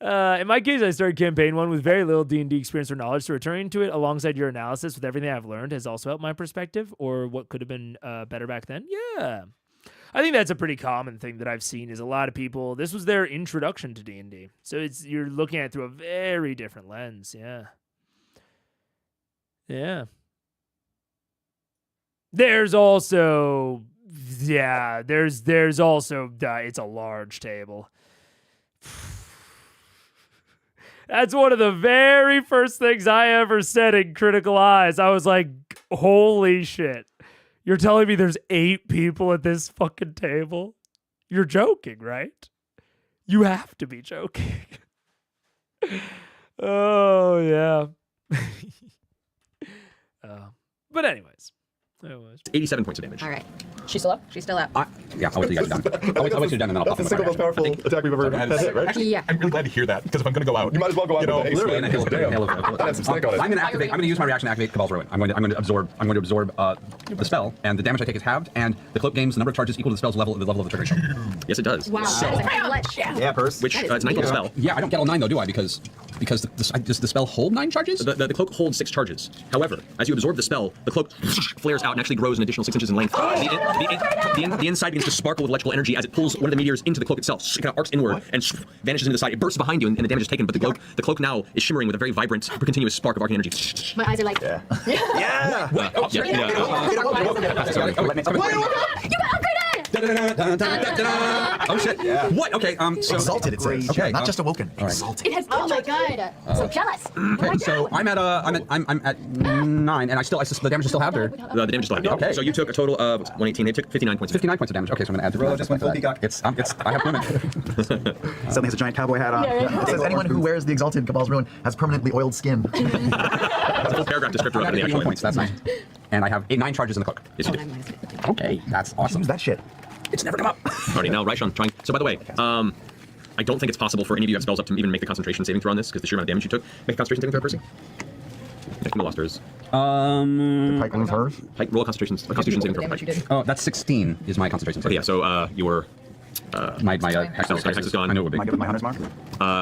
In my case, I started campaign 1 with very little D&D experience or knowledge, so returning to it alongside your analysis with everything I've learned has also helped my perspective, or what could have been better back then. Yeah. I think that's a pretty common thing that I've seen is a lot of people, this was their introduction to D&D. So you're looking at it through a very different lens. Yeah. Yeah. There's also, it's a large table. That's one of the very first things I ever said in Critical Eyes. I was like, holy shit. You're telling me there's 8 people at this fucking table? You're joking, right? You have to be joking. Oh, yeah. But anyways. 87 points of damage. All right. She's still up? She's still up. Yeah, I'll wait till you guys are done. I'll wait till you're done and then I'll pop That's the single most powerful attack we've ever had, right? Actually, yeah. I'm really glad to hear that, because if I'm going to go out... You might as well go out with an ace. Literally, That had some snake on it. I'm going to use my reaction to activate Cabal's Ruin. I'm going to absorb the spell, and the damage I take is halved, and the cloak gains the number of charges equal to the spell's level, the level of the trigger. Yes, it does. Wow. That is a clutch. Yeah, Purse. Which it's 9 level spell. Yeah, I don't get all 9 though, do I? Because does the spell hold 9 charges? The cloak holds 6 charges. However, as you absorb the spell, the cloak flares out and actually grows an additional 6 inches in length. The inside begins to sparkle with electrical energy as it pulls one of the meteors into the cloak itself. It kind of arcs inward and vanishes into the side. It bursts behind you and the damage is taken, but the cloak now is shimmering with a very vibrant, continuous spark of arcane energy. My eyes are like... Yeah. Yeah. You got upgraded! Oh shit! Yeah. What? Okay. So Exalted, it says. Okay. Not just awoken. All right. Exalted. It has... Oh my god. So jealous. Okay. So I'm at 9, and the damage is still halved, or? The damage is still halved. Okay. So you took a total of 118. They took 59 points. 59 points of damage. Okay, so I'm gonna add. Bro, just went full peacock. I have movement. Suddenly has a giant cowboy hat on. It says anyone who wears the Exalted Cabal's Ruin has permanently oiled skin. That's a full paragraph descriptor of the actual points. That's nice. And I have 9 charges in the cloak. Yes, you do. Okay, that's awesome. Use that shit. It's never come up. Alrighty, now Raishan trying. So by the way, I don't think it's possible for any of you who have spells up to even make the concentration saving throw on this because the sheer amount of damage you took. Make a concentration saving throw, Percy. Yeah, lost hers. The pike was hers? Roll a concentration saving throw. Pike. Oh, that's 16 is my concentration. Okay, yeah. So your my hex is gone. I know it would be. My hunter's mark? You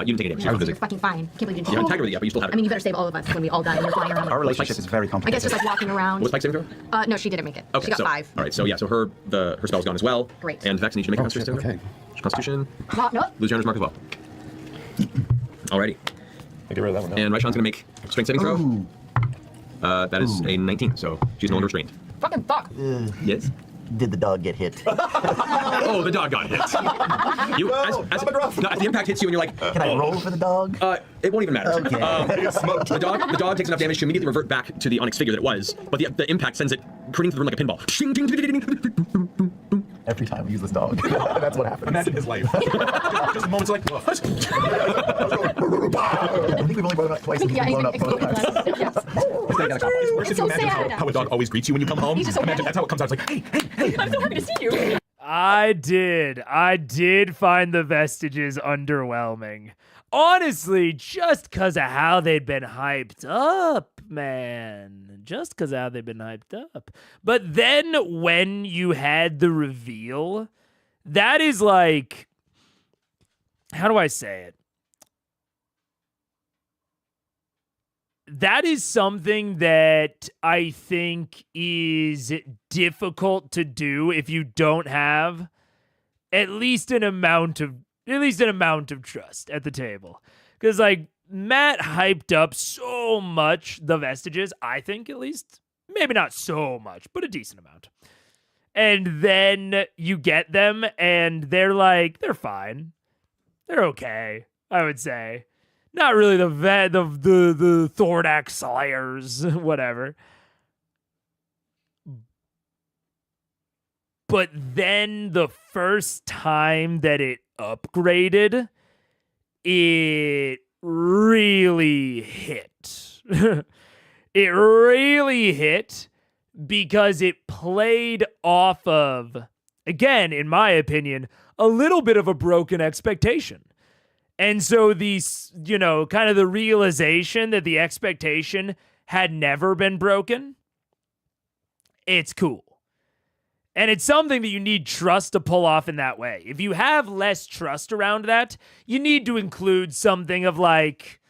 didn't take any damage. I was busy. You're fucking fine. Can't believe you didn't. You haven't tagged her yet, but you still have it. I mean, you better save all of us when we all die and we're flying around. Our relationship is very I complicated. guess just like walking around. What was Pike saving throw? No, she didn't make it. Okay, she got 5. All right, so yeah, so her spell's gone as well. Great. And Vex needs to make a concentration saving throw. Okay. Constitution. No. Lose your hunter's mark as well. Alrighty. I get rid of that one now. And Raishan's gonna make a strength saving throw. Ooh. That is a 19, so she's no longer restrained. Fucking fuck. Yes. Did the dog get hit? Oh, the dog got hit. As the impact hits you, and you're like, Can I roll for the dog? It won't even matter. Okay. The dog takes enough damage to immediately revert back to the onyx figure that it was, but the impact sends it careening through the room like a pinball. Shing, ding, ding, ding, ding. Every time we use this dog. That's what happens. Imagine his life. Just moments like, what? I think we've only brought it up twice and he's blown up both times. It's so sad. How a dog always greets you when you come home. Imagine that's how it comes out. It's like, hey. I'm so happy to see you. I did find the Vestiges underwhelming. Honestly, just because of how they'd been hyped up, man. Just because of how they'd been hyped up. But then when you had the reveal, that is like, how do I say it? That is something that I think is difficult to do if you don't have at least an amount of trust at the table. Because like Matt hyped up so much the Vestiges, I think at least, maybe not so much, but a decent amount. And then you get them and they're like, they're fine. They're okay, I would say. Not really the Thordak Slayers, whatever. But then the first time that it upgraded, it really hit. It really hit because it played off of, again, in my opinion, a little bit of a broken expectation. And so kind of the realization that the expectation had never been broken, it's cool. And it's something that you need trust to pull off in that way. If you have less trust around that, you need to include something of like,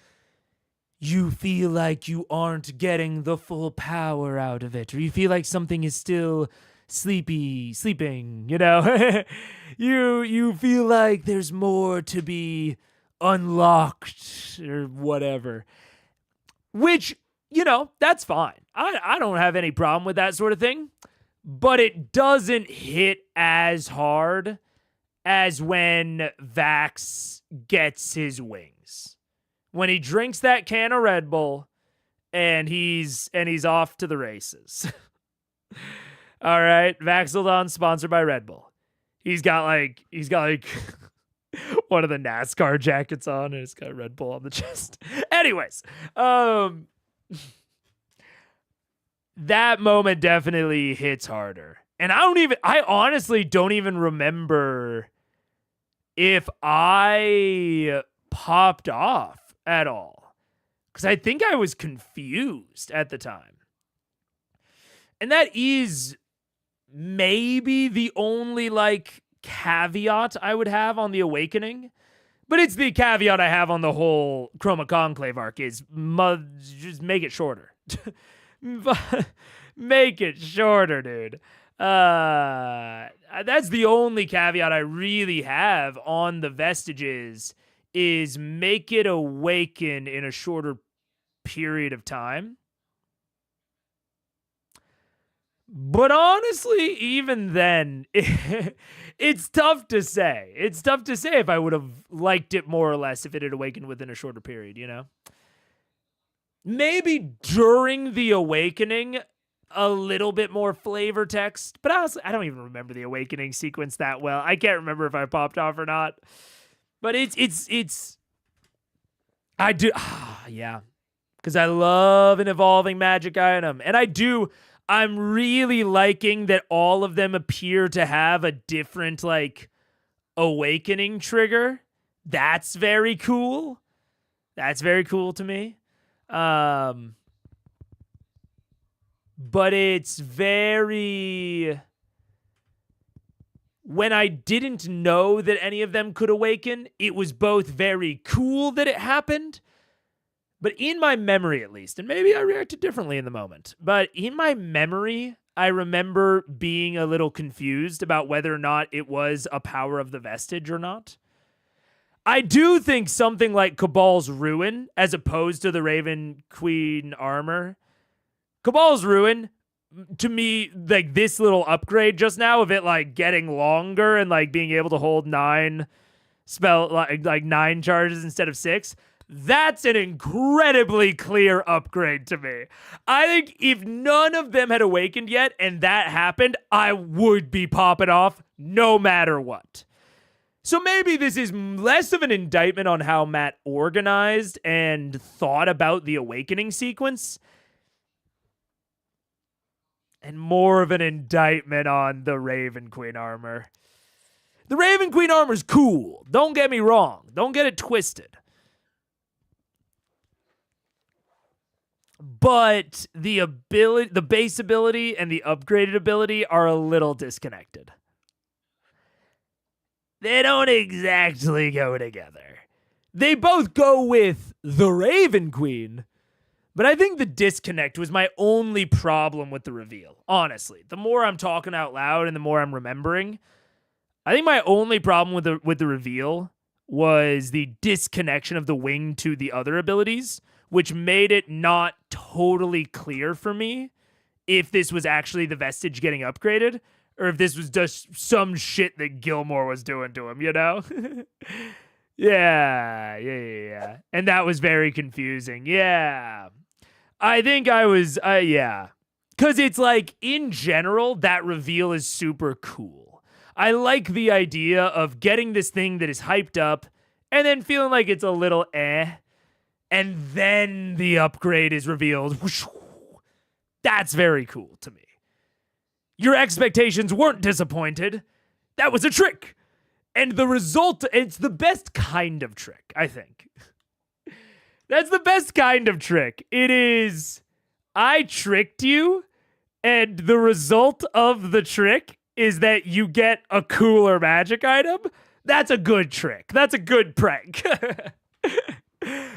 you feel like you aren't getting the full power out of it, or you feel like something is still sleeping, you know? you feel like there's more to be unlocked or whatever, which, that's fine. I don't have any problem with that sort of thing, but it doesn't hit as hard as when Vax gets his wings. When he drinks that can of Red Bull and he's off to the races. All right, Vaxeldon sponsored by Red Bull. He's got like one of the NASCAR jackets on, and it's got Red Bull on the chest. Anyways, that moment definitely hits harder. And I honestly don't even remember if I popped off at all. Because I think I was confused at the time. And that is maybe the only caveat I would have on the Awakening, but it's the caveat I have on the whole Chroma Conclave arc is just make it shorter. Make it shorter, dude. That's the only caveat I really have on the Vestiges is make it awaken in a shorter period of time. But honestly, even then, it's tough to say. It's tough to say if I would have liked it more or less if it had awakened within a shorter period, Maybe during the Awakening, a little bit more flavor text. But honestly, I don't even remember the Awakening sequence that well. I can't remember if I popped off or not. But it's I do, yeah. Because I love an evolving magic item. And I'm really liking that all of them appear to have a different, awakening trigger. That's very cool. That's very cool to me. But it's very... When I didn't know that any of them could awaken, it was both very cool that it happened, but in my memory at least, and maybe I reacted differently in the moment, but in my memory, I remember being a little confused about whether or not it was a power of the Vestige or not. I do think something like Cabal's Ruin, as opposed to the Raven Queen armor, Cabal's Ruin, to me, like this little upgrade just now of it like getting longer and like being able to hold 9 like 9 charges instead of 6. That's an incredibly clear upgrade to me. I think if none of them had awakened yet and that happened, I would be popping off no matter what. So maybe this is less of an indictment on how Matt organized and thought about the awakening sequence, and more of an indictment on the Raven Queen armor. The Raven Queen armor's cool. Don't get me wrong. Don't get it twisted. But the base ability and the upgraded ability are a little disconnected. They don't exactly go together. They both go with the Raven Queen, but I think the disconnect was my only problem with the reveal, honestly. The more I'm talking out loud and the more I'm remembering, I think my only problem with the reveal was the disconnection of the wing to the other abilities, which made it not totally clear for me if this was actually the Vestige getting upgraded or if this was just some shit that Gilmore was doing to him, you know? Yeah. And that was very confusing. Yeah. I think I was, yeah. Because it's like, in general, that reveal is super cool. I like the idea of getting this thing that is hyped up and then feeling like it's a little and then the upgrade is revealed. That's very cool to me. Your expectations weren't disappointed. That was a trick. And the result, it's the best kind of trick, I think. That's the best kind of trick. It is, I tricked you, and the result of the trick is that you get a cooler magic item. That's a good trick. That's a good prank.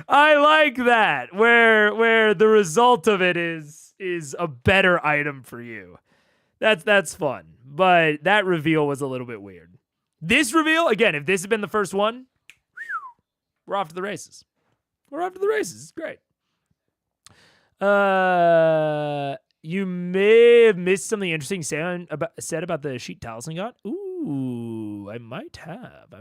I like that, where the result of it is a better item for you. That's fun. But that reveal was a little bit weird. This reveal, again, if this had been the first one, we're off to the races. We're off to the races. It's great. You may have missed something interesting said about the sheet talisman got. Ooh, I might have.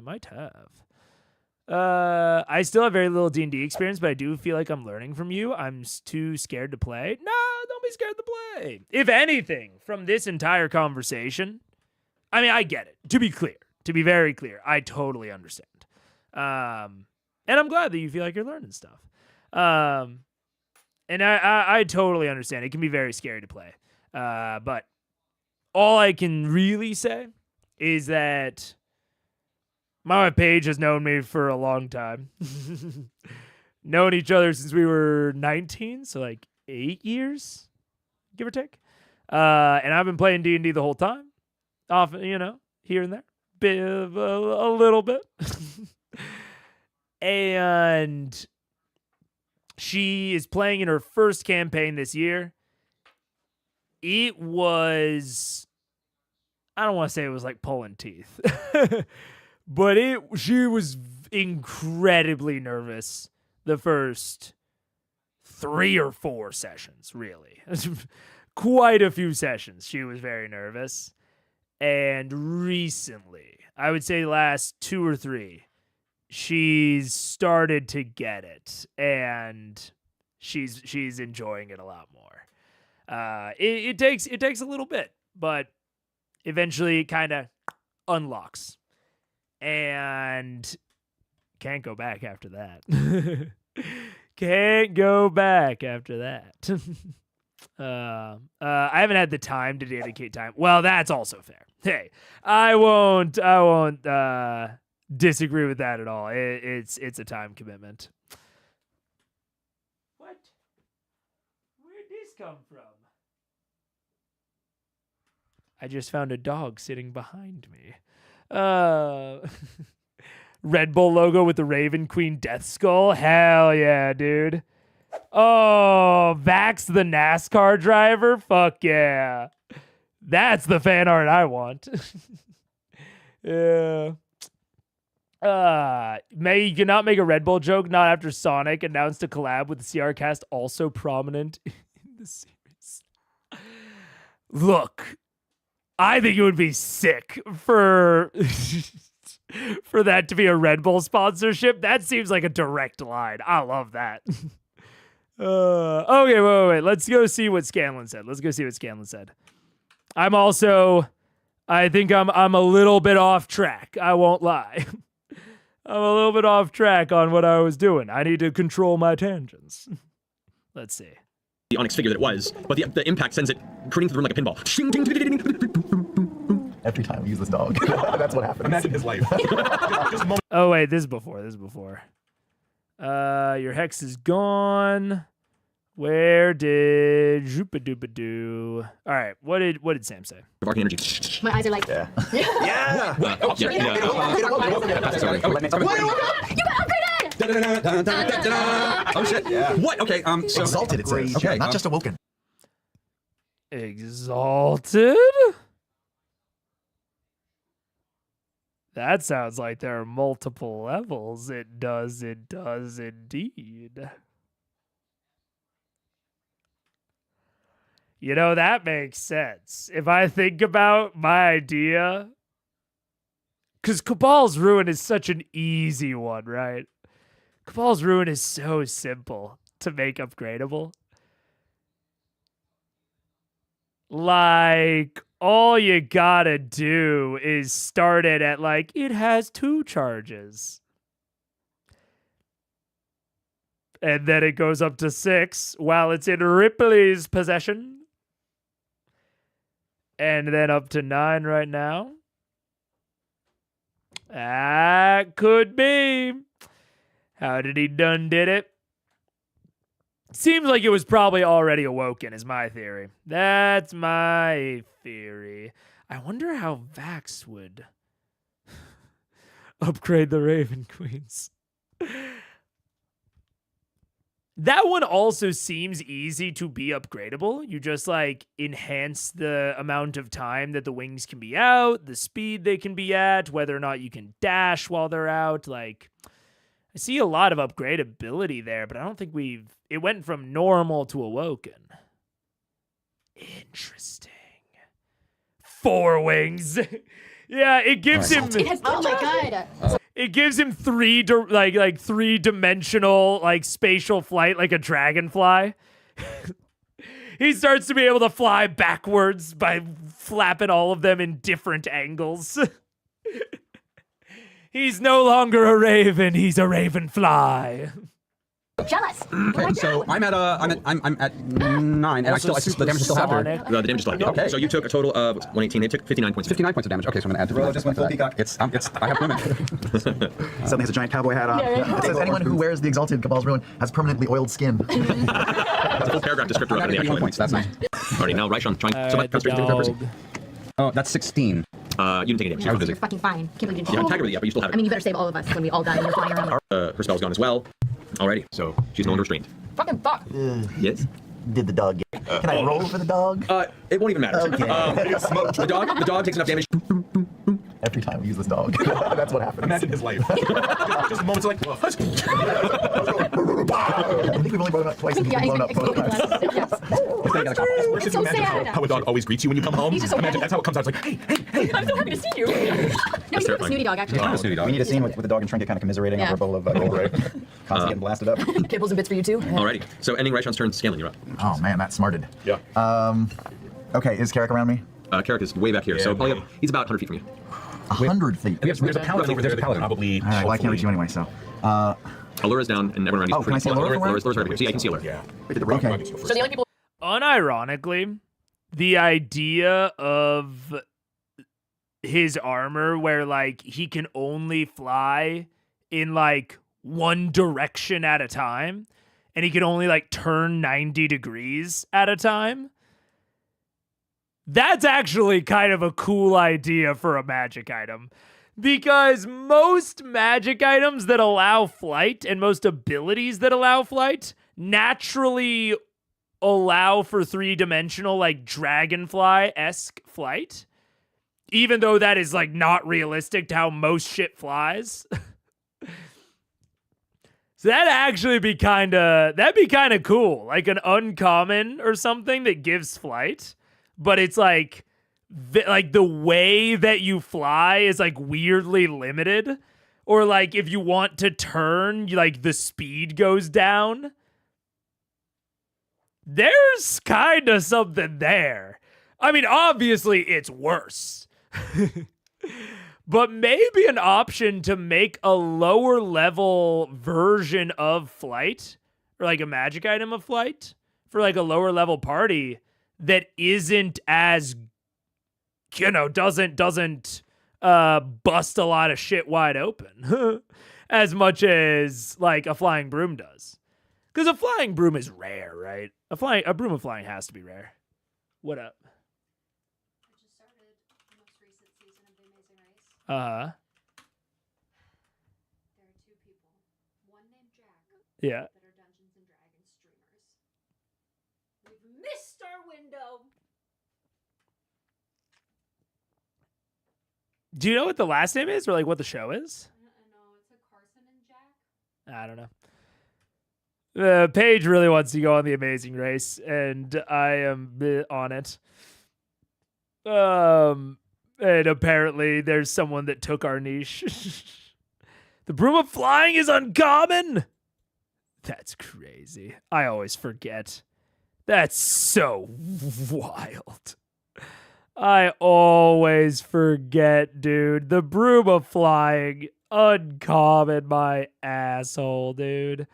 I still have very little D&D experience, but I do feel like I'm learning from you. I'm too scared to play. No, don't be scared to play. If anything, from this entire conversation, I mean, I get it. To be clear, to be very clear, I totally understand. And I'm glad that you feel like you're learning stuff. And I totally understand. It can be very scary to play. But all I can really say is that my wife Paige has known me for a long time. Known each other since we were 19, so like 8 years, give or take. And I've been playing D&D the whole time. Often, here and there. A little bit. And she is playing in her first campaign this year. It was, I don't want to say it was like pulling teeth, but she was incredibly nervous the first 3 or 4 sessions, really. Quite a few sessions. She was very nervous. And recently, I would say last 2 or 3, she's started to get it, and she's enjoying it a lot more. It takes a little bit, but eventually it kind of unlocks, and can't go back after that. Can't go back after that. I haven't had the time to dedicate time. Well, that's also fair. Hey, I won't disagree with that at all. It's a time commitment. What? Where'd this come from? I just found a dog sitting behind me. Red Bull logo with the Raven Queen death skull. Hell yeah, dude. Oh, Vax the NASCAR driver? Fuck yeah. That's the fan art I want. Yeah. You cannot make a Red Bull joke, not after Sonic announced a collab with the CR cast also prominent in the series. Look, I think it would be sick for for that to be a Red Bull sponsorship. That seems like a direct line. I love that. Okay, wait. Let's go see what Scanlan said. I think I'm a little bit off track. I won't lie. I'm a little bit off track on what I was doing. I need to control my tangents. Let's see. The onyx figure that it was, but the impact sends it careening through the room like a pinball. Every time we use this dog. That's what happens. Imagine his life. Oh wait, this is before. Your hex is gone. Where did Joopa-doopa-doo? All right, what did Sam say? Arcane energy. My eyes are like. Yeah. Yeah. Oh, You got upgraded. Oh shit! Yeah. What? Okay. So Exalted, it says. Okay. Not just awoken. Exalted? That sounds like there are multiple levels. It does indeed. You know, that makes sense. If I think about my idea, because Cabal's Ruin is such an easy one, right? Cabal's Ruin is so simple to make upgradable. Like, all you gotta do is start it at, like, it has 2 charges. And then it goes up to 6 while it's in Ripley's possession. And then up to 9 right now. That could be. How did he done did it? Seems like it was probably already awoken, is my theory. That's my theory. I wonder how Vax would upgrade the Raven Queens. That one also seems easy to be upgradable. You just, like, enhance the amount of time that the wings can be out, the speed they can be at, whether or not you can dash while they're out. Like, I see a lot of upgradability there, but I don't think it went from normal to awoken. Interesting. 4 wings. Yeah, it gives him. Oh my god. It gives him 3-dimensional like spatial flight, like a dragonfly. He starts to be able to fly backwards by flapping all of them in different angles. He's no longer a raven; he's a ravenfly. Jealous. Okay, so I'm at 9, and I still the damage is still after. The damage is still after. Okay. So you took a total of 118. They took 59 points. 59 points of damage. Okay, so I'm gonna add to Bro, just went full peacock. I have women. Suddenly has a giant cowboy hat on. It says anyone who wears the exalted Cabal's Ruin has permanently oiled skin. It's a full paragraph descriptor of the actual points. That's nice. Alrighty, now Raishon, trying so much concentration. Oh, that's 16. You didn't take any damage. I was busy. You're fucking fine. Can't believe you You didn't. haven't tagged her yet, but you still have it. I mean, you better save all of us when we all die and you're flying around. Her spell's gone as well. Alrighty, so she's no longer restrained. Fucking fuck. Yes. Did the dog get? Can I roll for the dog? It won't even matter. Okay. The dog takes enough damage. Every time we use this dog. That's what happens. Imagine his life. Just moments like, I think we've only blown up twice and he's blown up both times. It's so sad. How a dog always greets you when you come home. He's just so Imagine happy. that's how it comes out. It's like, hey. I'm so happy to see you. No, he's a snooty dog, actually. Kind of snooty dog. We need a scene with the dog and Trinket kind of commiserating Yeah. over a bowl of constantly getting blasted up. Kibbles and bits for you too. Alrighty, so ending Raishon's turn, Scanlan, you're up. Oh man, that smarted. Yeah. Okay, is Carrick around me? Carrick is way back here, so probably he's about 100 feet from you. 100 feet. There's a paladin over there that could probably. All right, well, I can't reach you anyway, so. Allura's down, and everyone around you. Can I see Allura from where? Allura's right here. See, I can see Allura. Yeah. Okay. So the only people. Unironically, the idea of his armor where like he can only fly in like one direction at a time and he can only like turn 90 degrees at a time, that's actually kind of a cool idea for a magic item, because most magic items that allow flight and most abilities that allow flight naturally allow for 3-dimensional like dragonfly-esque flight, even though that is like not realistic to how most shit flies. So that'd be kind of cool, like an uncommon or something that gives flight. but it's like the way that you fly is like weirdly limited, or like if you want to turn, like the speed goes down. There's kind of something there. I mean, obviously it's worse. But maybe an option to make a lower level version of flight, or like a magic item of flight for like a lower level party that isn't as, doesn't bust a lot of shit wide open as much as like a flying broom does. Because a flying broom is rare, right? A broom of flying has to be rare. What up? There are two people, one named Jack. Yeah. That are Dungeons and Dragons streamers. We've missed our window. Do you know what the last name is, or like what the show is? No, it's a Carson and Jack. I don't know. Paige really wants to go on the Amazing Race, and I am on it. And apparently there's someone that took our niche. The broom of flying is uncommon. That's crazy. I always forget. That's so wild. I always forget, dude. The broom of flying, uncommon, my asshole, dude.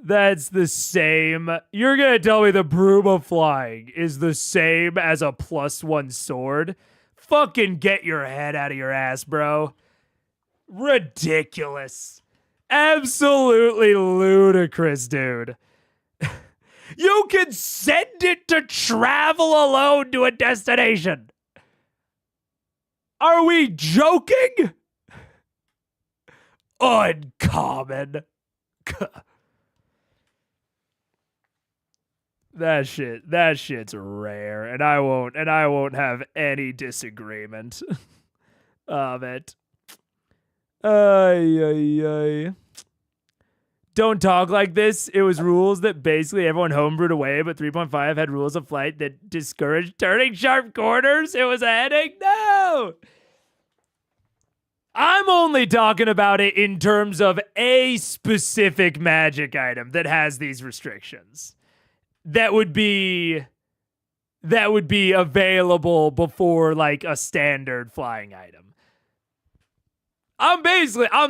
That's the same. You're going to tell me the broom of flying is the same as a +1 sword? Fucking get your head out of your ass, bro. Ridiculous. Absolutely ludicrous, dude. You can send it to travel alone to a destination. Are we joking? Uncommon. That shit's rare, and I won't have any disagreement of it. Ay. Don't talk like this. It was rules that basically everyone homebrewed away, but 3.5 had rules of flight that discouraged turning sharp corners. It was a headache. No! I'm only talking about it in terms of a specific magic item that has these restrictions. That would be available before like a standard flying item. I'm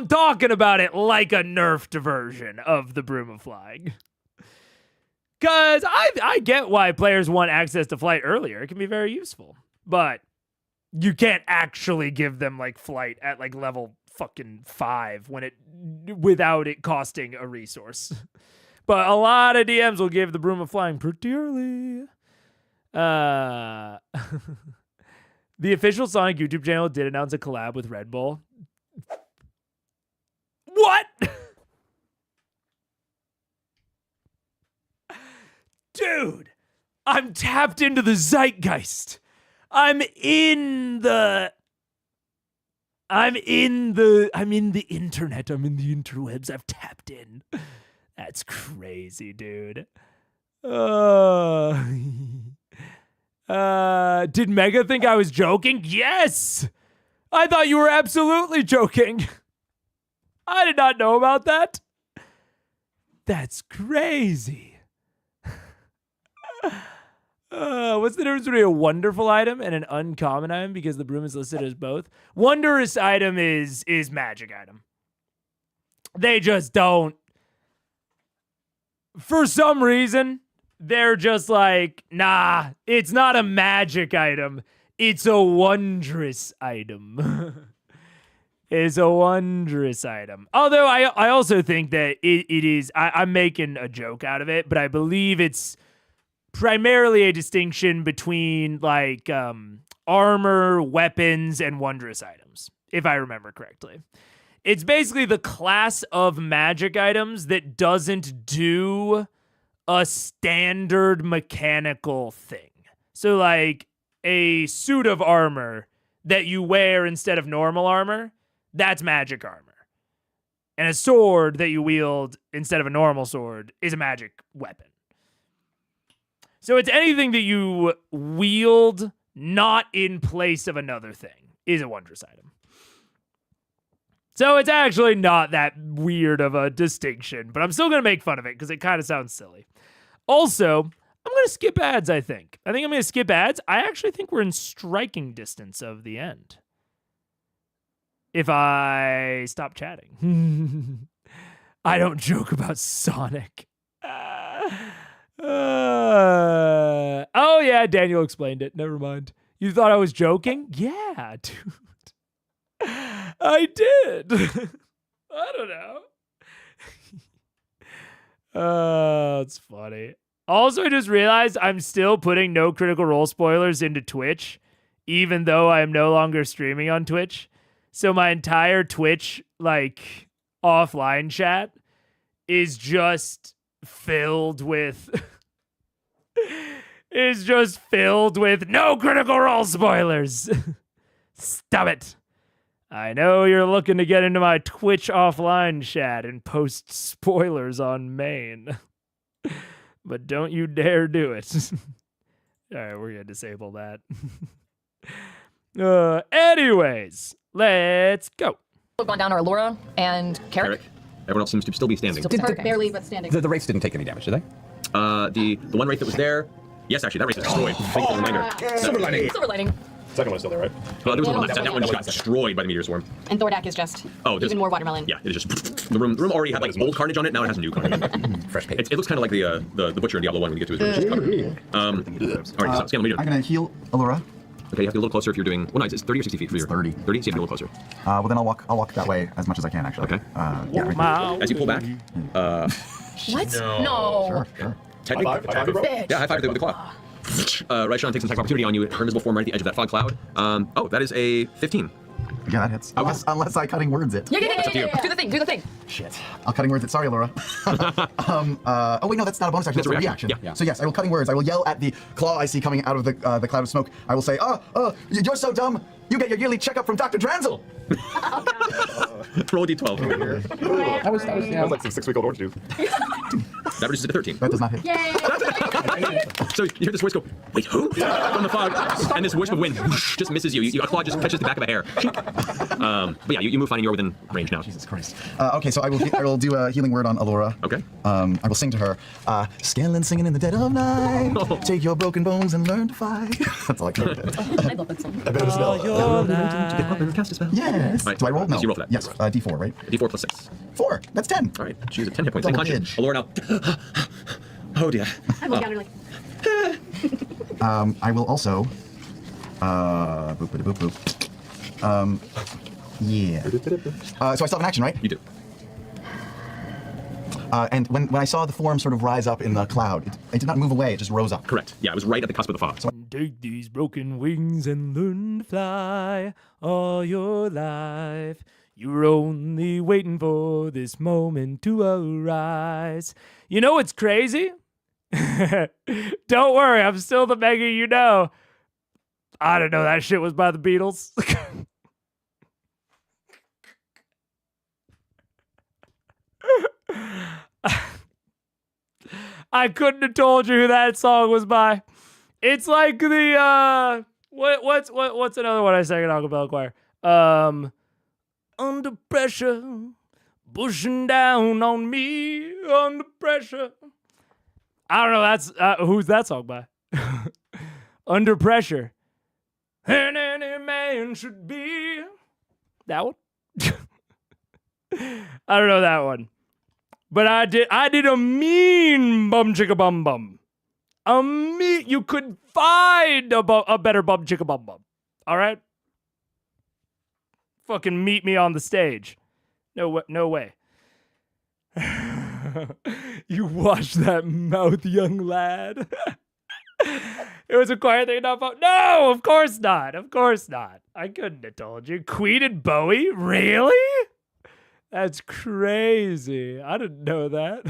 talking about it like a nerfed version of the broom of flying. Cause I get why players want access to flight earlier. It can be very useful. But you can't actually give them like flight at like level fucking 5 without it costing a resource. But a lot of DMs will give the broom of flying pretty early. The official Sonic YouTube channel did announce a collab with Red Bull. What? Dude, I'm tapped into the zeitgeist. I'm in the internet. I'm in the interwebs. I've tapped in. That's crazy, dude. Did Mega think I was joking? Yes! I thought you were absolutely joking. I did not know about that. That's crazy. What's the difference between a wonderful item and an uncommon item? Because the broom is listed as both. Wondrous item is magic item. They just don't. For some reason, they're just like, nah, it's not a magic item. It's a wondrous item. It's a wondrous item. Although I also think that it is, I'm making a joke out of it, but I believe it's primarily a distinction between like armor, weapons, and wondrous items, if I remember correctly. It's basically the class of magic items that doesn't do a standard mechanical thing. So like a suit of armor that you wear instead of normal armor, that's magic armor. And a sword that you wield instead of a normal sword is a magic weapon. So it's anything that you wield not in place of another thing is a wondrous item. So it's actually not that weird of a distinction, but I'm still going to make fun of it because it kind of sounds silly. Also, I'm going to skip ads, I think. I'm going to skip ads. I actually think we're in striking distance of the end. If I stop chatting. I don't joke about Sonic. Oh, yeah, Daniel explained it. Never mind. You thought I was joking? Yeah, dude. I did. I don't know. It's funny. Also, I just realized I'm still putting no Critical Role spoilers into Twitch, even though I am no longer streaming on Twitch. So my entire Twitch, like, offline chat is just filled with... no Critical Role spoilers. Stop it. I know you're looking to get into my Twitch offline chat and post spoilers on main. But don't you dare do it. All right, we're going to disable that. Anyways, let's go. We've gone down to Laura and Carrick. Everyone else seems to still be standing. Barely, but standing. The wraiths didn't take any damage, did they? The one wraith that was there. Yes, actually, that wraith was destroyed. Thank you for the reminder. Silver lining. Silver lining. Second one's still there, right? There was one left. That one just got destroyed by the meteor swarm. And Thordak is just even more watermelon. Yeah, it is just the room already had like old carnage on it. Now it has new carnage. Fresh paint. It looks kind of like the butcher in Diablo 1 when you get to his room. All right, so scan the meter. I'm gonna heal Allura. Okay, you have to be a little closer if you're doing. Well, no, it's 30 or 60 feet for your. 30. 30, so you have to be a little closer. Well, then I'll walk that way as much as I can, actually. Okay. Yeah, right. As you pull back. What? No. Sure. High five. Yeah, high five with the claw. Raishan takes an attack opportunity on you. Her invisible form right at the edge of that fog cloud. Oh, that is a 15. Yeah, that hits. Unless I cutting words it. Yeah. Do the thing. Shit. I'll cutting words it. Sorry, Laura. Oh wait, no, that's not a bonus action. That's a reaction. Yeah. So yes, I will cutting words. I will yell at the claw I see coming out of the cloud of smoke. I will say, you're so dumb. You get your yearly checkup from Dr. Dranzel. Roll a d12. That was like some 6-week-old orange juice. That reduces it to 13. That does not hit. Yay! So you hear this voice go, wait, who? From the fog. And this wisp of wind whoosh, just misses you. Your claw just catches the back of a hair. But yeah, you move fine and you're within range now. Jesus Christ. Okay, so I will do a healing word on Allura. Okay. I will sing to her. Scanlan singing in the dead of night. Take your broken bones and learn to fight. That's all I can do. I love that song. I better spell. Cast a spell. Yes. Right. Do I roll? No. So you roll for that. Yes. D4, right? D4 plus 6. 4. That's 10. All right. She's at 10 hit points. Double Unconscious. edge. Allura now. Oh dear. I look down and like, I will also. Boop, boop, boop, boop. Yeah. So I still have an action, right? You do. And when I saw the form sort of rise up in the cloud, it did not move away, it just rose up. Correct. Yeah, it was right at the cusp of the fog. So Take these broken wings and learn to fly all your life. You were only waiting for this moment to arise. You know what's crazy? Don't worry, I'm still the Mega you know. I don't know, that shit was by the Beatles. I couldn't have told you who that song was by. It's like the what's another one I sang in acapella choir? Under pressure, pushing down on me, under pressure. I don't know. That's who's that song by? Under pressure, and any man should be. That one. I don't know that one. But I did a mean bum chicka bum bum. You could find a better bum chicka bum bum. All right? Fucking meet me on the stage. No way. You watch that mouth, young lad. It was a quiet thing, not fun. No, of course not. Of course not. I couldn't have told you. Queen and Bowie? Really? That's crazy. I didn't know that.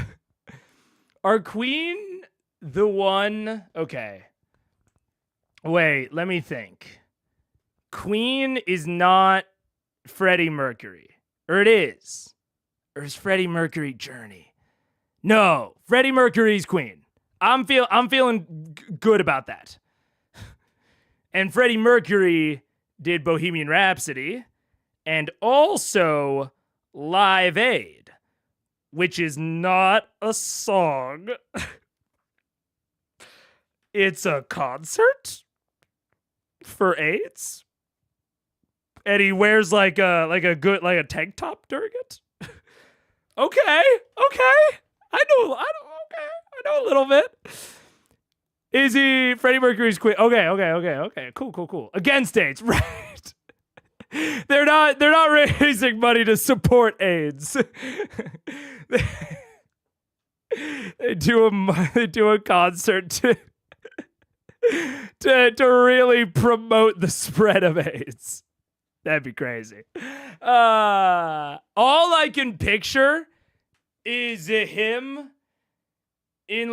Are Queen the one? Okay. Wait, let me think. Queen is not Freddie Mercury. Or it is. Or is Freddie Mercury Journey? No, Freddie Mercury's Queen. I'm feeling good about that. And Freddie Mercury did Bohemian Rhapsody and also Live Aid, which is not a song. It's a concert for AIDS. And he wears like a tank top during it. Okay. I know a little bit. Is he Freddie Mercury's Queen? Okay. Cool. Against AIDS, right? They're not raising money to support AIDS. They do a concert to really promote the spread of AIDS. That'd be crazy. All I can picture is him in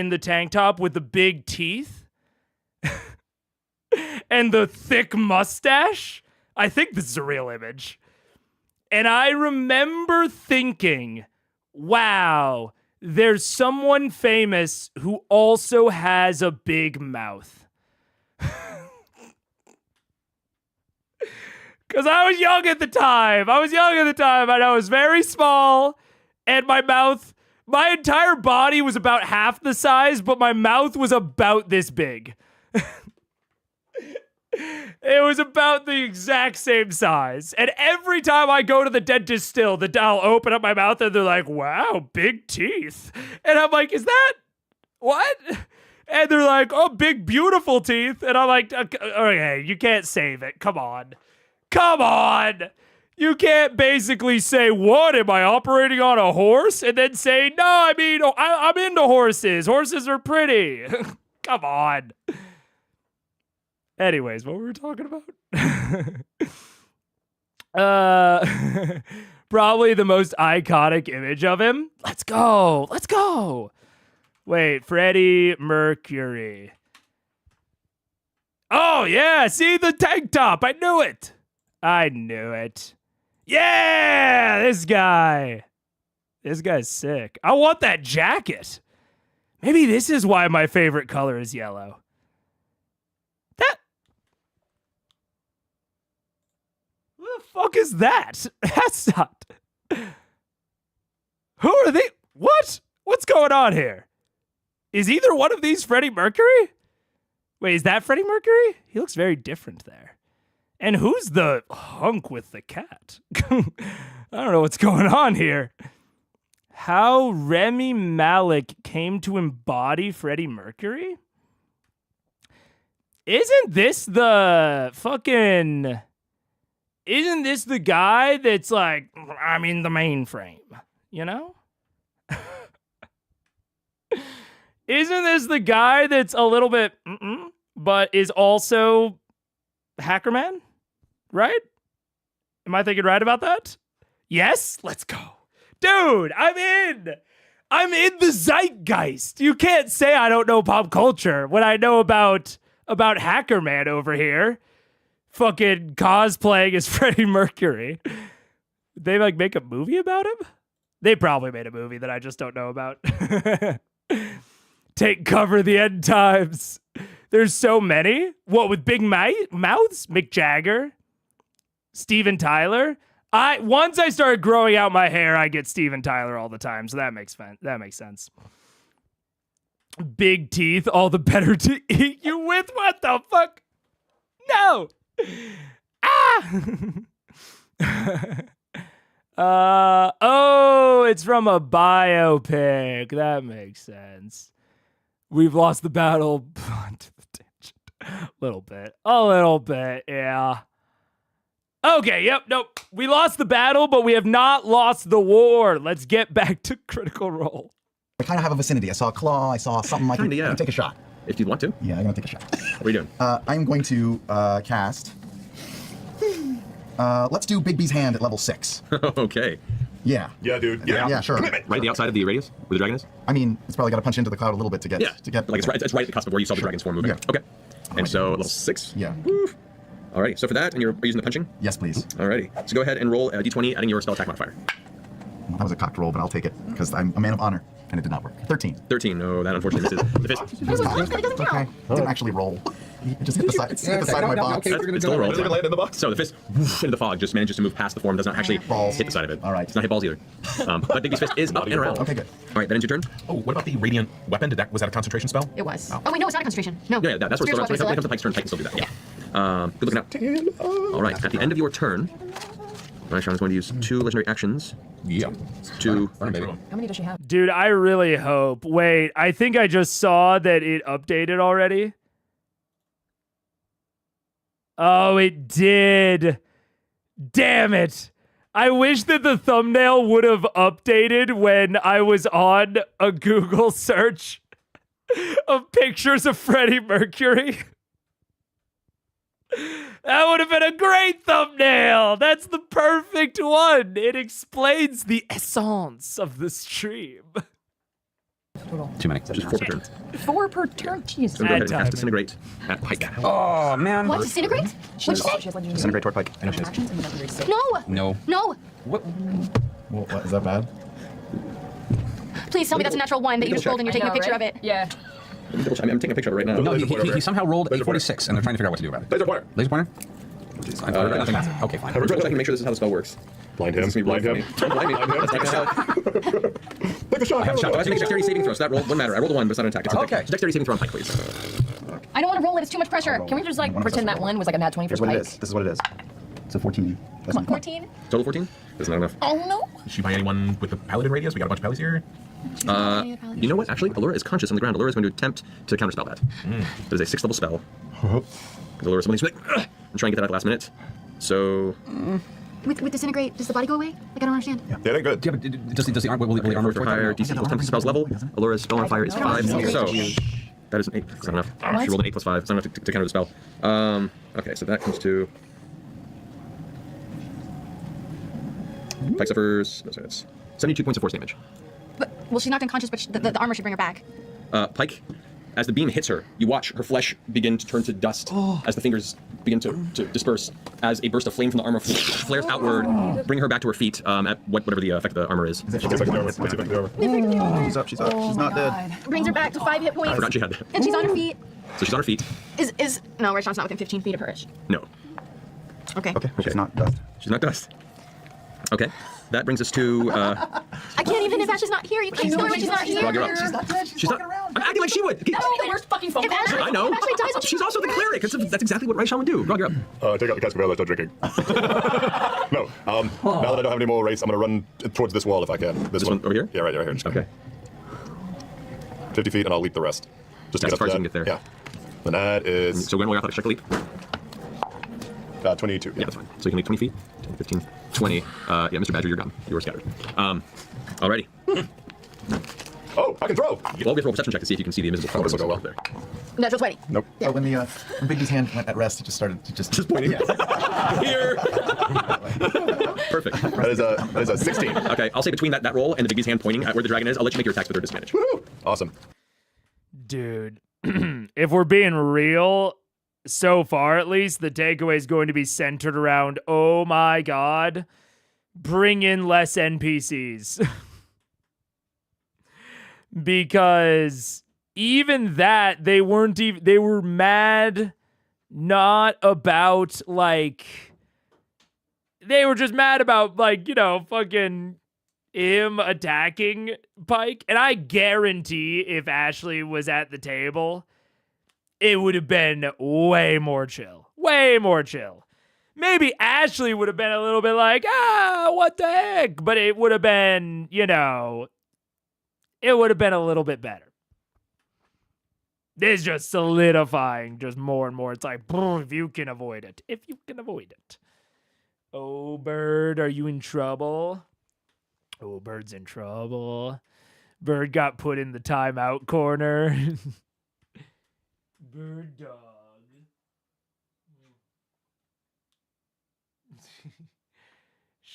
the tank top with the big teeth and the thick mustache. I think this is a real image. And I remember thinking, wow, there's someone famous who also has a big mouth. Because I was young at the time. And I was very small. And my entire body was about half the size, but my mouth was about this big. It was about the exact same size. And every time I go to the dentist still, I'll open up my mouth and they're like, wow, big teeth. And I'm like, is that what? And they're like, oh, big, beautiful teeth. And I'm like, okay, you can't save it. Come on. You can't basically say, what, am I operating on a horse? And then say, no, I mean, I'm into horses. Horses are pretty. Come on. Anyways, what were we talking about? Probably the most iconic image of him. Let's go. Wait, Freddie Mercury. Oh, yeah, see the tank top. I knew it. Yeah, this guy's sick. I want that jacket. Maybe this is why my favorite color is yellow. What the fuck is that? That's not. Who are they? What? What's going on here? Is either one of these Freddie Mercury? Wait, is that Freddie Mercury? He looks very different there. And who's the hunk with the cat? I don't know what's going on here. How Rami Malek came to embody Freddie Mercury? Isn't this the guy that's like, I'm in the mainframe, you know? Isn't this the guy that's a little bit, but is also Hacker Man? Right? Am I thinking right about that? Yes? Let's go. Dude, I'm in the zeitgeist. You can't say I don't know pop culture when I know about Hacker Man over here. Fucking cosplaying as Freddie Mercury. Did they make a movie about him? They probably made a movie that I just don't know about. Take cover the end times. There's so many. What, with big mouths? Mick Jagger? Steven Tyler? Once I started growing out my hair, I get Steven Tyler all the time, so that makes sense. Big teeth, all the better to eat you with? What the fuck? No! Oh, it's from a biopic. That makes sense. We've lost the battle. A little bit, yeah. Okay, yep, nope. We lost the battle, but we have not lost the war. Let's get back to Critical Role. I kind of have a vicinity. I saw a claw. I saw something. I can take a shot. If you want to. Yeah, I'm going to take a shot. What are you doing? I'm going to cast... let's do Bigby's hand at level 6. Okay. Yeah. Yeah, dude. Yeah, sure. Right at the outside of the radius where the dragon is? I mean, it's probably got to punch into the cloud a little bit to get... Like it's right at the cusp of where you saw the dragon's form moving. Yeah. Okay. And so level 6? Yeah. Alrighty, so for that, and you're using the punching? Yes, please. Alrighty. So go ahead and roll a d20, adding your spell attack modifier. Well, that was a cocked roll, but I'll take it because I'm a man of honor, and it did not work. 13. 13. No, that unfortunately misses. The fist. It was close, but it doesn't Okay. count. Didn't actually roll. It just hit the side. It hit the side of my box. It's still a roll. Does it even land in the box? So the fist into the fog just manages to move past the form, does not actually hit the side of it. All right. It's not hit balls either. But Bigby's fist is up and around. Okay, good. All right, that ends your turn. Oh, what about the radiant weapon? Was that a concentration spell? It was. Oh, wait, no, it's not a concentration. No. Yeah, that's where it's still Spiritual around. When it weapon comes to Pike's turn, Pike can still do that. Yeah. Good looking out. All right, at the end of your turn, Raishan is going to use 2 legendary actions. Yeah. How many does she have? Dude, I really hope. Wait, I think I just saw that it updated already. Oh, it did. Damn it. I wish that the thumbnail would have updated when I was on a Google search of pictures of Freddie Mercury. That would have been a great thumbnail. That's the perfect one. It explains the essence of the stream. Too many. Just 4 per turn. 4 per turn? Jeez. So go ahead and cast Disintegrate at Pike. Oh, man. What? Disintegrate? What'd you say? Disintegrate toward Pike. I know she is. No. No. No. What? Well, what, is that bad? Please tell me that's a natural 1 that you just rolled and you're taking a picture of it. Yeah. I'm taking a picture of it right now. No, he somehow rolled a 46, and they're trying to figure out what to do about it. Laser pointer. Laser pointer? Nothing massive. Okay, fine. We're trying to make sure this is how the spell works. Blind him. Blind him. Don't blind me. That's not gonna help. Take the shot. I have a shot. I have to make a dexterity saving throw, so that roll wouldn't matter. I rolled a 1, but it's not an attack. It's Okay. Dexterity saving throw on Pike, please. I don't want to roll it. It's too much pressure. Can we just like pretend that one was like a nat 20 for Here's what it Pike? is. This is what it is. It's a 14. That's Come on, my 14. Total 14? That's not enough. Oh no. Is she by anyone with the paladin radius? We got a bunch of pallies here. You know what? Actually, Allura is conscious on the ground. Allura is going to attempt to counterspell that. That is a 6th level spell. Because Allura is somebody's like, and try and get that at the last minute. So. With disintegrate, does the body go away? Like I don't understand. Yeah, that ain't good. Yeah, but does the armor, will the armor for higher DC equals 10 to spell's level. Allura's spell on fire is 5. So. That is an 8. That's not enough. She rolled an 8 plus 5. It's not enough to counter the spell. Okay, so that comes to. Pike suffers. No, sorry, that's 72 points of force damage. But well, she's knocked unconscious, but the armor should bring her back. Pike, as the beam hits her, you watch her flesh begin to turn to dust as the fingers begin to disperse, as a burst of flame from the armor flares outward, bring her back to her feet at whatever the effect of the armor is. She's up. She's not dead. Brings her back to 5 hit points. I forgot she had that. And she's on her feet. So she's on her feet. Is no, Raishan's not within 15 feet of her. No. Okay. Okay. She's not dust. She's not dust. Okay. That brings us to. I can't even if Ashley's not here. You can't tell me when she's not here. Rob, you're up. She's not dead. She's walking around. I'm acting like she would. That would be the worst fucking phone If call. Ashley, I know. If Ashley dies, She's also the cleric. That's exactly what Raishan would do. Rob, you're up. Take out the cask of ale. Let's start drinking. No. Now that I don't have any more race, I'm gonna run towards this wall if I can. This one over here? Yeah, right here. Okay. 50 feet, and I'll leap the rest. Just to That's get as far up as to you can that. get there. Yeah. And that is. So we're going to athletic check to leap. 22. Yeah, that's fine. So you can leap 20 feet, 10, 15, 20. Yeah, Mr. Badger, you're gone. You were scattered. Alrighty. Oh, I can throw. Well, we have to roll a perception check to see if you can see the invisible form. this will go well. There. Natural 20. Nope. Oh, when Bigby's hand went at rest, it just started to just pointing. Yeah. Here. Perfect. That is a 16. Okay, I'll say between that roll and the Bigby's hand pointing at where the dragon is, I'll let you make your attacks with their disadvantage. Woo! Awesome. Dude, if we're being real, so far at least, the takeaway is going to be centered around, oh my god, bring in less NPCs. Because even that, they were mad not about, like, they were just mad about, like, you know, fucking him attacking Pike. And I guarantee if Ashley was at the table, it would have been way more chill. Way more chill. Maybe Ashley would have been a little bit like, what the heck? But it would have been, you know, it would have been a little bit better. This is just solidifying just more and more. It's like, if you can avoid it. If you can avoid it. Oh, Bird, are you in trouble? Oh, Bird's in trouble. Bird got put in the timeout corner. Bird dog.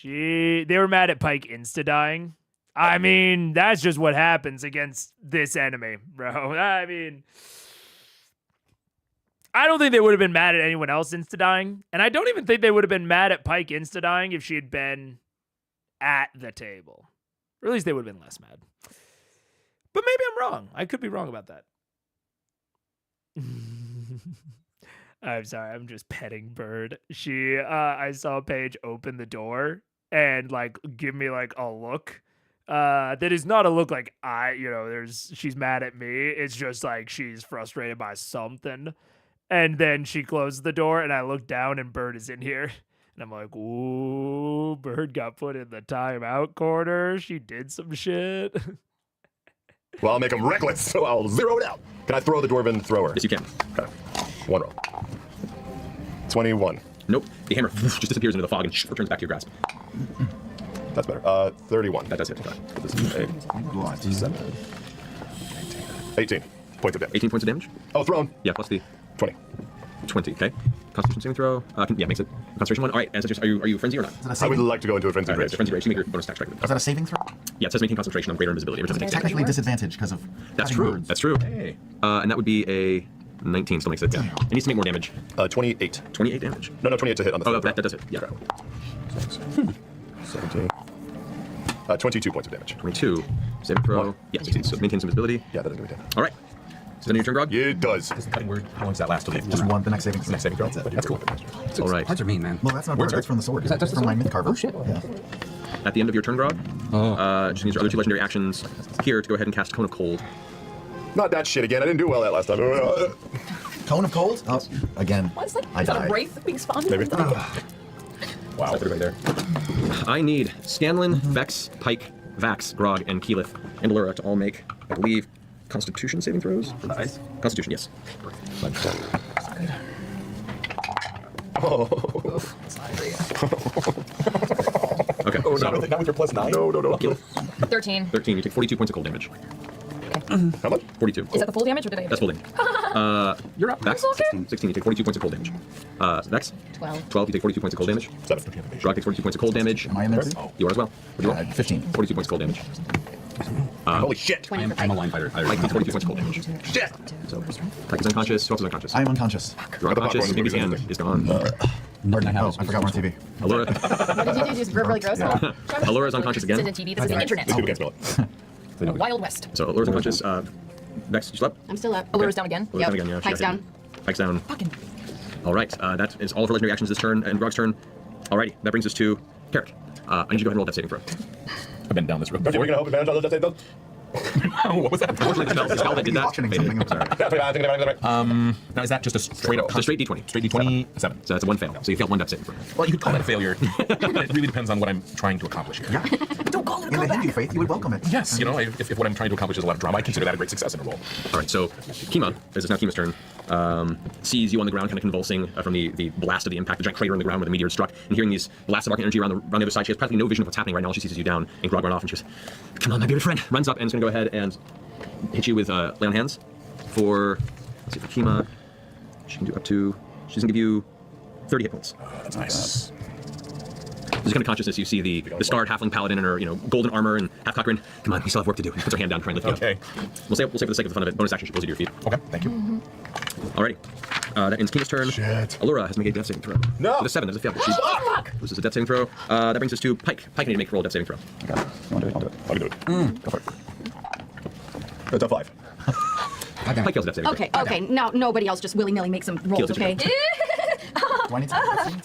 They were mad at Pike insta-dying. I mean, that's just what happens against this enemy, bro. I mean, I don't think they would have been mad at anyone else insta-dying. And I don't even think they would have been mad at Pike insta-dying if she had been at the table. Or at least they would have been less mad. But maybe I'm wrong. I could be wrong about that. I'm sorry, I'm just petting Bird. She, I saw Paige open the door and like give me like a look. That is not a look like she's mad at me. It's just like she's frustrated by something. And then she closed the door and I look down and Bird is in here. And I'm like, ooh, Bird got put in the timeout corner. She did some shit. Well, I'll make him reckless, so I'll zero it out. Can I throw the dwarven thrower? Yes, you can. Okay. One roll. 21. Nope. The hammer just disappears into the fog and returns back to your grasp. That's better. 31. That does hit. This is 7. 18 points of damage. 18 points of damage? Oh, thrown. Yeah, plus the 20. 20, okay. Constitution saving throw. Yeah, makes it. Concentration 1. All right, ancestors, are you frenzy or not? I would like to go into a frenzy rage. rage. Frenzy rage. You make your bonus attack strike. Was that a saving throw? Yeah, it says maintain concentration on greater invisibility. Every time it takes Technically damage. disadvantage because of. That's true. Words. That's true. Hey. And that would be a 19. Still makes it. Yeah. It needs to make more damage. 28. 28 damage. No, 28 to hit on the. Oh, that does hit. Yeah. 17. 22 points of damage. 22. Saving throw. Yes. So maintains invisibility. Yeah, that doesn't make All right. Is that your turn, Grog? Yeah, it does. Cutting word. How long does that last? Just one. The next saving throw. Next saving throw. That's cool. All right. Cards are mean, man. Well, that's not word. That's from the sword. Is that just from the my sword? myth carver? Oh, shit. Yeah. At the end of your turn, Grog, just use your other 2 legendary actions here to go ahead and cast Cone of Cold. Not that shit again. I didn't do well that last time. Cone of cold? Oh, again. What's like? I Is that a died. wraith being spawned? Maybe. Wow. That's right there. I need Scanlan, Vex, Pike, Vax, Grog, and Keyleth and Allura to all make, I believe, Constitution saving throws? Nice. Constitution, yes. Oh. Okay. Oh, so, not with your +9. No. Keyleth, 13. 13. You take 42 points of cold damage. How much? 42. Is that the full damage or did I? That's full damage. You're up. Vex, 16. You take 42 points of cold damage. Vex, 12. 12. You take 42 points of cold damage. 7. Grog takes 42 points of cold damage. Am I in there too? You are as well. What do you roll? 15. 42 points of cold damage. Holy shit. I'm a line fighter. Pike takes 42 points of cold damage. Shit. So, Pike is unconscious. Who else is unconscious? I am unconscious. You're unconscious. Maybe his hand is gone. Pardon, I have Oh, I forgot we're on TV. Allura. What did you do? Just really gross? Allura is unconscious This again. isn't TV. This is the internet. People can't smell it. Wild West. So Allura's unconscious. Vex, you slept? I'm still up. Allura's down again. Allura's down again, yeah. Pike's down. Pike's down. Fucking. All right. That is all of her legendary actions this turn and Grog's turn. Alrighty. That brings us to Carrick. I need you to go ahead and roll that saving throw. I've been down this road We're before. gonna hope advantage on those that What was that? Unfortunately, the spell that did that Auctioning faded. something. Sorry. Now is that just a straight up? It's a straight D20. Straight D20. 7. So that's a 1 fail. So you failed 1 death saving throw. Well, you could call that a failure. It really depends on what I'm trying to accomplish here. Don't call it a In the comeback. Hindu faith, you would welcome it. Yes, you know, if what I'm trying to accomplish is a lot of drama, I consider that a great success in a roll. All right. So Kima, as it's now Kima's turn, sees you on the ground, kind of convulsing from the blast of the impact, the giant crater in the ground where the meteor struck, and hearing these blasts of arcane energy around the other side. She has practically no vision of what's happening right now. All she sees is you down, and Grog run off, and she goes, "Come on, my bearded friend!" Runs up and is going to go ahead and hit you with lay on hands for. Let's see, for Kima, she can do up to. She's going to give you 30 hit points. That's nice. This kind of consciousness, you see the scarred halfling paladin in her, golden armor and half cock grin. Come on, we still have work to do. She puts her hand down, trying to lift you up. We'll say for the sake of the fun of it, bonus action, she pulls you to your feet. Okay, thank you. Alrighty. That ends Kima's turn. Shit. Allura has to make a death saving throw. No! With a 7, that's a fail. This is a death saving throw. That brings us to Pike. Pike, I need to make a roll death saving throw. Okay. You want to do it? I'll do it. I can do it. Go for it. That's a 5. Pike kills death saving throw. Okay. Now nobody else just willy-nilly make some rolls, Kills it, okay? Do I need to?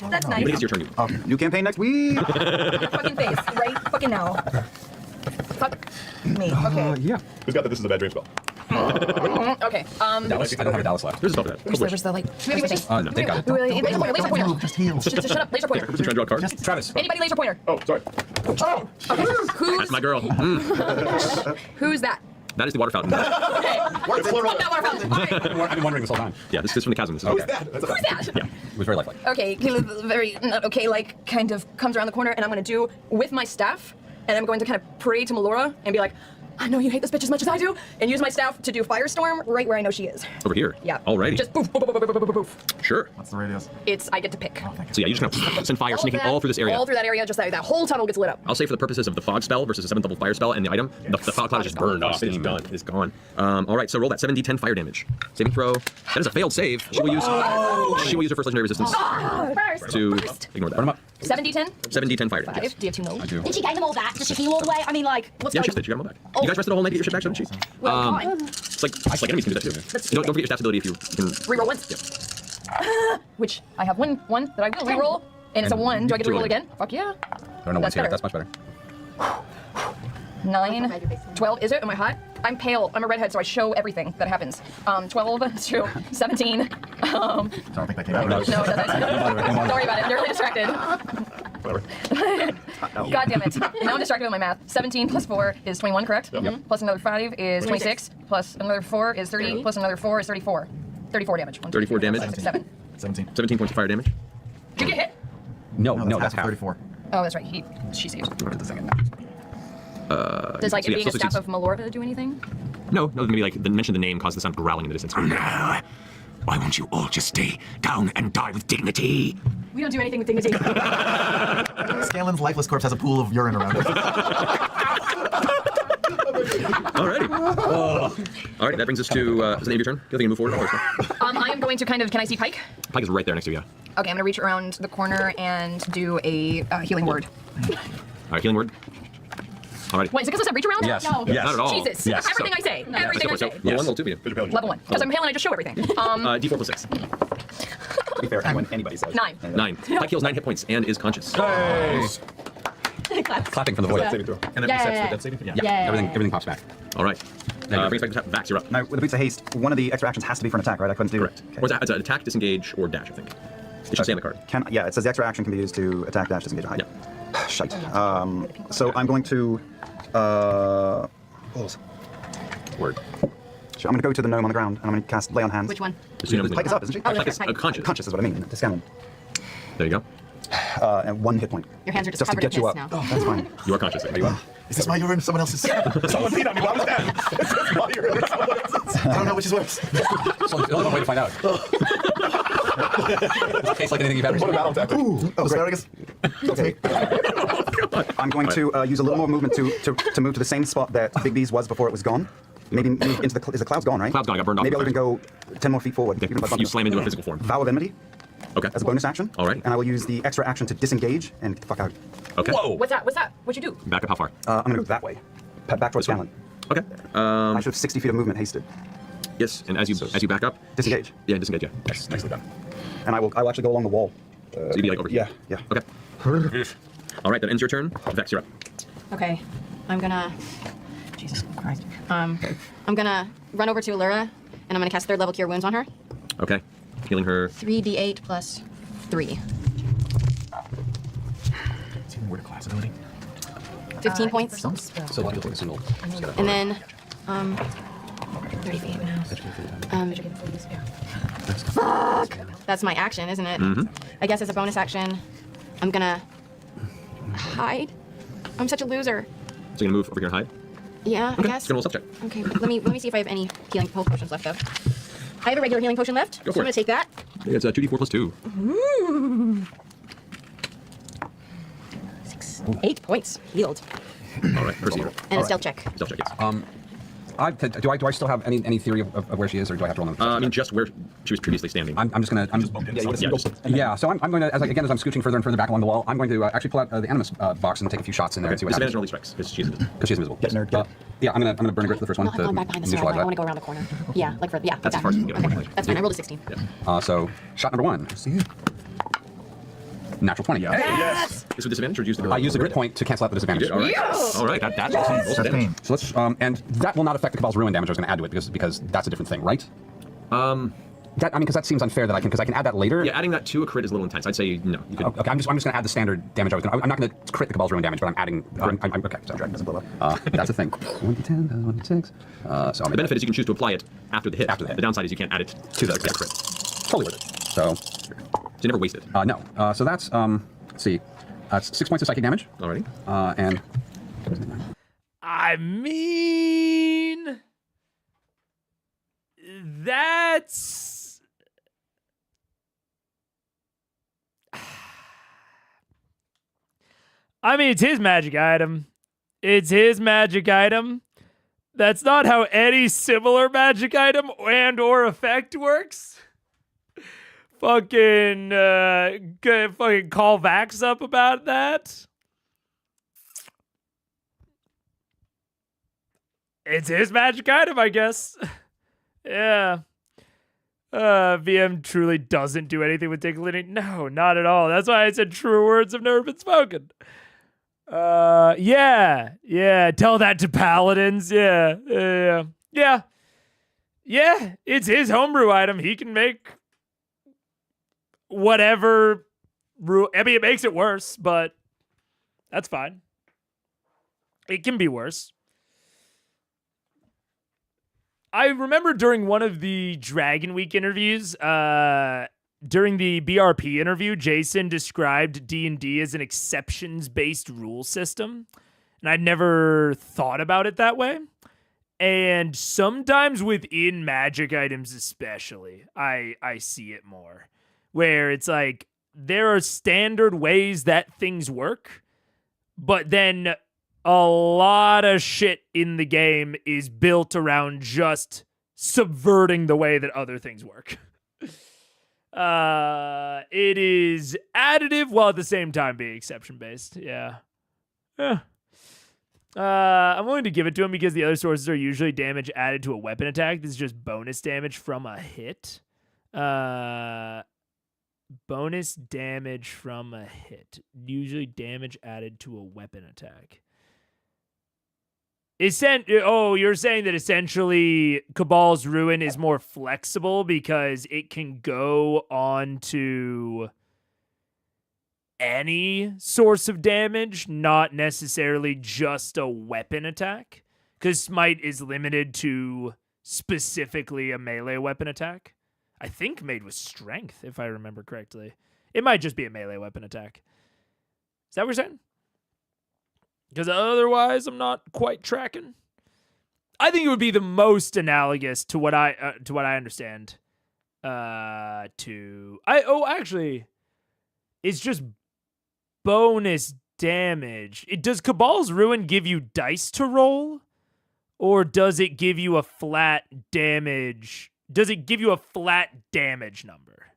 That's When it nice. gets your turn, you. Okay. New campaign next week. Fucking face, right? Fucking now. Fuck me. Okay. Yeah. Who's got the This is a Bad Dream spell? Okay. Dallas. I don't have a Dallas left. There's a spell for that. Where's the like? Maybe we just. just. No, they got it. Laser pointer. Laser pointer. Just heal. Shut up. Laser pointer. Trying to draw a card. Travis. Anybody laser pointer. Oh, sorry. That's my girl. Who's that? That is the water fountain. Okay. Fuck that water fountain. Okay. I've been wondering this whole time. Yeah, this is from the chasm. This is Who's that? That's a Who's that? Yeah. It was very lifelike. Okay, very not okay, like kind of comes around the corner, and I'm gonna do with my staff, and I'm going to kind of pray to Melora and be like, I know you hate this bitch as much as I do, and use my staff to do Firestorm right where I know she is. Over here. Yeah. Alrighty. Just poof, poof, poof, poof, poof, poof, poof. Sure. What's the radius? I get to pick. So yeah, you just kind of send fire sneaking all through this area. All through that area, just that whole tunnel gets lit up. I'll say for the purposes of the fog spell versus a 7th level fire spell and the item, the fog cloud is just burned off. It's done. It's gone. All right, so roll that 7d10 fire damage. Saving throw. That is a failed save. She will use her first legendary resistance to ignore that. Burn him up. 7d10? 7d10 fire damage. 5. Do you have 2 mils? I do. Did she gain them all back? Did she heal all the way? I mean, like, what's Yeah, going she did. She got them all back. You guys rested a whole night to get your shit back, didn't she? Well, fine. It's like enemies can do that too. Don't forget your stats ability if you can. Reroll once. Yeah. Which I have one that I will reroll, and it's a 1. Do I get to reroll again? Fuck yeah. I don't know what's here. better. That's much better. 9, 12. Is it? Am I hot? I'm pale. I'm a redhead, so I show everything that happens. 12 to 17. I don't think that came out. No, it doesn't. Don't worry about it. I'm really distracted. Whatever. God damn it. Now I'm distracted with my math. 17 plus 4 is 21, correct? Yep. Plus another 5 is 26. Plus another 4 is 30. Plus another 4 is 34. 34 damage. 1, 2, 34 3, 4, damage? 5, 6, 7. 17. 17 points of fire damage. Did you get hit? No, that's half. 34. Oh, that's right. She saved. The second. Does like so it yeah, being so a staff of Malorva do anything? No, maybe like mention the name causes the sound growling in the distance. Why won't you all just stay down and die with dignity? We don't do anything with dignity. Scanlan's lifeless corpse has a pool of urine around it. Alrighty, that brings us to is the end of your turn? Do you think you move forward? I am going to kind of. Can I see Pike? Pike is right there next to you. Okay, I'm gonna reach around the corner and do a healing word. Alright, healing word. Alrighty. Wait, is it because I said reach around? Yes. No. Yes. Not at all. Jesus. Yes. Everything I say. Everything I say. Level 1, level 2, medium. Level 1. Because I'm pale and I just show everything. D4 plus 6. To be fair, when anybody says. 9. 9. Pike heals 9 hit points and is conscious. Clapping from the void. Saving throw. And that resets the death saving throw? Yeah. Everything pops back. Alright. Brings back the Vax, you're up. Now, with the Boots of Haste, one of the extra actions has to be for an attack, right? I couldn't do. Correct. Okay. Or it's an attack, disengage, or dash, I think. It should say on the card. Yeah, it says the extra action can be used to attack, dash, disengage, or hide. Yeah. Shite. So I'm going to. Word. So I'm going to go to the gnome on the ground and I'm going to cast Lay on Hands. Which one? Pike is up, isn't she? Oh, Pike is Pike. conscious. Conscious is what I mean. To Scanlan. There you go. And 1 hit point. Your hands are just to covered get in you piss up. now. Oh, that's fine. You are conscious. Are you up? Is this my urine or someone else's? Someone peed on me. Why was that? Is this my urine or someone else's? I don't know which is worse. So there's only one way to find out. It tastes like anything you've ever seen. What about Ooh, asparagus. Okay. I'm going to use a little more movement to move to the same spot that Big B's was before it was gone. Maybe move into the. Is the cloud's gone, right? Cloud's gone. I got burned off. Maybe I'll even go 10 more feet forward. Okay. You slam into a physical form. Vow of Enmity Okay. as a bonus action. All right. And I will use the extra action to disengage and get the fuck out. Okay. Whoa! What's that? What'd you do? Back up how far? I'm going to go that way. Back towards Scanlan. Okay. I should have 60 feet of movement hasted. Yes, and as you back up. Disengage. Yeah, disengage, yeah. Nice, nicely done. And I will actually go along the wall. So you'd be like over here? Yeah. Okay. Alright, that ends your turn. Vex, you're up. Okay, I'm gonna. Jesus Christ. I'm gonna run over to Allura, and I'm gonna cast 3rd level Cure Wounds on her. Okay. Healing her. 3d8 plus 3. It's even word of class ability. 15 points. So like a single. And then, 30 feet. Fuck! That's my action, isn't it? I guess as a bonus action, I'm gonna hide. I'm such a loser. So you're gonna move over here and hide? Yeah, Okay. I guess. Just gonna roll self-check. Okay, let me see if I have any healing potions left though. I have a regular healing potion left, Go so for I'm gonna it. take that. It's 2d4 plus 2. Ooh. 8 points healed. Alright, Percy. And a stealth check. Stealth check, yes. Do I still have any theory of where she is, or do I have to roll them? I mean, just where she was previously standing. I'm just gonna. Yeah. So I'm going to, as I'm scooching further and further back along the wall, I'm going to actually pull out the animus box and take a few shots in there and see what Disadvantage happens. on all these strikes, because she's invisible. Because she's invisible. Yeah, I'm gonna burn a grit for the first one No, I'm going back behind the stairwell. I want to go around the corner. Yeah, like for That's that. as far as you can get, unfortunately. That's fine. I rolled a 16. Yeah. So shot number 1. Natural 20. Yes! Is it disadvantage or use the I use the grit point to cancel out the disadvantage. You did? Alright. Yes! Alright, that's awesome. Roll some damage. So let's and that will not affect the Cabal's ruin damage I was going to add to it because that's a different thing, right? Because that seems unfair that I can add that later. Yeah, adding that to a crit is a little intense. I'd say no. You could. Okay, I'm just going to add the standard damage. I'm not going to crit the Cabal's ruin damage, but I'm adding. Okay, so Dragon doesn't blow up. that's a thing. 1d10, 1d6. So The benefit is you can choose to apply it after the hit. After the hit. The downside is you can't add it to the crit. Totally worth it. So you never waste it. No. So that's let's see. That's 6 points of psychic damage. Alrighty. And I mean, that's. I mean, it's his magic item. It's his magic item. That's not how any similar magic item and or effect works. fucking call Vax up about that. It's his magic item, I guess. Yeah. VM truly doesn't do anything with Dinkley. No, not at all. That's why I said true words have never been spoken. Yeah. Tell that to paladins. Yeah. It's his homebrew item. He can make whatever. I mean, it makes it worse, but that's fine. It can be worse. I remember during one of the Dragon Week interviews, during the BRP interview, Jason described D&D as an exceptions-based rule system, and I'd never thought about it that way. And sometimes within magic items especially, I see it more, where it's like there are standard ways that things work, but then a lot of shit in the game is built around just subverting the way that other things work. It is additive while at the same time being exception-based. Yeah. I'm willing to give it to him because the other sources are usually damage added to a weapon attack. This is just bonus damage from a hit. Bonus damage from a hit. Usually damage added to a weapon attack. You're saying that essentially Cabal's Ruin is more flexible because it can go on to any source of damage, not necessarily just a weapon attack? Because Smite is limited to specifically a melee weapon attack. I think made with strength, if I remember correctly. It might just be a melee weapon attack. Is that what you're saying? Because otherwise, I'm not quite tracking. I think it would be the most analogous to what I understand. Actually, it's just bonus damage. Does Cabal's Ruin give you dice to roll, or does it give you a flat damage? Does it give you a flat damage number?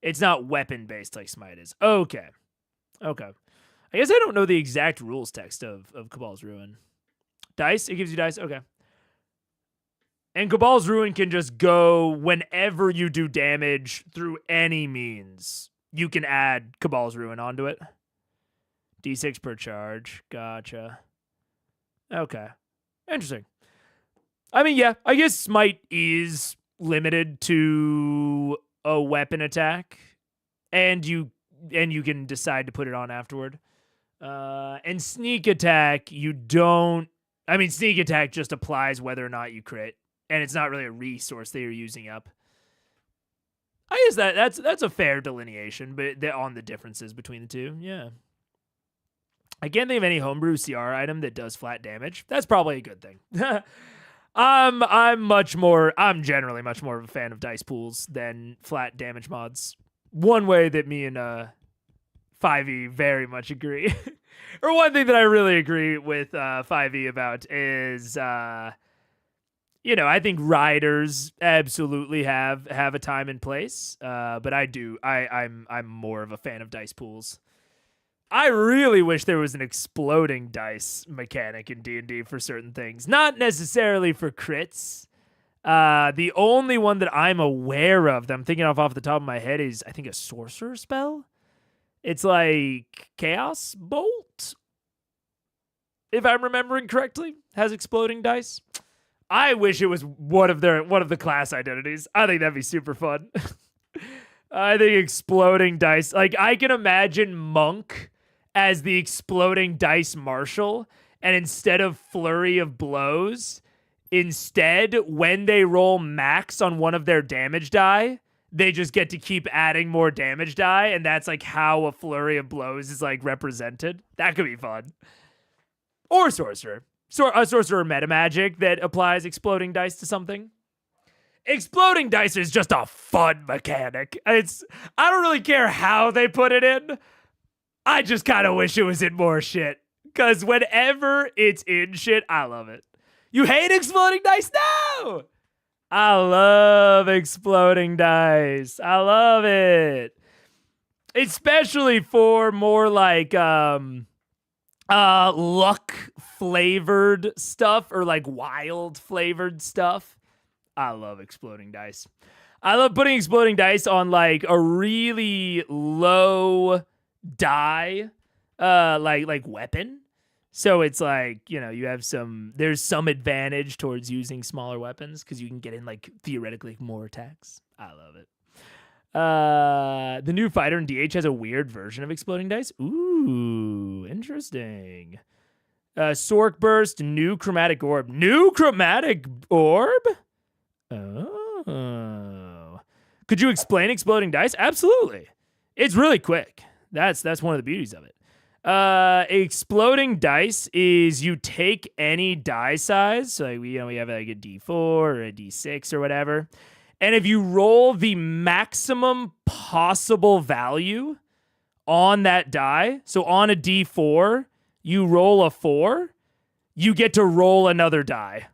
It's not weapon based like Smite is. Okay. I guess I don't know the exact rules text of Cabal's Ruin. Dice? It gives you dice? Okay. And Cabal's Ruin can just go whenever you do damage through any means. You can add Cabal's Ruin onto it. D6 per charge. Gotcha. Okay. Interesting. I mean, yeah, I guess Smite is limited to a weapon attack. And you can decide to put it on afterward. And sneak attack, sneak attack just applies whether or not you crit, and it's not really a resource that you're using up. I guess that's a fair delineation, but on the differences between the two, yeah. I can't think of any homebrew CR item that does flat damage. That's probably a good thing. I'm generally much more of a fan of dice pools than flat damage mods. One way that me and 5e very much agree. Or one thing that I really agree with 5e about is, I think riders absolutely have a time and place. But I'm more of a fan of dice pools. I really wish there was an exploding dice mechanic in D&D for certain things. Not necessarily for crits. The only one that I'm aware of that I'm thinking off the top of my head is, I think, a sorcerer spell. It's like Chaos Bolt, if I'm remembering correctly, has exploding dice. I wish it was one of the class identities. I think that'd be super fun. I think exploding dice, like I can imagine Monk as the exploding dice marshal, and instead of flurry of blows, instead when they roll max on one of their damage die, they just get to keep adding more damage die, and that's like how a flurry of blows is like represented. That could be fun. Or sorcerer. A sorcerer meta magic that applies exploding dice to something. Exploding dice is just a fun mechanic. I don't really care how they put it in. I just kind of wish it was in more shit. Because whenever it's in shit, I love it. You hate exploding dice? No! I love exploding dice. I love it. Especially for more like luck flavored stuff or like wild flavored stuff. I love exploding dice. I love putting exploding dice on like a really low die like weapon. So it's like, you know, there's some advantage towards using smaller weapons because you can get in like theoretically more attacks. I love it. The new fighter in DH has a weird version of exploding dice. Ooh, interesting. Sork burst, new chromatic orb. New chromatic orb? Oh. Could you explain exploding dice? Absolutely. It's really quick. That's one of the beauties of it. Exploding dice is you take any die size, so like we have like a D4 or a D6 or whatever, and if you roll the maximum possible value on that die, so on a D4, you roll a 4, you get to roll another die.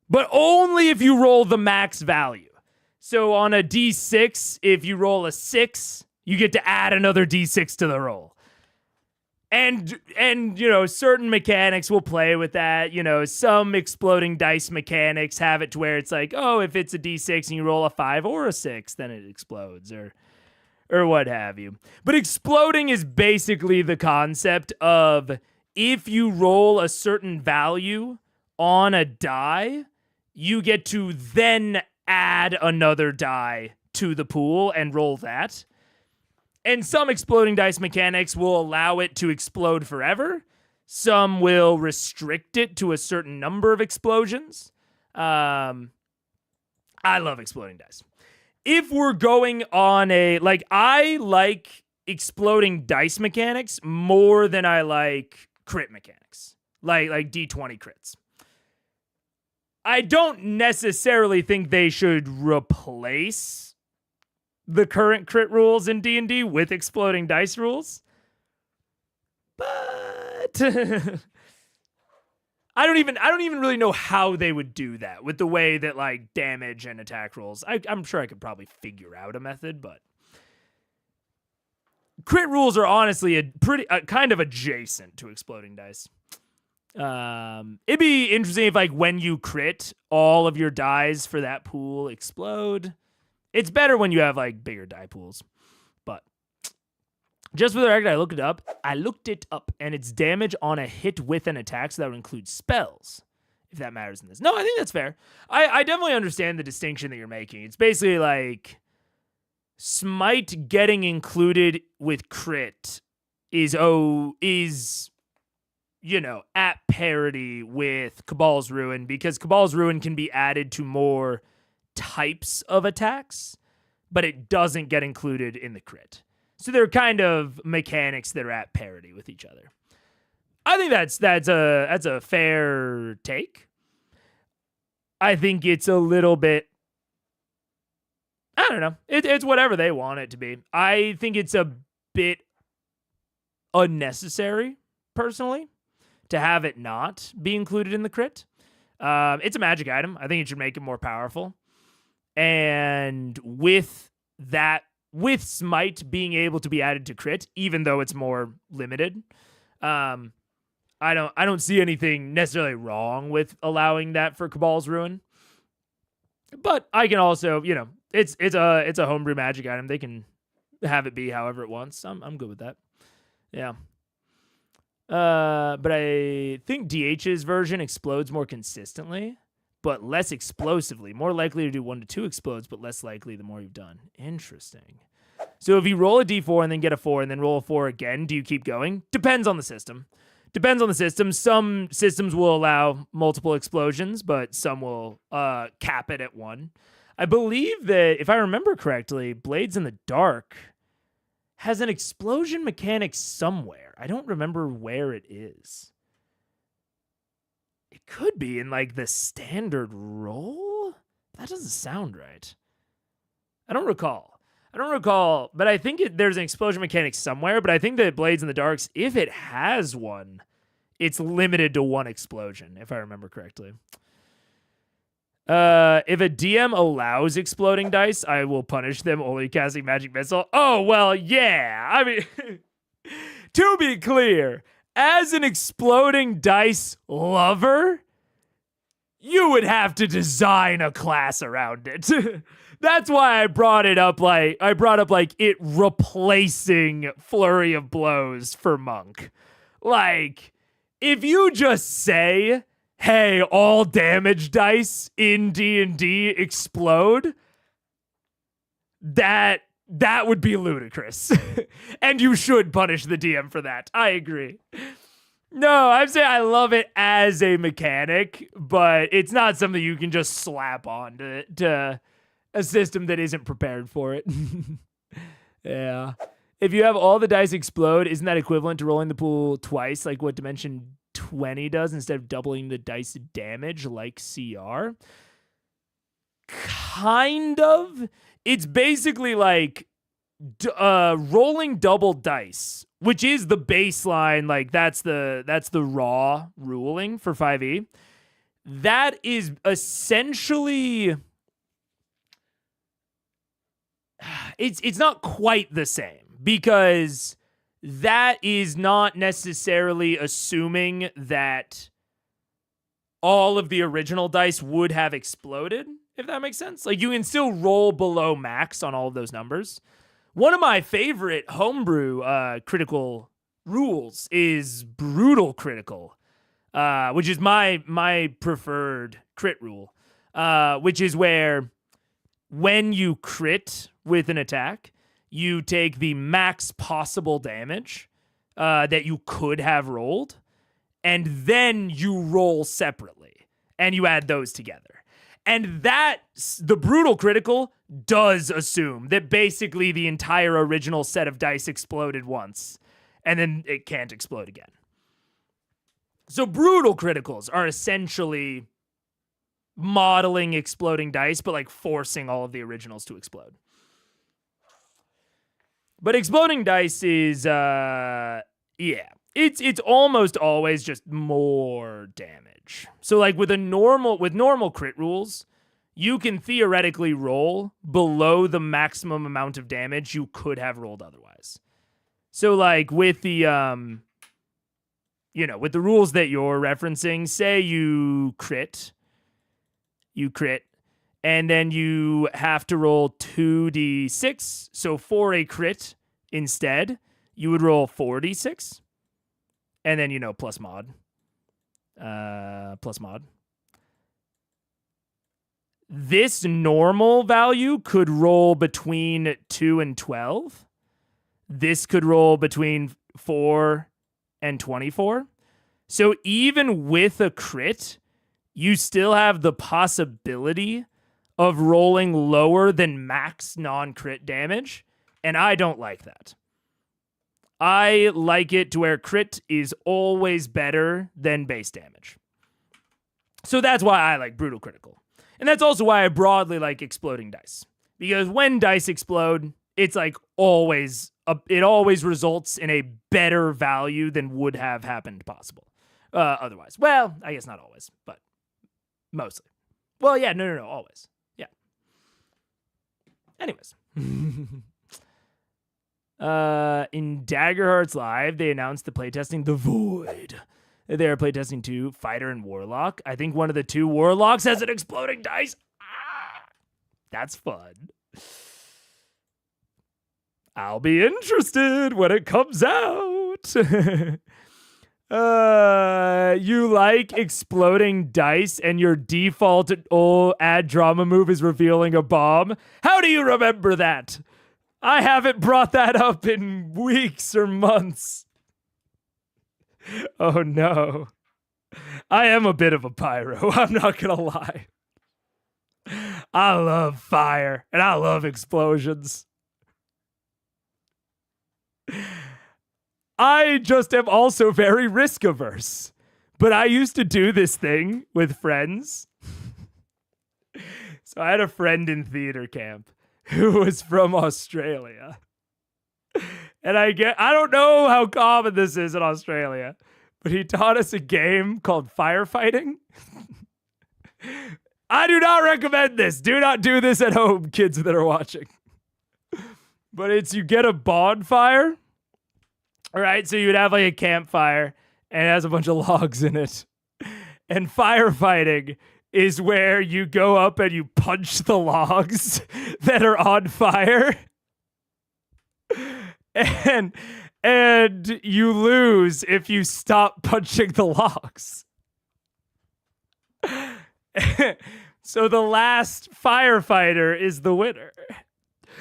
But only if you roll the max value. So on a D6, if you roll a 6, you get to add another D6 to the roll. And you know, certain mechanics will play with that. You know, some exploding dice mechanics have it to where it's like, oh, if it's a D6 and you roll a 5 or a 6, then it explodes or what have you. But exploding is basically the concept of if you roll a certain value on a die, you get to then add another die to the pool and roll that. And some exploding dice mechanics will allow it to explode forever. Some will restrict it to a certain number of explosions. I love exploding dice. If we're going on I like exploding dice mechanics more than I like crit mechanics. Like D20 crits. I don't necessarily think they should replace the current crit rules in D&D with exploding dice rules. But I don't even really know how they would do that with the way that like damage and attack rolls. I'm sure I could probably figure out a method, but crit rules are honestly kind of adjacent to exploding dice. It'd be interesting if like when you crit, all of your dies for that pool explode. It's better when you have like bigger die pools. But just for the record, I looked it up, and it's damage on a hit with an attack, so that would include spells, if that matters in this. No, I think that's fair. I definitely understand the distinction that you're making. It's basically like smite getting included with crit is you know, at parity with Cabal's Ruin, because Cabal's Ruin can be added to more types of attacks, but it doesn't get included in the crit. So they're kind of mechanics that are at parity with each other. I think that's a fair take. I think it's a little bit, I don't know. It's whatever they want it to be. I think it's a bit unnecessary, personally, to have it not be included in the crit. It's a magic item. I think it should make it more powerful. And with smite being able to be added to crit, even though it's more limited, I don't see anything necessarily wrong with allowing that for Cabal's Ruin. But I can also, you know, it's a homebrew magic item. They can have it be however it wants. I'm good with that. Yeah. But I think DH's version explodes more consistently, but less explosively. More likely to do 1 to 2 explodes, but less likely the more you've done. Interesting. So if you roll a D4 and then get a 4 and then roll a 4 again, do you keep going? Depends on the system. Some systems will allow multiple explosions, but some will cap it at 1. I believe that, if I remember correctly, Blades in the Dark has an explosion mechanic somewhere. I don't remember where it is. It could be in like the standard roll? That doesn't sound right. I don't recall, but I think there's an explosion mechanic somewhere, but I think that Blades in the Darks, if it has one, it's limited to 1 explosion, if I remember correctly. If a DM allows exploding dice, I will punish them only casting magic missile. Oh, well, yeah. I mean, to be clear, as an exploding dice lover, you would have to design a class around it. That's why I brought up it replacing Flurry of Blows for Monk. Like, if you just say, hey, all damage dice in D&D explode, that would be ludicrous. And you should punish the DM for that. I agree. No, I'm saying I love it as a mechanic, but it's not something you can just slap on to a system that isn't prepared for it. Yeah. If you have all the dice explode, isn't that equivalent to rolling the pool twice, like what Dimension 20 does, instead of doubling the dice damage like CR? Kind of. It's basically like rolling double dice, which is the baseline, like that's the raw ruling for 5e. That is essentially, it's not quite the same, because that is not necessarily assuming that all of the original dice would have exploded, if that makes sense. Like, you can still roll below max on all of those numbers. One of my favorite homebrew critical rules is brutal critical, which is my preferred crit rule, which is where when you crit with an attack, you take the max possible damage that you could have rolled, and then you roll separately, and you add those together. And the brutal critical does assume that basically the entire original set of dice exploded once, and then it can't explode again. So brutal criticals are essentially modeling exploding dice, but like forcing all of the originals to explode. But exploding dice is, it's almost always just more damage. So like with normal crit rules, you can theoretically roll below the maximum amount of damage you could have rolled otherwise. So like with the, with the rules that you're referencing, say you crit, and then you have to roll 2d6. So for a crit instead, you would roll 4d6. And then, plus mod. This normal value could roll between 2 and 12. This could roll between 4 and 24. So even with a crit, you still have the possibility of rolling lower than max non-crit damage, and I don't like that. I like it to where crit is always better than base damage. So that's why I like brutal critical. And that's also why I broadly like exploding dice. Because when dice explode, it's like always, it always results in a better value than would have happened possible otherwise. Well, I guess not always, but mostly. Well, yeah, no, always. Yeah. Anyways. In Daggerhearts Live, they announced the playtesting The Void. They are playtesting 2, Fighter and Warlock. I think one of the 2 Warlocks has an exploding dice. That's fun. I'll be interested when it comes out. You like exploding dice and your default add drama move is revealing a bomb? How do you remember that? I haven't brought that up in weeks or months. Oh no. I am a bit of a pyro, I'm not gonna lie. I love fire and I love explosions. I just am also very risk averse. But I used to do this thing with friends. So I had a friend in theater camp who was from Australia. And I don't know how common this is in Australia, but he taught us a game called firefighting. I do not recommend this. Do not do this at home, kids that are watching. But it's you get a bonfire. All right, so you'd have like a campfire and it has a bunch of logs in it. And firefighting is where you go up and you punch the logs that are on fire. And you lose if you stop punching the logs. So the last firefighter is the winner.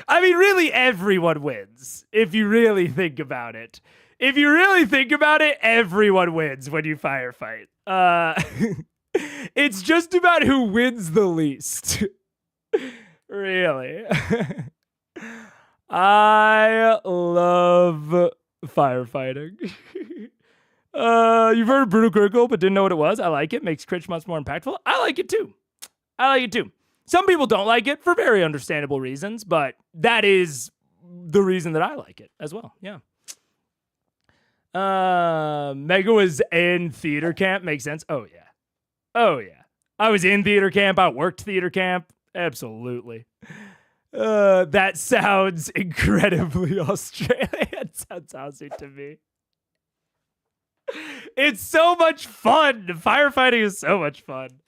I mean, really, everyone wins if you really think about it. If you really think about it, everyone wins when you firefight. It's just about who wins the least. Really. I love firefighting. You've heard of Brutal Critical, but didn't know what it was. I like it. Makes Critch much more impactful. I like it too. Some people don't like it for very understandable reasons, but that is the reason that I like it as well. Yeah. Mega was in theater camp. Makes sense. Oh, yeah. I was in theater camp. I worked theater camp. Absolutely. That sounds incredibly Australian. It sounds Aussie to me. It's so much fun. Firefighting is so much fun.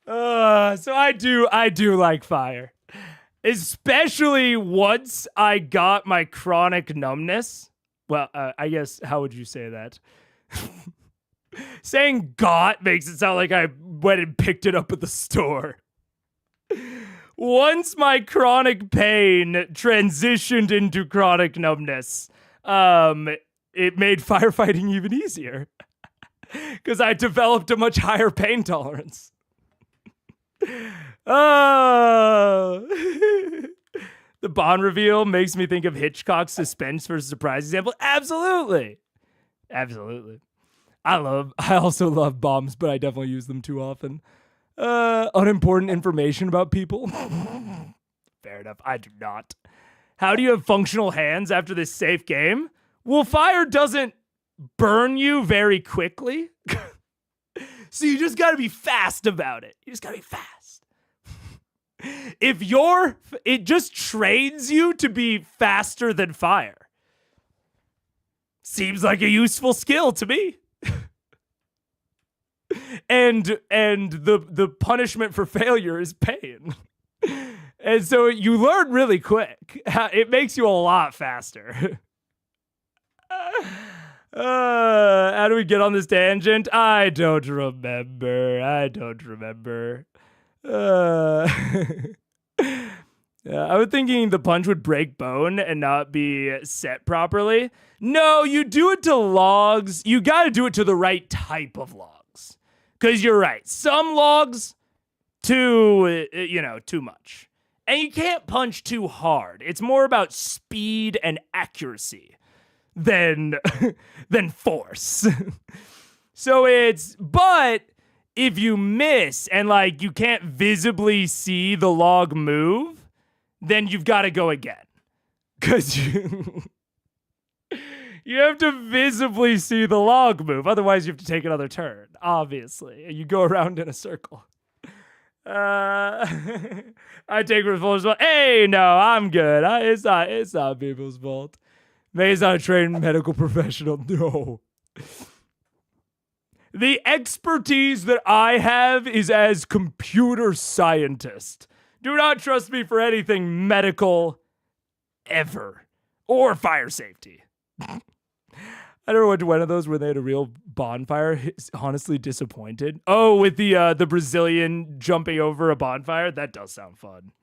So I do like fire. Especially once I got my chronic numbness. Well, I guess, how would you say that? Saying got makes it sound like I went and picked it up at the store. Once my chronic pain transitioned into chronic numbness, it made firefighting even easier. Because I developed a much higher pain tolerance. Oh. The Bond reveal makes me think of Hitchcock's suspense versus surprise example. Absolutely. I also love bombs, but I definitely use them too often. Unimportant information about people. Fair enough. I do not. How do you have functional hands after this safe game? Well, fire doesn't burn you very quickly. So you just got to be fast about it. You just got to be fast. It just trains you to be faster than fire. Seems like a useful skill to me. And the punishment for failure is pain. And so you learn really quick. It makes you a lot faster. How do we get on this tangent? I don't remember. I was thinking the punch would break bone and not be set properly. No, you do it to logs. You got to do it to the right type of logs. Because you're right. Some logs, too much. And you can't punch too hard. It's more about speed and accuracy than force. But if you miss and you can't visibly see the log move, then you've got to go again. Because you have to visibly see the log move. Otherwise, you have to take another turn, obviously. You go around in a circle. I take responsibility. Hey, no, I'm good. It's not people's fault. May's not a trained medical professional. No. The expertise that I have is as computer scientist. Do not trust me for anything medical ever. Or fire safety. I never went to one of those where they had a real bonfire. Honestly disappointed. Oh, with the Brazilian jumping over a bonfire? That does sound fun.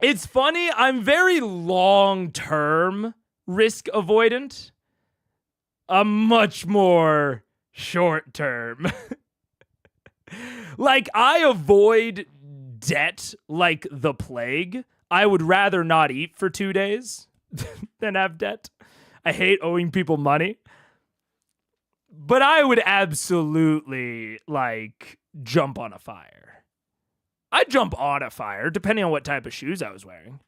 It's funny, I'm very long-term risk avoidant. I'm much more short-term. I avoid debt like the plague. I would rather not eat for 2 days than have debt. I hate owing people money. But I would absolutely, jump on a fire. I'd jump on a fire, depending on what type of shoes I was wearing.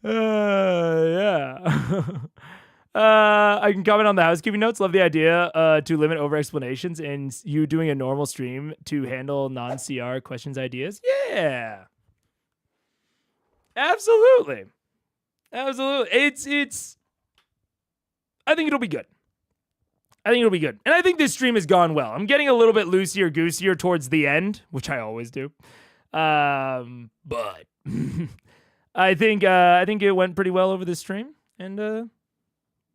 Yeah. I can comment on the housekeeping notes. Love the idea to limit over explanations and you doing a normal stream to handle non-CR questions ideas. Yeah. Absolutely. Absolutely. It's I think it'll be good. I think it'll be good. And I think this stream has gone well. I'm getting a little bit loosier-goosier towards the end, which I always do. But I think it went pretty well over this stream, and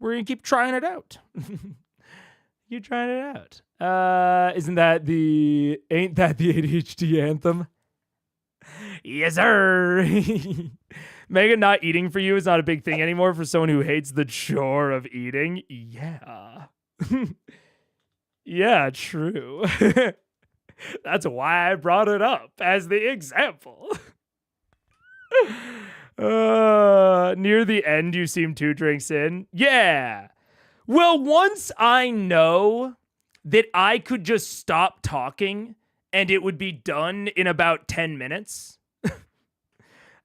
we're gonna keep trying it out. Keep trying it out. Ain't that the ADHD anthem? Yes, sir. Megan, not eating for you is not a big thing anymore for someone who hates the chore of eating. Yeah. Yeah, true. That's why I brought it up as the example. Near the end, you seem 2 drinks in. Yeah. Well, once I know that I could just stop talking and it would be done in about 10 minutes,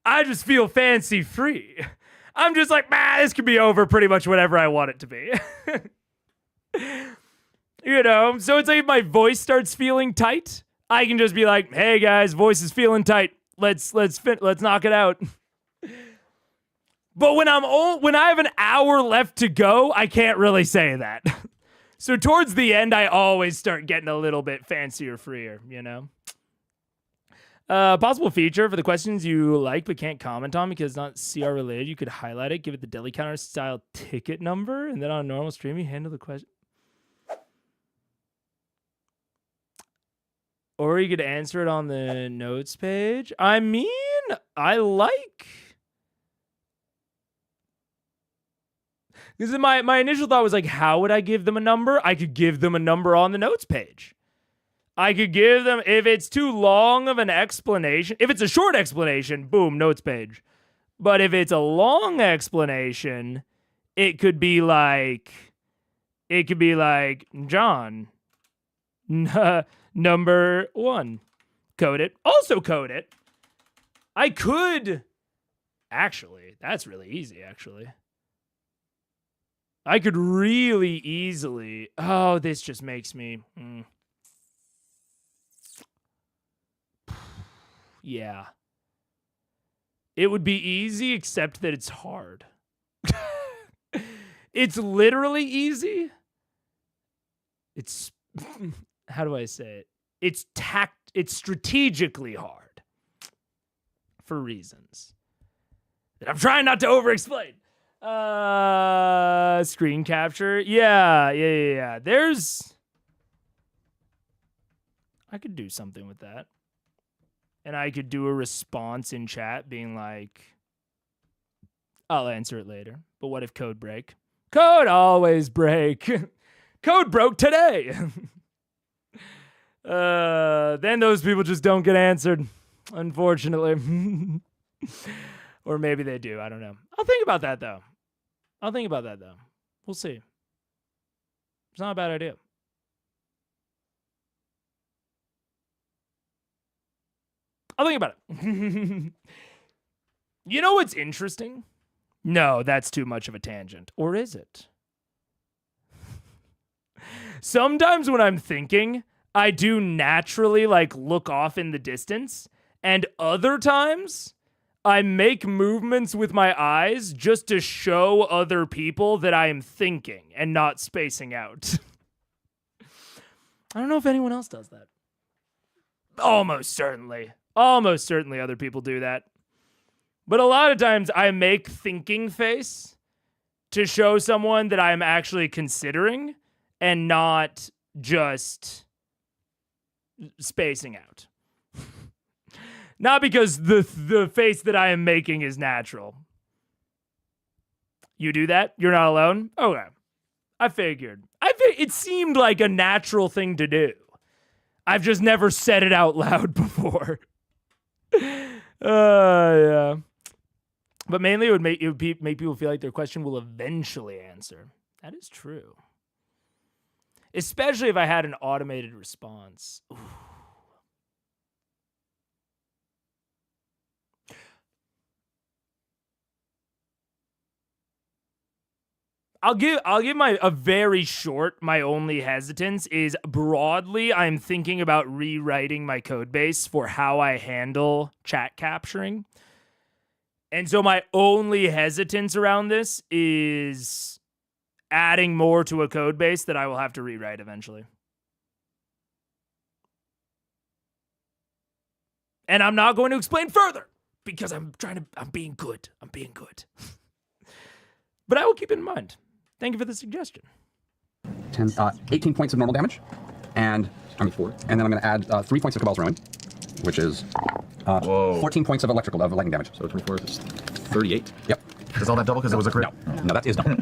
I just feel fancy free. I'm just like, this could be over pretty much whenever I want it to be. You know, so it's like if my voice starts feeling tight, I can just be like, hey guys, voice is feeling tight. Let's knock it out. But when I have an hour left to go, I can't really say that. So towards the end, I always start getting a little bit fancier, freer, you know? Possible feature for the questions you like but can't comment on because it's not CR related, you could highlight it, give it the deli counter style ticket number, and then on a normal stream, you handle the question. Or you could answer it on the notes page. I mean, I like... Because my initial thought was like, how would I give them a number? I could give them a number on the notes page. I could give them, if it's too long of an explanation, if it's a short explanation, boom, notes page. But if it's a long explanation, it could be like, John, number 1, code it. Also code it. I could, actually, that's really easy, actually. I could really easily, this just makes me, Yeah. It would be easy, except that it's hard. It's literally easy. It's, how do I say it? It's strategically hard. For reasons that I'm trying not to over-explain. Screen capture. Yeah. I could do something with that. And I could do a response in chat being like, I'll answer it later. But what if code break? Code always break. Code broke today. Then those people just don't get answered, unfortunately. Or maybe they do. I don't know. I'll think about that, though. We'll see. It's not a bad idea. I'll think about it. You know what's interesting? No, that's too much of a tangent. Or is it? Sometimes when I'm thinking, I do naturally look off in the distance. And other times, I make movements with my eyes just to show other people that I am thinking and not spacing out. I don't know if anyone else does that. Almost certainly other people do that. But a lot of times I make thinking face to show someone that I'm actually considering and not just spacing out. Not because the face that I am making is natural. You do that? You're not alone? Okay. I figured. It seemed like a natural thing to do. I've just never said it out loud before. Yeah. But mainly it would make people feel like their question will eventually answer. That is true. Especially if I had an automated response. Ooh. I'll give a very short. My only hesitance is broadly I'm thinking about rewriting my code base for how I handle chat capturing. And so my only hesitance around this is adding more to a code base that I will have to rewrite eventually. And I'm not going to explain further because I'm being good. I'm being good. But I will keep it in mind. Thank you for the suggestion. 18 points of normal damage, and 24. And then I'm going to add 3 points of Cabal's Ruin, which is 14 points of electrical of lightning damage. So 24 is 38. Yep. Is all that double because it was a crit? No, that is double.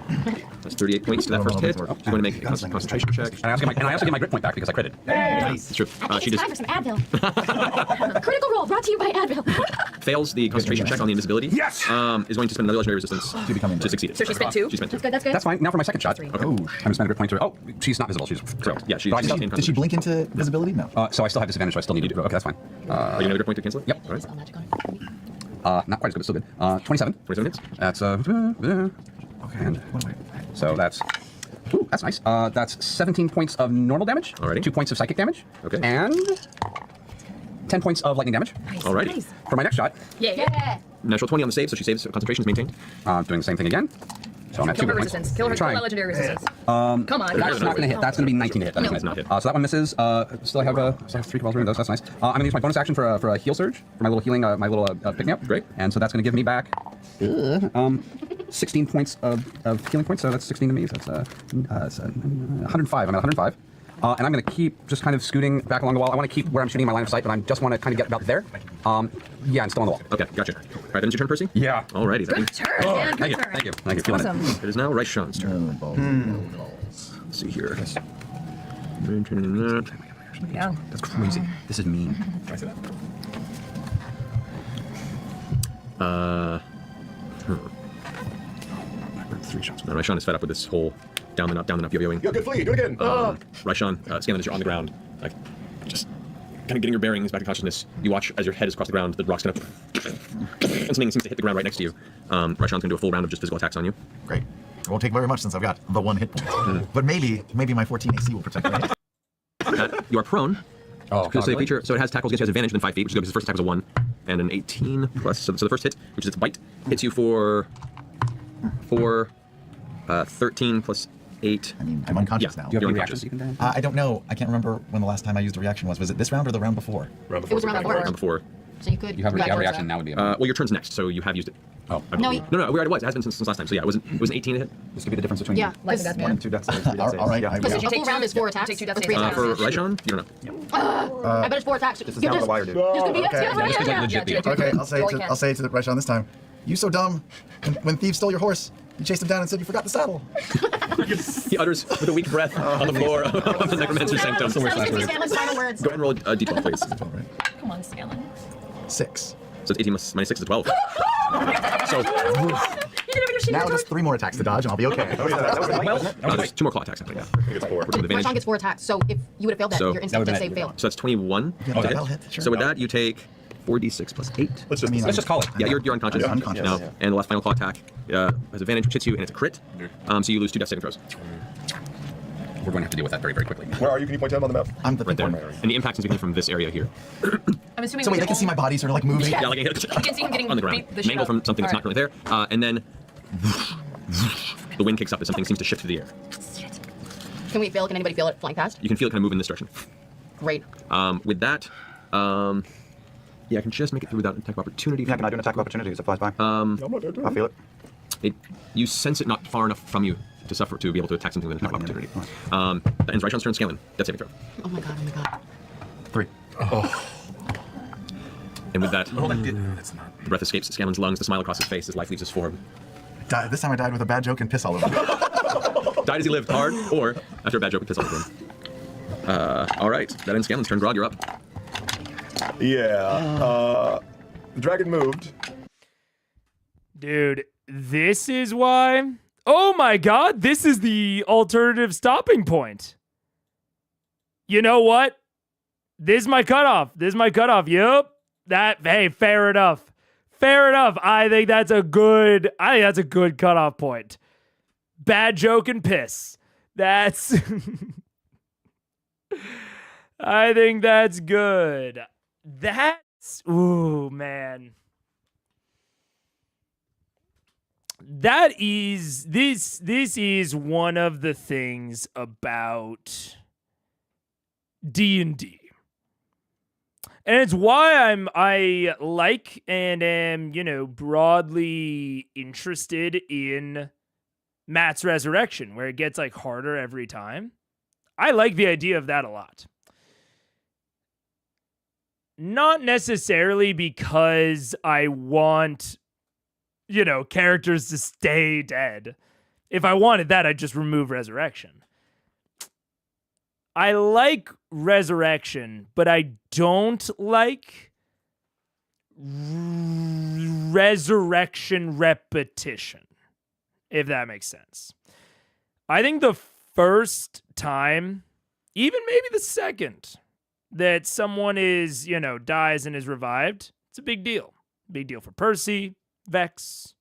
That's 38 points to that first hit. She's going to make a concentration check. And I also get my grit point back because I critted. Nice. It's true. She It's just time for some Advil. Critical Role brought to you by Advil. fails the concentration check on the invisibility. Yes! Is going to spend another legendary resistance to succeed it. So she spent 2? She spent 2. That's good, that's good. That's fine. Now for my second shot. Okay. I'm going to spend a grit point to... Oh, she's not visible. She's correct. Yeah, she's Did she blink into visibility? No. So I still have disadvantage, so I still need to do... Okay, that's fine. Are you going to grit point to cancel it? Yep. All right. Not quite as good, but still good. 27. 27 hits. That's okay. And so that's that's nice. That's 17 points of normal damage. Alrighty. 2 points of psychic damage. Okay. And 10 points of lightning damage. Alrighty. Nice. For my next shot, Yeah. Natural 20 on the save, so she saves. Concentration is maintained. doing the same thing again. So I'm at 2 Kill her grit points. resistance. Kill her Trying. legendary resistance. Come on. That's not going to hit. That's going to be 19 to hit. It's not hit. So that one misses. Still I have 3 Cabal's Ruin. That's nice. I'm going to use my bonus action for a heal surge for my little healing, my little pick me up. Great. And so that's going to give me back 16 points of healing points. So that's 16 to me. So that's 105. I'm at 105. And I'm going to keep just kind of scooting back along the wall. I want to keep where I'm shooting my line of sight, but I just want to kind of get about there. Yeah, and still on the wall. Okay, gotcha. All right, then it's your turn, Percy? Yeah. Alrighty. Good turn, man. Good turn. Thank you. Feeling Awesome. It is now Raishan's turn. Let's see here. Yeah. That's crazy. This is mean. Can I say that? 3 shots. Now, Raishan is fed up with this whole down and up, yo-yoing. Yo, good flea, do it again. Raishan, Scanlan, as you're on the ground, like, just kind of getting your bearings back to consciousness. You watch as your head is across the ground, the rock's kind of... and something seems to hit the ground right next to you. Raishan's going to do a full round of just physical attacks on you. Great. It won't take very much since I've got the 1 hit point. But maybe my 14 AC will protect me. You are prone. Oh, so the creature, so it has tackles, it has advantage within 5 feet, which is good because the first attack is a 1. And an 18 plus, so the first hit, which is its bite, hits you for 13 plus 8. I mean, I'm unconscious now. Do you You're have any unconscious. reactions you can do? I don't know. I can't remember when the last time I used a reaction was. Was it this round or the round before? It was around Round before. So you could. You have a grab reaction that. now would be Well, your turn's next, so you have used it. Oh. No, No, we already was. It has been since last time. So yeah, it was an 18 to hit. This could be the difference between Yeah. Like because- that, 1 man. and 2 death saves. 3 death saves. all right, Yeah. I Because will. a full round is 4 attacks. Take 2 death or saves. 3 attacks. For Raishan, you don't know. I bet it's 4 attacks. This is now the wire, dude. This could be it. Okay. Yeah, right, this could yeah, legit be yeah. it. Okay, Do all you can. I'll say to Raishan this time. You so dumb. When thieves stole your horse, you chased him down and said you forgot the saddle. He utters with a weak breath on the floor of the Necromancer's Sanctum. Scanlan's final words. Go ahead and roll a d12, please. Come on, Scanlan. 6. So it's 18 minus 6 is 12. So, Now just 3 more attacks to dodge and I'll be okay. there's 2 more claw attacks happening. I think it's 4. With advantage. Raishan gets 4 attacks, so if you would have failed that, So- your instant death save failed. So that's 21. Yeah, to that'll hit. hit, sure. So with that, you take 4d6 plus 8. Let's just, Let's just call it. Yeah, you're unconscious. Yeah, unconscious. now. Yeah. And the last final claw attack has advantage, which hits you, and it's a crit. So you lose 2 death saving throws. We're going to have to deal with that very, very quickly. Where are you? Can you point to him on the map? I'm the Right there. pinpoint. And the impact is coming from this area here. I'm assuming So wait, they can see my body sort of like moving. Yeah, like a You can see him getting on the ground. beat the shit Mangle up. from something that's All not currently there. And then the wind kicks up as something seems to shift through the air. Can we feel? Can anybody feel it flying past? You can feel it kind of move in this direction. Great. With that, yeah, I can just make it through without an attack of opportunity. Yeah, can I do an attack of opportunity as it flies by? I'm not doing I feel it. You sense it not far enough from you to suffer to be able to attack something with an attack of opportunity. That ends Raishan's turn. Scanlan, death saving throw. Oh my god, oh my god. 3. And with that, That's not. the breath escapes Scanlan's lungs, the smile across his face, his life leaves his form. This time I died with a bad joke and piss all over me. Died as he lived, hard, or after a bad joke with piss all over him. All right, that ends Scanlan's turn. Grog, you're up. Yeah. The dragon moved. Dude, this is why... Oh my god, this is the alternative stopping point. You know what? This is my cutoff. Yup. Hey, fair enough. I think that's a good cutoff point. bad joke and piss. That's... I think that's good. That's... Ooh, man. That is... This is one of the things about D&D. And it's why I like and am, broadly interested in Matt's Resurrection, where it gets like harder every time. I like the idea of that a lot. Not necessarily because I want, characters to stay dead. If I wanted that, I'd just remove Resurrection. I like Resurrection, but I don't like Resurrection repetition, if that makes sense. I think the first time, even maybe the second, that someone is, dies and is revived, it's a big deal. Big deal for Percy, Vex,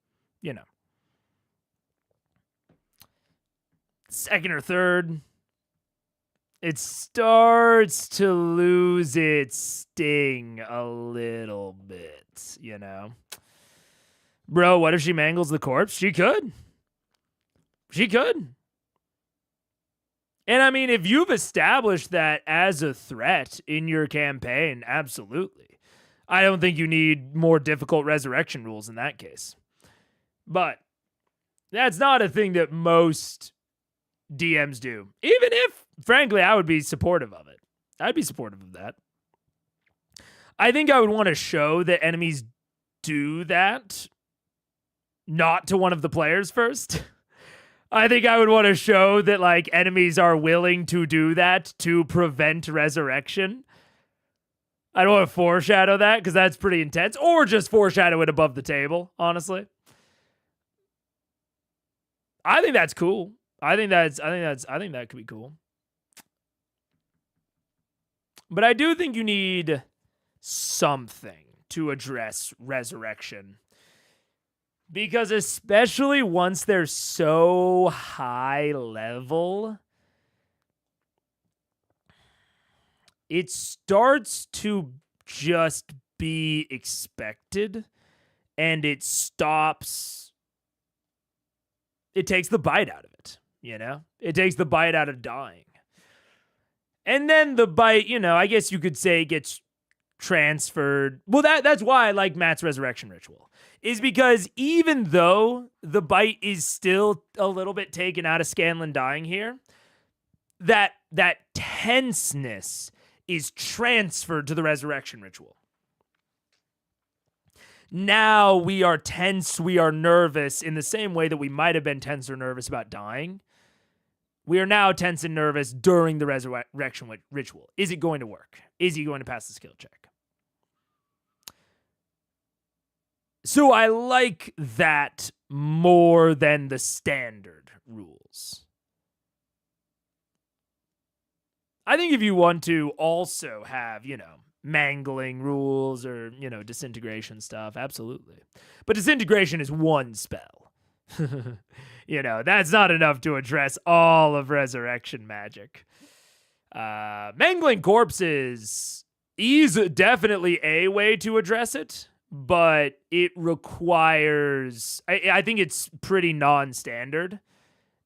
Second or third, it starts to lose its sting a little bit, Bro, what if she mangles the corpse? She could. She could. And I mean, if you've established that as a threat in your campaign, absolutely. I don't think you need more difficult resurrection rules in that case. But that's not a thing that most DMs do. Even if, frankly, I would be supportive of it. I'd be supportive of that. I think I would want to show that enemies do that, not to one of the players first. I think I would want to show that, like, enemies are willing to do that to prevent resurrection. I don't want to foreshadow that because that's pretty intense, or just foreshadow it above the table, honestly. I think that's cool. I think that could be cool. But I do think you need something to address resurrection. Because especially once they're so high level, it starts to just be expected, and it stops. It takes the bite out of it, It takes the bite out of dying. And then the bite, I guess you could say gets transferred. Well, that's why I like Matt's resurrection ritual. Is because even though the bite is still a little bit taken out of Scanlan dying here, that tenseness is transferred to the resurrection ritual. Now we are tense, we are nervous in the same way that we might have been tense or nervous about dying. We are now tense and nervous during the resurrection ritual. Is it going to work? Is he going to pass the skill check? So I like that more than the standard rules. I think if you want to also have, mangling rules or, disintegration stuff, absolutely. But disintegration is one spell. That's not enough to address all of resurrection magic. Mangling corpses is definitely a way to address it. But it requires, I think it's pretty non-standard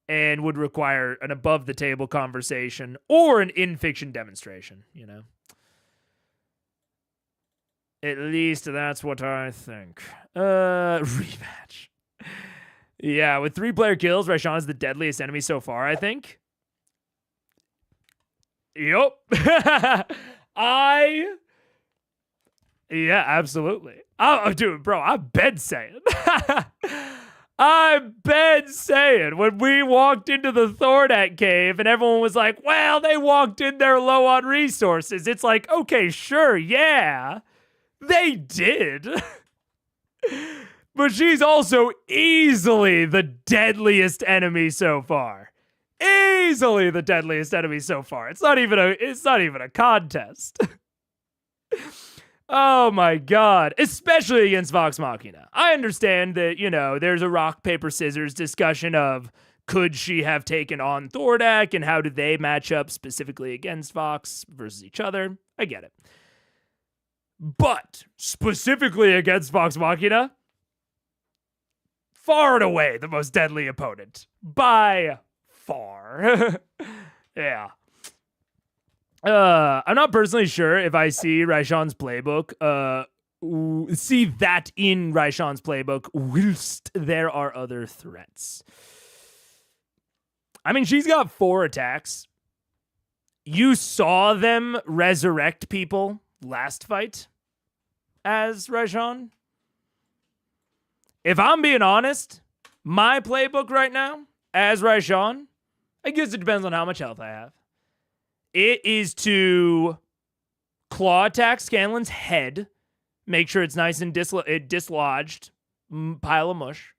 and would require an above-the-table conversation or an in-fiction demonstration, At least that's what I think. Rematch. Yeah, with 3-player kills, Raishan is the deadliest enemy so far, I think. Yup. Yeah, absolutely. Oh, dude, bro, I've been saying. I've been saying when we walked into the Thornak cave and everyone was like, well, they walked in there low on resources. It's like, okay, sure, yeah, they did. But she's also easily the deadliest enemy so far. Easily the deadliest enemy so far. It's not even a contest. Oh my god. Especially against Vox Machina. I understand that, there's a rock, paper, scissors discussion of Could she have taken on Thordak, and how do they match up specifically against Vox versus each other? I get it. But specifically against Vox Machina, far and away the most deadly opponent. By far. Yeah. I'm not personally sure if I see Raishan's playbook, see that in Raishan's playbook whilst there are other threats. I mean, she's got 4 attacks. You saw them resurrect people last fight as Raishan. If I'm being honest, my playbook right now as Raishan, I guess it depends on how much health I have. It is to claw attack Scanlan's head, make sure it's nice and dislodged, pile of mush,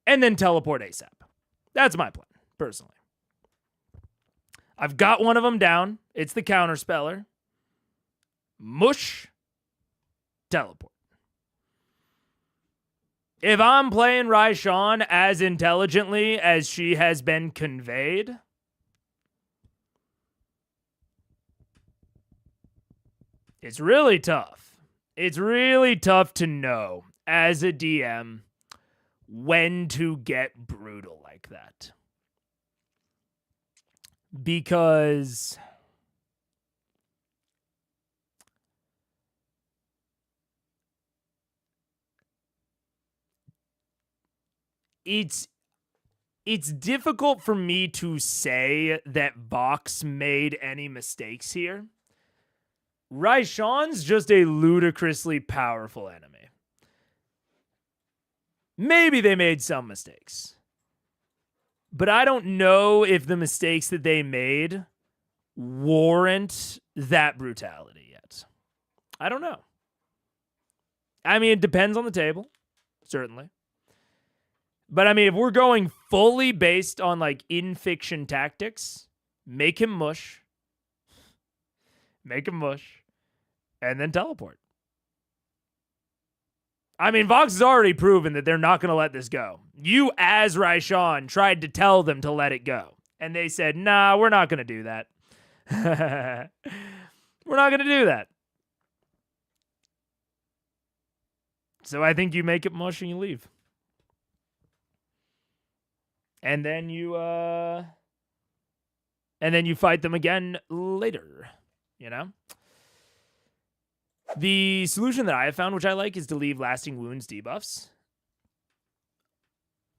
and then teleport ASAP. That's my plan, personally. I've got one of them down. It's the counterspeller. Mush, teleport. If I'm playing Raishan as intelligently as she has been conveyed, it's really tough. It's really tough to know as a DM when to get brutal like that. Because it's difficult for me to say that Vox made any mistakes here. Raishan's just a ludicrously powerful enemy. Maybe they made some mistakes. But I don't know if the mistakes that they made warrant that brutality yet. I don't know. I mean, it depends on the table, certainly. But I mean, if we're going fully based on like in-fiction tactics, make him mush, and then teleport. I mean, Vox has already proven that they're not going to let this go. You, as Raishan, tried to tell them to let it go. And they said, nah, we're not going to do that. We're not going to do that. So I think you make it mush and you leave. And then you fight them again later, you know? The solution that I have found, which I like, is to leave lasting wounds debuffs.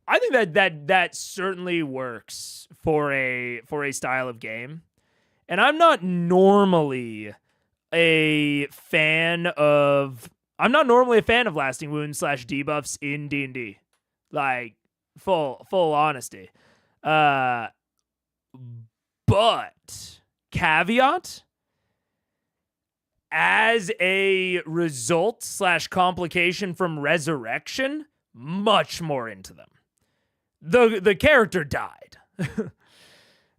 I think that certainly works for a style of game. And I'm not normally a fan of lasting wounds / debuffs in D&D. Like, full honesty. But caveat, as a result / complication from resurrection, much more into them. The character died.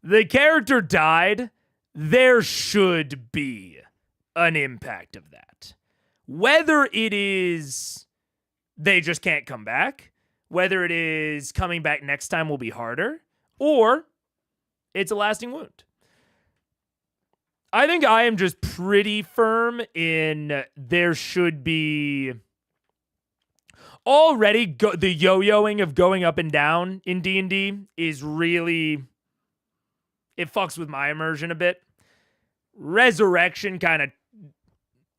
The character died. There should be an impact of that. Whether it is they just can't come back, whether it is coming back next time will be harder, or it's a lasting wound. I think I am just pretty firm in there should be already the yo-yoing of going up and down in D&D is really, it fucks with my immersion a bit. Resurrection kind of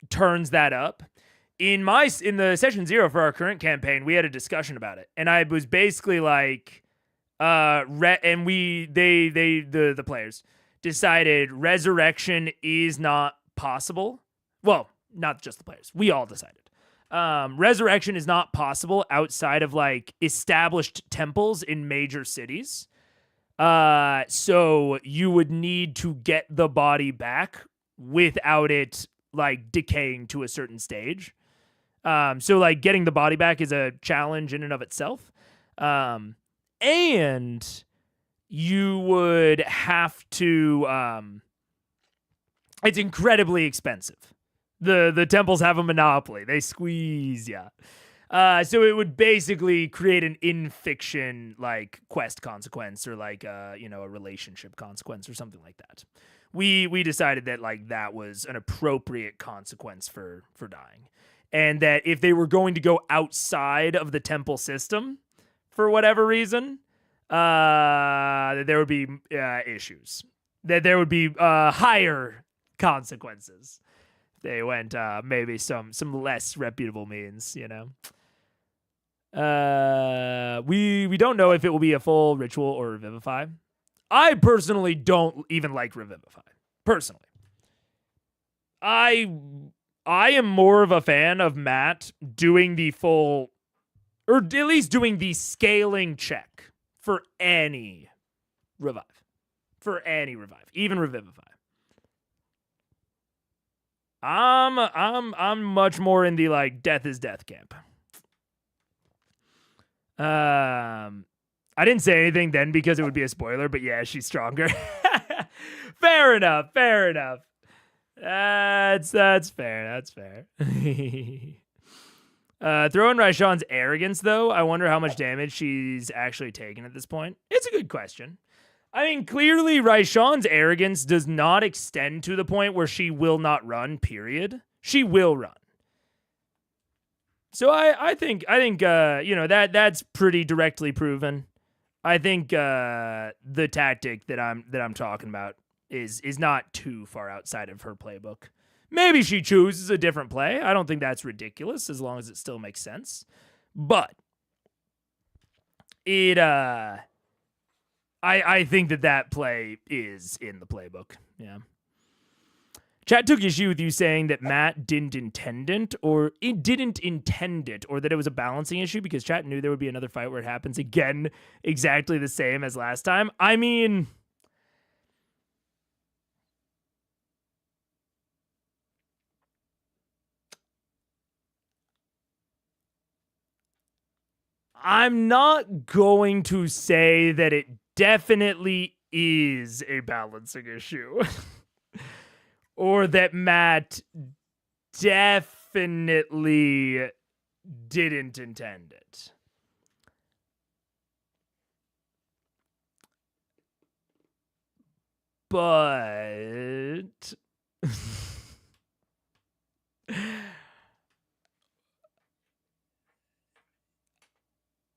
turns that up. In the session 0 for our current campaign, we had a discussion about it, and I was basically like, the players decided resurrection is not possible. Well, not just the players. We all decided. Resurrection is not possible outside of like established temples in major cities. So you would need to get the body back without it like decaying to a certain stage. So like getting the body back is a challenge in and of itself. And you would have to, it's incredibly expensive. The temples have a monopoly. They squeeze ya. So it would basically create an in-fiction like quest consequence or like a relationship consequence or something like that. We decided that like that was an appropriate consequence for dying. And that if they were going to go outside of the temple system for whatever reason, that there would be issues. That there would be higher consequences. They went maybe some less reputable means, We don't know if it will be a full ritual or revivify. I personally don't even like revivify. Personally. I am more of a fan of Matt doing the full, or at least doing the scaling check for any revive. For any revive, even revivify. I'm much more in the like death is death camp. I didn't say anything then because it would be a spoiler, but yeah, she's stronger. Fair enough. That's fair. Throw in Raishan's arrogance, though. I wonder how much damage she's actually taken at this point. It's a good question. I mean, clearly Raishan's arrogance does not extend to the point where she will not run, period. She will run. So I think that's pretty directly proven. I think the tactic that I'm talking about is not too far outside of her playbook. Maybe she chooses a different play. I don't think that's ridiculous as long as it still makes sense. But I think that play is in the playbook. Yeah. Chat took issue with you saying that Matt didn't intend it, or that it was a balancing issue because chat knew there would be another fight where it happens again exactly the same as last time. I mean, I'm not going to say that it definitely is a balancing issue. Or that Matt definitely didn't intend it. But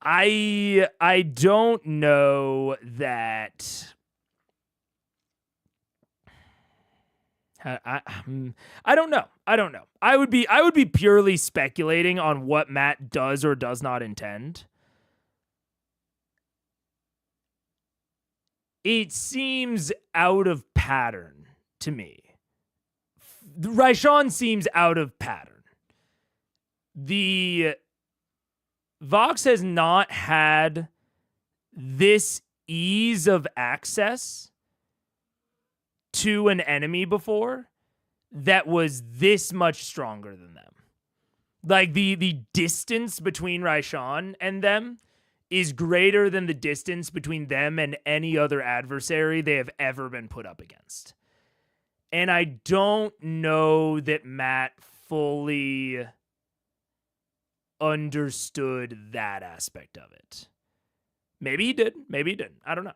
I don't know that. I don't know. I would be purely speculating on what Matt does or does not intend. It seems out of pattern to me. Raishan seems out of pattern. The Vox has not had this ease of access to an enemy before that was this much stronger than them. Like the distance between Raishan and them is greater than the distance between them and any other adversary they have ever been put up against. And I don't know that Matt fully understood that aspect of it. Maybe he did, maybe he didn't. I don't know.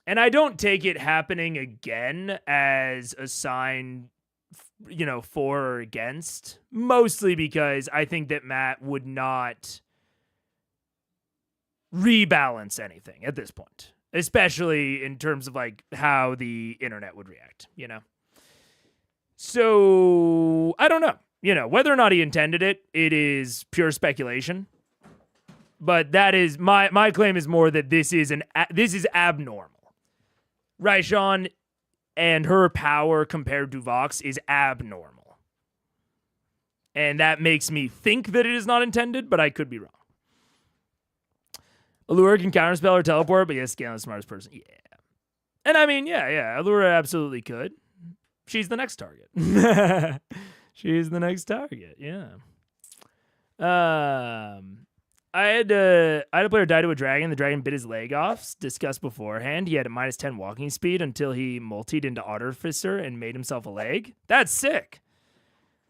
And I don't take it happening again as a sign, for or against, mostly because I think that Matt would not rebalance anything at this point, especially in terms of like how the internet would react, So I don't know, whether or not he intended it, it is pure speculation. But that is my claim is more that this is abnormal. Raishan and her power compared to Vox is abnormal. And that makes me think that it is not intended, but I could be wrong. Allura can counterspell or teleport, but yes, Galen's the smartest person. Yeah. And I mean, yeah, Allura absolutely could. She's the next target. She's the next target, yeah. I had a player die to a dragon. The dragon bit his leg off. Discussed beforehand. He had a -10 walking speed until he multied into Artificer and made himself a leg. That's sick.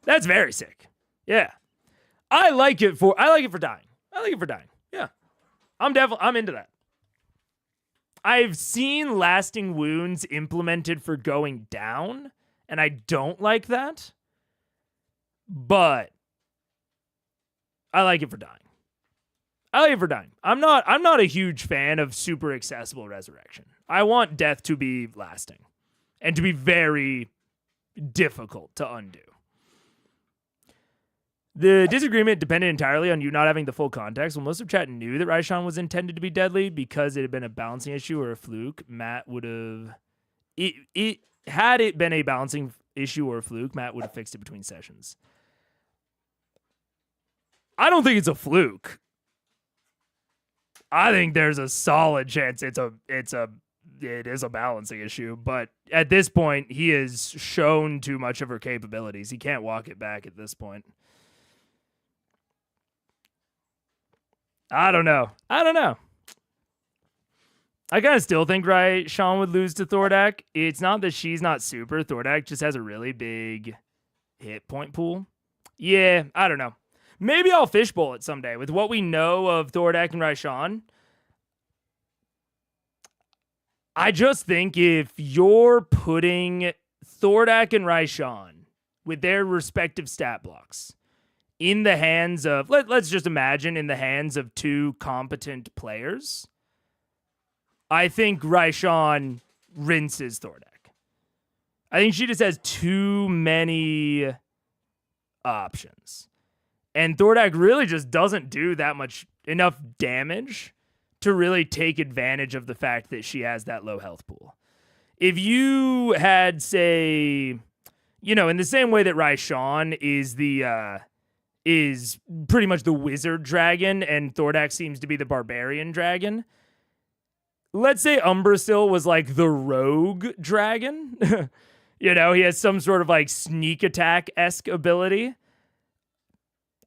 That's very sick. Yeah. I like it for dying. Yeah. I'm into that. I've seen lasting wounds implemented for going down, and I don't like that. But I like it for dying. I'm not a huge fan of super accessible resurrection. I want death to be lasting and to be very difficult to undo. The disagreement depended entirely on you not having the full context. Well, most of chat knew that Raishan was intended to be deadly because it had been a balancing issue or a fluke. Matt would have... Had it been a balancing issue or a fluke, Matt would have fixed it between sessions. I don't think it's a fluke. I think there's a solid chance it is a balancing issue, but at this point, he has shown too much of her capabilities. He can't walk it back at this point. I don't know. I kind of still think Sean would lose to Thordak. It's not that she's not super. Thordak just has a really big hit point pool. Yeah, I don't know. Maybe I'll fishbowl it someday. With what we know of Thordak and Raishan, I just think if you're putting Thordak and Raishan with their respective stat blocks in the hands of, let's just imagine, in the hands of two competent players, I think Raishan rinses Thordak. I think she just has too many options. And Thordak really just doesn't do enough damage to really take advantage of the fact that she has that low health pool. If you had, say, in the same way that Raishan is pretty much the wizard dragon and Thordak seems to be the barbarian dragon, let's say Umbra still was like the rogue dragon. He has some sort of like sneak attack-esque ability.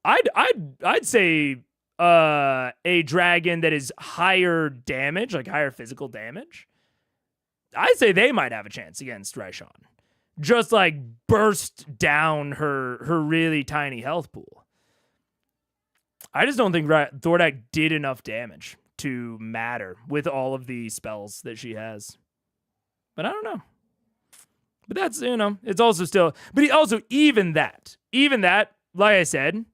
I'd say a dragon that is higher damage, like higher physical damage. I'd say they might have a chance against Raishan. Just like burst down her really tiny health pool. I just don't think Thordak did enough damage to matter with all of the spells that she has. But I don't know. But that's, it's also still, but even that, like I said,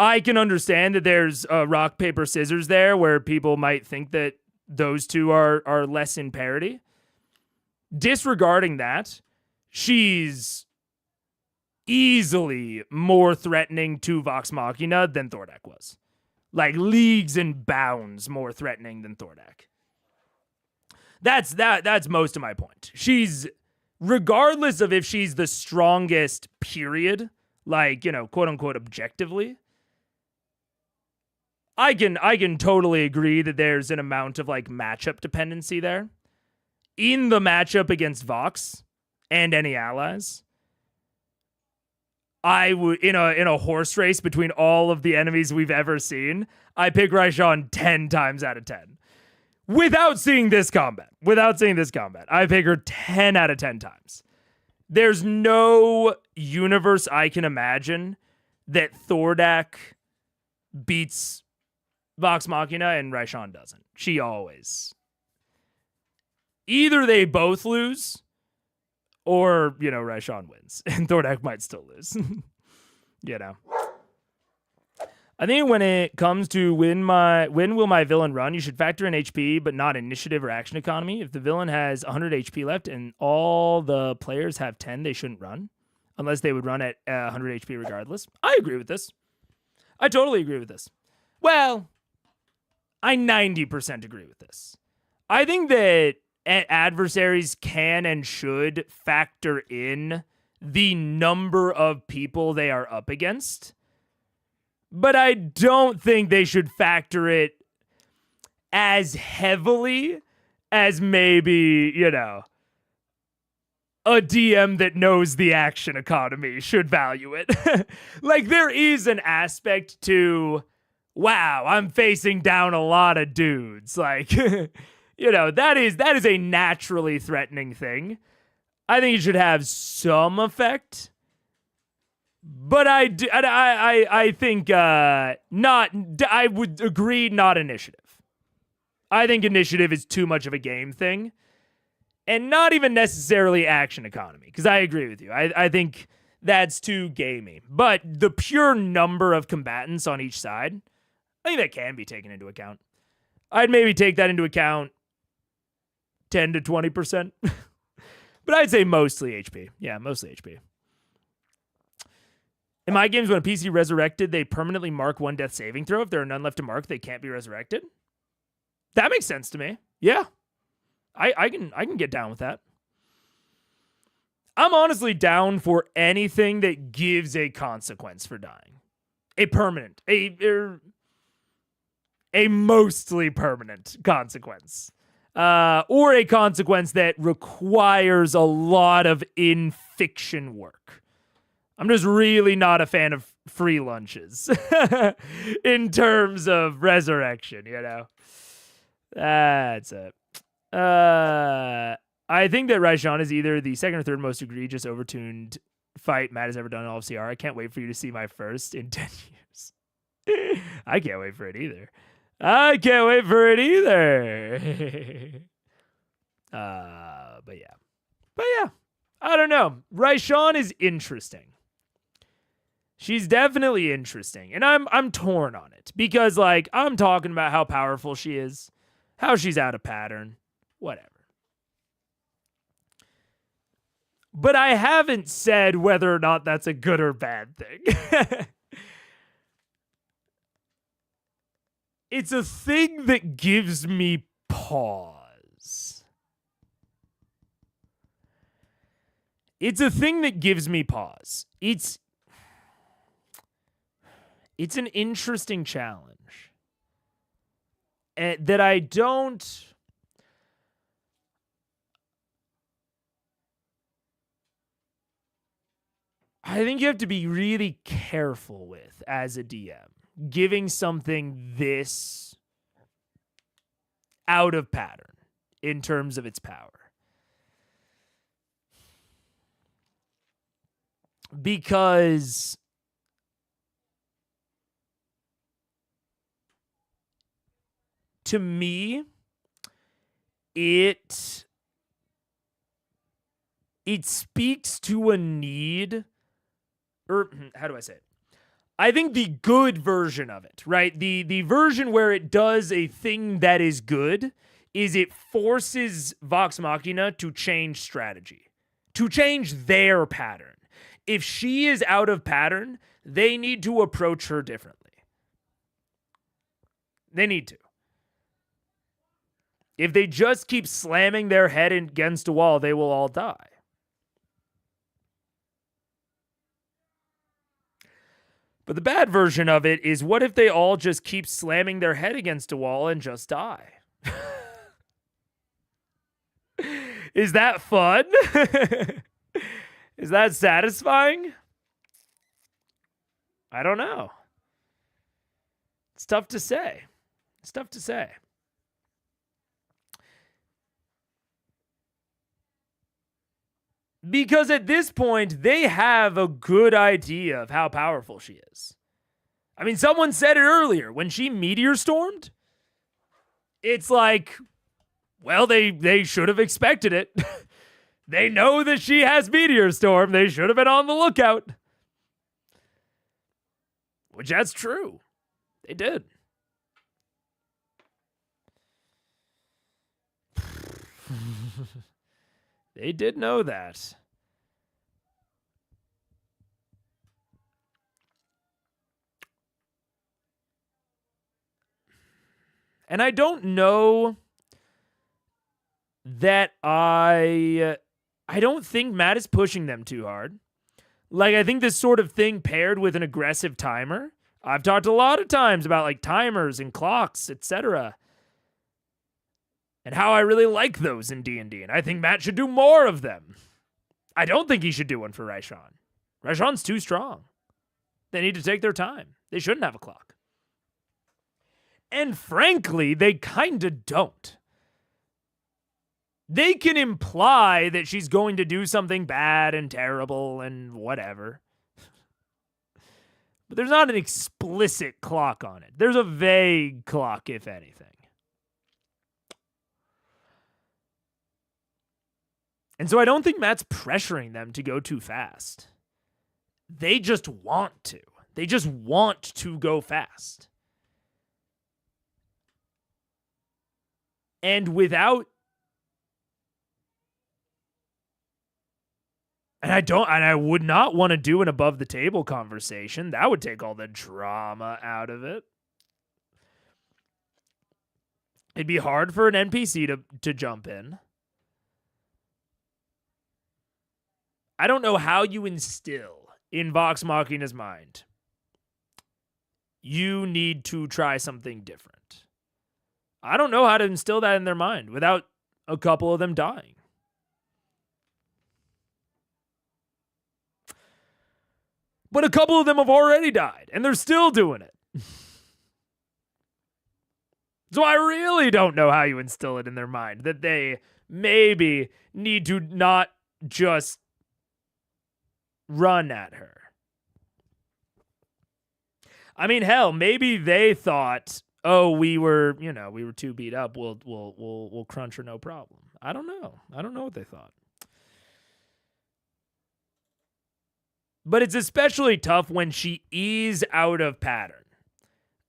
I can understand that there's rock, paper, scissors there where people might think that those two are less in parity. Disregarding that, she's easily more threatening to Vox Machina than Thordak was. Like leagues and bounds more threatening than Thordak. That's most of my point. She's, regardless of if she's the strongest, period, like, quote unquote objectively, I can totally agree that there's an amount of like matchup dependency there. In the matchup against Vox and any allies, I would, in a horse race between all of the enemies we've ever seen, I pick Raishan 10 times out of 10. Without seeing this combat, I pick her 10 out of 10 times. There's no universe I can imagine that Thordak beats Vox Machina and Raishan doesn't. She always. Either they both lose, or, Raishan wins. And Thordak might still lose. I think when it comes to when will my villain run, you should factor in HP, but not initiative or action economy. If the villain has 100 HP left and all the players have 10, they shouldn't run. Unless they would run at 100 HP regardless. I agree with this. I totally agree with this. Well, I 90% agree with this. I think that adversaries can and should factor in the number of people they are up against, but I don't think they should factor it as heavily as maybe, a DM that knows the action economy should value it. Like, there is an aspect to, wow, I'm facing down a lot of dudes. Like, that is a naturally threatening thing. I think it should have some effect, But I think not. I would agree, not initiative. I think initiative is too much of a game thing, and not even necessarily action economy. Because I agree with you. I think that's too gamey. But the pure number of combatants on each side, I think that can be taken into account. I'd maybe take that into account 10 to 20%. But I'd say mostly HP. Yeah, mostly HP. In my games, when a PC resurrected, they permanently mark one death saving throw. If there are none left to mark, they can't be resurrected. That makes sense to me. Yeah. I can get down with that. I'm honestly down for anything that gives a consequence for dying. A permanent, a mostly permanent consequence. Or a consequence that requires a lot of in-fiction work. I'm just really not a fan of free lunches in terms of resurrection, you know? That's it. I think that Raishan is either the second or third most egregious overtuned fight Matt has ever done in all of CR. I can't wait for you to see my first in 10 years. I can't wait for it either. But yeah. I don't know. Raishan is interesting. She's definitely interesting. And I'm torn on it. Because, like, I'm talking about how powerful she is. How she's out of pattern. Whatever. But I haven't said whether or not that's a good or bad thing. It's a thing that gives me pause. It's a thing that gives me pause. It's an interesting challenge. That I don't... I think you have to be really careful with as a DM. Giving something this out of pattern in terms of its power. Because to me, it speaks to a need, or how do I say it? I think the good version of it, right? The version where it does a thing that is good is it forces Vox Machina to change strategy, to change their pattern. If she is out of pattern, they need to approach her differently. They need to. If they just keep slamming their head against a wall, they will all die. But the bad version of it is, what if they all just keep slamming their head against a wall and just die? Is that fun? Is that satisfying? I don't know. It's tough to say. It's tough to say. Because at this point, they have a good idea of how powerful she is. I mean, someone said it earlier. When she meteor stormed, it's like, well, they should have expected it. They know that she has meteor storm. They should have been on the lookout. Which, that's true. They did. They did know that. And I don't know that I don't think Matt is pushing them too hard. Like, I think this sort of thing paired with an aggressive timer. I've talked a lot of times about, like, timers and clocks, etc. And how I really like those in D&D, and I think Matt should do more of them. I don't think he should do one for Raishan. Raishan's too strong. They need to take their time. They shouldn't have a clock. And frankly, they kind of don't. They can imply that she's going to do something bad and terrible and whatever. But there's not an explicit clock on it. There's a vague clock, if anything. And so I don't think Matt's pressuring them to go too fast. They just want to. They just want to go fast. And without... And I would not want to do an above the table conversation. That would take all the drama out of it. It'd be hard for an NPC to jump in. I don't know how you instill in Vox Machina's mind. You need to try something different. I don't know how to instill that in their mind without a couple of them dying. But a couple of them have already died, and they're still doing it. So I really don't know how you instill it in their mind that they maybe need to not just run at her. I mean, hell, maybe they thought, oh, we were too beat up. We'll crunch her, no problem. I don't know. I don't know what they thought. But it's especially tough when she is out of pattern.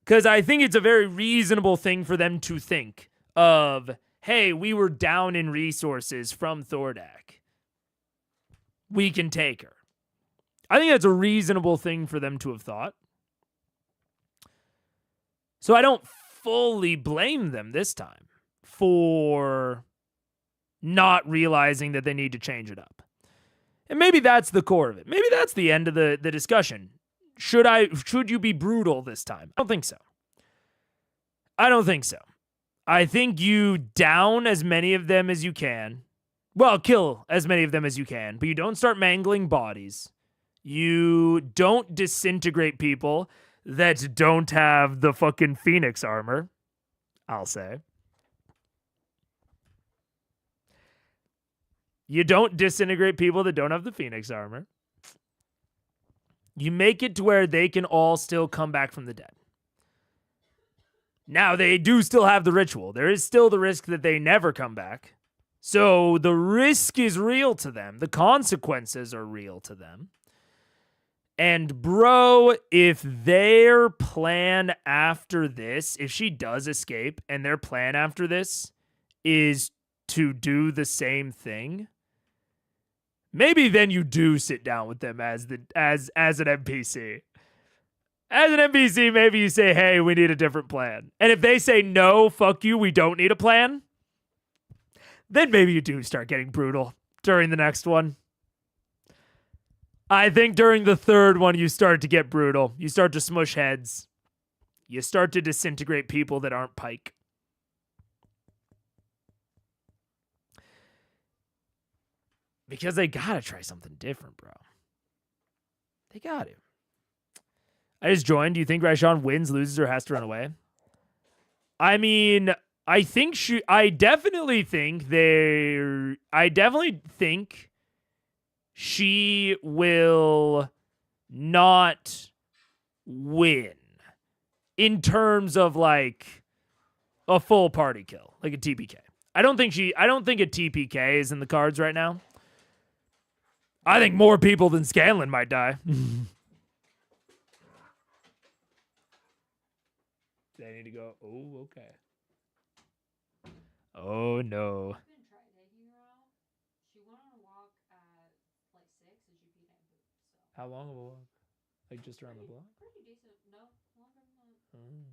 Because I think it's a very reasonable thing for them to think of, hey, we were down in resources from Thordak. We can take her. I think that's a reasonable thing for them to have thought. So I don't fully blame them this time for not realizing that they need to change it up. And maybe that's the core of it. Maybe that's the end of the discussion. Should you be brutal this time? I don't think so. I think you down as many of them as you can. Well, kill as many of them as you can, but you don't start mangling bodies. You don't disintegrate people that don't have the fucking Phoenix armor, I'll say. You don't disintegrate people that don't have the Phoenix armor. You make it to where they can all still come back from the dead. Now, they do still have the ritual. There is still the risk that they never come back. So the risk is real to them. The consequences are real to them. And bro, if their plan after this, if she does escape and their plan after this is to do the same thing, maybe then you do sit down with them as an NPC. As an NPC, maybe you say, hey, we need a different plan. And if they say, no, fuck you, we don't need a plan, then maybe you do start getting brutal during the next one. I think during the third one, you start to get brutal. You start to smush heads. You start to disintegrate people that aren't Pike. Because they gotta try something different, bro. They got to. I just joined. Do you think Raishan wins, loses, or has to run away? I mean, I definitely think she will not win in terms of like a full party kill, like a TPK. I don't think a TPK is in the cards right now. I think more people than Scanlan might die. They need to go. Oh, okay. Oh, no. How long of a walk? Like just around the block? Pretty decent. No, longer than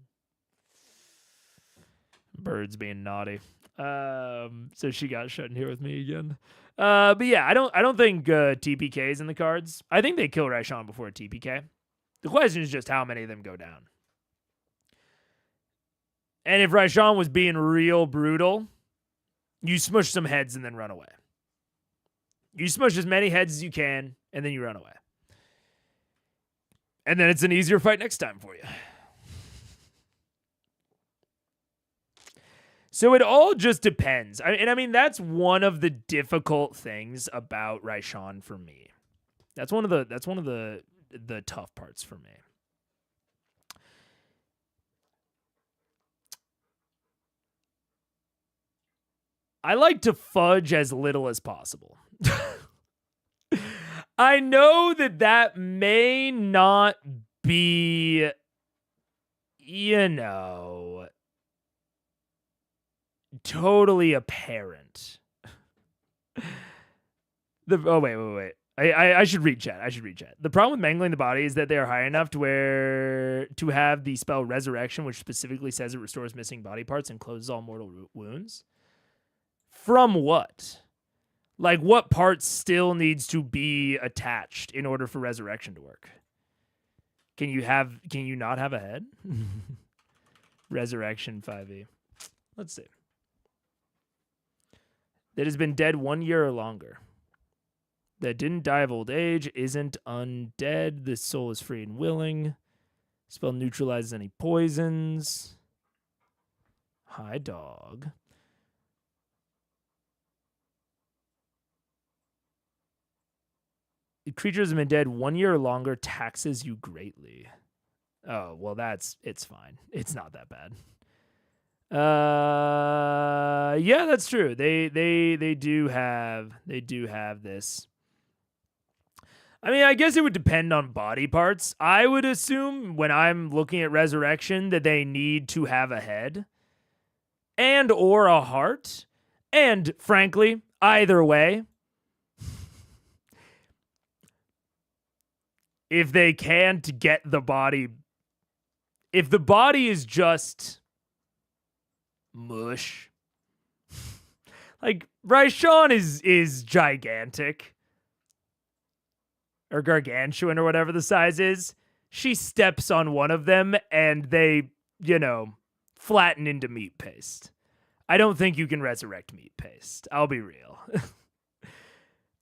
that. Birds being naughty. So she got shut in here with me again. But yeah, I don't think TPK is in the cards. I think they kill Raishan before TPK. The question is just how many of them go down. And if Raishan was being real brutal, you smush some heads and then run away. You smush as many heads as you can, and then you run away. And then it's an easier fight next time for you. So it all just depends. I mean, that's one of the difficult things about Raishan for me. That's one of the tough parts for me. I like to fudge as little as possible. I know that that may not be, you know, totally apparent. Wait. I should read chat. The problem with mangling the body is that they are high enough to have the spell Resurrection, which specifically says it restores missing body parts and closes all mortal wounds. From what? Like, what part still needs to be attached in order for Resurrection to work? Can you not have a head? Resurrection 5e. Let's see. That has been dead 1 year or longer. That didn't die of old age, isn't undead. The soul is free and willing. Spell neutralizes any poisons. Hi, dog. Creatures have been dead 1 year or longer, taxes you greatly. Oh, well, it's fine. It's not that bad. Yeah, that's true. They do have this. I mean, I guess it would depend on body parts. I would assume when I'm looking at Resurrection that they need to have a head and or a heart. And frankly, either way, if they can't get the body, if the body is just mush, like Raishan is gigantic. Or gargantuan or whatever the size is, she steps on one of them and they, flatten into meat paste. I don't think you can resurrect meat paste. I'll be real.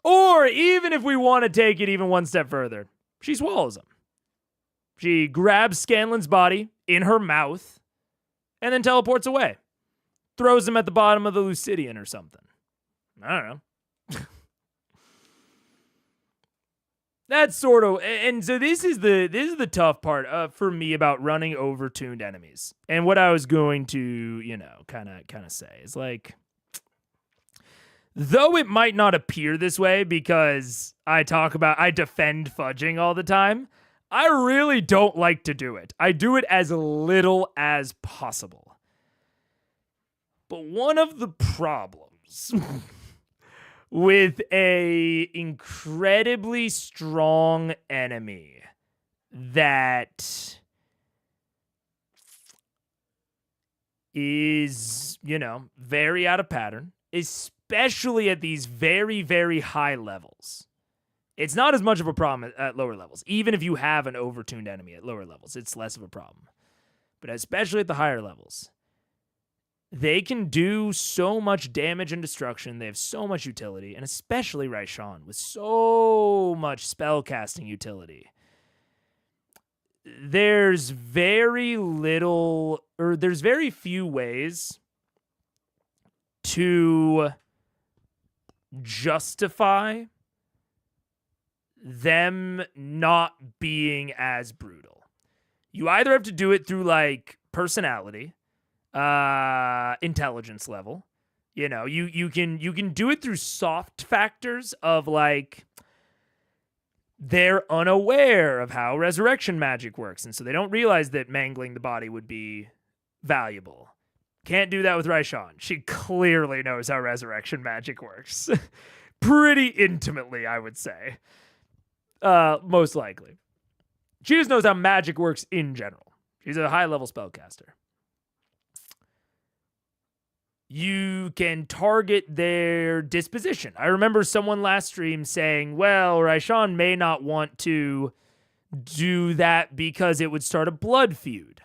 Or even if we want to take it even one step further, she swallows him. She grabs Scanlan's body in her mouth and then teleports away. Throws him at the bottom of the Lucidian or something. I don't know. That's sort of, and so this is the tough part for me about running overtuned enemies. And what I was going to, kind of say is like, though it might not appear this way because I defend fudging all the time, I really don't like to do it. I do it as little as possible. But one of the problems with a incredibly strong enemy that is, very out of pattern, especially at these very, very high levels. It's not as much of a problem at lower levels. Even if you have an overtuned enemy at lower levels, it's less of a problem. But especially at the higher levels, they can do so much damage and destruction. They have so much utility, and especially Raishan with so much spellcasting utility. There's very few ways to justify them not being as brutal. You either have to do it through like personality, intelligence level. You can do it through soft factors of like they're unaware of how resurrection magic works, and so they don't realize that mangling the body would be valuable. Can't do that with Raishan. She clearly knows how resurrection magic works. Pretty intimately, I would say. Most likely. She just knows how magic works in general. She's a high-level spellcaster. You can target their disposition. I remember someone last stream saying, well, Raishan may not want to do that because it would start a blood feud.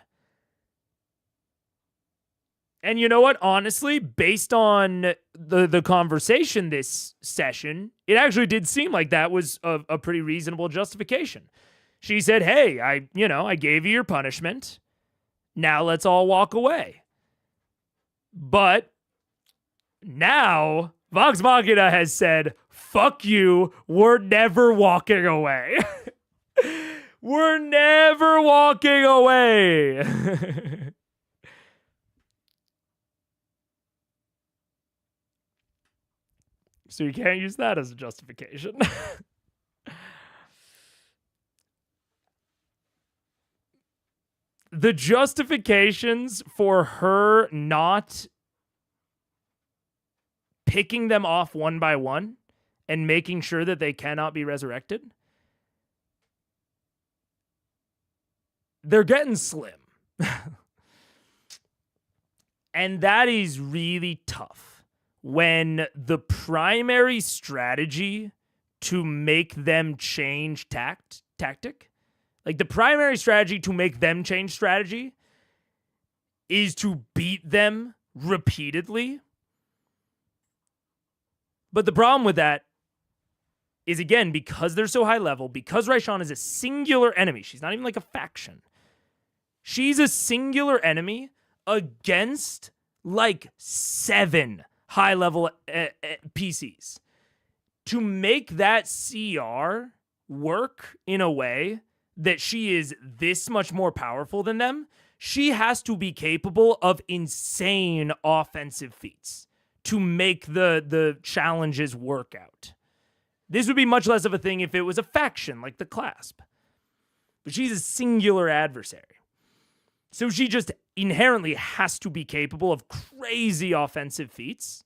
And you know what? Honestly, based on the conversation this session, it actually did seem like that was a pretty reasonable justification. She said, hey, I gave you your punishment. Now let's all walk away. But now Vox Machina has said, fuck you, we're never walking away. We're never walking away. So you can't use that as a justification. The justifications for her not picking them off one by one and making sure that they cannot be resurrected, they're getting slim. And that is really tough when the primary strategy to make them change tactic, like the primary strategy to make them change strategy is to beat them repeatedly. But the problem with that is, again, because they're so high level, because Raishan is a singular enemy, she's not even like a faction. She's a singular enemy against like 7 high level PCs. To make that CR work in a way that she is this much more powerful than them, she has to be capable of insane offensive feats to make the challenges work out. This would be much less of a thing if it was a faction like the Clasp. But she's a singular adversary. So she just inherently has to be capable of crazy offensive feats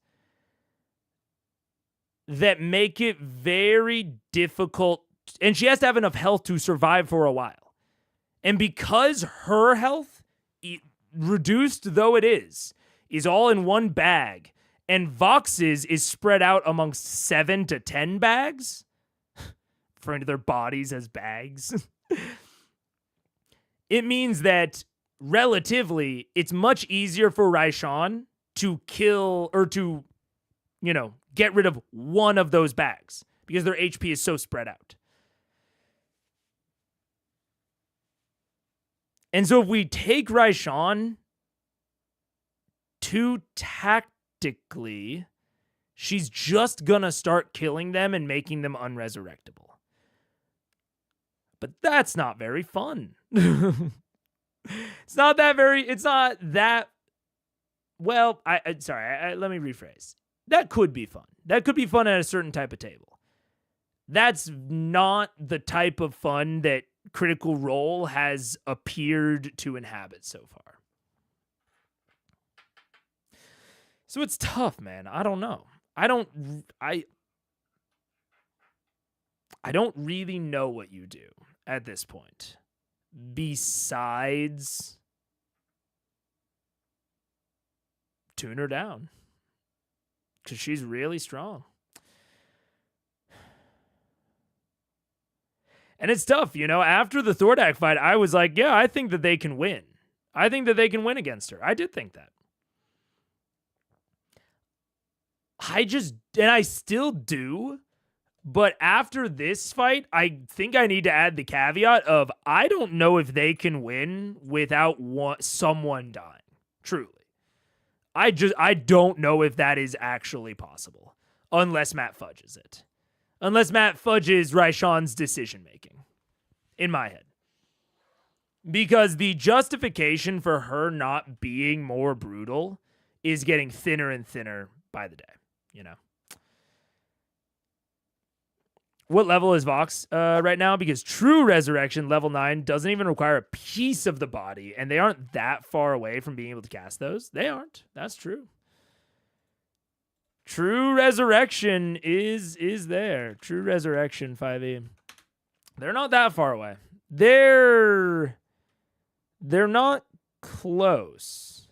that make it very difficult. And she has to have enough health to survive for a while. And because her health, reduced though it is all in one bag, and Vox's is spread out amongst 7 to 10 bags, referring to their bodies as bags, it means that relatively, it's much easier for Raishan to kill or to, get rid of one of those bags because their HP is so spread out. And so if we take Raishan too tactically, she's just gonna start killing them and making them unresurrectable. But that's not very fun. It's not that, well, let me rephrase. That could be fun. That could be fun at a certain type of table. That's not the type of fun that Critical Role has appeared to inhabit so far. So it's tough, man. I don't know. I don't really know what you do at this point. Besides tune her down. Because she's really strong. And it's tough, after the Thordak fight, I was like, yeah, I think that they can win. I think that they can win against her. I did think that. And I still do, but after this fight, I think I need to add the caveat of I don't know if they can win without someone dying. Truly. I don't know if that is actually possible, unless Matt fudges it. Unless Matt fudges Raishan's decision-making, in my head. Because the justification for her not being more brutal is getting thinner and thinner by the day, What level is Vox right now? Because True Resurrection, level 9, doesn't even require a piece of the body, and they aren't that far away from being able to cast those. They aren't. That's true. True Resurrection is there. True Resurrection 5e. They're not that far away. They're not close.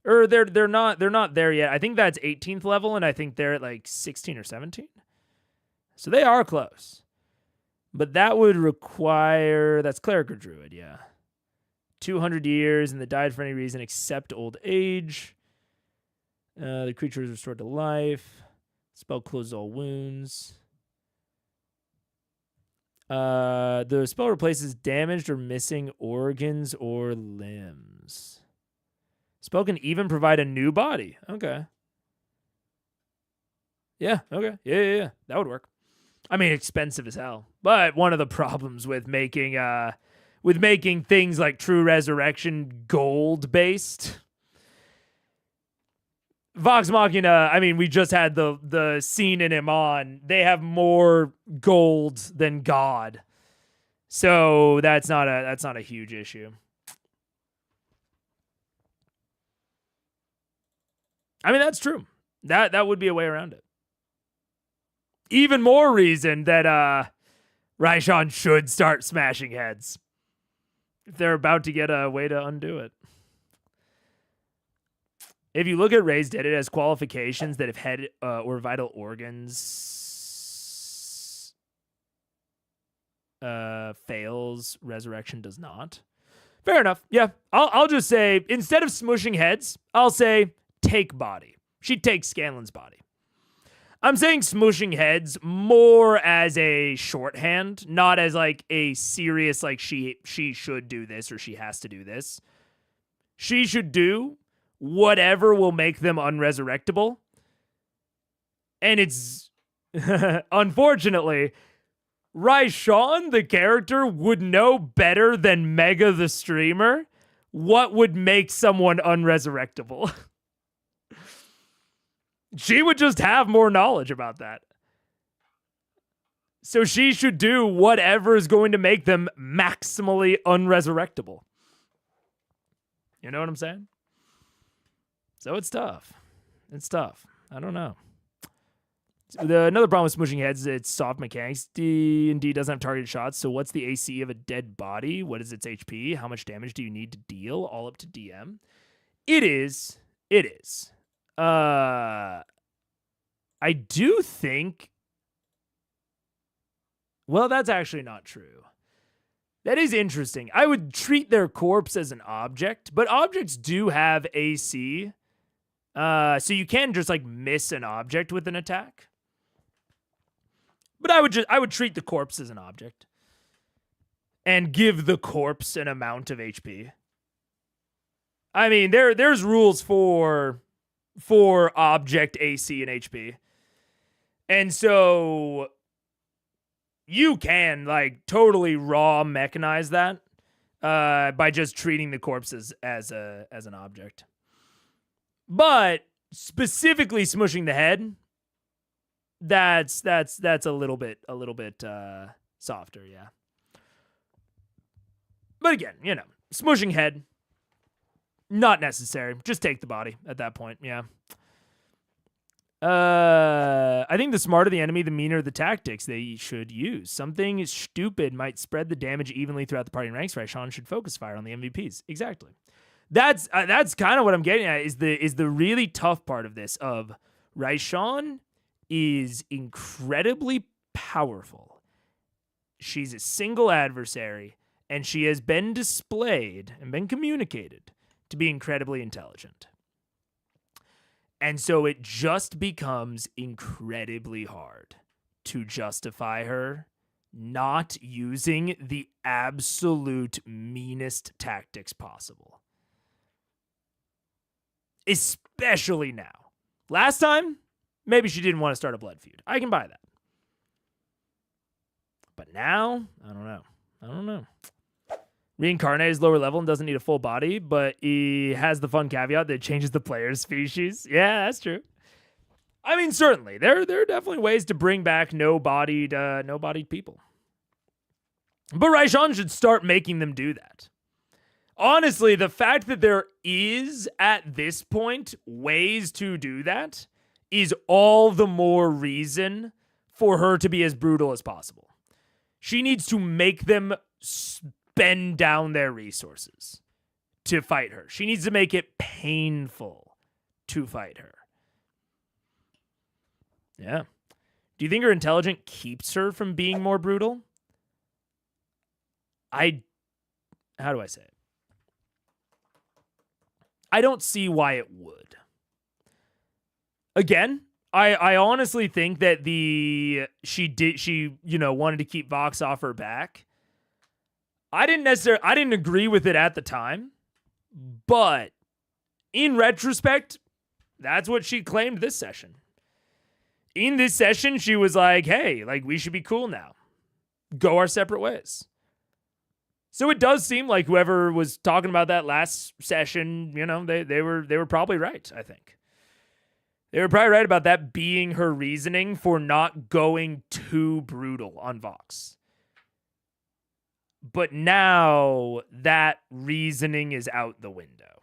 Or they're not there yet. I think that's 18th level, and I think they're at like 16 or 17. So they are close. But that would require, that's Cleric or Druid, yeah. 200 years, and they died for any reason except old age. The creature is restored to life. Spell closes all wounds. The spell replaces damaged or missing organs or limbs. Spell can even provide a new body. Okay. Yeah, okay. Yeah. That would work. I mean, expensive as hell. But one of the problems with making things like True Resurrection gold-based, Vox Machina, I mean, we just had the scene in him on. They have more gold than God. So that's not a huge issue. I mean, that's true. That would be a way around it. Even more reason that Raishan should start smashing heads if they're about to get a way to undo it. If you look at Raised Dead, it has qualifications that if head or vital organs fails, resurrection does not. Fair enough. Yeah, I'll just say, instead of smushing heads, I'll say take body. She takes Scanlan's body. I'm saying smushing heads more as a shorthand, not as like a serious, like she should do this or she has to do this. She should do whatever will make them unresurrectable. And it's, unfortunately, Raishan, the character, would know better than Mega the streamer what would make someone unresurrectable. She would just have more knowledge about that. So she should do whatever is going to make them maximally unresurrectable. You know what I'm saying? So it's tough. It's tough. I don't know. Another problem with smushing heads is its soft mechanics. D&D doesn't have targeted shots, so what's the AC of a dead body? What is its HP? How much damage do you need to deal? All up to DM. It is. I do think... Well, that's actually not true. That is interesting. I would treat their corpse as an object, but objects do have AC. So you can just like miss an object with an attack. But I would treat the corpse as an object. And give the corpse an amount of HP. I mean, there's rules for object AC and HP. And so you can like totally raw mechanize that by just treating the corpses as an object. But specifically smushing the head, that's a little bit softer, yeah. But again, you know, smushing head, not necessary. Just take the body at that point, yeah. I think the smarter the enemy, the meaner the tactics they should use. Something stupid might spread the damage evenly throughout the party ranks. Raishan should focus fire on the MVPs. Exactly. That's kind of what I'm getting at. Is the really tough part of this? Of Raishan is incredibly powerful. She's a single adversary, and she has been displayed and been communicated to be incredibly intelligent. And so it just becomes incredibly hard to justify her not using the absolute meanest tactics possible. Especially now. Last time, maybe she didn't want to start a blood feud. I can buy that. But now, I don't know. Reincarnate is lower level and doesn't need a full body, but he has the fun caveat that it changes the player's species. Yeah, that's true. I mean, certainly. There are definitely ways to bring back no-bodied people. But Raishan should start making them do that. Honestly, the fact that there is, at this point, ways to do that is all the more reason for her to be as brutal as possible. She needs to make them bend down their resources to fight her. She needs to make it painful to fight her. Yeah. Do you think her intelligence keeps her from being more brutal? How do I say it? I don't see why it would. Again, I honestly think that she wanted to keep Vox off her back. I didn't agree with it at the time, but in retrospect, that's what she claimed this session. In this session, she was like, hey, like we should be cool now. Go our separate ways. So it does seem like whoever was talking about that last session, you know, they were probably right, I think. They were probably right about that being her reasoning for not going too brutal on Vox. But now that reasoning is out the window.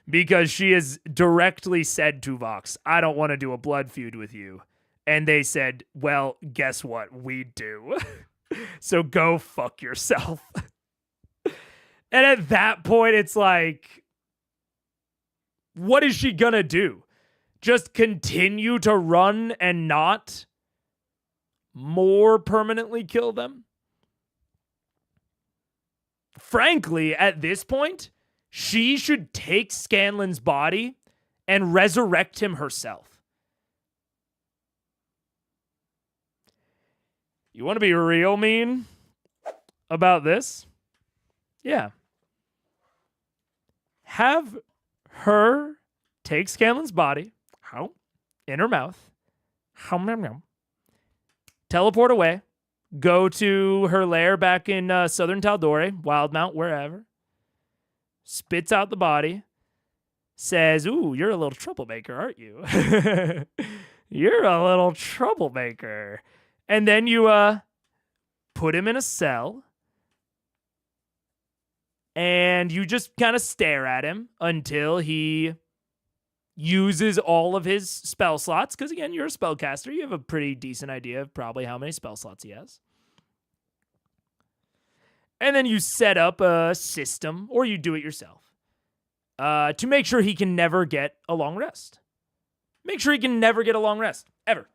Because she has directly said to Vox, I don't want to do a blood feud with you. And they said, well, guess what? We do. So go fuck yourself. And at that point, it's like, what is she gonna do? Just continue to run and not more permanently kill them? Frankly, at this point, she should take Scanlan's body and resurrect him herself. You want to be real mean about this? Yeah. Have her take Scanlan's body in her mouth, teleport away, go to her lair back in southern Taldore, Wildmount, wherever, spits out the body, says, ooh, you're a little troublemaker, aren't you? You're a little troublemaker. And then you put him in a cell, and you just kind of stare at him until he uses all of his spell slots. Because, again, you're a spellcaster. You have a pretty decent idea of probably how many spell slots he has. And then you set up a system, or you do it yourself, to make sure he can never get a long rest. Make sure he can never get a long rest, ever.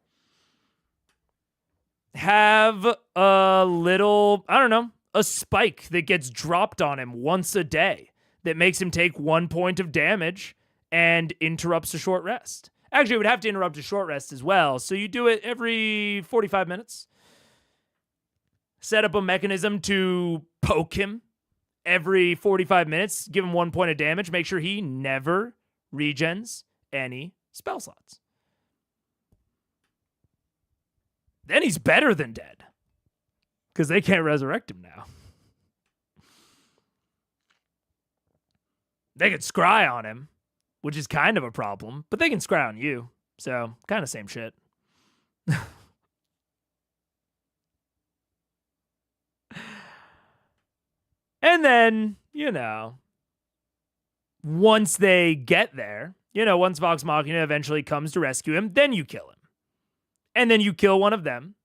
Have a little, I don't know, a spike that gets dropped on him once a day that makes him take 1 point of damage and interrupts a short rest. Actually, it would have to interrupt a short rest as well, so you do it every 45 minutes. Set up a mechanism to poke him every 45 minutes, give him 1 point of damage, make sure he never regens any spell slots. Then he's better than dead, because they can't resurrect him now. They could scry on him, which is kind of a problem, but they can scry on you, so kind of same shit. And then, once they get there, once Vox Machina eventually comes to rescue him, then you kill him. And then you kill one of them,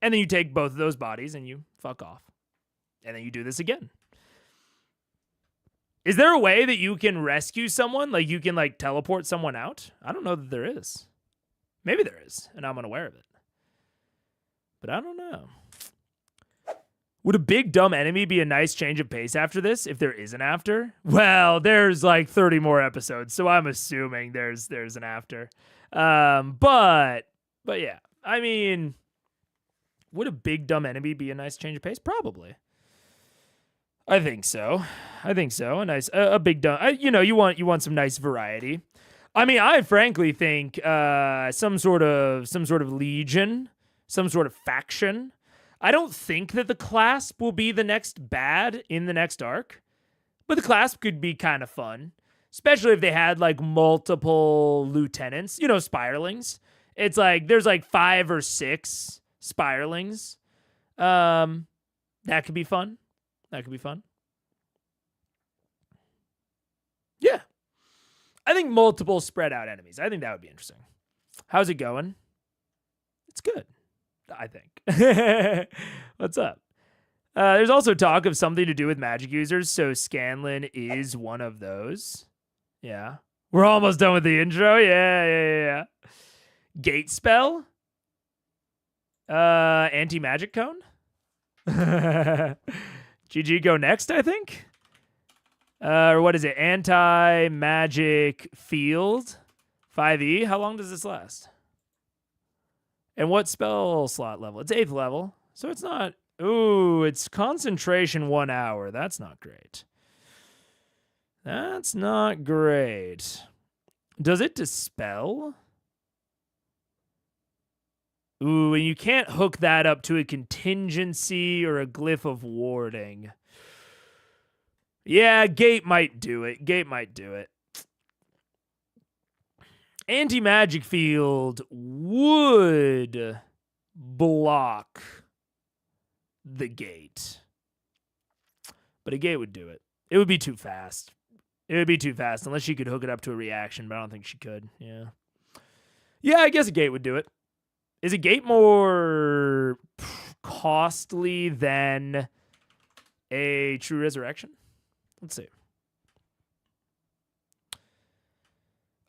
and then you take both of those bodies and you fuck off. And then you do this again. Is there a way that you can rescue someone? Like, you can, teleport someone out? I don't know that there is. Maybe there is, and I'm unaware of it. But I don't know. Would a big dumb enemy be a nice change of pace after this, if there is an after? Well, there's 30 more episodes, so I'm assuming there's an after. But yeah, I mean, would a big dumb enemy be a nice change of pace? Probably. I think so. A big dumb. You want some nice variety. I mean, I frankly think some sort of legion, some sort of faction. I don't think that the Clasp will be the next bad in the next arc, but the Clasp could be kind of fun, especially if they had multiple lieutenants, spiralings. It's there's 5 or 6 spiralings. That could be fun. Yeah. I think multiple spread out enemies. I think that would be interesting. How's it going? It's good, I think. What's up? There's also talk of something to do with magic users, so Scanlan is one of those. Yeah. We're almost done with the intro. Yeah. Gate spell? Anti-magic cone? GG go next, I think? Or what is it? Anti-magic field? 5e? How long does this last? And what spell slot level? It's 8th level, so it's not... Ooh, it's concentration 1 hour. That's not great. Does it dispel? Ooh, and you can't hook that up to a contingency or a glyph of warding. Yeah, Gate might do it. Anti-magic field would block the gate. But a gate would do it. It would be too fast. It would be too fast unless she could hook it up to a reaction, but I don't think she could. Yeah. Yeah, I guess a gate would do it. Is a gate more costly than a true resurrection? Let's see.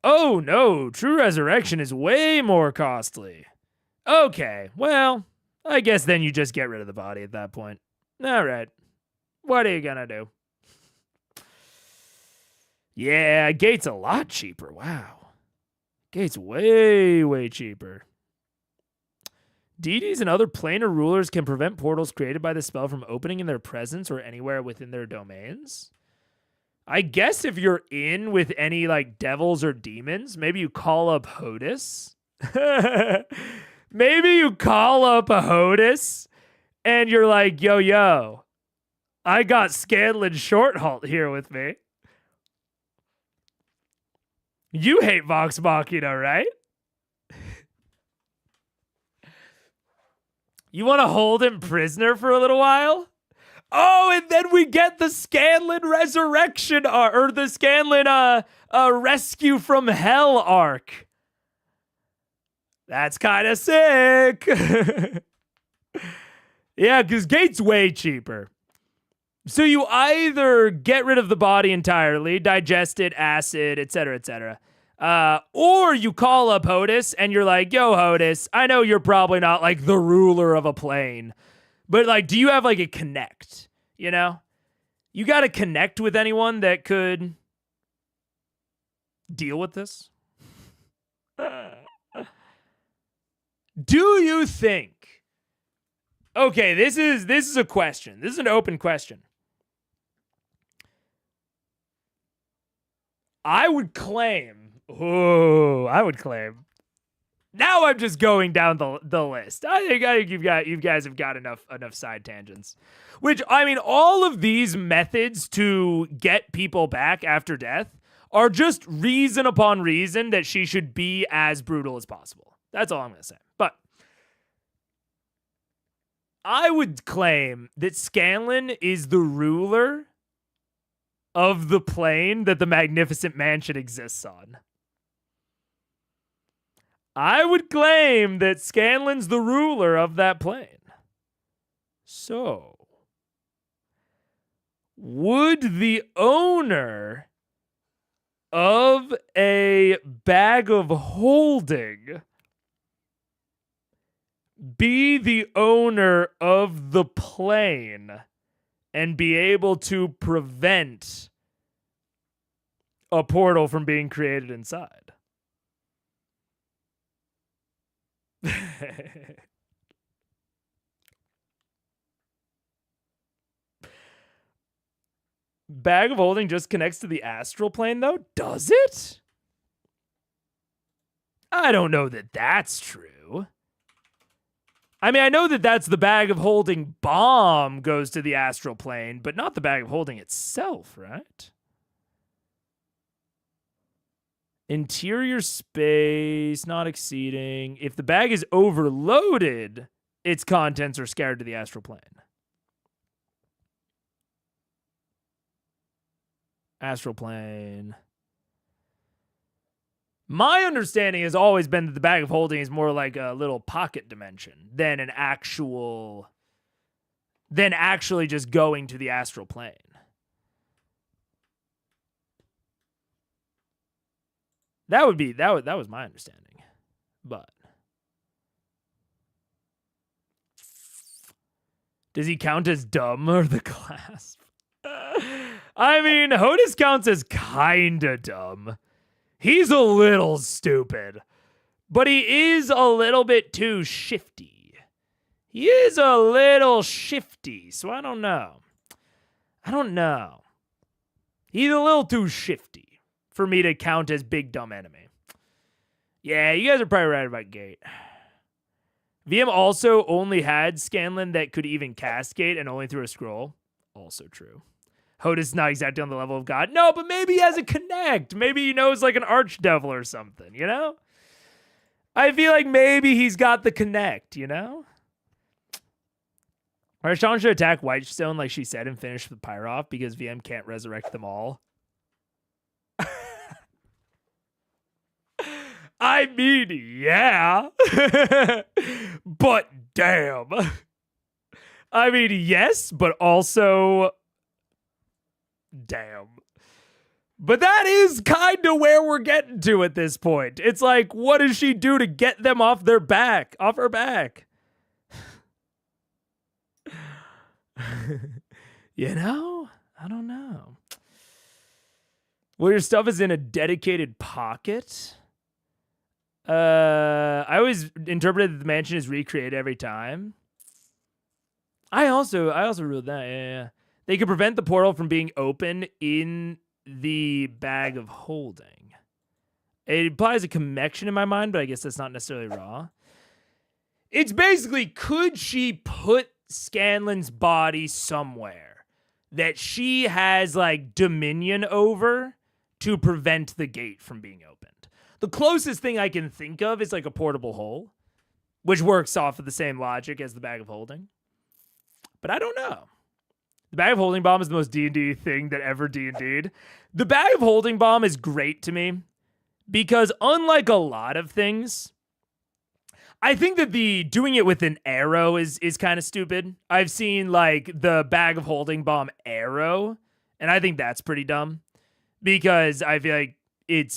Oh, no. True resurrection is way more costly. Okay, well, I guess then you just get rid of the body at that point. All right. What are you gonna do? Yeah, gate's a lot cheaper. Wow. Gate's way, way cheaper. Deities and other planar rulers can prevent portals created by the spell from opening in their presence or anywhere within their domains. I guess if you're in with any, like, devils or demons, maybe you call up Hodis. Maybe you call up a Hodis and you're like, yo, I got Scanlan Shorthalt here with me. You hate Vox Machina, right? You want to hold him prisoner for a little while? Oh, and then we get the Scanlan Resurrection or the Scanlan Rescue from Hell arc. That's kind of sick. Yeah, because Gate's way cheaper. So you either get rid of the body entirely, digest it, acid, etc., or you call up Hodis and you're like, yo, Hodis, I know you're probably not like the ruler of a plane, but like, do you have like a connect? You know, you got to connect with anyone that could deal with this. Do you think? Okay, this is a question. This is an open question. I would claim. Now I'm just going down the list. I think you guys have got enough side tangents. Which, I mean, all of these methods to get people back after death are just reason upon reason that she should be as brutal as possible. That's all I'm going to say. But I would claim that Scanlan is the ruler of the plane that the Magnificent Mansion exists on. I would claim that Scanlan's the ruler of that plane. So, would the owner of a bag of holding be the owner of the plane and be able to prevent a portal from being created inside? Bag of holding just connects to the astral plane, though? Does it? I don't know that that's true. I mean, I know that that's the bag of holding bomb goes to the astral plane, but not the bag of holding itself, right? Interior space, not exceeding. If the bag is overloaded, its contents are scattered to the astral plane. Astral plane. My understanding has always been that the bag of holding is more like a little pocket dimension than actually just going to the astral plane. That was my understanding. But does he count as dumb or the clasp? I mean, Hodis counts as kinda dumb. He's a little stupid, but he is a little bit too shifty. He is a little shifty, so I don't know. He's a little too shifty for me to count as big dumb enemy. Yeah, you guys are probably right about Gate. VM also only had Scanlan that could even cast Gate and only threw a scroll. Also true. Hodis not exactly on the level of God. No, but maybe he has a connect. Maybe he knows like an archdevil or something, you know? I feel like maybe he's got the connect, you know? Rashawn should attack Whitestone like she said and finish the Pyre off because VM can't resurrect them all. I mean, yeah. But damn. I mean, yes, but also damn. But that is kind of where we're getting to at this point. It's like, what does she do to get them off her back? You know? I don't know. Well, your stuff is in a dedicated pocket. I always interpreted that the mansion is recreated every time. I also ruled that. Yeah. They could prevent the portal from being open in the bag of holding. It implies a connection in my mind, but I guess that's not necessarily raw. It's basically, could she put Scanlan's body somewhere that she has like dominion over to prevent the gate from being opened? The closest thing I can think of is like a portable hole, which works off of the same logic as the bag of holding. But I don't know. The bag of holding bomb is the most D&D thing that ever D&D'd. The bag of holding bomb is great to me because unlike a lot of things, I think that the doing it with an arrow is kind of stupid. I've seen like the bag of holding bomb arrow, and I think that's pretty dumb because I feel like it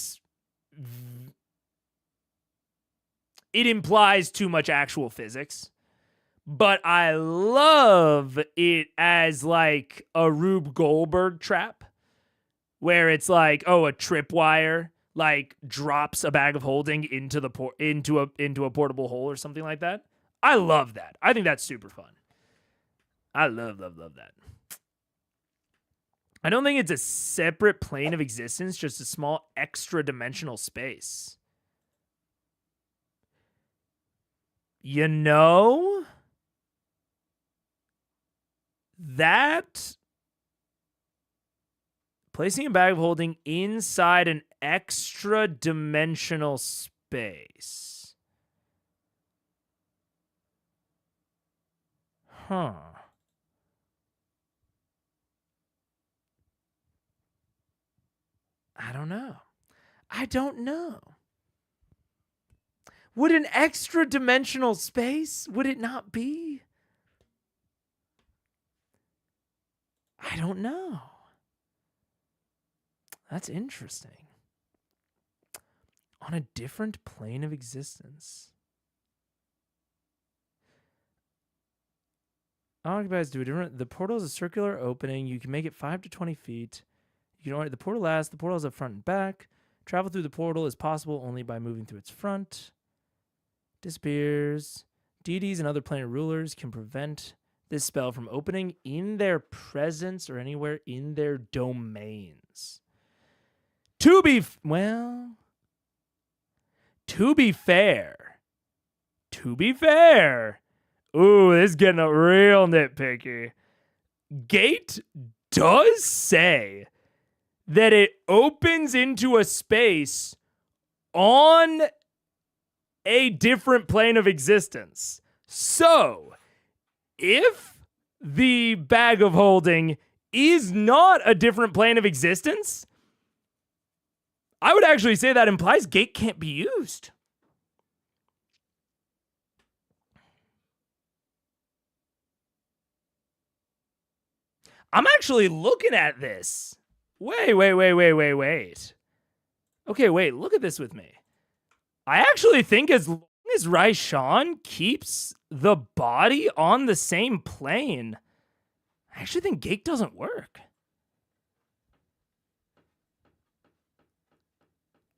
implies too much actual physics. But I love it as like a Rube Goldberg trap where it's like, oh, a tripwire like drops a bag of holding into a portable hole or something like that. I love that. I think that's super fun. I love that. I don't think it's a separate plane of existence, just a small extra dimensional space. You know? That placing a bag of holding inside an extra dimensional space. Huh. I don't know. Would an extra dimensional space, would it not be? I don't know. That's interesting. On a different plane of existence. Occupies do a different. The portal is a circular opening. You can make it 5 to 20 feet. You can order the portal last. The portal is up front and back. Travel through the portal is possible only by moving through its front. Disappears. Deities and other planar rulers can prevent this spell from opening in their presence or anywhere in their domains. To be fair, ooh, this is getting a real nitpicky. Gate does say that it opens into a space on a different plane of existence. So, if the bag of holding is not a different plane of existence, I would actually say that implies gate can't be used. I'm actually looking at this. Wait. Okay, wait, look at this with me. I actually think as long as Raishan keeps the body on the same plane, I actually think gate doesn't work.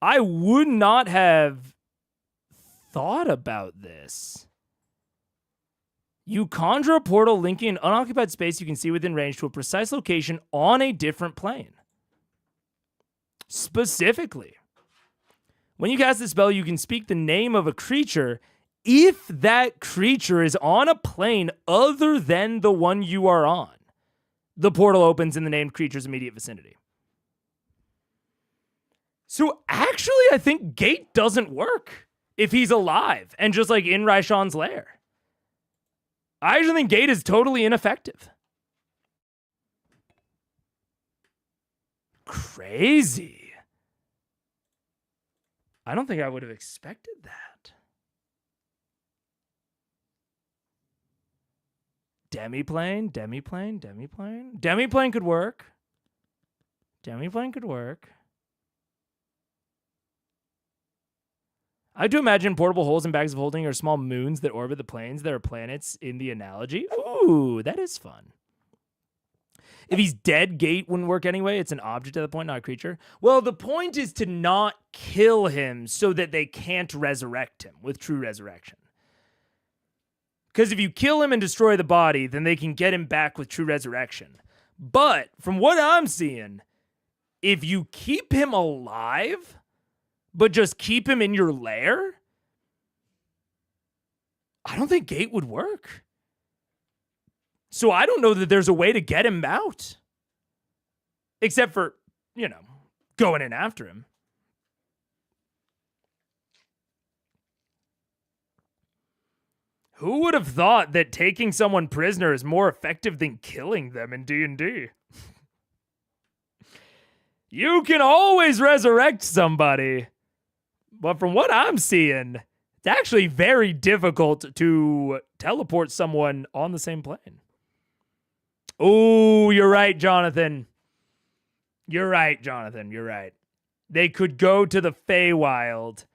I would not have thought about this. You conjure a portal linking an unoccupied space you can see within range to a precise location on a different plane. Specifically, when you cast this spell, you can speak the name of a creature if that creature is on a plane other than the one you are on. the portal opens in the named creature's immediate vicinity. So actually, I think Gate doesn't work if he's alive and just like in Raishan's lair. I actually think Gate is totally ineffective. Crazy. I don't think I would have expected that. Demiplane. Demiplane could work. Demiplane could work. I do imagine portable holes in bags of holding are small moons that orbit the planes that are planets in the analogy. Ooh, that is fun. If he's dead, Gate wouldn't work anyway. It's an object at the point, not a creature. Well, the point is to not kill him so that they can't resurrect him with true resurrection. Because if you kill him and destroy the body, then they can get him back with true resurrection. But from what I'm seeing, if you keep him alive, but just keep him in your lair, I don't think Gate would work. So I don't know that there's a way to get him out. Except for, you know, going in after him. Who would have thought that taking someone prisoner is more effective than killing them in D&D? You can always resurrect somebody. But from what I'm seeing, it's actually very difficult to teleport someone on the same plane. Oh, you're right, Jonathan. You're right. They could go to the Feywild,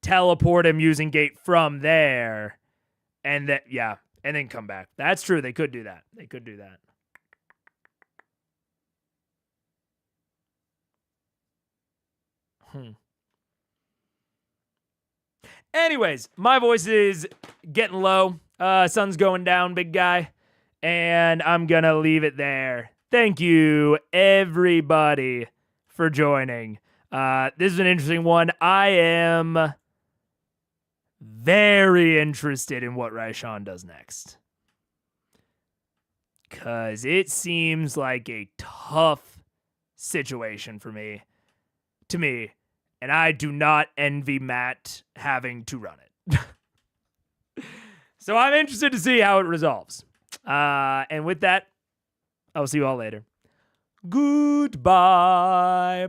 teleport him using Gate from there, and then come back. That's true. They could do that. Anyways, my voice is getting low. Sun's going down, big guy. And I'm going to leave it there. Thank you, everybody, for joining. This is an interesting one. I am very interested in what Raishan does next. Because it seems like a tough situation to me. And I do not envy Matt having to run it. So I'm interested to see how it resolves. And with that, I'll see you all later. Goodbye.